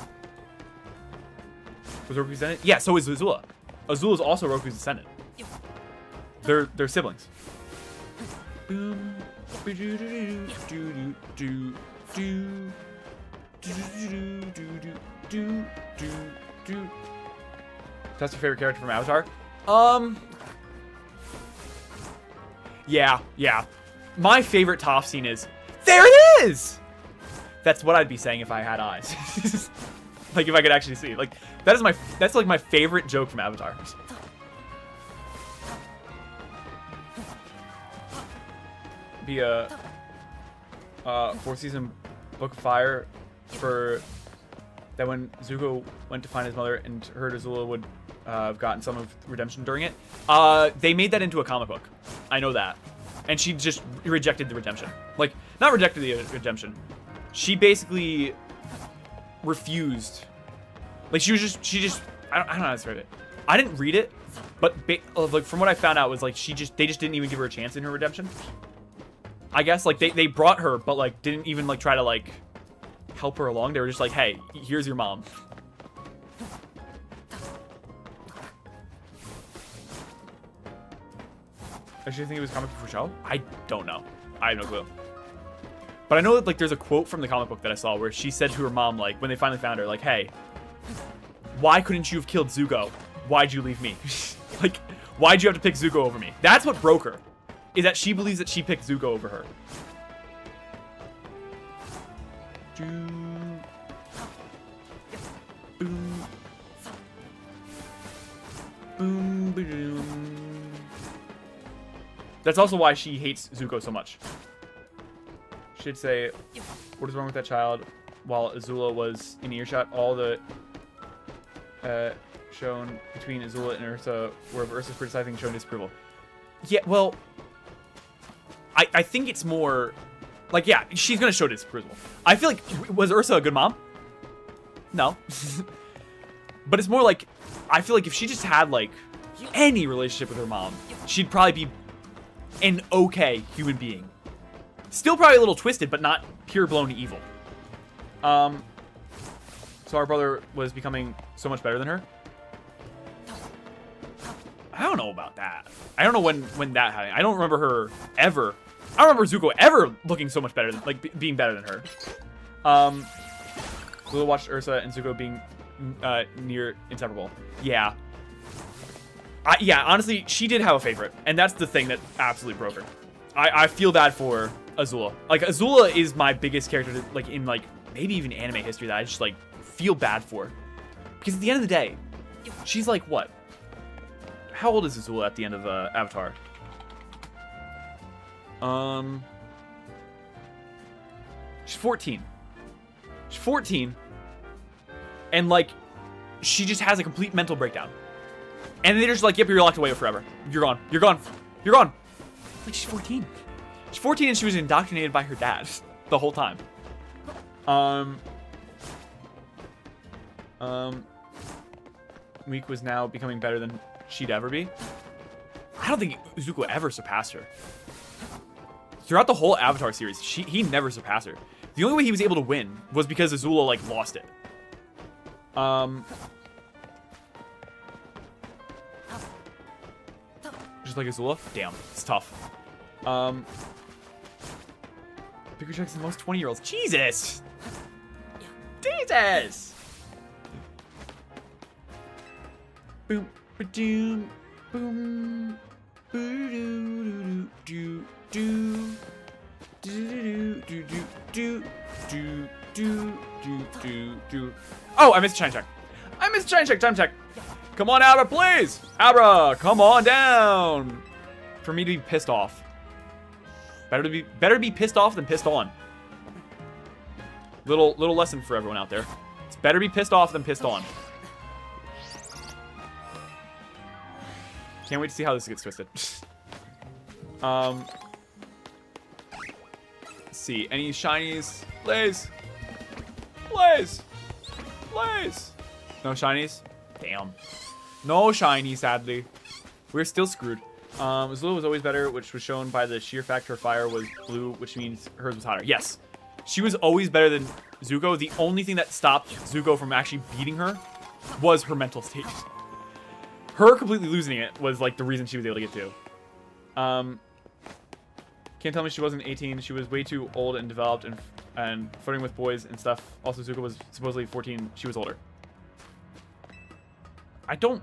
Was Roku's descendant? Yeah, so is Azula. Azula is also Roku's descendant. They're siblings. Boom. That's your favorite character from Avatar? Yeah. My favorite Toph scene is, there it is! That's what I'd be saying if I had eyes. Like, if I could actually see. Like, that's like my favorite joke from Avatar. Be a fourth season Book of Fire for that when Zuko went to find his mother and heard Azula would have gotten some of redemption during it. They made that into a comic book. I know that. And she just rejected the redemption. Like, not rejected the redemption. She basically refused. Like, she just I don't know how to describe it. I didn't read it, but like from what I found out was like they just didn't even give her a chance in her redemption. I guess like they brought her, but like didn't even like try to like help her along. They were just like, hey, here's your mom. I should think it was comic book for show. I don't know. I have no clue. But I know that like there's a quote from the comic book that I saw where she said to her mom, like when they finally found her, like, hey, why couldn't you have killed Zuko? Why'd you leave me? Like, why'd you have to pick Zuko over me? That's what broke her. Is that she believes that she picked Zuko over her. Boom. Boom. Boom. That's also why she hates Zuko so much. She'd say, what is wrong with that child? While Azula was in earshot, all the shown between Azula and Ursa, where Ursa's criticizing, showing disapproval. Yeah, well, I think it's more like, yeah, she's gonna show disapproval. I feel like, was Ursa a good mom? No. But it's more like, I feel like if she just had like any relationship with her mom, she'd probably be an okay human being. Still probably a little twisted, but not pure blown evil. So our brother was becoming so much better than her. I don't know about that. I don't know when that happened. I don't remember her ever. I don't remember Zuko ever looking so much better, like being better than her. Lula watched Ursa and Zuko being near inseparable. Yeah. Yeah, honestly, she did have a favorite, and that's the thing that absolutely broke her. I feel bad for Azula. Like, Azula is my biggest character, like, in, like, maybe even anime history that I just, like, feel bad for. Because at the end of the day, she's, like, what? How old is Azula at the end of Avatar? She's 14. She's 14. And, like, she just has a complete mental breakdown. And they're just like, yep, you're locked away forever. You're gone. You're gone. You're gone. Like, she's 14. She's 14 and she was indoctrinated by her dad the whole time. Meek was now becoming better than she'd ever be. I don't think Zuko ever surpassed her. Throughout the whole Avatar series, he never surpassed her. The only way he was able to win was because Azula, like, lost it. Just like Azula? Damn, it's tough. Bigger checks than most 20-year-olds. Jesus! Jesus! Boom, ba-doom, boom, boo-doo, doo, doo, doo, doo, doo, doo, doo, doo, doo. Oh, I missed a shine check. I missed a shine check. Time check. Come on, Abra, please. Abra, come on down. For me to be pissed off. Better be pissed off than pissed on. Little lesson for everyone out there. It's better be pissed off than pissed on. Can't wait to see how this gets twisted. Let's see. Any shinies? Blaze! Blaze! Blaze! No shinies? Damn. No shinies, sadly. We're still screwed. Azula was always better, which was shown by the sheer fact her fire was blue, which means hers was hotter. Yes. She was always better than Zuko. The only thing that stopped Zuko from actually beating her was her mental state. Her completely losing it was like the reason she was able to get to. Can't tell me she wasn't 18. She was way too old and developed and flirting with boys and stuff. Also, Zuko was supposedly 14. She was older. I don't...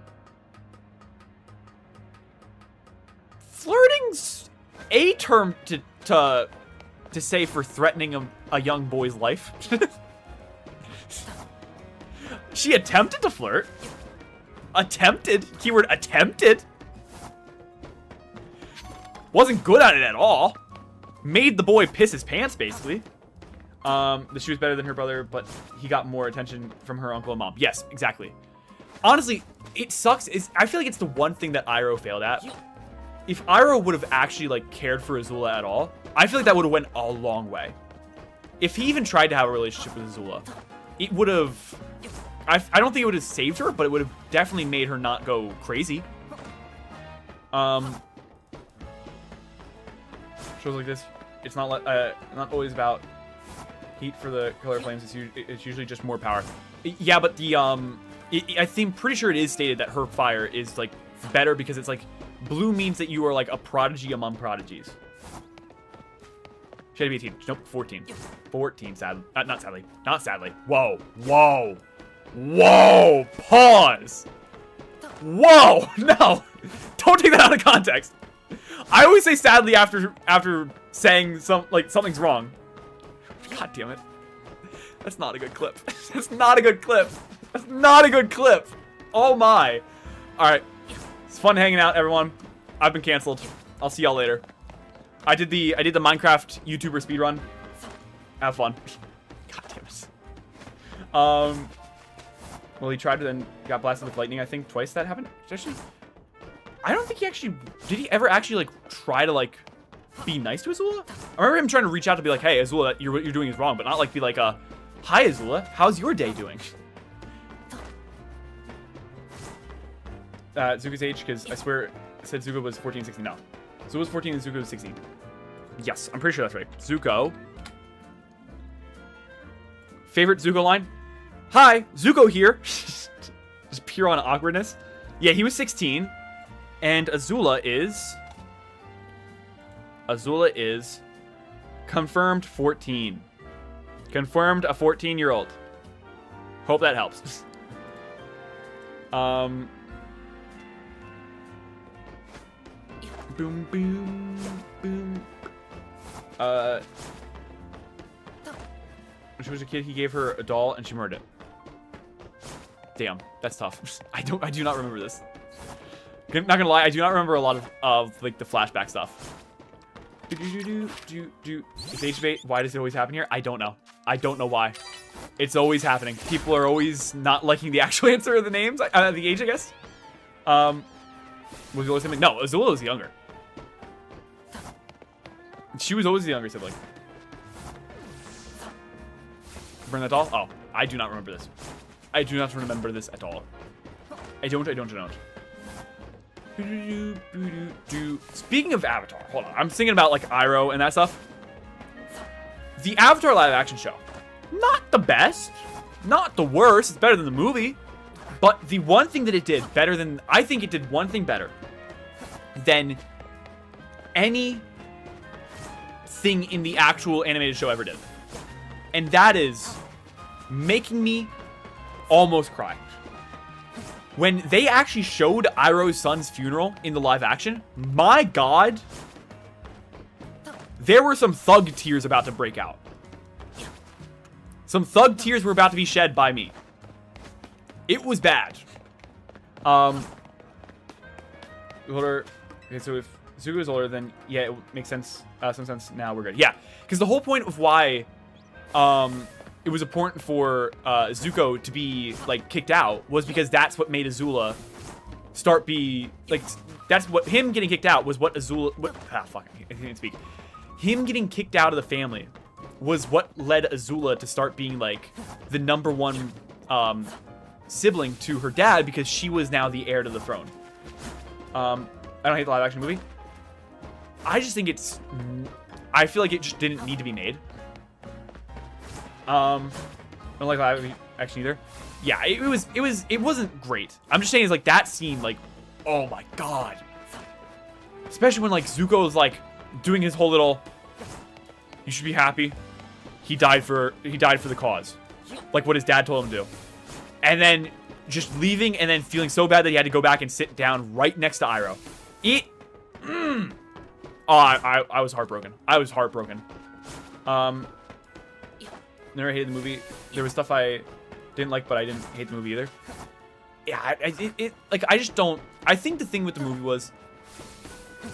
Flirting's a term to say for threatening a young boy's life. She attempted to flirt. Attempted. Keyword attempted. Wasn't good at it at all. Made the boy piss his pants, basically. She was better than her brother, but he got more attention from her uncle and mom. Yes, exactly. Honestly, it sucks. I feel like it's the one thing that Iroh failed at. If Iroh would have actually, like, cared for Azula at all, I feel like that would have went a long way. If he even tried to have a relationship with Azula, it would have... I don't think it would have saved her, but it would have definitely made her not go crazy. Shows like this, it's not always about heat for the color flames. It's usually just more power. Yeah, but the I think pretty sure it is stated that her fire is like better because it's like blue means that you are like a prodigy among prodigies. She had to be 18. Nope, 14. 14, sadly. Not sadly. Not sadly. Whoa. Whoa. Whoa. Pause. Whoa. No. Don't take that out of context. I always say sadly after saying something's wrong. God damn it. That's not a good clip. That's not a good clip. That's not a good clip. Oh my. Alright. It's fun hanging out, everyone. I've been canceled. I'll see y'all later. I did the Minecraft YouTuber speedrun. Have fun. God damn it. Well, he tried to then got blasted with lightning, I think twice that happened. Actually, I don't think he actually did he ever actually like try to like be nice to Azula? I remember him trying to reach out to be like, hey Azula, what you're doing is wrong, but not like be like hi Azula, how's your day doing? Zuko's age, because I swear it said Zuko was 14, 16. No. Zuko was 14 and Zuko was 16. Yes, I'm pretty sure that's right. Zuko. Favorite Zuko line? Hi, Zuko here. Just pure on awkwardness. Yeah, he was 16. And Azula is confirmed 14. Confirmed a 14-year-old. Hope that helps. Boom, boom, boom. When she was a kid, he gave her a doll and she murdered it. Damn, that's tough. I do not remember this. Not gonna lie, I do not remember a lot of like the flashback stuff. It's age debate. Why does it always happen here? I don't know. I don't know why. It's always happening. People are always not liking the actual answer of the names, the age, I guess. Was he always something? No, Azula was younger. She was always the younger sibling. Burn that doll? Oh, I do not remember this. I do not remember this at all. I don't. Speaking of Avatar, hold on. I'm thinking about like Iroh and that stuff. The Avatar live action show. Not the best. Not the worst. It's better than the movie. But the one thing that it did better than... I think it did one thing better than any thing in the actual animated show ever did. And that is making me almost cry. When they actually showed Iroh's son's funeral in the live action, my God, there were some thug tears about to break out. Some thug tears were about to be shed by me. It was bad. Okay, so if Zuko's older, then yeah, it makes sense. Some sense now. We're good. Yeah, because the whole point of why it was important for Zuko to be like kicked out was because that's what made Azula start that's what him getting kicked out was what Azula fuck, I can't speak. Him getting kicked out of the family was what led Azula to start being like the #1 sibling to her dad, because she was now the heir to the throne. I don't hate the live action movie. I just think I feel like it just didn't need to be made. I don't like live action either. Yeah, it wasn't great. I'm just saying, it's like that scene, like, oh my god. Especially when like Zuko is like doing his whole little, you should be happy. He died for the cause. Like what his dad told him to do. And then just leaving and then feeling so bad that he had to go back and sit down right next to Iroh. Oh, I was heartbroken. I was heartbroken. Never hated the movie. There was stuff I didn't like, but I didn't hate the movie either. Yeah, I just don't. I think the thing with the movie was,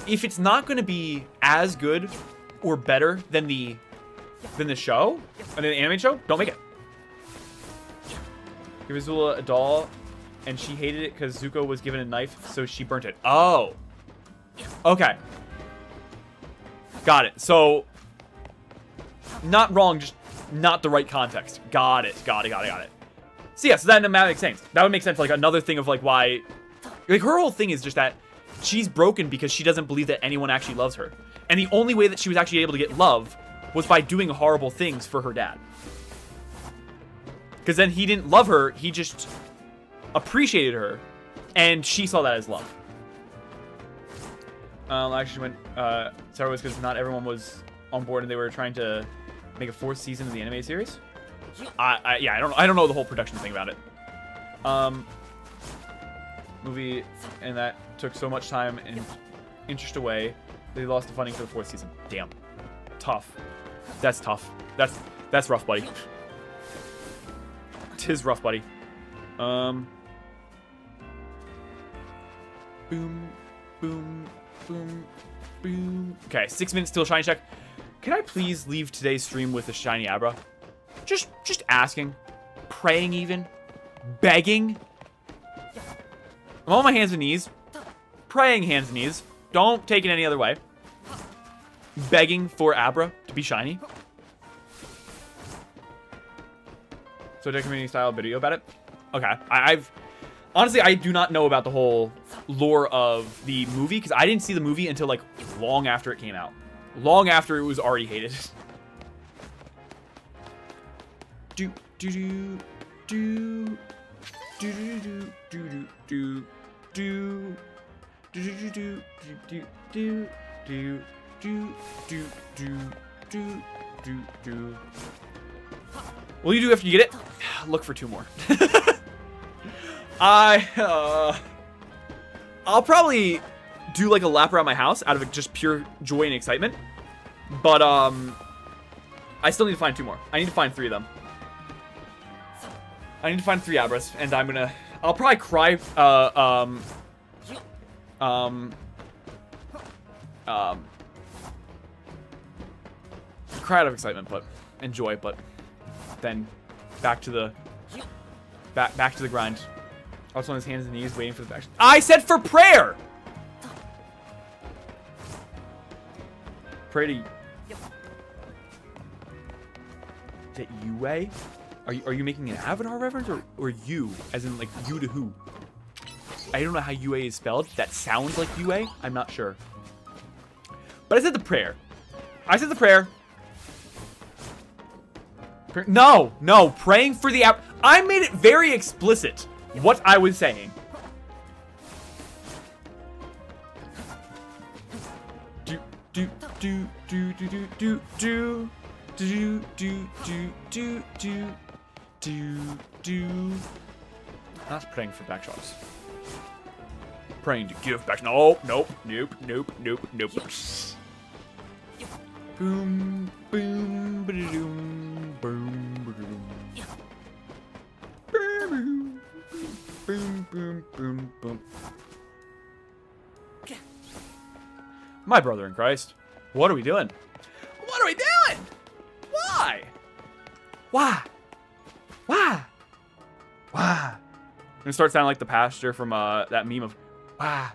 if it's not going to be as good or better than the show, than the anime show, don't make it. Give Azula a doll, and she hated it because Zuko was given a knife, so she burnt it. Oh. Okay. Got it. So, not wrong, just not the right context. Got it. Got it. So yeah, so that makes sense. That would make sense, like, another thing of, like, why... Like, her whole thing is just that she's broken because she doesn't believe that anyone actually loves her. And the only way that she was actually able to get love was by doing horrible things for her dad. Because then he didn't love her, he just appreciated her, and she saw that as love. Actually, sorry, was because not everyone was on board, and they were trying to make a 4th season of the anime series. Yeah, I don't know the whole production thing about it. Movie, and that took so much time and interest away, they lost the funding for the 4th season. Damn, tough. That's tough. That's rough, buddy. Tis rough, buddy. Boom, boom, boom, boom. Okay, 6 minutes till shiny check. Can I please leave today's stream with a shiny Abra? Just asking, praying, even begging. I'm on my hands and knees, praying hands and knees. Don't take it any other way. Begging for Abra to be shiny. So, a community style video about it. Okay, I've honestly, I do not know about the whole lore of the movie, because I didn't see the movie until like long after it came out, long after it was already hated. Do do do do do do do do do do do do do do do do do do do do. What do you do after you get it? Look for 2 more. I'll probably do like a lap around my house out of just pure joy and excitement. But I still need to find 2 more. I need to find 3 of them. I need to find 3 Abras, and I'll probably cry cry out of excitement, but enjoy, but then back to the grind. Also on his hands and knees, waiting for the action. I said for prayer. Pray to. Is it Yue? Are you making an Avatar reference, or you, as in like you to who? I don't know how Yue is spelled. That sounds like Yue. I'm not sure. But I said the prayer. I said the prayer. No, praying for the app. I made it very explicit what I was saying. Do do do do do do do do do do do do do. Not praying for back shots. Praying to give back. Nope. Boom, boom, ba-da-doom, boom, ba-da-doom. Boom, boom, boom, boom, boom. My brother in Christ. What are we doing? What are we doing? Why? Why? Why? Why? I'm gonna start sounding like the pastor from that meme of why.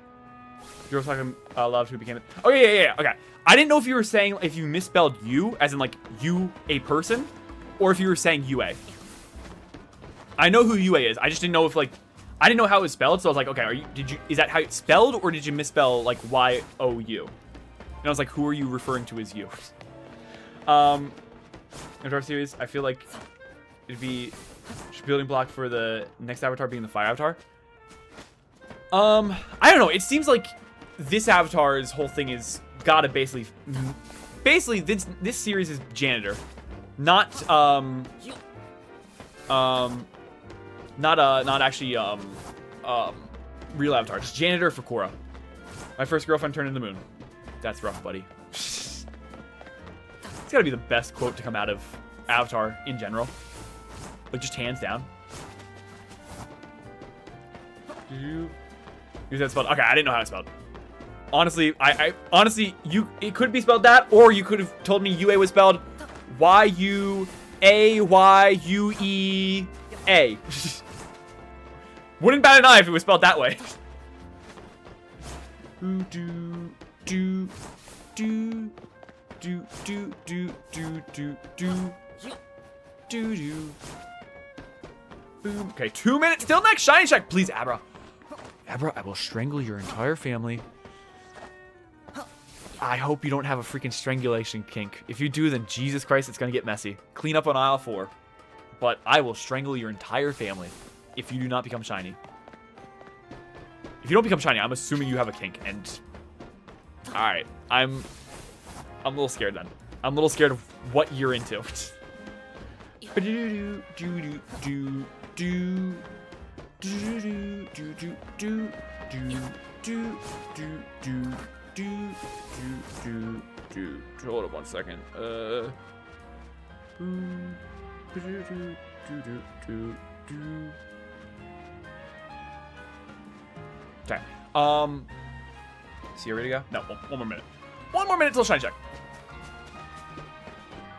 You're talking love who became it. Oh yeah. Okay. I didn't know if you were saying if you misspelled you as in like you a person, or if you were saying UA. I know who UA is. I just didn't know if like I didn't know how it was spelled, so I was like, okay, is that how it's spelled, or did you misspell like YOU? And I was like, who are you referring to as you? Avatar series, I feel like it'd be building block for the next avatar being the fire avatar. I don't know. It seems like this avatar's whole thing is gotta basically this series is janitor, not actually real avatar. Just janitor for Korra. My first girlfriend turned into the moon. That's rough, buddy. It's gotta be the best quote to come out of Avatar in general. Like, just hands down. Use that spelled. Okay, I didn't know how it's spelled. Honestly, honestly, it could be spelled that, or you could have told me UA was spelled YUAYUEA. Wouldn't bat an eye if it was spelled that way. Boom. Okay, 2 minutes till next shiny check. Please, Abra. Abra, I will strangle your entire family. I hope you don't have a freaking strangulation kink. If you do, then Jesus Christ, it's gonna get messy. Clean up on aisle 4. But I will strangle your entire family if you do not become shiny. If you don't become shiny, I'm assuming you have a kink, and alright. I'm a little scared then. I'm a little scared of what you're into. Hold up 1 second. Okay. So you ready to go? No, one more minute. 1 more minute till shine check.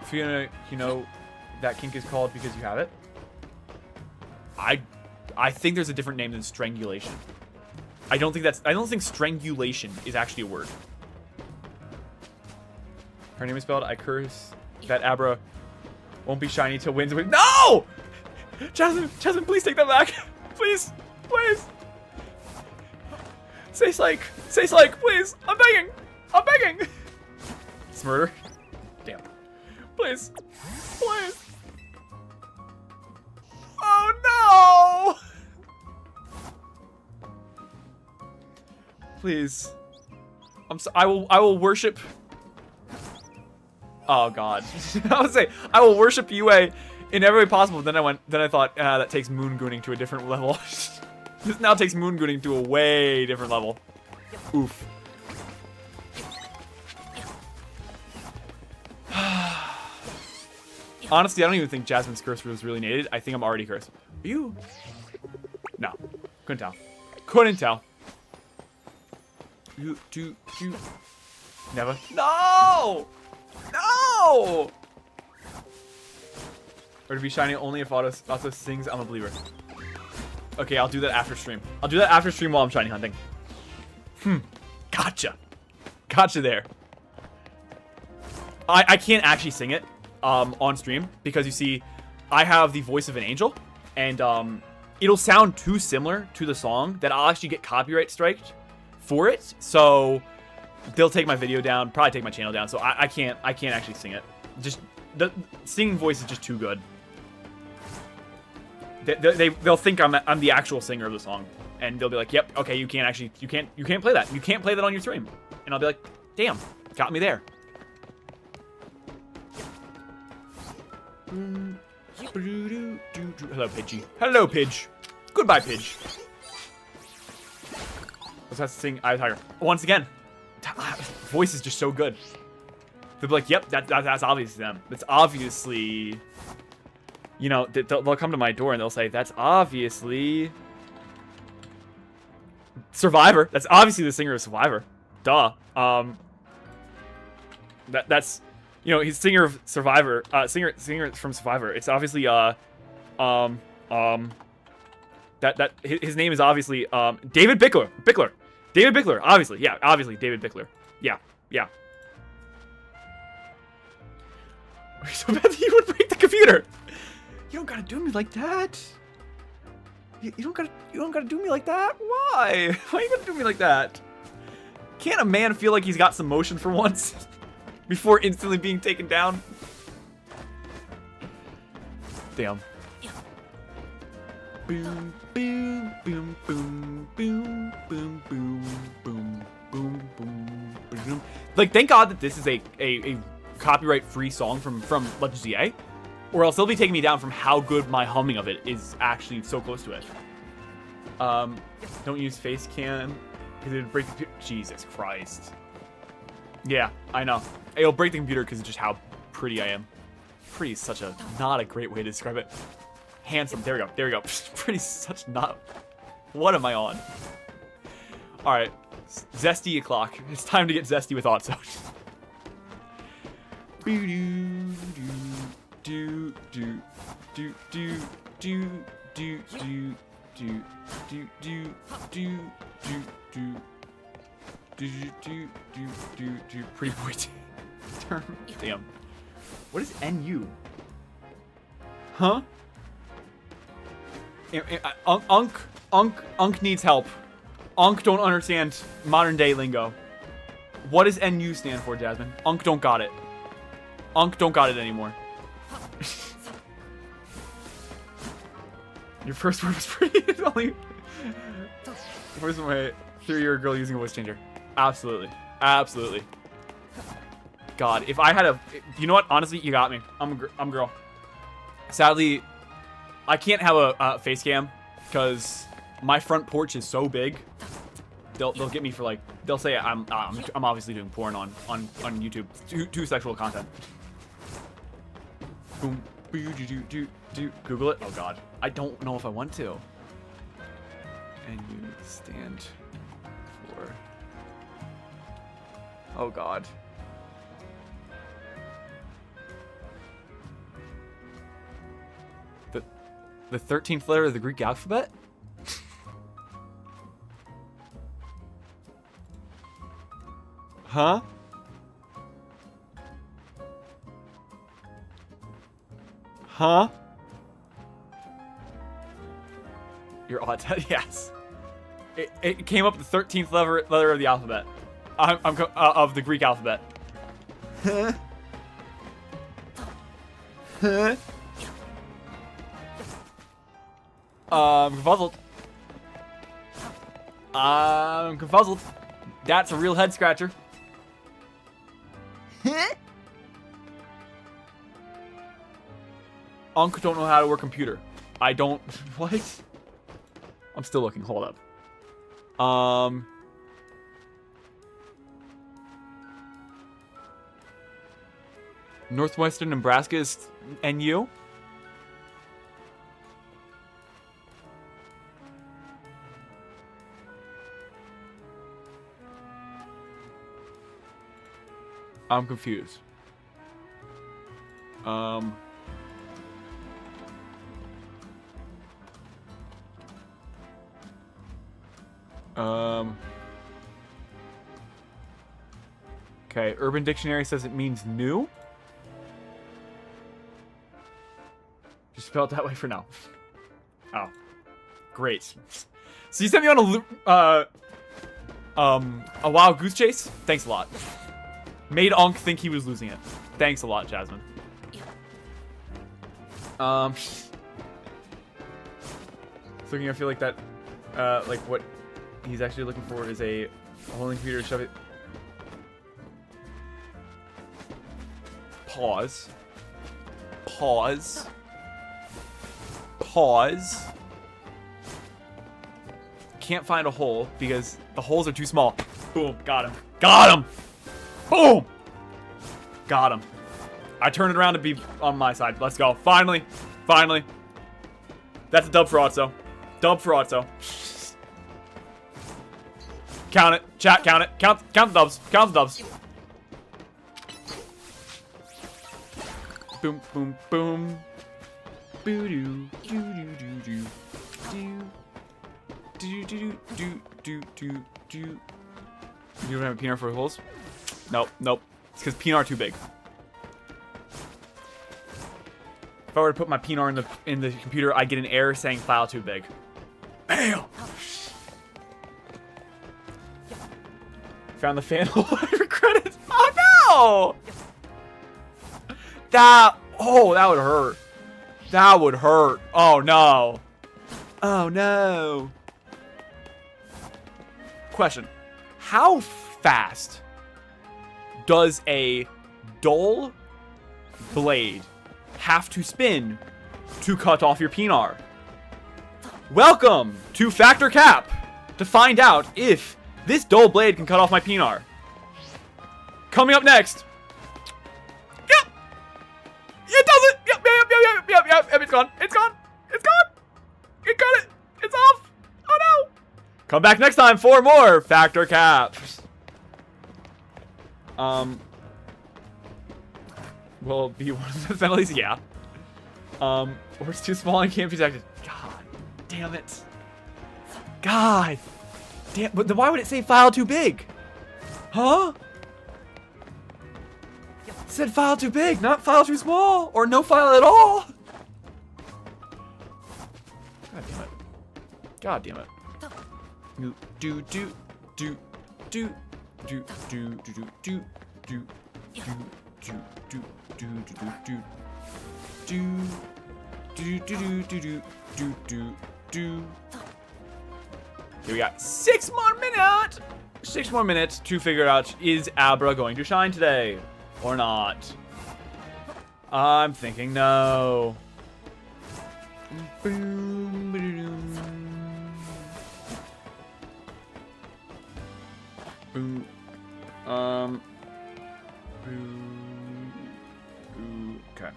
If you know that kink is called because you have it. I think there's a different name than strangulation. I don't think strangulation is actually a word. Her name is spelled. I curse that Abra won't be shiny till wins. No! Jasmine, please take that back. Please. Say Slake, please. I'm begging. It's murder. Damn. Please. Oh no! Please. I will worship. Oh god. I would say I will worship UA in every way possible. Then I thought that takes moon gooning to a different level. This now takes moon gooning to a way different level. Oof. Honestly, I don't even think Jasmine's curse was really needed. I think I'm already cursed. Are you? No. Couldn't tell. You. Never. No! Or to be shiny only if Autso sings I'm a believer. Okay, I'll do that after stream. While I'm shiny hunting. Gotcha there. I can't actually sing it on stream because you see I have the voice of an angel, and it'll sound too similar to the song that I'll actually get copyright striked for it. So they'll take my video down, probably take my channel down. So I can't actually sing it. Just the singing voice is just too good. They'll think I'm the actual singer of the song, and they'll be like, "Yep, okay, you can't play that. You can't play that on your stream." And I'll be like, "Damn, got me there." Hello, Pidgey. Hello, Pidge. Goodbye, Pidge. Let's have to sing Eye of Tiger once again. Voice is just so good. They'll be like, "Yep, that's obviously them. It's obviously." You know, they'll come to my door and they'll say, "That's obviously Survivor. That's obviously the singer of Survivor. Duh." That's, you know, he's singer of Survivor. Singer from Survivor. It's obviously his name is obviously David Bickler. David Bickler. Obviously, yeah. Obviously, David Bickler. Yeah. Yeah. So bad that you would break the computer. You don't gotta do me like that. You don't gotta do me like that. Why? Why are you gonna do me like that? Can't a man feel like he's got some motion for once before instantly being taken down? Damn. Boom, boom, boom, boom, boom, boom, boom, boom, boom, boom, boom. Like, thank God that this is a copyright-free song from Legend ZA, or else they'll be taking me down from how good my humming of it is actually so close to it. Don't use face cam because it'd break the computer. Jesus Christ. Yeah, I know. It'll break the computer because of just how pretty I am. Pretty is such a not a great way to describe it. Handsome. There we go. There we go. Pretty such not. What am I on? All right, zesty o'clock. It's time to get zesty with Autso. Pretty boy term. Damn. What is NU? Huh? Unk needs help. Unk don't understand modern day lingo. What does NU stand for, Jasmine? Unk don't got it. Unk don't got it anymore. Your first word was pretty. It's only. First one, wait. Sure, you're a girl using a voice changer. Absolutely. Absolutely. God, if I had a. You know what? Honestly, you got me. I'm a girl. Sadly, I can't have a face cam because my front porch is so big. They'll get me for like. They'll say I'm obviously doing porn on YouTube. Too sexual content. Boom. Do Google it. Oh God, I don't know if I want to. And you stand for. Oh God. The 13th letter of the Greek alphabet? Huh? Huh? You're odd. Yes. It came up the 13th letter of the alphabet. Of the Greek alphabet. Huh? Huh? Confuzzled. I'm confuzzled. That's a real head scratcher. Unk don't know how to work computer. I don't. What? I'm still looking. Hold up. Northwestern Nebraska is NU. I'm confused. Okay, Urban Dictionary says it means new. Just spell it that way for now. Oh, great. So you sent me on a wild goose chase? Thanks a lot. Made Unk think he was losing it. Thanks a lot, Jasmine. Looking, I feel like that, like what he's actually looking for is a holding computer to shove it. Pause. Pause. Pause. Can't find a hole because the holes are too small. Boom. Got him. Got him. Boom. Got him. I turned it around to be on my side. Let's go. Finally. Finally. That's a dub for Autso. Dub for Autso. Count it. Chat, count it. Count the dubs. Count the dubs. Boom, boom, boom. Boo doo, doo doo doo doo. Do do do do do do. You don't have a peanut for holes? Nope, nope. It's because peanut are too big. If I were to put my peanut in the computer, I'd get an error saying file too big. Bam! Found the fan hole. I regret it. Oh no! That would hurt. That would hurt. Oh no. Oh no. Question. How fast does a dull blade have to spin to cut off your pinar? Welcome to Factor Cap to find out if this dull blade can cut off my pinar. Coming up next. Yep. It does it. Yep. It's gone. It's gone. It's gone. It got it. It's off. Oh no. Come back next time for more Factor Caps. Will be one of the penalties? Yeah. Or it's too small and can't be detected. God damn it. God damn. But then why would it say file too big? Huh? It said file too big, not file too small, or no file at all. God damn it. God damn it. Do do do do do do do do do do do do do do do. Here we got 6 more minutes. 6 more minutes to figure out, is Abra going to shine today or not? I'm thinking no. Boom. Okay.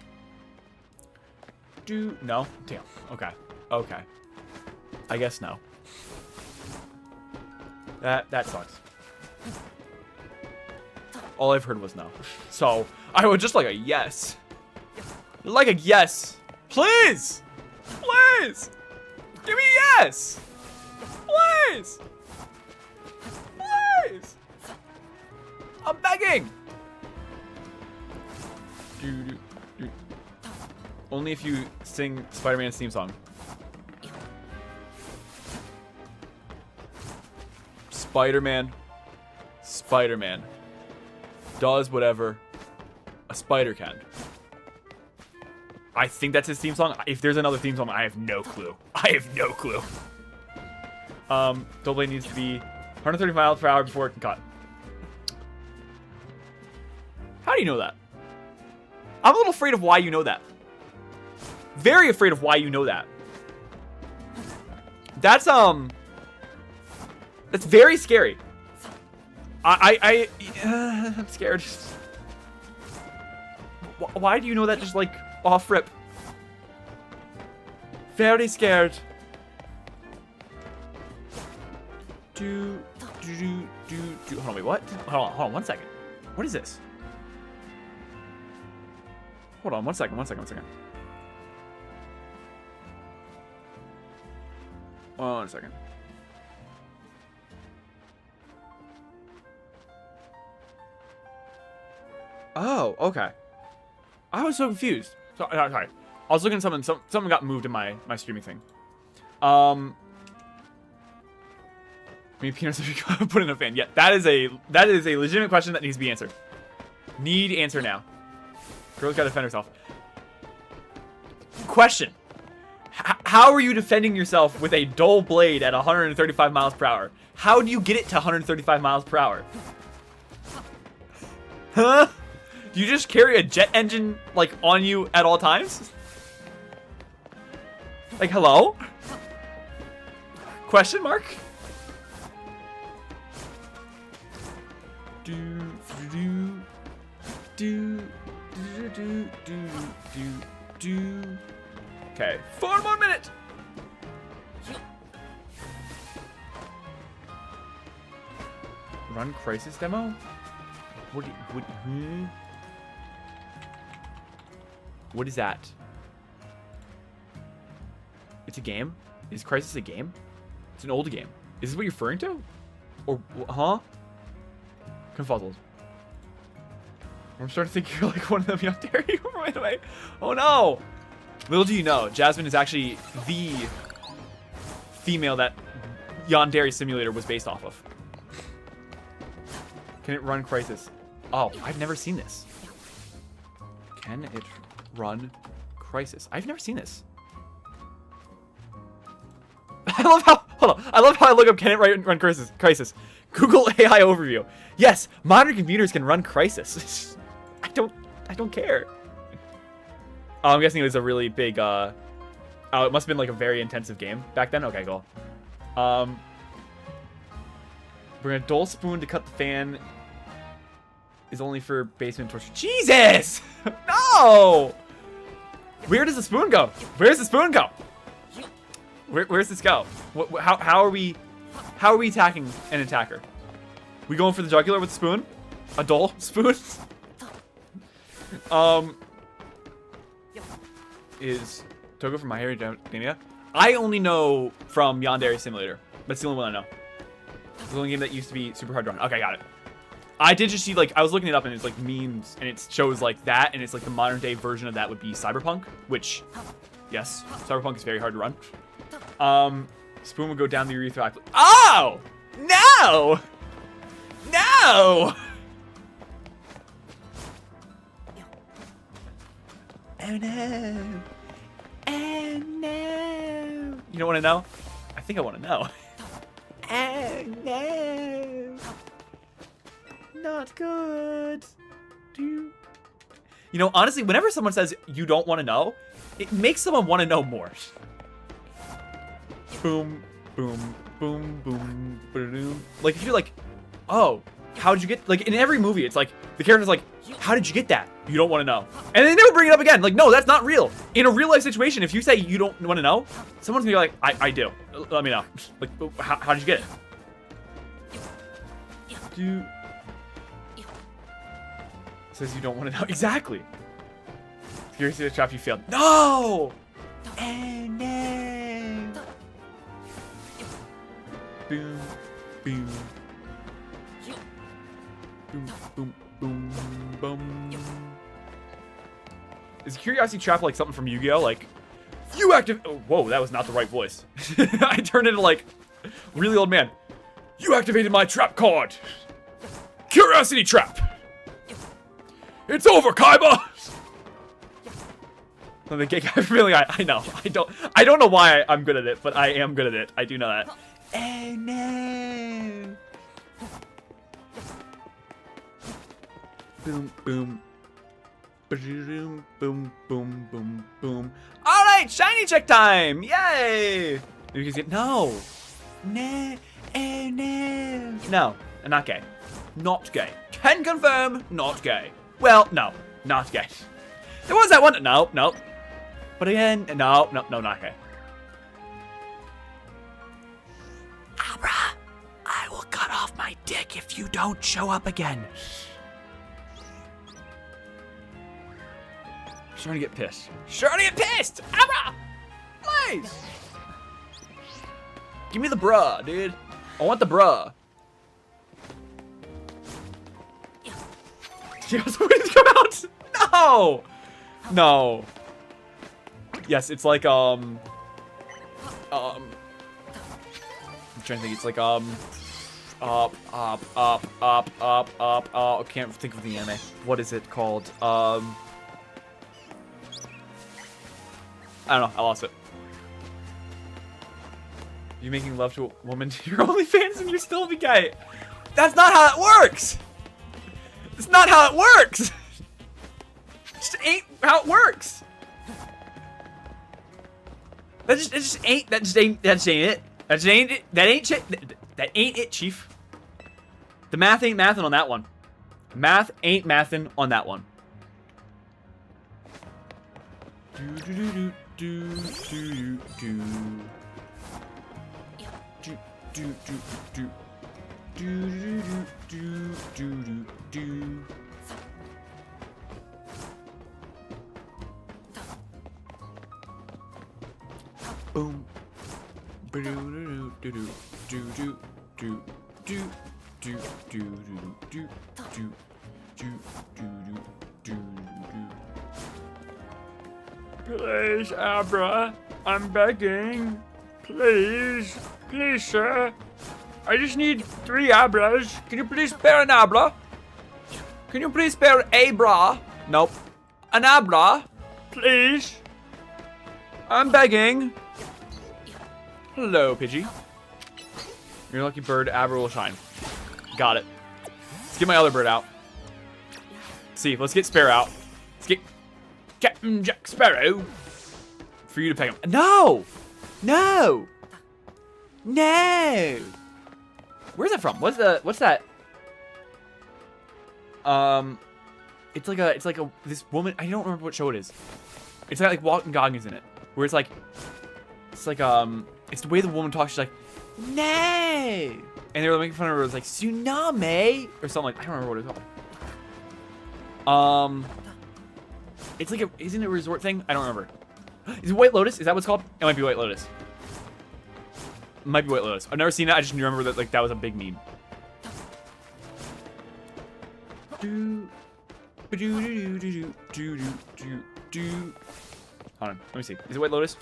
No. Damn. Okay. Okay. I guess no. That sucks. All I've heard was no. So I would just like a yes. Like a yes. Please. Please. Give me a yes. Please. Please. I'm begging. Only if you sing Spider-Man's theme song. Spider-Man does whatever a spider can. I think that's his theme song. If there's another theme song, I have no clue. I have no clue. Double blade needs to be 130 miles per hour before it can cut. How do you know that? I'm a little afraid of why you know that. Very afraid of why you know that. That's very scary. I'm scared. Why do you know that just like off rip? Very scared. Hold on, wait, what? Hold on 1 second. What is this? Hold on 1 second. 1 second. 1 second. Oh, okay. I was so confused. Sorry. I was looking at something. Something got moved in my streaming thing. I mean, peanuts if you put in a fan. Yeah, that is a legitimate question that needs to be answered. Need answer now. Girl's got to defend herself. Question. How are you defending yourself with a dull blade at 135 miles per hour? How do you get it to 135 miles per hour? Huh? Do you just carry a jet engine, like, on you at all times? Like, hello? Question mark? Okay, 4 more minutes. Run crisis demo? What is that? It's a game? Is Crisis a game? It's an old game. Is this what you're referring to? Or, huh? Confuzzled. I'm starting to think you're like one of them Yandere right away. Oh no! Little do you know, Jasmine is actually the female that Yandere Simulator was based off of. Can it run Crisis? Oh, I've never seen this. Can it run Crisis? I've never seen this. I love how, hold on. I love how I look up can it run Crisis. Google AI overview. Yes, modern computers can run Crisis. I don't care. Oh, I'm guessing it was a really big, oh, it must have been like a very intensive game back then. Okay, cool. We're gonna dull spoon to cut the fan. Is only for basement torture. Jesus! No! Where does the spoon go? Where's the spoon go? Where's this go? How are we attacking an attacker? We going for the jugular with the spoon? A dull spoon? Is Togo from My Hero Academia? I only know from Yandere Simulator. That's the only one I know. It's the only game that used to be super hard to run. Okay, got it. I did just see, like, I was looking it up and it's like memes and it shows like that and it's like the modern day version of that would be Cyberpunk, which, yes, Cyberpunk is very hard to run. Spoon would go down the urethra. Oh! No! No! Oh no. Oh no. You don't want to know? I think I want to know. Oh no. Not good. You know, honestly, whenever someone says you don't want to know, it makes someone want to know more. Boom, boom, boom, boom, boom. Like, if you're like, oh, how did you get, like, in every movie, it's like, the character's like, how did you get that? You don't want to know. And they never bring it up again. Like, no, that's not real. In a real life situation, if you say you don't want to know, someone's gonna be like, I do. Let me know. Like, how did you get it? Says you don't want to know. Exactly. Here's the trap you failed. No! Oh, no. Boom, boom. Boom, boom, boom, boom. Is Curiosity Trap like something from Yu-Gi-Oh? Like, you active. Oh, whoa, that was not the right voice. I turned into like really old man. You activated my trap card. Curiosity Trap. It's over, Kaiba. The gay guy feeling. I know. I don't know why I'm good at it, but I am good at it. I do know that. Oh no. Boom, boom. Boom, boom, boom, boom, boom. All right, shiny check time! Yay! You can see it. No, no, oh no. No, not gay. Not gay. Can confirm, not gay. Well, no, not gay. There was that one. No, no. But again, no, not gay. Abra, I will cut off my dick if you don't show up again. Starting to get pissed. Starting to get pissed! Abra! Please! Give me the bruh, dude. I want the bruh. Yes, please come out! No! No. Yes, it's like, I'm trying to think, it's like, up, I can't think of the anime. What is it called? I don't know, I lost it. You making love to a woman to your OnlyFans and you're still a gay. That's not how it works! It's not how it works! It just ain't how it works! That just ain't it. That just ain't it. That ain't it, chief. The math ain't mathin' on that one. Math ain't mathin' on that one. do, do, do, do, do, do, do, do. Please, Abra, I'm begging. Please, please, sir. I just need 3 Abras. Can you please spare an Abra? Can you please spare a bra? Nope. An Abra, please. I'm begging. Hello, Pidgey. You're a lucky bird. Abra will shine. Got it. Let's get my other bird out. See, let's get Sparrow out. Let's get Captain Jack Sparrow for you to peg him. No! No! No! Where's that from? What's that? It's like a this woman. I don't remember what show it is. It's got like Walton Goggins in it, where it's like it's the way the woman talks. She's like, no, and they were making fun of her. It was like tsunami or something like. I don't remember what it's called. It's like isn't it a resort thing? I don't remember. Is it White Lotus? Is that what it's called? It might be White Lotus. It might be White Lotus. I've never seen it. I just remember that like that was a big meme. Hold on, let me see. Is it White Lotus?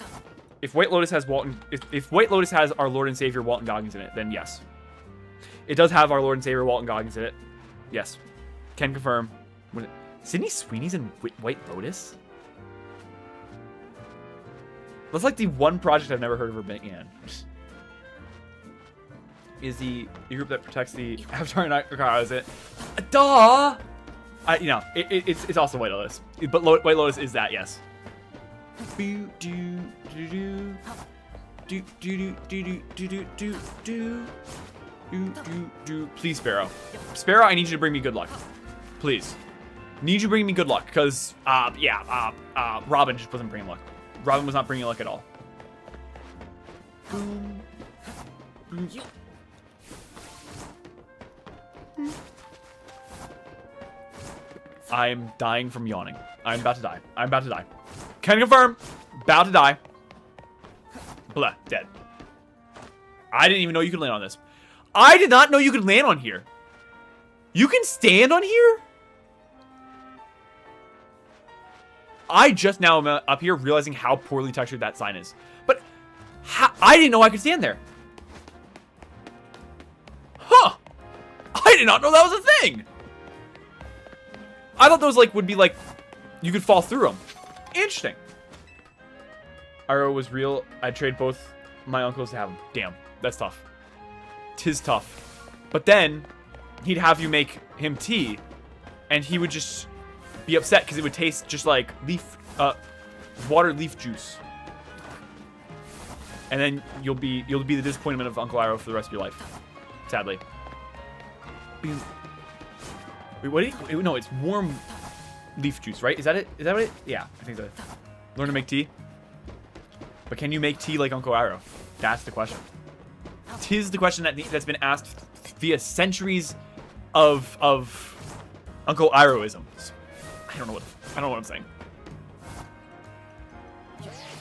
If White Lotus has if White Lotus has our Lord and Savior Walton Goggins in it, then yes. It does have our Lord and Savior Walton Goggins in it. Yes. Can confirm. Sydney Sweeney's in White Lotus? That's like the one project I've never heard of her being in. Is the group that protects the Avatar Night? Is it? Duh! It's also White Lotus, but White Lotus is that, yes. Please, Sparrow. Sparrow, I need you to bring me good luck. Please. Need you to bring me good luck, because, Robin just wasn't bringing luck. Robin was not bringing luck at all. I'm dying from yawning. I'm about to die. I'm about to die. Can confirm. About to die. Blah. Dead. I didn't even know you could land on this. I did not know you could land on here. You can stand on here? I just now am up here realizing how poorly textured that sign is. But I didn't know I could stand there. Huh. I did not know that was a thing. I thought those would be you could fall through them. Interesting. Iro was real. I'd trade both my uncles to have him. Damn, that's tough. 'Tis tough. But then he'd have you make him tea, and he would just be upset because it would taste just like water leaf juice. And then you'll be the disappointment of Uncle Iro for the rest of your life. Sadly. Wait, what? No, it's warm leaf juice, right? Is that it? Is that what it? Yeah, I think so. Learn to make tea. But can you make tea like Uncle Iro? That's the question. Tis the question that's been asked via centuries of Uncle Iroisms. I don't know what I'm saying.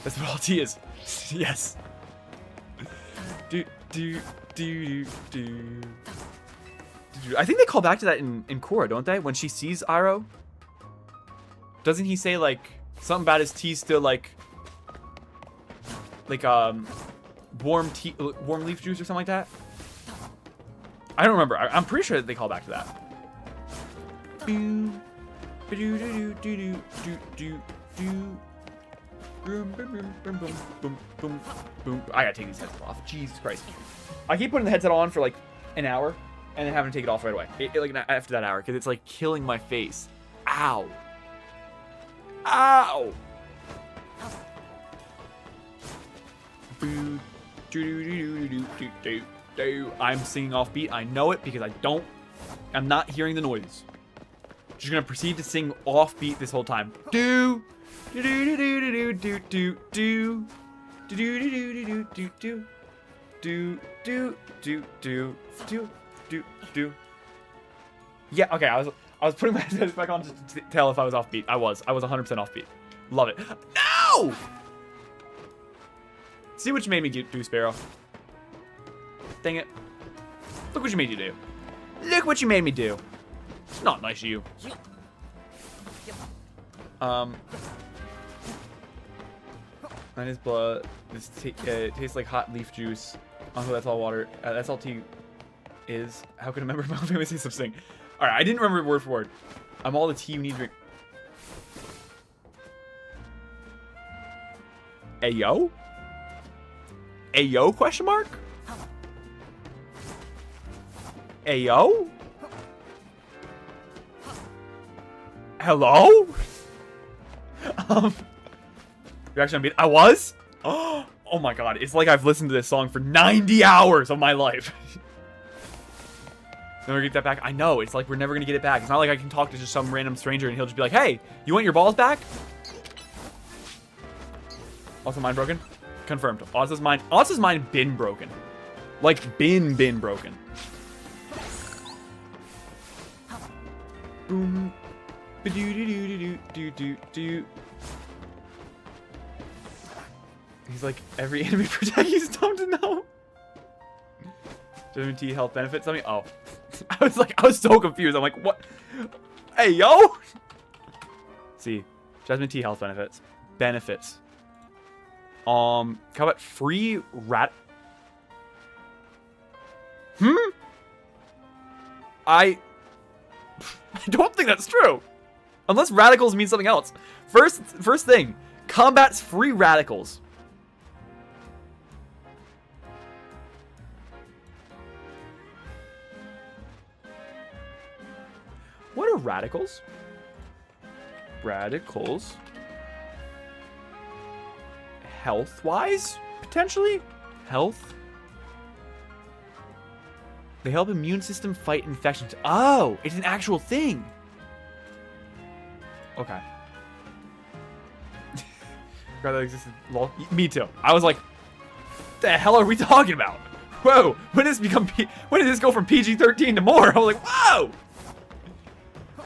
That's what all tea is. Yes. I think they call back to that in Korra, don't they? When she sees Iroh, doesn't he say something about his tea still warm leaf juice or something like that? I don't remember. I'm pretty sure that they call back to that. I gotta take these headsets off. Jesus Christ. I keep putting the headset on for an hour and then having to take it off right away. After that hour, because it's killing my face. Ow. Ow. I'm singing off beat. I know it because I'm not hearing the noise. Just gonna proceed to sing off beat this whole time. Do do do do do do do do do do do do do do do do do do. Yeah, okay. I was putting my headphones back on to tell if I was off beat. I was 100% off beat. Love it. No! See what you made me do, Sparrow. Dang it. Look what you made you do. Look what you made me do. It's not nice of you. Mine is blood. This tastes like hot leaf juice. Also, that's all water. That's all tea is. How can a member of my family say such thing? All right, I didn't remember word for word. I'm all the tea you need to drink. Ayo? Ayo? Question mark? Ayo? Hello? You're actually unbeaten. I was? Oh my god. It's like I've listened to this song for 90 hours of my life. Never get that back? I know. It's like we're never going to get it back. It's not like I can talk to just some random stranger and he'll just be like, hey, you want your balls back? Also, mine broken? Confirmed. Autso's mine been broken. Like, been broken. Boom. Ba-do-do-do-do-do-do-do. He's like, every enemy protagonist don't know. Jasmine tea health benefits. Oh. I was so confused. I'm like, what? Hey, yo! See. Jasmine tea health benefits. Benefits. How about free rat? I don't think that's true. Unless radicals mean something else. First thing. Combats free radicals. What are radicals? Radicals. Health-wise, potentially? Health? They help immune system fight infections. Oh, it's an actual thing. Okay. Forgot that existed. Lol. Me too. I was like, the hell are we talking about? Whoa, when did this go from PG-13 to more? I was like, whoa!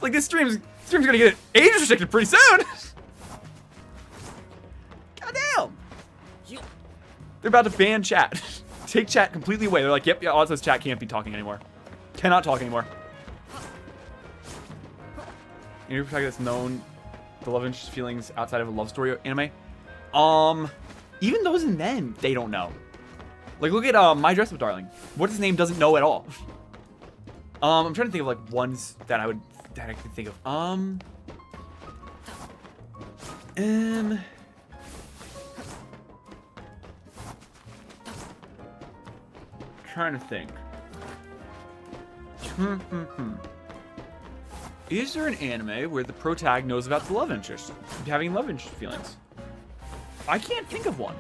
Like, this stream's gonna get age restricted pretty soon. Goddamn. They're about to ban chat. Take chat completely away. They're like, yep, yeah, Autso's chat can't be talking anymore. Cannot talk anymore. Any protagonist known the love interest feelings outside of a love story anime? Even those in men, they don't know. Like, look at My Dress Up Darling. What his name doesn't know at all. I'm trying to think of like ones that I can think of. Trying to think. Is there an anime where the protag knows about the love interest, having love interest feelings? I can't think of one.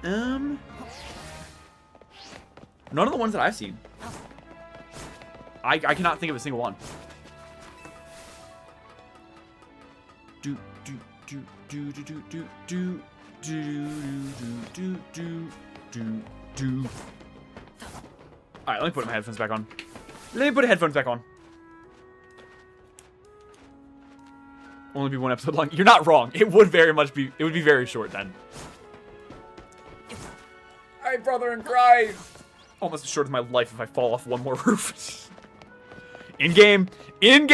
None of the ones that I've seen. I cannot think of a single one. Do do do do do do do do do do do do. All right, let me put my headphones back on. Only be one episode long. You're not wrong. It would very much be. It would be very short then. Hey, brother in Christ! Almost as short as my life if I fall off one more roof. In game. Too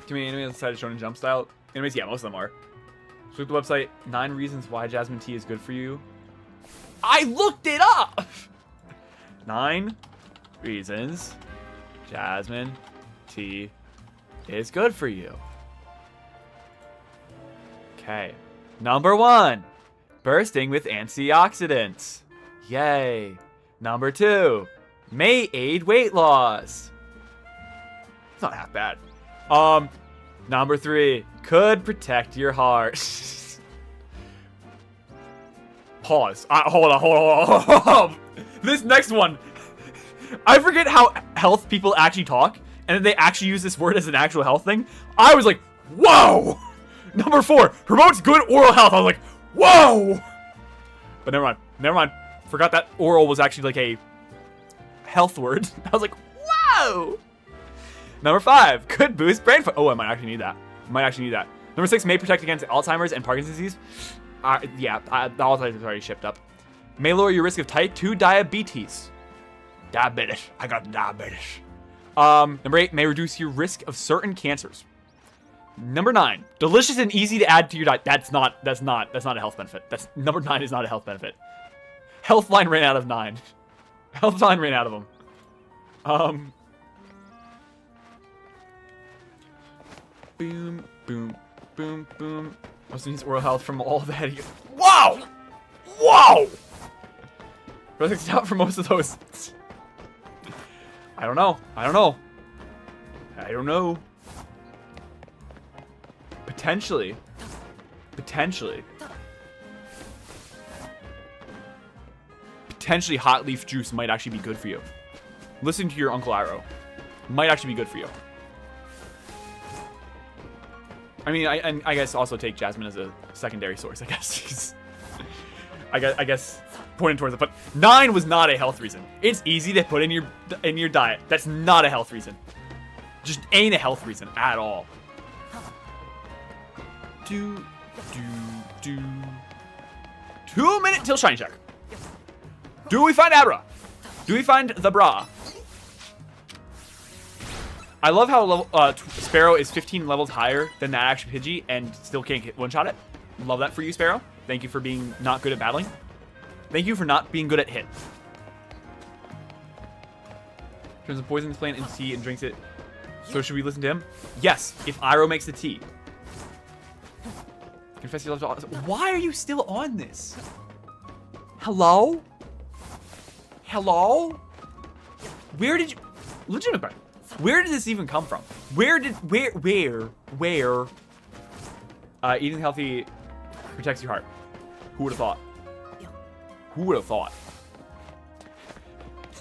many anime decided Shonen Jump style. Anyways, yeah, most of them are. So look at the website. 9 reasons why jasmine tea is good for you. I looked it up. 9 reasons jasmine tea is good for you. Okay. Number 1. Bursting with antioxidants. Yay. Number 2. May aid weight loss. It's not half bad. Number 3. Could protect your heart. Pause. Hold on. This next one. I forget how health people actually talk, and then they actually use this word as an actual health thing. I was like, whoa! Number 4. Promotes good oral health. I was like, whoa! But never mind. Forgot that oral was actually like a health word. I was like, whoa! Number 5, could boost brain function. Oh, I might actually need that. Number 6, may protect against Alzheimer's and Parkinson's disease. Yeah, the Alzheimer's is already shipped up. May lower your risk of type 2 diabetes. Diabetes. I got diabetes. Number 8, may reduce your risk of certain cancers. Number 9, delicious and easy to add to your diet. That's not a health benefit. Number 9 is not a health benefit. Healthline ran out of 9. Healthline ran out of them. Boom, boom, boom, boom. Most needs oral health from all the head. Wow! Wow! Products out for most of those. I don't know. Potentially. Potentially hot leaf juice might actually be good for you. Listen to your Uncle Arrow. Might actually be good for you. I mean, I guess also take jasmine as a secondary source, I guess. I guess pointing towards it. But 9 was not a health reason. It's easy to put in your diet. That's not a health reason. Just ain't a health reason at all. 2 minute till shiny check. Do we find Abra? Do we find the bra? I love how Sparrow is 15 levels higher than that actual Pidgey and still can't one-shot it. Love that for you, Sparrow. Thank you for being not good at battling. Thank you for not being good at hit. Turns a poisonous plant into tea and drinks it. So should we listen to him? Yes, if Iroh makes the tea. Confess your love to all. Why are you still on this? Hello? Hello? Where did you... Legitimate question. Where did this even come from? Where? Eating healthy protects your heart. Who would have thought? Who would have thought?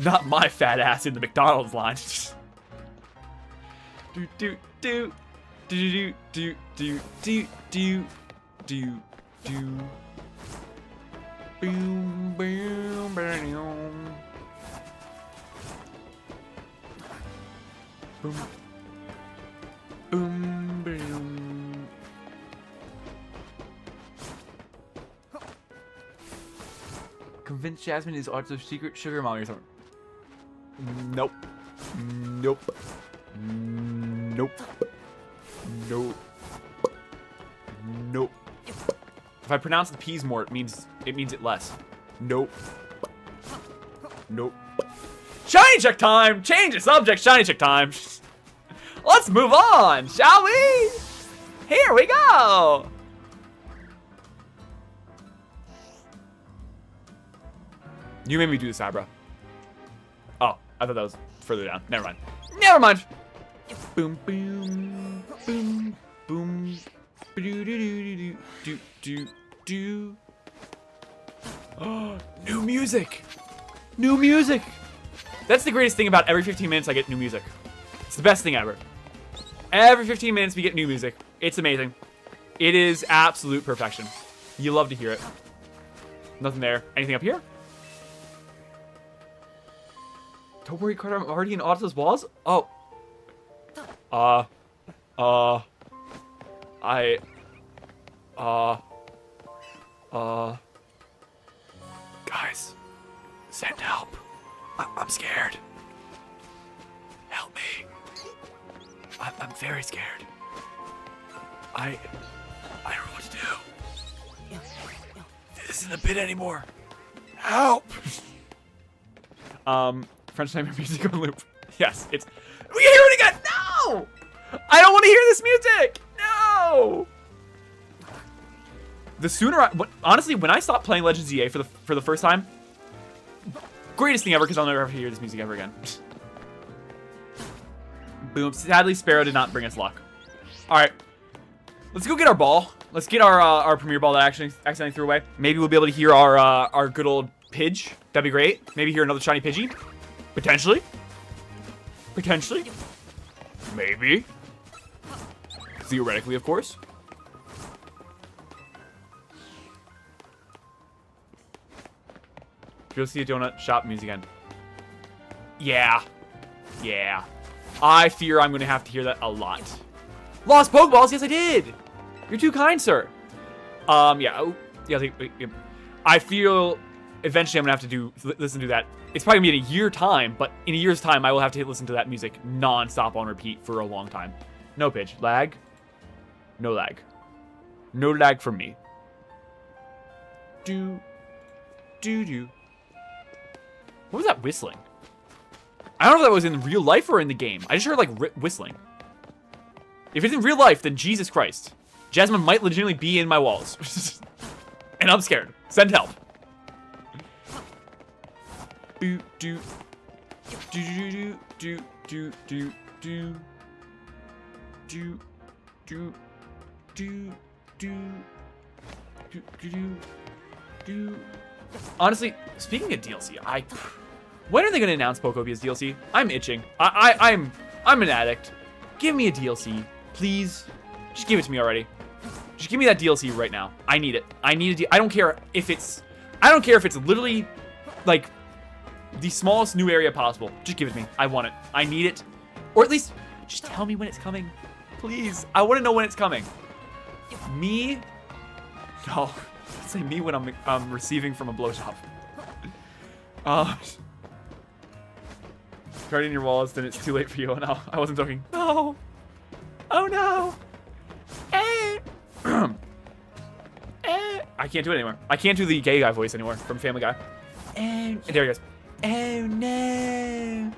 Not my fat ass in the McDonald's line. do. Boom, boom, boom. Boom. Boom, boom. Convince Jasmine is Autso's secret sugar mommy or something. Nope. Nope. Nope. Nope. Nope. If I pronounce the P's more, it means it less. Nope. Nope. Shiny check time! Change the subject, shiny check time. Let's move on, shall we? Here we go! You made me do this, Abra. Oh, I thought that was further down. Never mind. Never mind! Boom, boom, boom, boom. Do. Oh, new music! New music! That's the greatest thing about every 15 minutes I get new music. It's the best thing ever. Every 15 minutes we get new music. It's amazing. It is absolute perfection. You love to hear it. Nothing there. Anything up here? Don't worry, Carter, I'm already in Autso's walls? Oh. Guys, send help. I'm scared. Help me. I'm very scared. I don't know what to do. This isn't a bit anymore. Help! French Nightmare music on loop. Yes, it's... We hear it again! No! I don't want to hear this music! No! The sooner honestly, when I stopped playing Legends EA for the first time, greatest thing ever, because I'll never ever hear this music ever again. Boom. Sadly, Sparrow did not bring us luck. Alright. Let's go get our ball. Let's get our premier ball that I actually accidentally threw away. Maybe we'll be able to hear our good old Pidge. That'd be great. Maybe hear another shiny Pidgey. Potentially. Potentially. Maybe. Theoretically, of course. You'll see a donut shop music again. Yeah. Yeah. I fear I'm going to have to hear that a lot. Lost Pokeballs? Yes, I did. You're too kind, sir. Yeah. Oh, yeah. I feel eventually I'm gonna have to listen to that. It's probably gonna be in a year time, but in a year's time, I will have to listen to that music non-stop on repeat for a long time. No pitch. Lag? No lag. No lag from me. Do. What was that whistling? I don't know if that was in real life or in the game. I just heard like whistling. If it's in real life, then Jesus Christ. Jasmine might legitimately be in my walls. And I'm scared. Send help. Do do do do do do do do do do do. Honestly, speaking of DLC, when are they gonna announce Pokepia's DLC? I'm itching. I'm an addict. Give me a DLC, please. Just give it to me already. Just give me that DLC right now. I need it. I need it. I don't care if it's literally like the smallest new area possible. Just give it to me. I want it. I need it. Or at least just tell me when it's coming. Please. I want to know when it's coming. Me? No. Say me when I'm receiving from a blowjob. Guarding your walls, then it's too late for you. Oh no, I wasn't joking. No. Oh no. I can't do it anymore. I can't do the gay guy voice anymore from Family Guy. And there he goes. Oh no.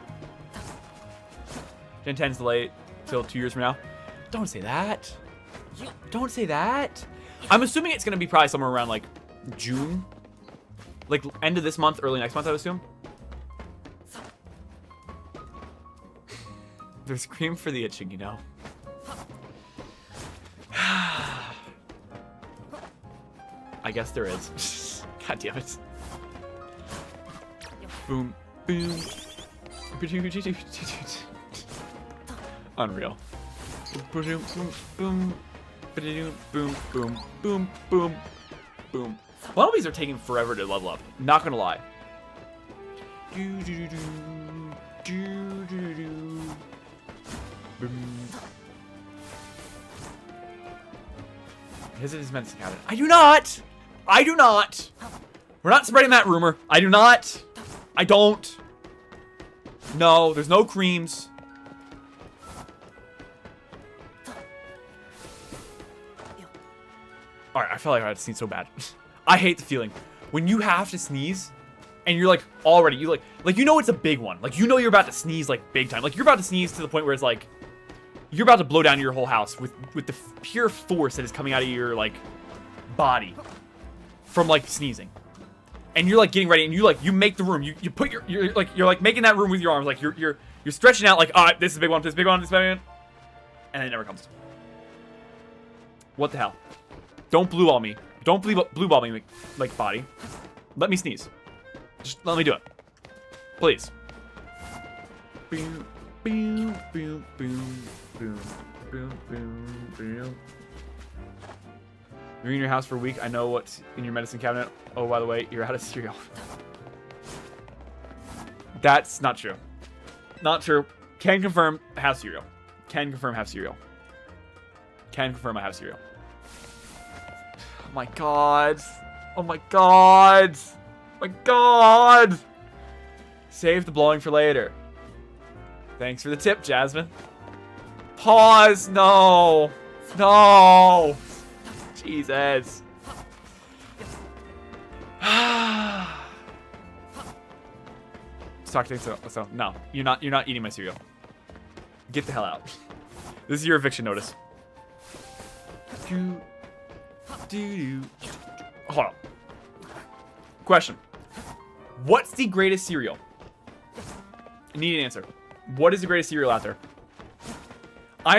Gen 10's delayed till 2 years from now. Don't say that. Don't say that. I'm assuming it's gonna be probably somewhere around like June. Like end of this month, early next month, I would assume. There's cream for the itching, you know. I guess there is. God damn it. Boom, boom. Unreal. Boom, boom, boom, boom, boom, boom, boom, boom. One of these are taking forever to level up. Not gonna lie. Visit his medicine cabinet. I do not! I do not! We're not spreading that rumor. I do not. I don't. No, there's no creams. Alright, I felt like I had to sneeze so bad. I hate the feeling. When you have to sneeze, and you're like, already, you like you know it's a big one. Like, you know you're about to sneeze, like, big time. Like, you're about to sneeze to the point where it's like, you're about to blow down your whole house with the pure force that is coming out of your, like, body from, like, sneezing. And you're, like, getting ready, and you make the room. You put you're like making that room with your arms. Like, you're stretching out, like, alright, this is a big one, this is a big one, this is a big one. And it never comes. What the hell? Don't blue ball me. Don't blue ball me, like, body. Let me sneeze. Just let me do it. Please. Boom, boom, boom, boom, boom, boom, boom, boom. You're in your house for a week. I know what's in your medicine cabinet. Oh, by the way, you're out of cereal. That's not true. Not true. Can confirm I have cereal. Can confirm I have cereal. Can confirm I have cereal. Oh my god. Oh my god. My god. Save the blowing for later. Thanks for the tip, Jasmine. Pause. No. No. Jesus. So no, you're not eating my cereal. Get the hell out. This is your eviction notice. Hold on. Question. What's the greatest cereal? I need an answer. What is the greatest cereal out there? I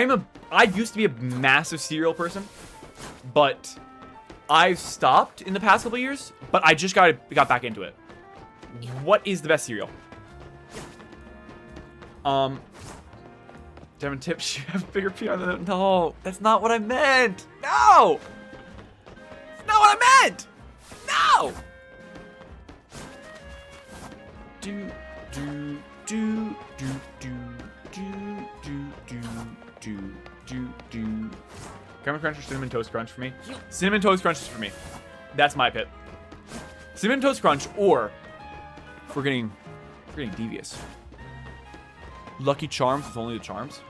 used to be a massive cereal person, but I've stopped in the past couple of years, but I just got back into it. What is the best cereal? Devin tips you have bigger PR than that. No, that's not what I meant. No! That's not what I meant! No! Do do do do do do do do do do. Caramel Crunch or Cinnamon Toast Crunch for me? Cinnamon Toast Crunch is for me. That's my pit. Cinnamon Toast Crunch, or if we're getting devious, Lucky Charms with only the charms.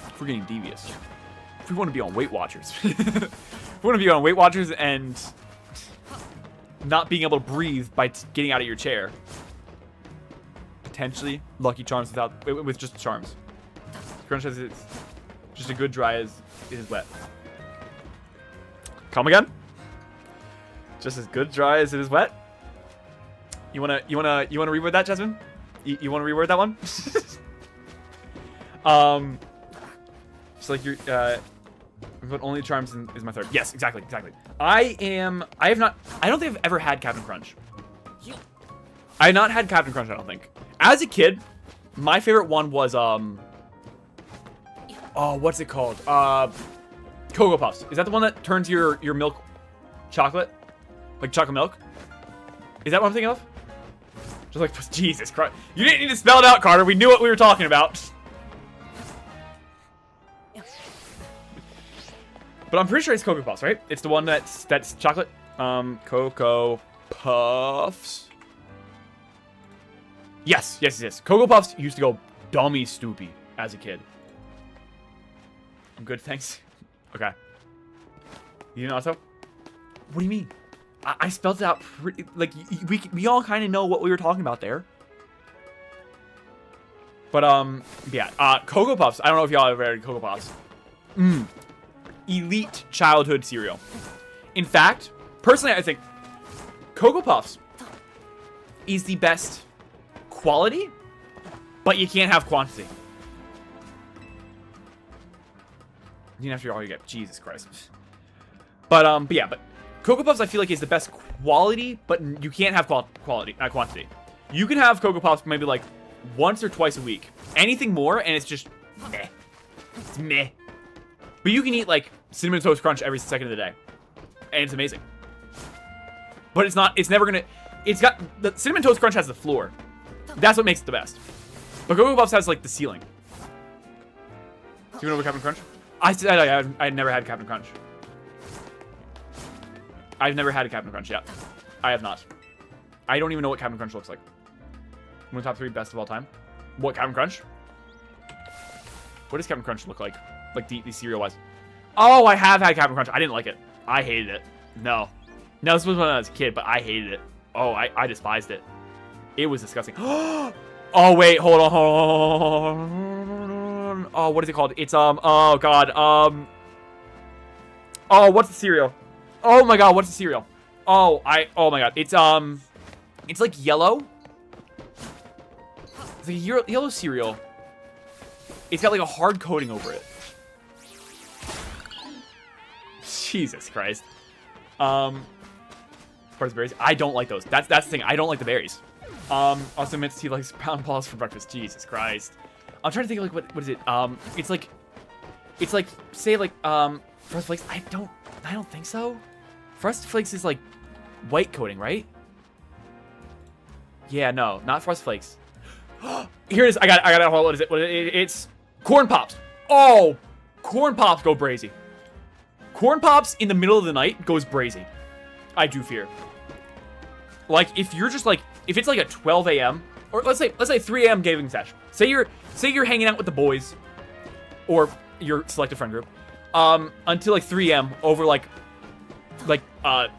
If we're getting devious, if we want to be on Weight Watchers, if we want to be on Weight Watchers and not being able to breathe by getting out of your chair, potentially Lucky Charms with just the charms. Crunch has it's just a good dry as it is wet. Come again? Just as good dry as it is wet. You wanna reword that, Jasmine? You wanna reword that one? It's like you're but only charms is my third. Yes, exactly. I don't think I've ever had Captain Crunch. I have not had Captain Crunch, I don't think. As a kid, my favorite one was oh, what's it called? Cocoa Puffs. Is that the one that turns your milk chocolate? Like chocolate milk? Is that what I'm thinking of? Just like, Jesus Christ. You didn't need to spell it out, Carter. We knew what we were talking about. But I'm pretty sure it's Cocoa Puffs, right? It's the one that's chocolate. Cocoa Puffs. Yes. Cocoa Puffs used to go dummy stoopy as a kid. I'm good, thanks. Okay. You know so? What do you mean? I spelled it out pretty, like, we all kind of know what we were talking about there. But, yeah, Cocoa Puffs. I don't know if y'all ever had Cocoa Puffs. Elite childhood cereal. In fact, personally, I think Cocoa Puffs is the best quality, but you can't have quantity. You have to all you get. Jesus Christ. But yeah, but Cocoa Puffs I feel like is the best quality, but you can't have quantity. You can have Cocoa Puffs maybe like once or twice a week. Anything more, and it's just meh. It's meh. But you can eat like Cinnamon Toast Crunch every second of the day, and it's amazing. But it's not. It's never gonna. It's got the Cinnamon Toast Crunch has the floor. That's what makes it the best. But Cocoa Puffs has like the ceiling. Do you know what Captain Crunch? I never had Captain Crunch. I've never had a Captain Crunch yet. I have not. I don't even know what Captain Crunch looks like. One of the top 3 best of all time. What, Captain Crunch? What does Captain Crunch look like? Like the cereal wise. Oh, I have had Captain Crunch. I didn't like it. I hated it. No. No, this was when I was a kid, but I hated it. Oh, I despised it. It was disgusting. Oh, wait. Hold on. Oh, what is it called? It's, oh, God. Oh, what's the cereal? Oh, my God. What's the cereal? Oh, my God. It's like yellow. It's like a yellow cereal. It's got like a hard coating over it. Jesus Christ. Of course, berries. I don't like those. That's the thing. I don't like the berries. Also meant to see like pound balls for breakfast. Jesus Christ. I'm trying to think of like what is it? It's like say like Frosted Flakes. I don't think so. Frosted Flakes is like white coating, right? Yeah, no, not Frosted Flakes. Here it is. I got it. What is it? It's Corn Pops. Oh, Corn Pops go brazy. Corn Pops in the middle of the night goes brazy. I do fear. Like if you're just like if it's like a 12 a.m. or let's say 3 a.m. gaming session. Say you're hanging out with the boys or your selected friend group until like 3 a.m. over like the what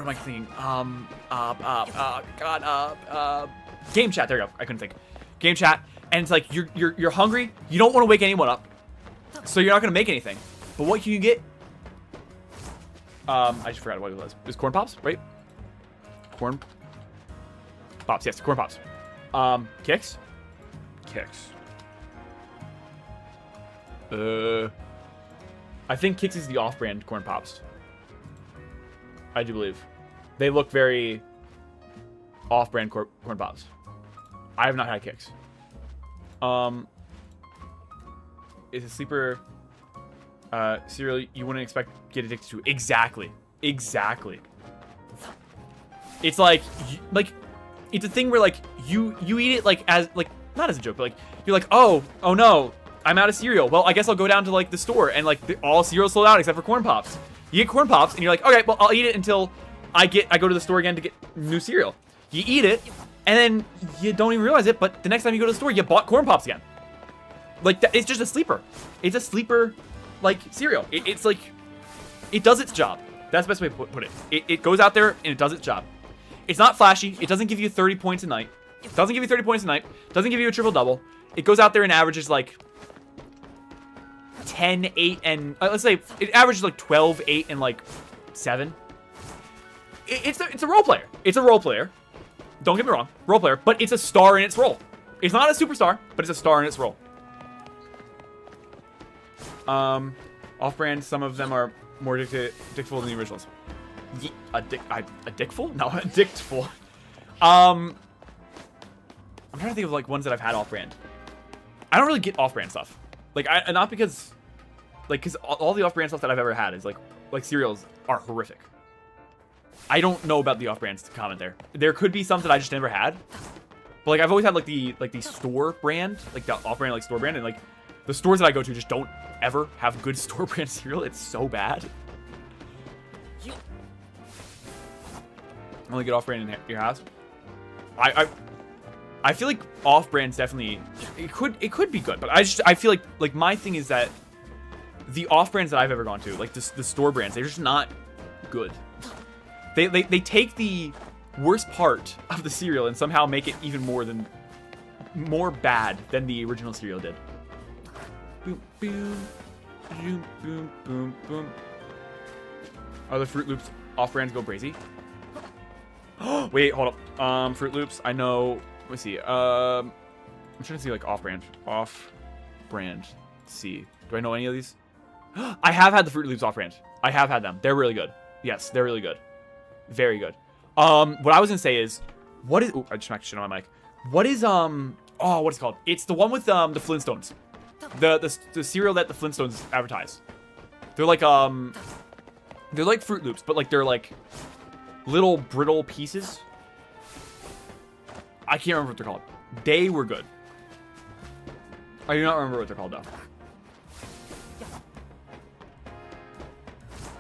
am I thinking? Game chat. There you go. I couldn't think. Game chat, and it's like you're hungry. You don't want to wake anyone up, so you're not gonna make anything. But what can you get? I just forgot what it was. It was Corn Pops, right? Corn Pops. Yes, Corn Pops. Kicks. I think Kicks is the off-brand Corn Pops. I do believe. They look very off-brand Corn Pops. I have not had Kicks. Is a sleeper cereal you wouldn't expect to get addicted to. Exactly. It's like it's a thing where like you eat it like as like not as a joke, but like you're like, oh no, I'm out of cereal. Well, I guess I'll go down to like the store and like all cereal's sold out except for Corn Pops. You get Corn Pops and you're like, okay, well, I'll eat it until I go to the store again to get new cereal. You eat it and then you don't even realize it, but the next time you go to the store, you bought Corn Pops again. Like that, it's just a sleeper. It's a sleeper like cereal. It's like, it does its job. That's the best way to put it. It goes out there and it does its job. It's not flashy. It doesn't give you 30 points a night. It doesn't give you 30 points a night. Doesn't give you a triple-double. It goes out there and averages like 10, 8, and let's say it averages like 12, 8, and like 7. It's a role player. It's a role player. Don't get me wrong, role player, but it's a star in its role. It's not a superstar, but it's a star in its role. Off-brand, some of them are more addictful than the originals. Addictful? No, addictful. I'm trying to think of like ones that I've had off-brand. I don't really get off-brand stuff. Like, not because, like, because all the off-brand stuff that I've ever had is like cereals are horrific. I don't know about the off-brands comment there. There could be some that I just never had. But like, I've always had like the store brand, like the off-brand like store brand, and like the stores that I go to just don't ever have good store brand cereal. It's so bad. Only get off-brand in your house. I feel like off-brand's definitely it could be good, but I feel like my thing is that the off-brands that I've ever gone to, like the store brands, they're just not good. They take the worst part of the cereal and somehow make it even more bad than the original cereal did. Boom boom boom boom boom boom. Are the Fruit Loops off-brands go crazy? Wait, hold up. Fruit Loops, I know. Let me see. I'm trying to see like off-brand. Off-brand. Let's see. Do I know any of these? I have had the Fruit Loops off-brand. I have had them. They're really good. Yes, they're really good. Very good. What I was gonna say is, what is? Oh, I just smacked shit on my mic. What is oh, what is it called? It's the one with the Flintstones. The cereal that the Flintstones advertise. They're like Fruit Loops, but like they're like little brittle pieces. I can't remember what they're called. They were good. I do not remember what they're called though.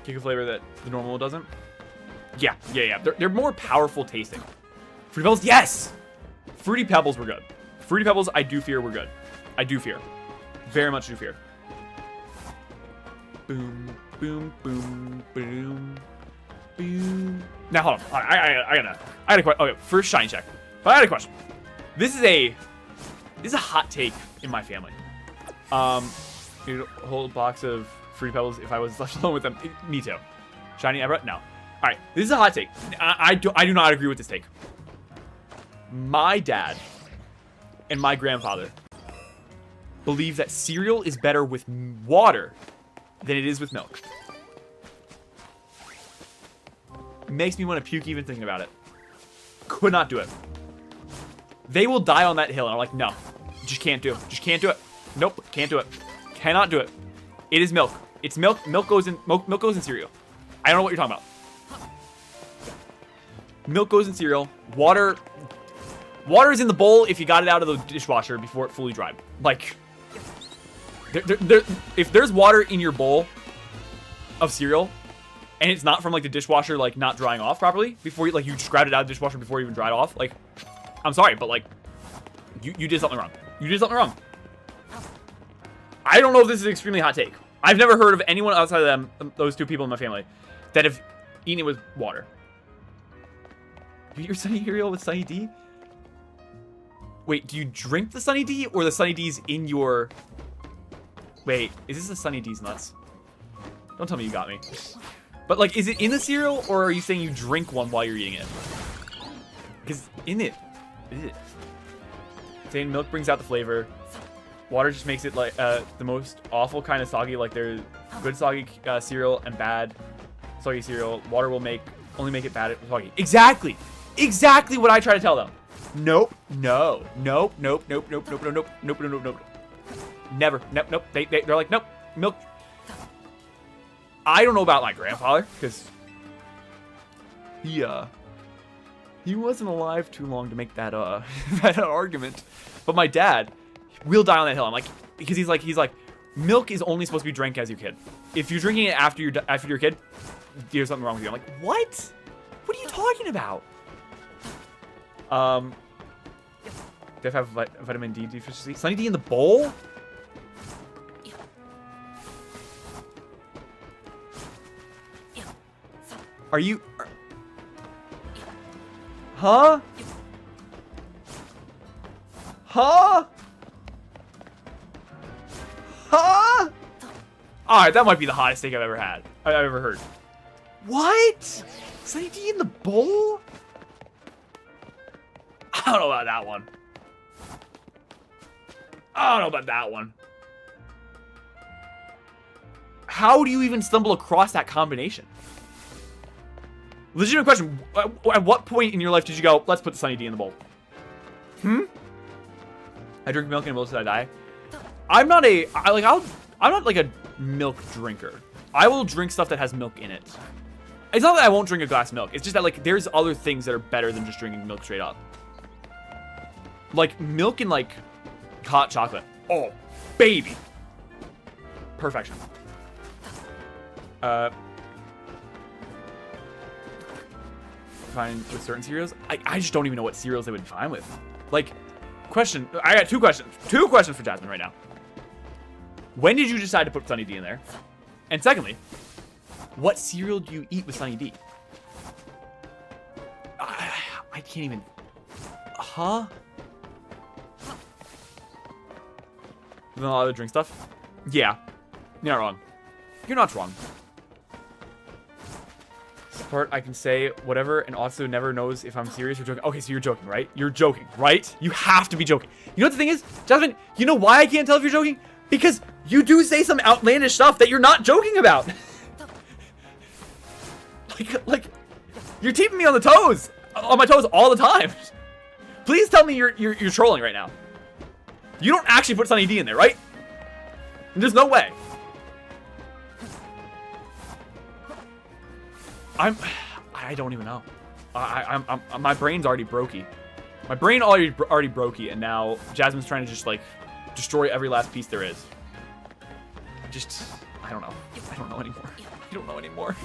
Kick a flavor that the normal doesn't. Yeah. They're more powerful tasting. Fruity Pebbles, yes! Fruity Pebbles were good. Fruity Pebbles, I do fear were good. I do fear. Very much do fear. Boom, boom, boom, boom, boom. Now hold on. I had a question. Okay, first shiny check. But I had a question. This is a hot take in my family. You'd hold a box of Fruity Pebbles if I was left alone with them. Me too. Shiny ever? No. All right, this is a hot take. I do not agree with this take. My dad and my grandfather believe that cereal is better with water than it is with milk. Makes me want to puke even thinking about it. Could not do it. They will die on that hill, and I'm like, no, just can't do it. Just can't do it. Nope, can't do it. Cannot do it. It is milk. It's milk. Milk goes in cereal. I don't know what you're talking about. Milk goes in cereal. Water is in the bowl if you got it out of the dishwasher before it fully dried. Like, if there's water in your bowl of cereal, and it's not from like the dishwasher like not drying off properly before you just grabbed it out of the dishwasher before it even dried off, like, I'm sorry, but like, you did something wrong. You did something wrong. I don't know if this is an extremely hot take. I've never heard of anyone outside of them, those two people in my family, that have eaten it with water. You eat your Sunny cereal with Sunny D? Wait, do you drink the Sunny D or the Sunny D's in your... Wait, is this the Sunny D's nuts? Don't tell me you got me. But like, is it in the cereal or are you saying you drink one while you're eating it? Because in it, saying milk brings out the flavor. Water just makes it like the most awful kind of soggy. Like there's good soggy cereal and bad soggy cereal. Water will only make it bad soggy. Exactly what I try to tell them. Nope. Nope. Never. Nope. They're like, nope. Milk. I don't know about my grandfather because he wasn't alive too long to make that that argument. But my dad, we'll die on that hill. I'm like, because he's like, milk is only supposed to be drank as your kid. If you're drinking it after you're a kid, there's something wrong with you. I'm like, what? What are you talking about? Do I have vitamin D deficiency? Sunny D in the bowl? Are you... Huh? Huh? Huh? Alright, that might be the hottest take I've ever had. I've ever heard. What? Sunny D in the bowl? I don't know about that one. I don't know about that one. How do you even stumble across that combination? Legitimate question. At what point in your life did you go, let's put the Sunny D in the bowl? I drink milk and until I die. I'm not like a milk drinker. I will drink stuff that has milk in it. It's not that I won't drink a glass of milk. It's just that like there's other things that are better than just drinking milk straight up. Like milk and like hot chocolate. Oh, baby. Perfection. Fine with certain cereals. I just don't even know what cereals they would fine with. Like, question. I got two questions. Two questions for Jasmine right now. When did you decide to put Sunny D in there? And secondly, what cereal do you eat with Sunny D? I can't even. Huh? Than a lot of the drink stuff? Yeah. You're not wrong. You're not wrong. This part I can say whatever and also never knows if I'm serious or joking. Okay, so you're joking, right? You're joking, right? You have to be joking. You know what the thing is? Jasmine, you know why I can't tell if you're joking? Because you do say some outlandish stuff that you're not joking about. like, you're keeping me on the toes. On my toes all the time. Please tell me you're trolling right now. You don't actually put Sunny D in there, right? There's no way. I don't even know. My brain's already brokey. My brain already brokey, and now Jasmine's trying to just like destroy every last piece there is. I don't know. I don't know anymore. I don't know anymore.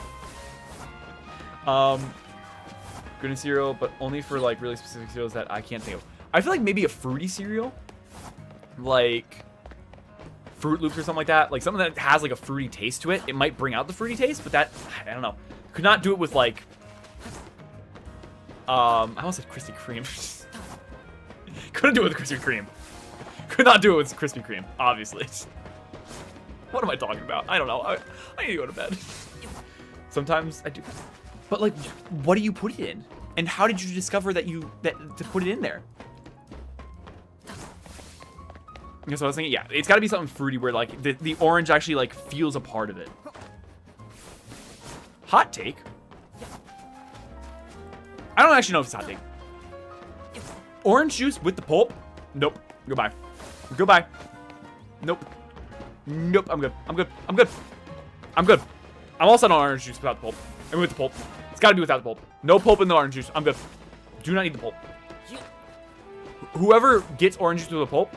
Good in cereal, but only for like really specific cereals that I can't think of. I feel like maybe a fruity cereal, like Fruit Loops or something like that. Like something that has like a fruity taste to it. It might bring out the fruity taste, but that, I don't know. Could not do it with like, I almost said Krispy Kreme. Couldn't do it with Krispy Kreme. Could not do it with Krispy Kreme, obviously. What am I talking about? I don't know. I need to go to bed. Sometimes I do. But like, what do you put it in? And how did you discover that to put it in there? That's what I was thinking. Yeah, it's got to be something fruity where like the orange actually like feels a part of it. Hot take? I don't actually know if it's a hot take. Orange juice with the pulp? Nope. Goodbye. Goodbye. Nope. Nope. I'm good. I'm good. I'm good. I'm good. I'm all set on orange juice without the pulp. And with the pulp. It's got to be without the pulp. No pulp in the orange juice. I'm good. Do not need the pulp. Whoever gets orange juice with the pulp,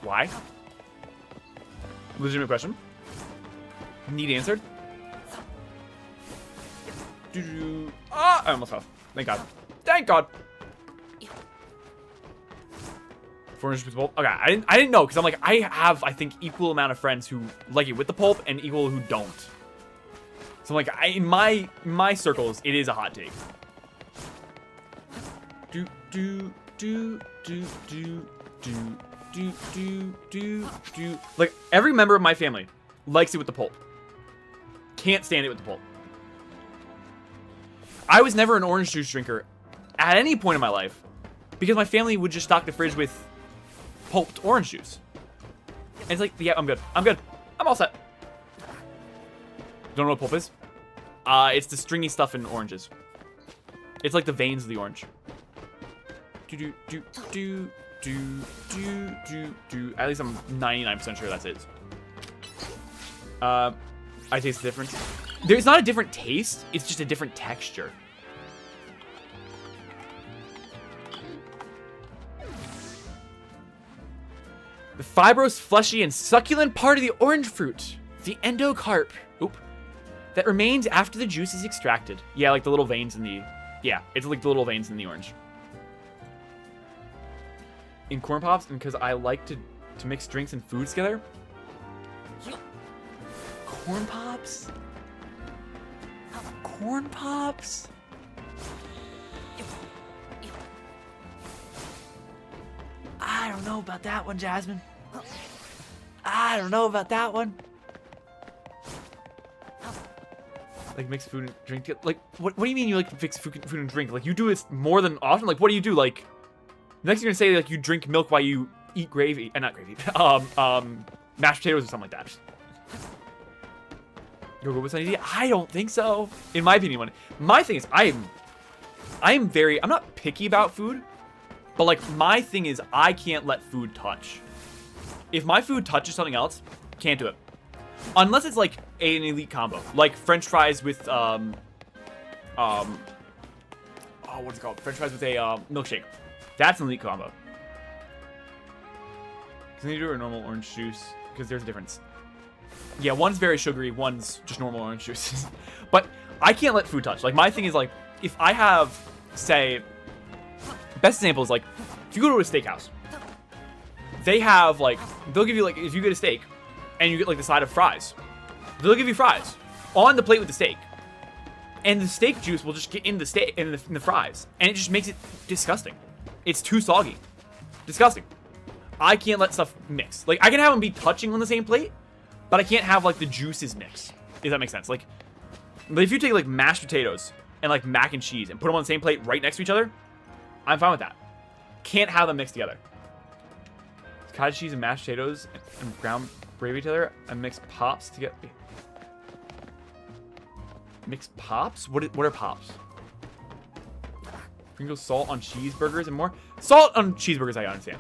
why? Legitimate question. Need answered. Ah, I almost fell. Thank God. Thank God. Orange juice with the pulp. Okay, I didn't know because I'm like I have I think equal amount of friends who like it with the pulp and equal who don't. So I'm like in my circles it is a hot take. Like every member of my family likes it with the pulp. Can't stand it with the pulp. I was never an orange juice drinker at any point in my life because my family would just stock the fridge with pulped orange juice. And it's like, yeah, I'm good. I'm good. I'm all set. Don't know what pulp is? It's the stringy stuff in oranges. It's like the veins of the orange. At least I'm 99% sure that's it. I taste the difference. There's not a different taste, it's just a different texture. The fibrous, fleshy, and succulent part of the orange fruit. The endocarp. Oop. That remains after the juice is extracted. Yeah, like the little veins in the... Yeah, it's like the little veins in the orange. In corn pops, and because I like to mix drinks and foods together. Corn pops? Corn pops? I don't know about that one, Jasmine. I don't know about that one. Like mix food and drink together? Like, what do you mean you like to mix food and drink? Like, you do this more than often? Like, what do you do? Like, next you're gonna say like you drink milk while you eat gravy, not gravy, mashed potatoes or something like that. You'll go with an idea? I don't think so. In my opinion, my thing is I'm not picky about food, but like my thing is I can't let food touch. If my food touches something else, can't do it. Unless it's like an elite combo, like French fries with oh, what's it called? French fries with a milkshake. That's an elite combo. Can you do a normal orange juice? Because there's a difference. Yeah, one's very sugary, one's just normal orange juice. But I can't let food touch. Like, my thing is, like, if I have, say, best example is, like, if you go to a steakhouse, they have, like, they'll give you, like, if you get a steak, and you get, like, the side of fries, they'll give you fries on the plate with the steak. And the steak juice will just get in the steak, in the fries. And it just makes it disgusting. It's too soggy. Disgusting. I can't let stuff mix. Like, I can have them be touching on the same plate, but I can't have, like, the juices mix. If that makes sense. Like, but if you take, like, mashed potatoes and, like, mac and cheese and put them on the same plate right next to each other, I'm fine with that. Can't have them mixed together. Cottage cheese and mashed potatoes and ground gravy together and mix pops together. Mix pops? What are pops? Pringles salt on cheeseburgers and more? Salt on cheeseburgers, I understand.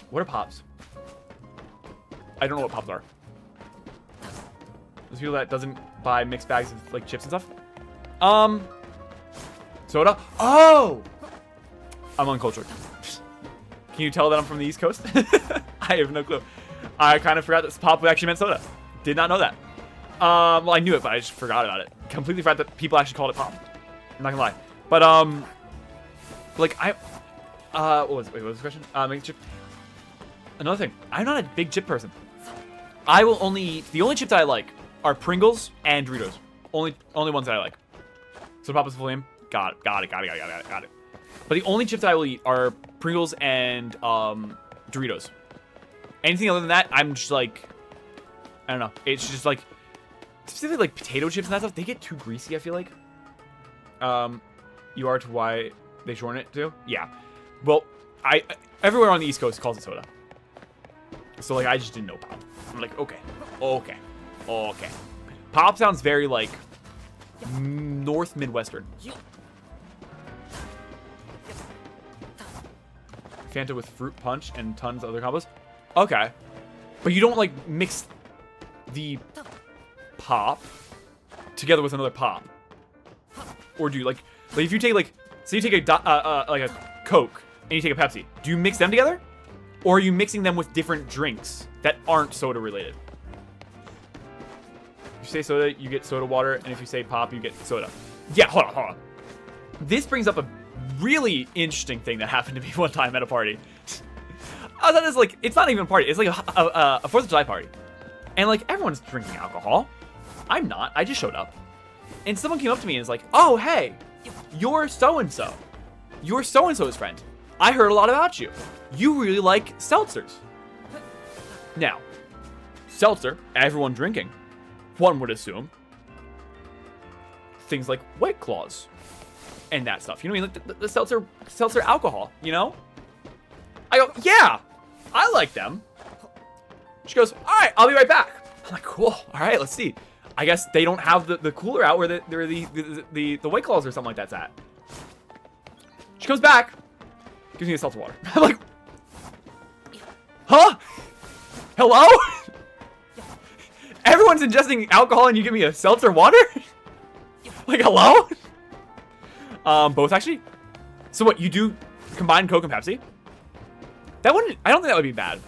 What are pops? I don't know what pops are. Those people that doesn't buy mixed bags of like chips and stuff. Soda? Oh! I'm uncultured. Can you tell that I'm from the East Coast? I have no clue. I kind of forgot that pop actually meant soda. Did not know that. Well, I knew it, but I just forgot about it. Completely forgot that people actually called it pop. I'm not gonna lie. But, like, what was the question? Make chip. Another thing, I'm not a big chip person. I will only eat, the only chips that I like are Pringles and Doritos. Only ones that I like. So Papa's full name? Got it. But the only chips that I will eat are Pringles and, Doritos. Anything other than that, I'm just like, I don't know. It's just like, specifically like potato chips and that stuff, they get too greasy, I feel like. You are to why they shorten it too? Yeah. Well, everywhere on the East Coast calls it soda. So like, I just didn't know pop. I'm like, okay. Pop sounds very like North Midwestern. Fanta with fruit punch and tons of other combos. Okay. But you don't like mix the pop together with another pop. Or do you like if you take like, so you take a like a Coke and you take a Pepsi, do you mix them together? Or are you mixing them with different drinks that aren't soda related? If you say soda, you get soda water, and if you say pop, you get soda. Yeah, hold on. This brings up a really interesting thing that happened to me one time at a party. I thought this like, it's not even a party, it's like a 4th of July party. And like, everyone's drinking alcohol. I'm not, I just showed up. And someone came up to me and was like, oh, hey, you're so-and-so. You're so-and-so's friend. I heard a lot about you. You really like seltzers. Now, seltzer, everyone drinking, one would assume things like White Claws and that stuff. You know what I mean? Like the seltzer alcohol, you know? I go, yeah, I like them. She goes, all right, I'll be right back. I'm like, cool. All right, let's see. I guess they don't have the cooler out where the White Claws or something like that's at. She comes back, gives me a seltzer water. I'm like, huh? Hello? Everyone's ingesting alcohol and you give me a seltzer water? Like, hello? Both actually. So what, you do combine Coke and Pepsi? That wouldn't, I don't think that would be bad.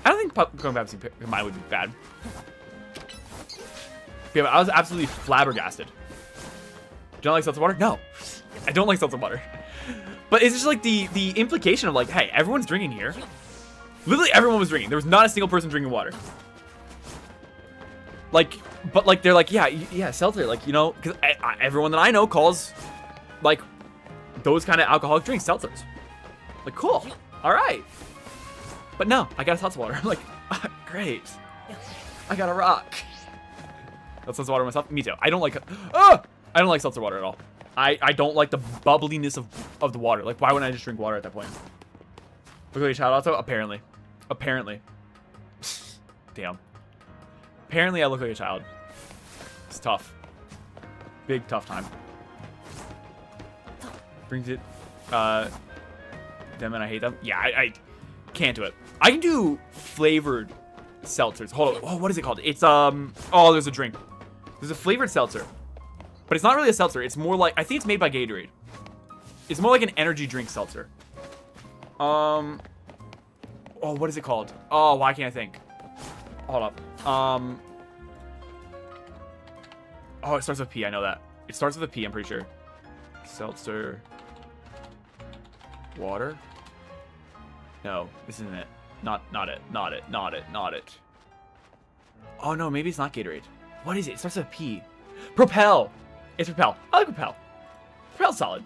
I don't think Pokemon Pepsi combined would be bad. Yeah, but I was absolutely flabbergasted. Do you not like seltzer water? No. I don't like seltzer water. But it's just like the implication of like, hey, everyone's drinking here. Literally everyone was drinking. There was not a single person drinking water. Like, but like, they're like, yeah, seltzer. Like, you know, because everyone that I know calls like those kind of alcoholic drinks seltzers. Like, cool. All right. But no, I got a seltzer water. I'm like, great. I got a rock. That's seltzer water myself. Me too. I don't like seltzer water at all. I don't like the bubbliness of the water. Like, why wouldn't I just drink water at that point? Look at your child also? Apparently. Damn. Apparently I look like a child. It's tough. Big tough time. Brings it. Them and I hate them. Yeah, I can't do it. I can do flavored seltzers. Hold on. Oh, what is it called? It's oh, there's a drink. There's a flavored seltzer. But it's not really a seltzer. It's more like, I think it's made by Gatorade. It's more like an energy drink seltzer. Oh, what is it called? Oh, why can't I think? Hold up. Oh, it starts with P. I know that. It starts with a P, I'm pretty sure. Seltzer. Water? No, this isn't it. Not it. Oh, no, maybe it's not Gatorade. What is it? It starts with a P. Propel. It's Propel. I like Propel. Propel's solid.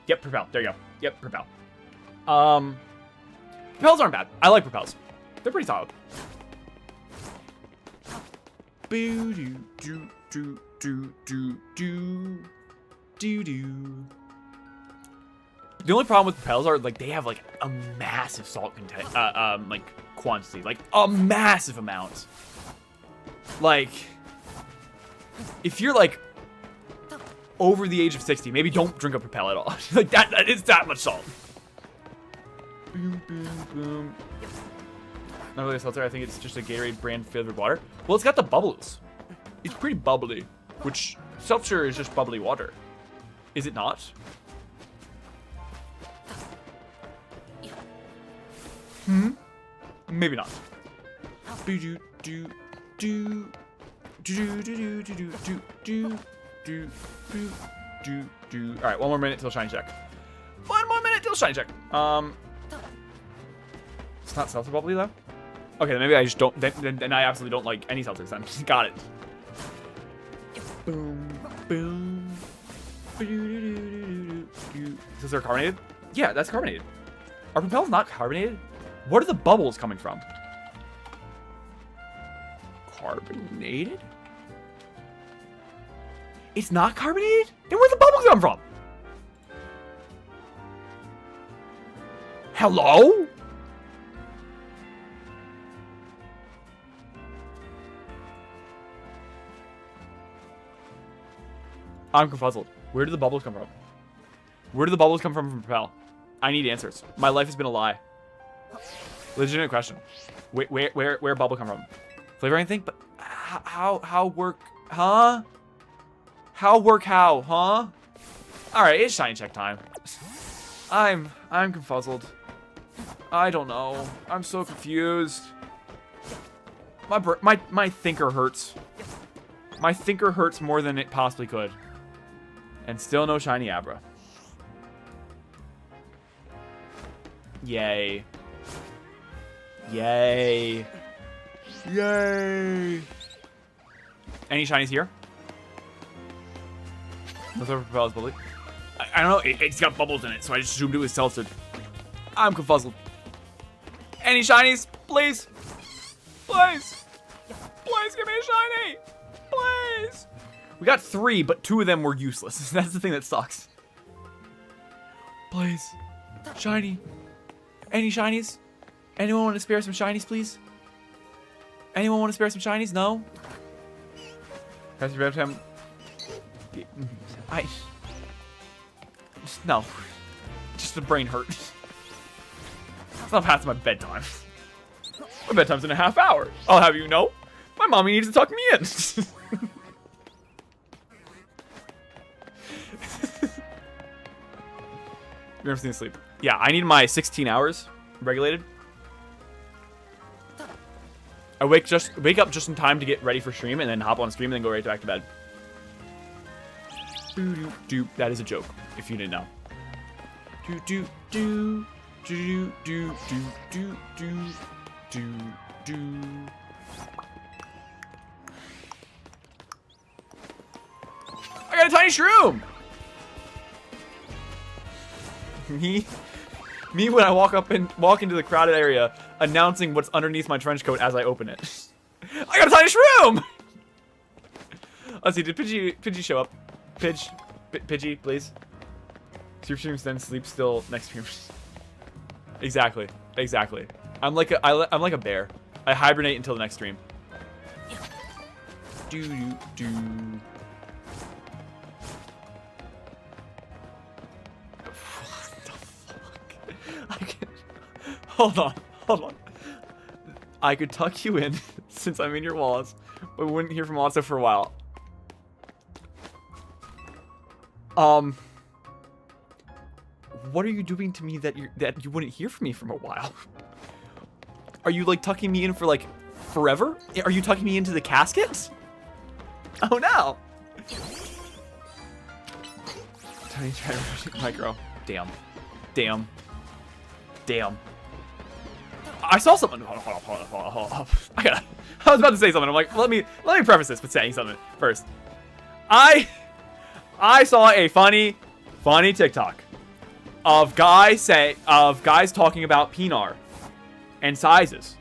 Yep, Propel. There you go. Yep, Propel. Propels aren't bad. I like Propels. They're pretty solid. The only problem with Propels are like they have like a massive salt content, like quantity, like a massive amount. Like, if you're like over the age of 60, maybe don't drink a Propel at all. Like that is that much salt. Boom, boom, boom. Not really a seltzer. I think it's just a Gatorade brand flavored water. Well, it's got the bubbles. It's pretty bubbly, which seltzer is just bubbly water. Is it not? Maybe not. All right, one more minute till shiny check. One more minute till shiny check. It's not seltzer bubbly though. Okay, then maybe I just don't. Then I absolutely don't like any seltzers. Then got it. Boom, boom. Is there carbonated? Yeah, that's carbonated. Are Propels not carbonated? What are the bubbles coming from? Carbonated? It's not carbonated? Then where'd the bubbles come from? Hello? I'm confuzzled. Where do the bubbles come from? Where do the bubbles come from Propel? I need answers. My life has been a lie. Legitimate question. Where bubble come from? Flavor anything? But how work? Huh? How work how? Huh? All right, it's shiny check time. I'm confuzzled. I don't know. I'm so confused. My thinker hurts. My thinker hurts more than it possibly could. And still no shiny Abra. Yay. Yay. Yay. Any shinies here? Let's over Propel's bubbly. I don't know. It's got bubbles in it, so I just assumed it was seltzered. I'm confuzzled. Any shinies? Please. Please. Please give me a shiny. Please. We got 3, but 2 of them were useless. That's the thing that sucks. Please. Shiny. Any shinies? Anyone want to spare some shinies, please? Anyone want to spare some shinies? No? Has you read him? No. Just the brain hurt. It's not past my bedtime. My bedtime's in a half hour. I'll have you know. My mommy needs to tuck me in. You're never asleep. Yeah, I need my 16 hours regulated. I wake up just in time to get ready for stream, and then hop on stream, and then go right back to bed. That is a joke, if you didn't know. I got a tiny shroom! Me when I walk into the crowded area, announcing what's underneath my trench coat as I open it. I got a tiny shroom! Let's see, did Pidgey show up? Pidgey, please. Two streams, then sleep still next stream. Exactly. I'm like a bear. I hibernate until the next stream. Hold on. I could tuck you in since I'm in your walls, but we wouldn't hear from Autso for a while. What are you doing to me that you wouldn't hear from me from a while? Are you like tucking me in for like forever? Are you tucking me into the casket? Oh no! Tiny micro. Damn. I saw something. Hold on. I was about to say something. I'm like, let me preface this with saying something first. I saw a funny TikTok of guys talking about Pinar and sizes.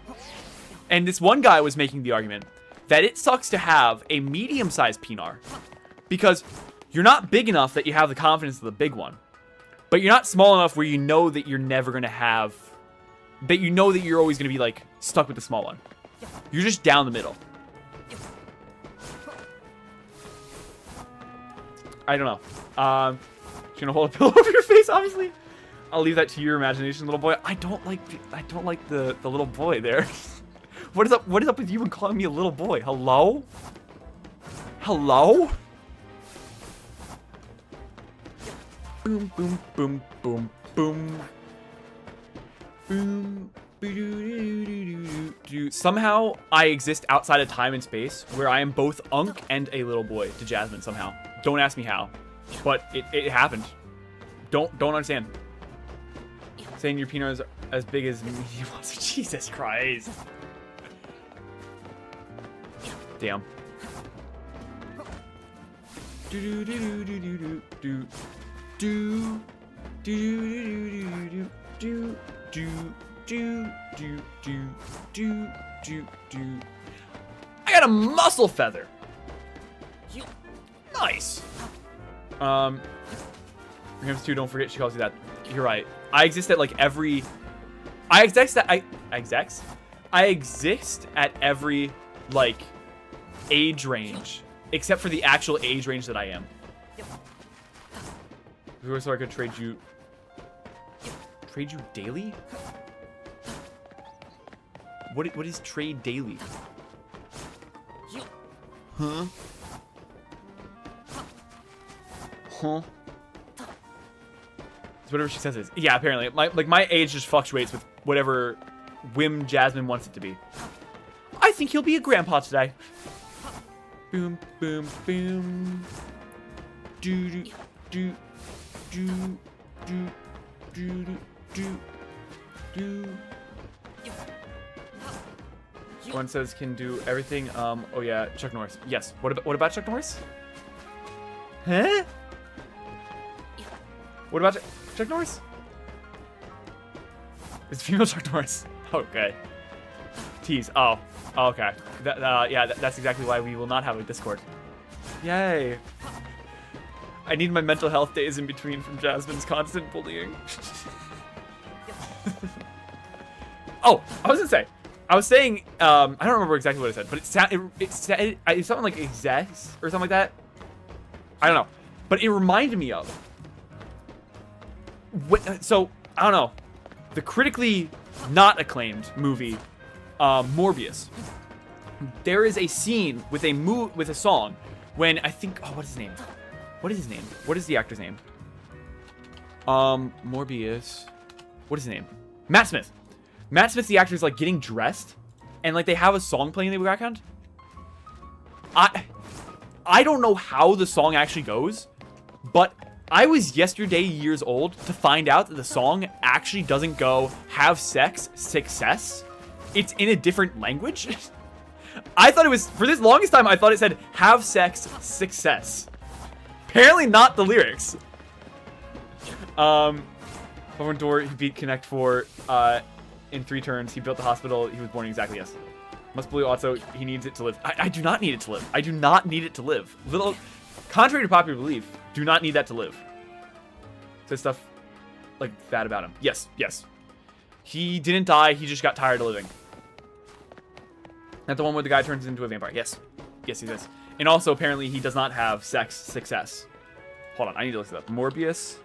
And this one guy was making the argument that it sucks to have a medium-sized Pinar because you're not big enough that you have the confidence of the big one. But you're not small enough where you know that you're never going to have... that you know that you're always going to be, like, stuck with the small one. You're just down the middle. I don't know. You're going to hold a pillow over your face, obviously. I'll leave that to your imagination, little boy. I don't like the little boy there. What is up with you and calling me a little boy? Hello? Boom, boom, boom, boom, boom. Boom. Somehow, I exist outside of time and space, where I am both Unk and a little boy to Jasmine somehow. Don't ask me how, but it happened. Don't understand. Saying your peanut is as big as medium. Jesus Christ. Damn. I got a muscle feather. Nice. Rams 2, don't forget she calls you that. You're right. I exist at like every... I exist at every, like, age range. Except for the actual age range that I am. So I could trade you... Trade you daily? What is trade daily? Huh? It's whatever she says it is. Yeah, apparently. My age just fluctuates with whatever whim Jasmine wants it to be. I think he'll be a grandpa today. Boom, boom, boom. Do do do do do do do do. One says can do everything. Oh yeah, Chuck Norris. Yes. What about Chuck Norris? Huh? What about Chuck Norris? It's female Chuck Norris. Okay. Tease. Oh. Okay. Yeah, that's exactly why we will not have a Discord. Yay. I need my mental health days in between from Jasmine's constant bullying. Oh, I was saying, I don't remember exactly what I said, but it's something like execs or something like that. I don't know, but it reminded me of. So I don't know, the critically not acclaimed movie, Morbius. There is a scene with a song when I think, oh, what is his name? What is his name? What is the actor's name? Morbius. What is his name? Matt Smith. Matt Smith, the actor, is like getting dressed, and like they have a song playing in the background. I don't know how the song actually goes, but I was yesterday years old to find out that the song actually doesn't go have sex, success. It's in a different language. I thought it was, for this longest time, I thought it said have sex, success. Apparently not the lyrics. Open door, he beat Connect 4 in 3 turns. He built the hospital. He was born exactly, yes. Must believe Autso, he needs it to live. I do not need it to live. I do not need it to live. Contrary to popular belief, do not need that to live. Says stuff like that about him. Yes, yes. He didn't die, he just got tired of living. Not the one where the guy turns into a vampire. Yes. Yes, he does. And also, apparently, he does not have sex success. Hold on, I need to look it up. Morbius.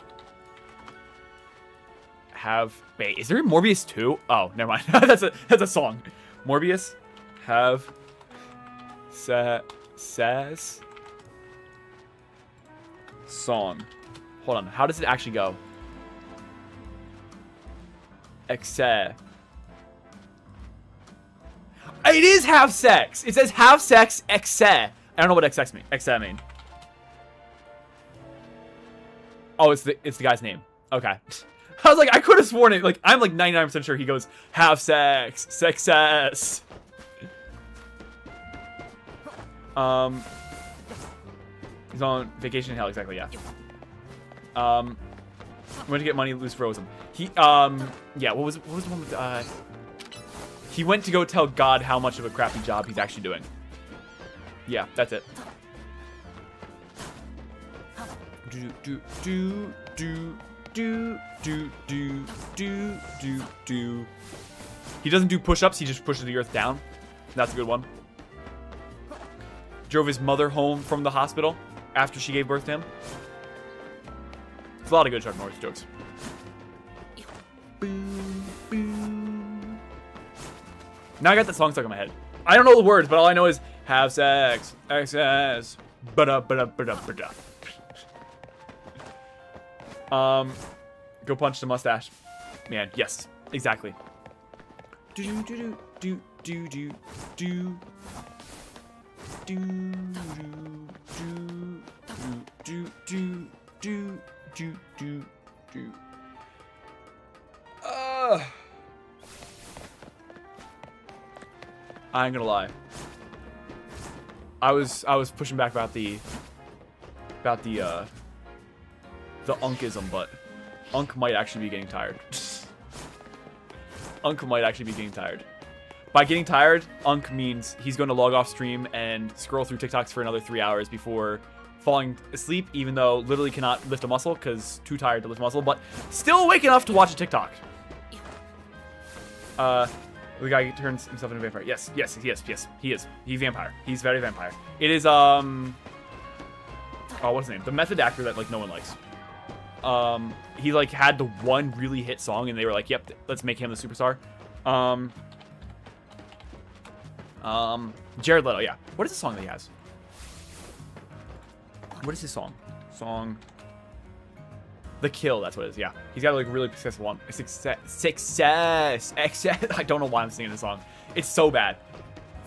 Wait, is there a Morbius 2? Oh, never mind. that's a song. Morbius. Have. Says. Song. Hold on. How does it actually go? Exe. It is have sex. It says have sex, exe. I don't know what exe mean. Exe mean. Oh, it's the guy's name. Okay. I was like, I could have sworn it. Like, I'm like 99% sure he goes have sex, success. He's on vacation in hell. Exactly. Yeah. Went to get money, lose frozen. He yeah. What was the one with he went to go tell God how much of a crappy job he's actually doing. Yeah, that's it. He doesn't do push-ups, he just pushes the earth down. That's a good one. Drove his mother home from the hospital after she gave birth to him. It's a lot of good Chuck Norris jokes. Now I got that song stuck in my head. I don't know the words, but all I know is have sex, excess, ba-da-ba-da-ba-da-ba-da. Go punch the mustache. Man, yes, exactly. Do do do do do do do do do do do do do. I ain't gonna lie. I was pushing back about the unkism, but Unk might actually be getting tired. Unk might actually be getting tired. By getting tired, Unk means he's going to log off stream and scroll through TikToks for another 3 hours before falling asleep, even though literally cannot lift a muscle because too tired to lift a muscle, but still awake enough to watch a TikTok. The guy turns himself into a vampire. Yes, yes, yes, yes, he is. He's vampire. He's very vampire. It is, oh, what's his name? The method actor that, like, no one likes. He, like, had the one really hit song, and they were like, yep, let's make him the superstar. Jared Leto, yeah. What is the song that he has? What is his song? The Kill, that's what it is, yeah. He's got, like, a really successful one. Success. I don't know why I'm singing this song. It's so bad.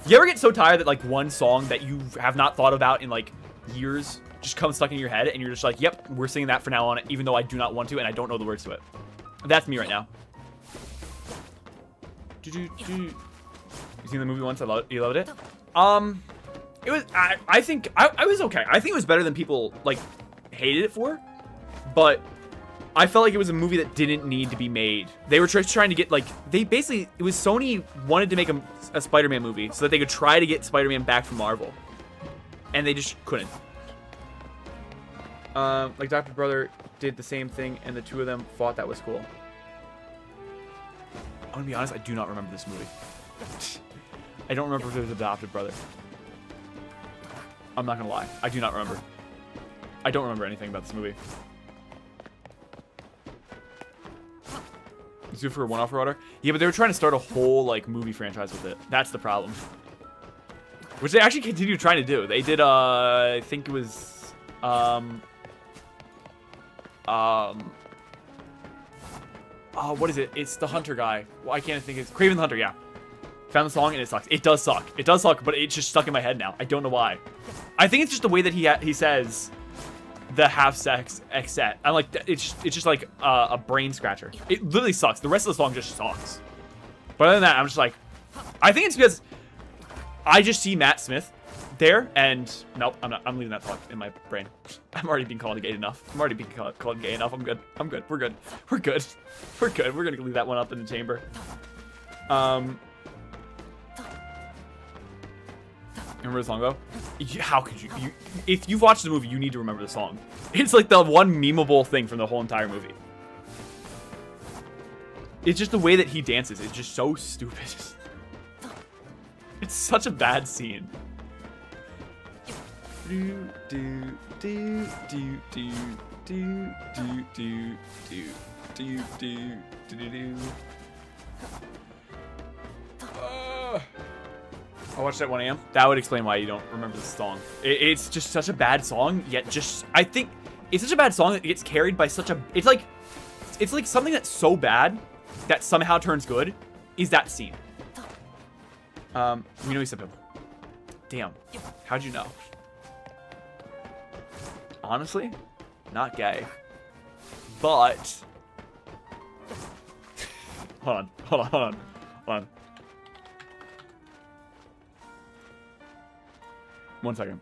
You ever get so tired that, like, one song that you have not thought about in, like, years just comes stuck in your head, and you're just like, yep, we're singing that for now on, even though I do not want to, and I don't know the words to it. That's me right now. You seen the movie once? You loved it? It was, I think, I was okay. I think it was better than people, like, hated it for, but I felt like it was a movie that didn't need to be made. They were trying to get, like, it was Sony wanted to make a Spider-Man movie so that they could try to get Spider-Man back from Marvel. And they just couldn't. Like Dr. Brother did the same thing and the two of them fought. That was cool. I'm gonna be honest, I do not remember this movie. I don't remember if it was Adopted Brother. I'm not gonna lie. I do not remember. I don't remember anything about this movie. It's good for a one-off order. Yeah, but they were trying to start a whole, like, movie franchise with it. That's the problem. Which they actually continue trying to do. They did, I think it was, what is it? It's the Hunter guy. Why can't I think it's Kraven the Hunter, yeah. Found the song and it sucks. It does suck. It does suck, but it's just stuck in my head now. I don't know why. I think it's just the way that he says the half sex exet. I'm like, it's just like a brain scratcher. It literally sucks. The rest of the song just sucks. But other than that, I'm just like, I think it's because I just see Matt Smith there, and nope, I'm leaving that thought in my brain. I'm already being called gay enough. I'm already being called gay enough. I'm good. I'm good. We're good. We're good. We're good. We're gonna leave that one up in the chamber. Remember the song though? How could you? If you've watched the movie, you need to remember the song. It's like the one memeable thing from the whole entire movie. It's just the way that he dances. It's just so stupid. It's such a bad scene. Do do do do do do do do do do do do do. I watched at 1 a.m. That would explain why you don't remember the song. It's just such a bad song, yet just I think it's such a bad song that it gets carried by such a. It's like something that's so bad that somehow turns good. Is that scene? We know he's simple. Damn, how'd you know? Honestly, not gay, but hold on. 1 second.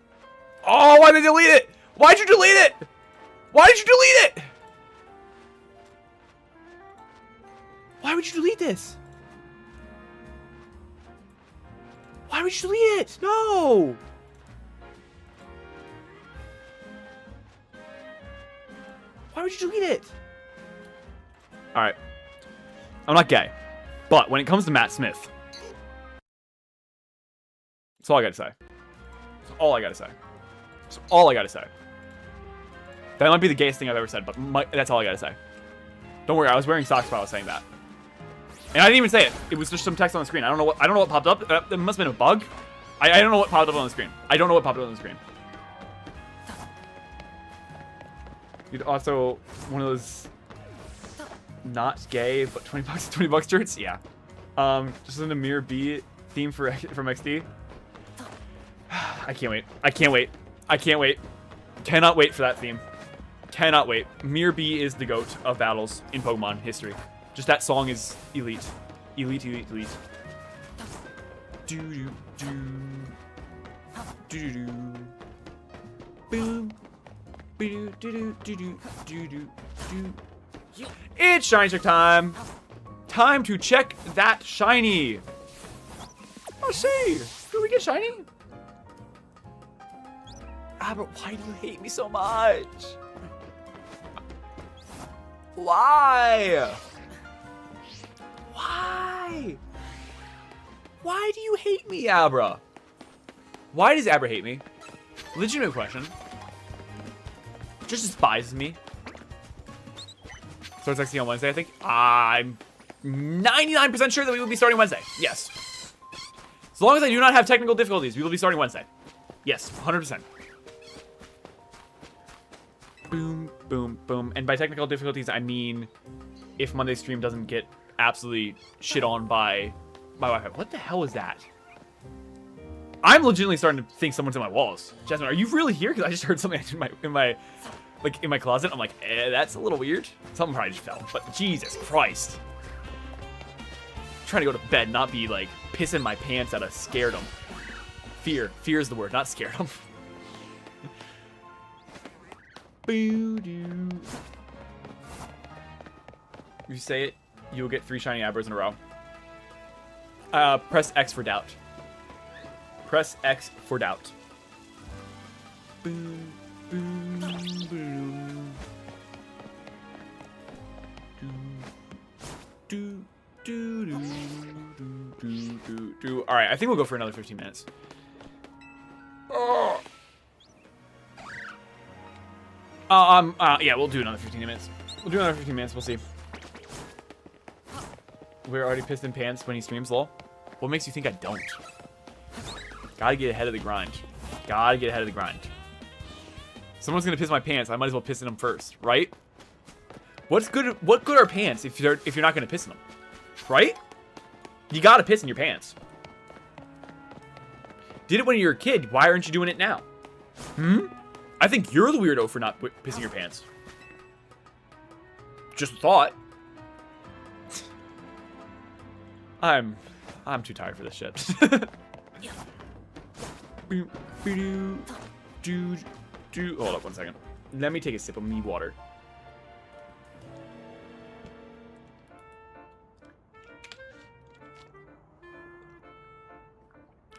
Oh, why did they delete it? Why'd you delete it? Why did you delete it? Why would you delete this? Why would you delete it? No. Why would you delete it? All right. I'm not gay, but when it comes to Matt Smith, that's all I gotta say. All I gotta say. That's all I gotta say. That might be the gayest thing I've ever said, but that's all I gotta say. Don't worry, I was wearing socks while I was saying that, and I didn't even say it. It was just some text on the screen. I don't know what popped up. It must have been a bug. I don't know what popped up on the screen. I don't know what popped up on the screen. You'd also one of those not gay but $20 shirts. Yeah. Just in the Mirror B theme from XD. I can't wait. I can't wait. I can't wait. Cannot wait for that theme. Cannot wait. Mirror B is the GOAT of battles in Pokemon history. Just that song is elite. Elite, elite, elite. Do-do-do. Do-do-do. Boom. Do-do-do-do-do-do-do-do. It's shiny check time. Time to check that shiny. Oh, see. Did we get shiny? Ah, but why do you hate me so much? Why? Why? Why do you hate me, Abra? Why does Abra hate me? Legitimate question. Just despises me. So it's XD on Wednesday, I think. I'm 99% sure that we will be starting Wednesday. Yes. As long as I do not have technical difficulties, we will be starting Wednesday. Yes, 100%. Boom, boom, boom. And by technical difficulties, I mean if Monday's stream doesn't get absolutely shit on by my Wi-Fi. What the hell is that? I'm legitimately starting to think someone's in my walls. Jasmine, are you really here? Because I just heard something in my closet. I'm like, that's a little weird. Something probably just fell. But Jesus Christ. I'm trying to go to bed, not be like pissing my pants out of scaredom. Fear. Fear is the word, not scaredom. If you say it, you'll get 3 shiny Abras in a row. Press X for doubt. Press X for doubt. Boom, boom, boom. Do, do, do, do, do, do, do. All right, I think we'll go for another 15 minutes. Oh. Yeah, we'll do another 15 minutes. We'll do another 15 minutes. We'll see. We're already pissed in pants when he streams, lol. What makes you think I don't? Gotta get ahead of the grind. Gotta get ahead of the grind. Someone's gonna piss my pants. I might as well piss in them first, right? What good are pants if you're not gonna piss in them, right? You gotta piss in your pants. Did it when you were a kid. Why aren't you doing it now? I think you're the weirdo for not pissing your pants. Just a thought. I'm too tired for this shit. Hold up 1 second. Let me take a sip of me water.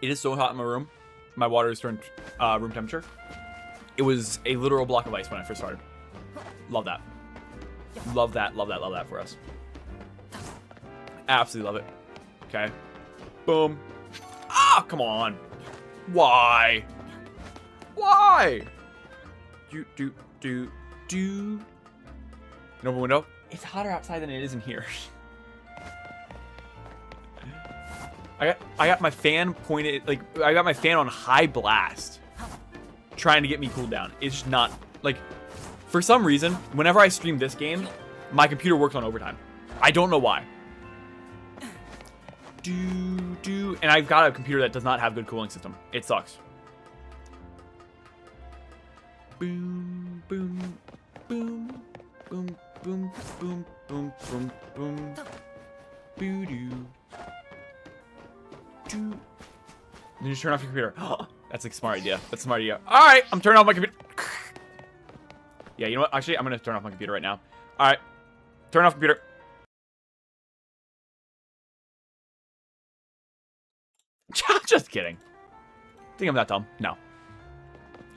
It is so hot in my room. My water is turned room temperature. It was a literal block of ice when I first started. Love that. Love that, love that, love that for us. Absolutely love it. Okay. Boom. Ah, come on. Why? Why? Do. An open window. It's hotter outside than it is in here. I got my fan pointed, like, I got my fan on high blast, trying to get me cooled down. It's just not, like, for some reason, whenever I stream this game, my computer works on overtime. I don't know why. And I've got a computer that does not have good cooling system. It sucks. Boom, boom, boom, boom, boom, boom, boom, boom, boom, boo-doo. Then you just turn off your computer. That's a smart idea. That's a smart idea. All right, I'm turning off my computer. Yeah, you know what? Actually, I'm going to turn off my computer right now. All right, turn off computer. Just kidding. Think I'm that dumb? No.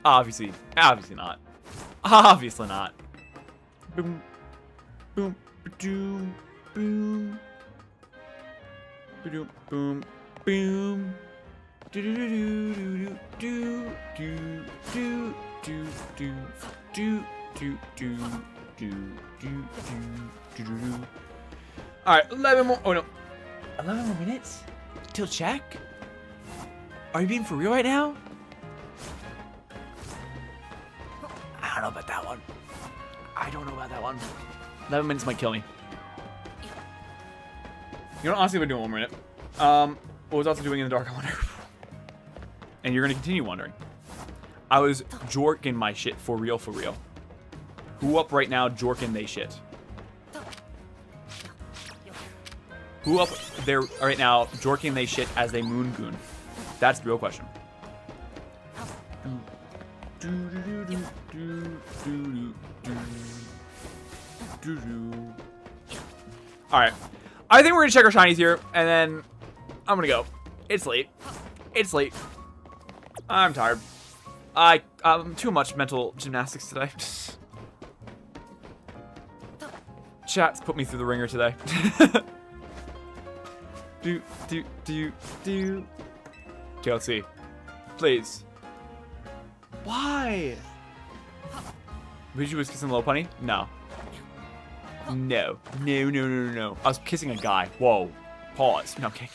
Obviously not. Obviously not. Boom, boom, boom, boom, boom, boom, boom. Do do do do do do do do do do do do do. All right, 11 more. Oh no, 11 more minutes till check. Are you being for real right now? I don't know about that one. I don't know about that one. 11 minutes might kill me. You know, honestly, we're doing 1 minute. What was Autso doing in the dark? I wonder. And you're gonna continue wondering. I was jorking my shit for real, for real. Who up right now jorking they shit? Who up there right now jorking they shit as they moon goon? That's the real question. Alright. I think we're gonna check our shinies here, and then I'm gonna go. It's late. It's late. I'm tired. Too much mental gymnastics today. Chat's put me through the ringer today. do. Okay, let's see. Please. Why? Pidgey was kissing Low Punny? No. No. No. I was kissing a guy. Whoa. Pause. No, I'm kidding.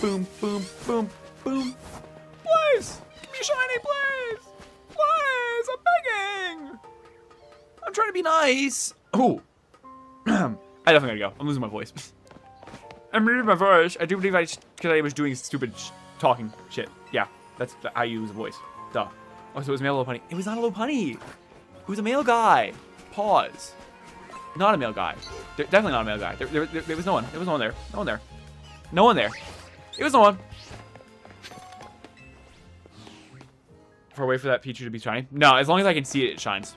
Boom, boom, boom, boom. Please! Give me a shiny, please! Please! I'm begging! I'm trying to be nice. Oh. I definitely gotta go. I'm losing my voice. I'm losing my voice. I do believe because I was doing stupid talking shit. Yeah, that's how you lose a voice. Duh. Oh, so it was a male low punny. It was not a low punny. It was a male guy. Pause. Not a male guy. Definitely not a male guy. There was no one. There was no one there. No one there. No one there. It was no one. For a way for that Pichu to be shiny? No, as long as I can see it, it shines.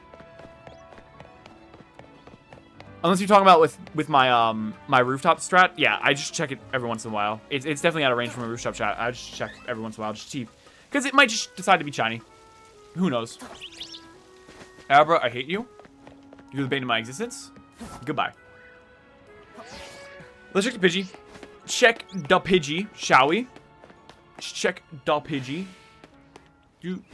Unless you're talking about with my my rooftop strat, yeah, I just check it every once in a while. It's definitely out of range from a rooftop chat. I just check every once in a while, just see, because it might just decide to be shiny. Who knows? Abra, I hate you. You're the bane of my existence. Goodbye. Let's check the Pidgey. Check the Pidgey, shall we? Check the Pidgey. Do.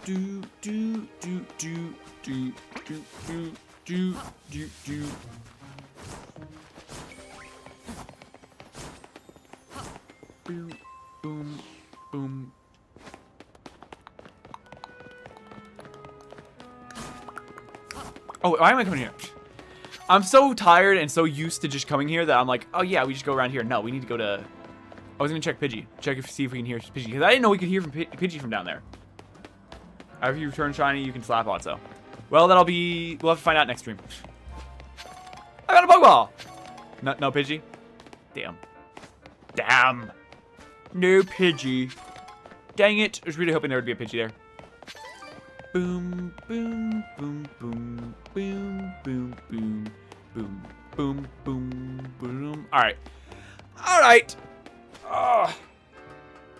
Boom, boom, boom. Oh, why am I coming here? I'm so tired and so used to just coming here that I'm like, oh yeah, we just go around here. No, we need to go to... I was going to check Pidgey. See if we can hear Pidgey. Because I didn't know we could hear from Pidgey from down there. After you return shiny, you can slap Autso. Well, that'll be... We'll have to find out next stream. I got a Pokeball! No Pidgey? Damn. Damn. No Pidgey. Dang it. I was really hoping there would be a Pidgey there. Boom, boom, boom, boom, boom, boom, boom, boom, boom, boom, boom. Alright. Alright.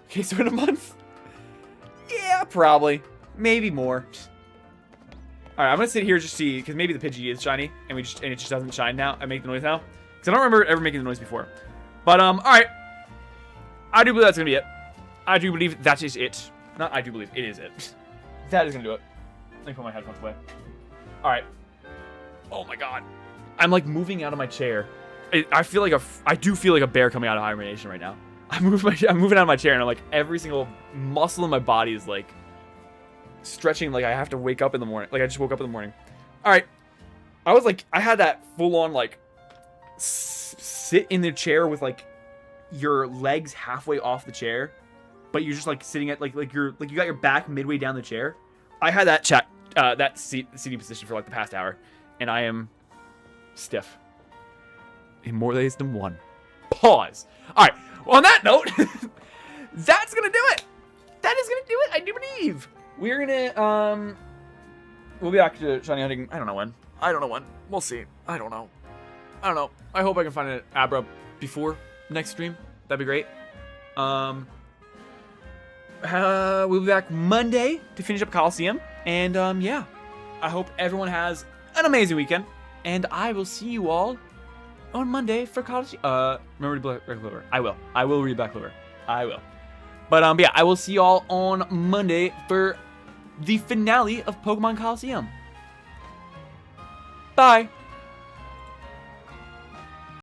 Okay, so in a month? Yeah, probably. Maybe more. Alright, I'm gonna sit here just see, because maybe the Pidgey is shiny, and it just doesn't shine now, and make the noise now. Because I don't remember ever making the noise before. But, alright. I do believe that's gonna be it. I do believe that is it. Not I do believe, it is it. That is gonna do it. Let me put my headphones away. Alright. Oh my god. I'm like moving out of my chair. I feel like I do feel like a bear coming out of hibernation right now. I'm moving out of my chair and I'm like, every single muscle in my body is like stretching like I have to wake up in the morning. Like I just woke up in the morning. Alright. I had that full on like sit in the chair with like your legs halfway off the chair, but you're just like sitting at like you got your back midway down the chair. I had that seating position for like the past hour, and I am stiff in more ways than one. Pause. All right. Well, on that note, that's gonna do it. That is gonna do it. I do believe we're gonna we'll be back to shiny hunting. I don't know when. We'll see. I don't know. I hope I can find an Abra before next stream. That'd be great. We'll be back Monday to finish up Coliseum. And, yeah. I hope everyone has an amazing weekend. And I will see you all on Monday for Coliseum. Remember to read Black Clover. I will. I will read Black Clover. I will. But, yeah, I will see you all on Monday for the finale of Pokemon Coliseum. Bye.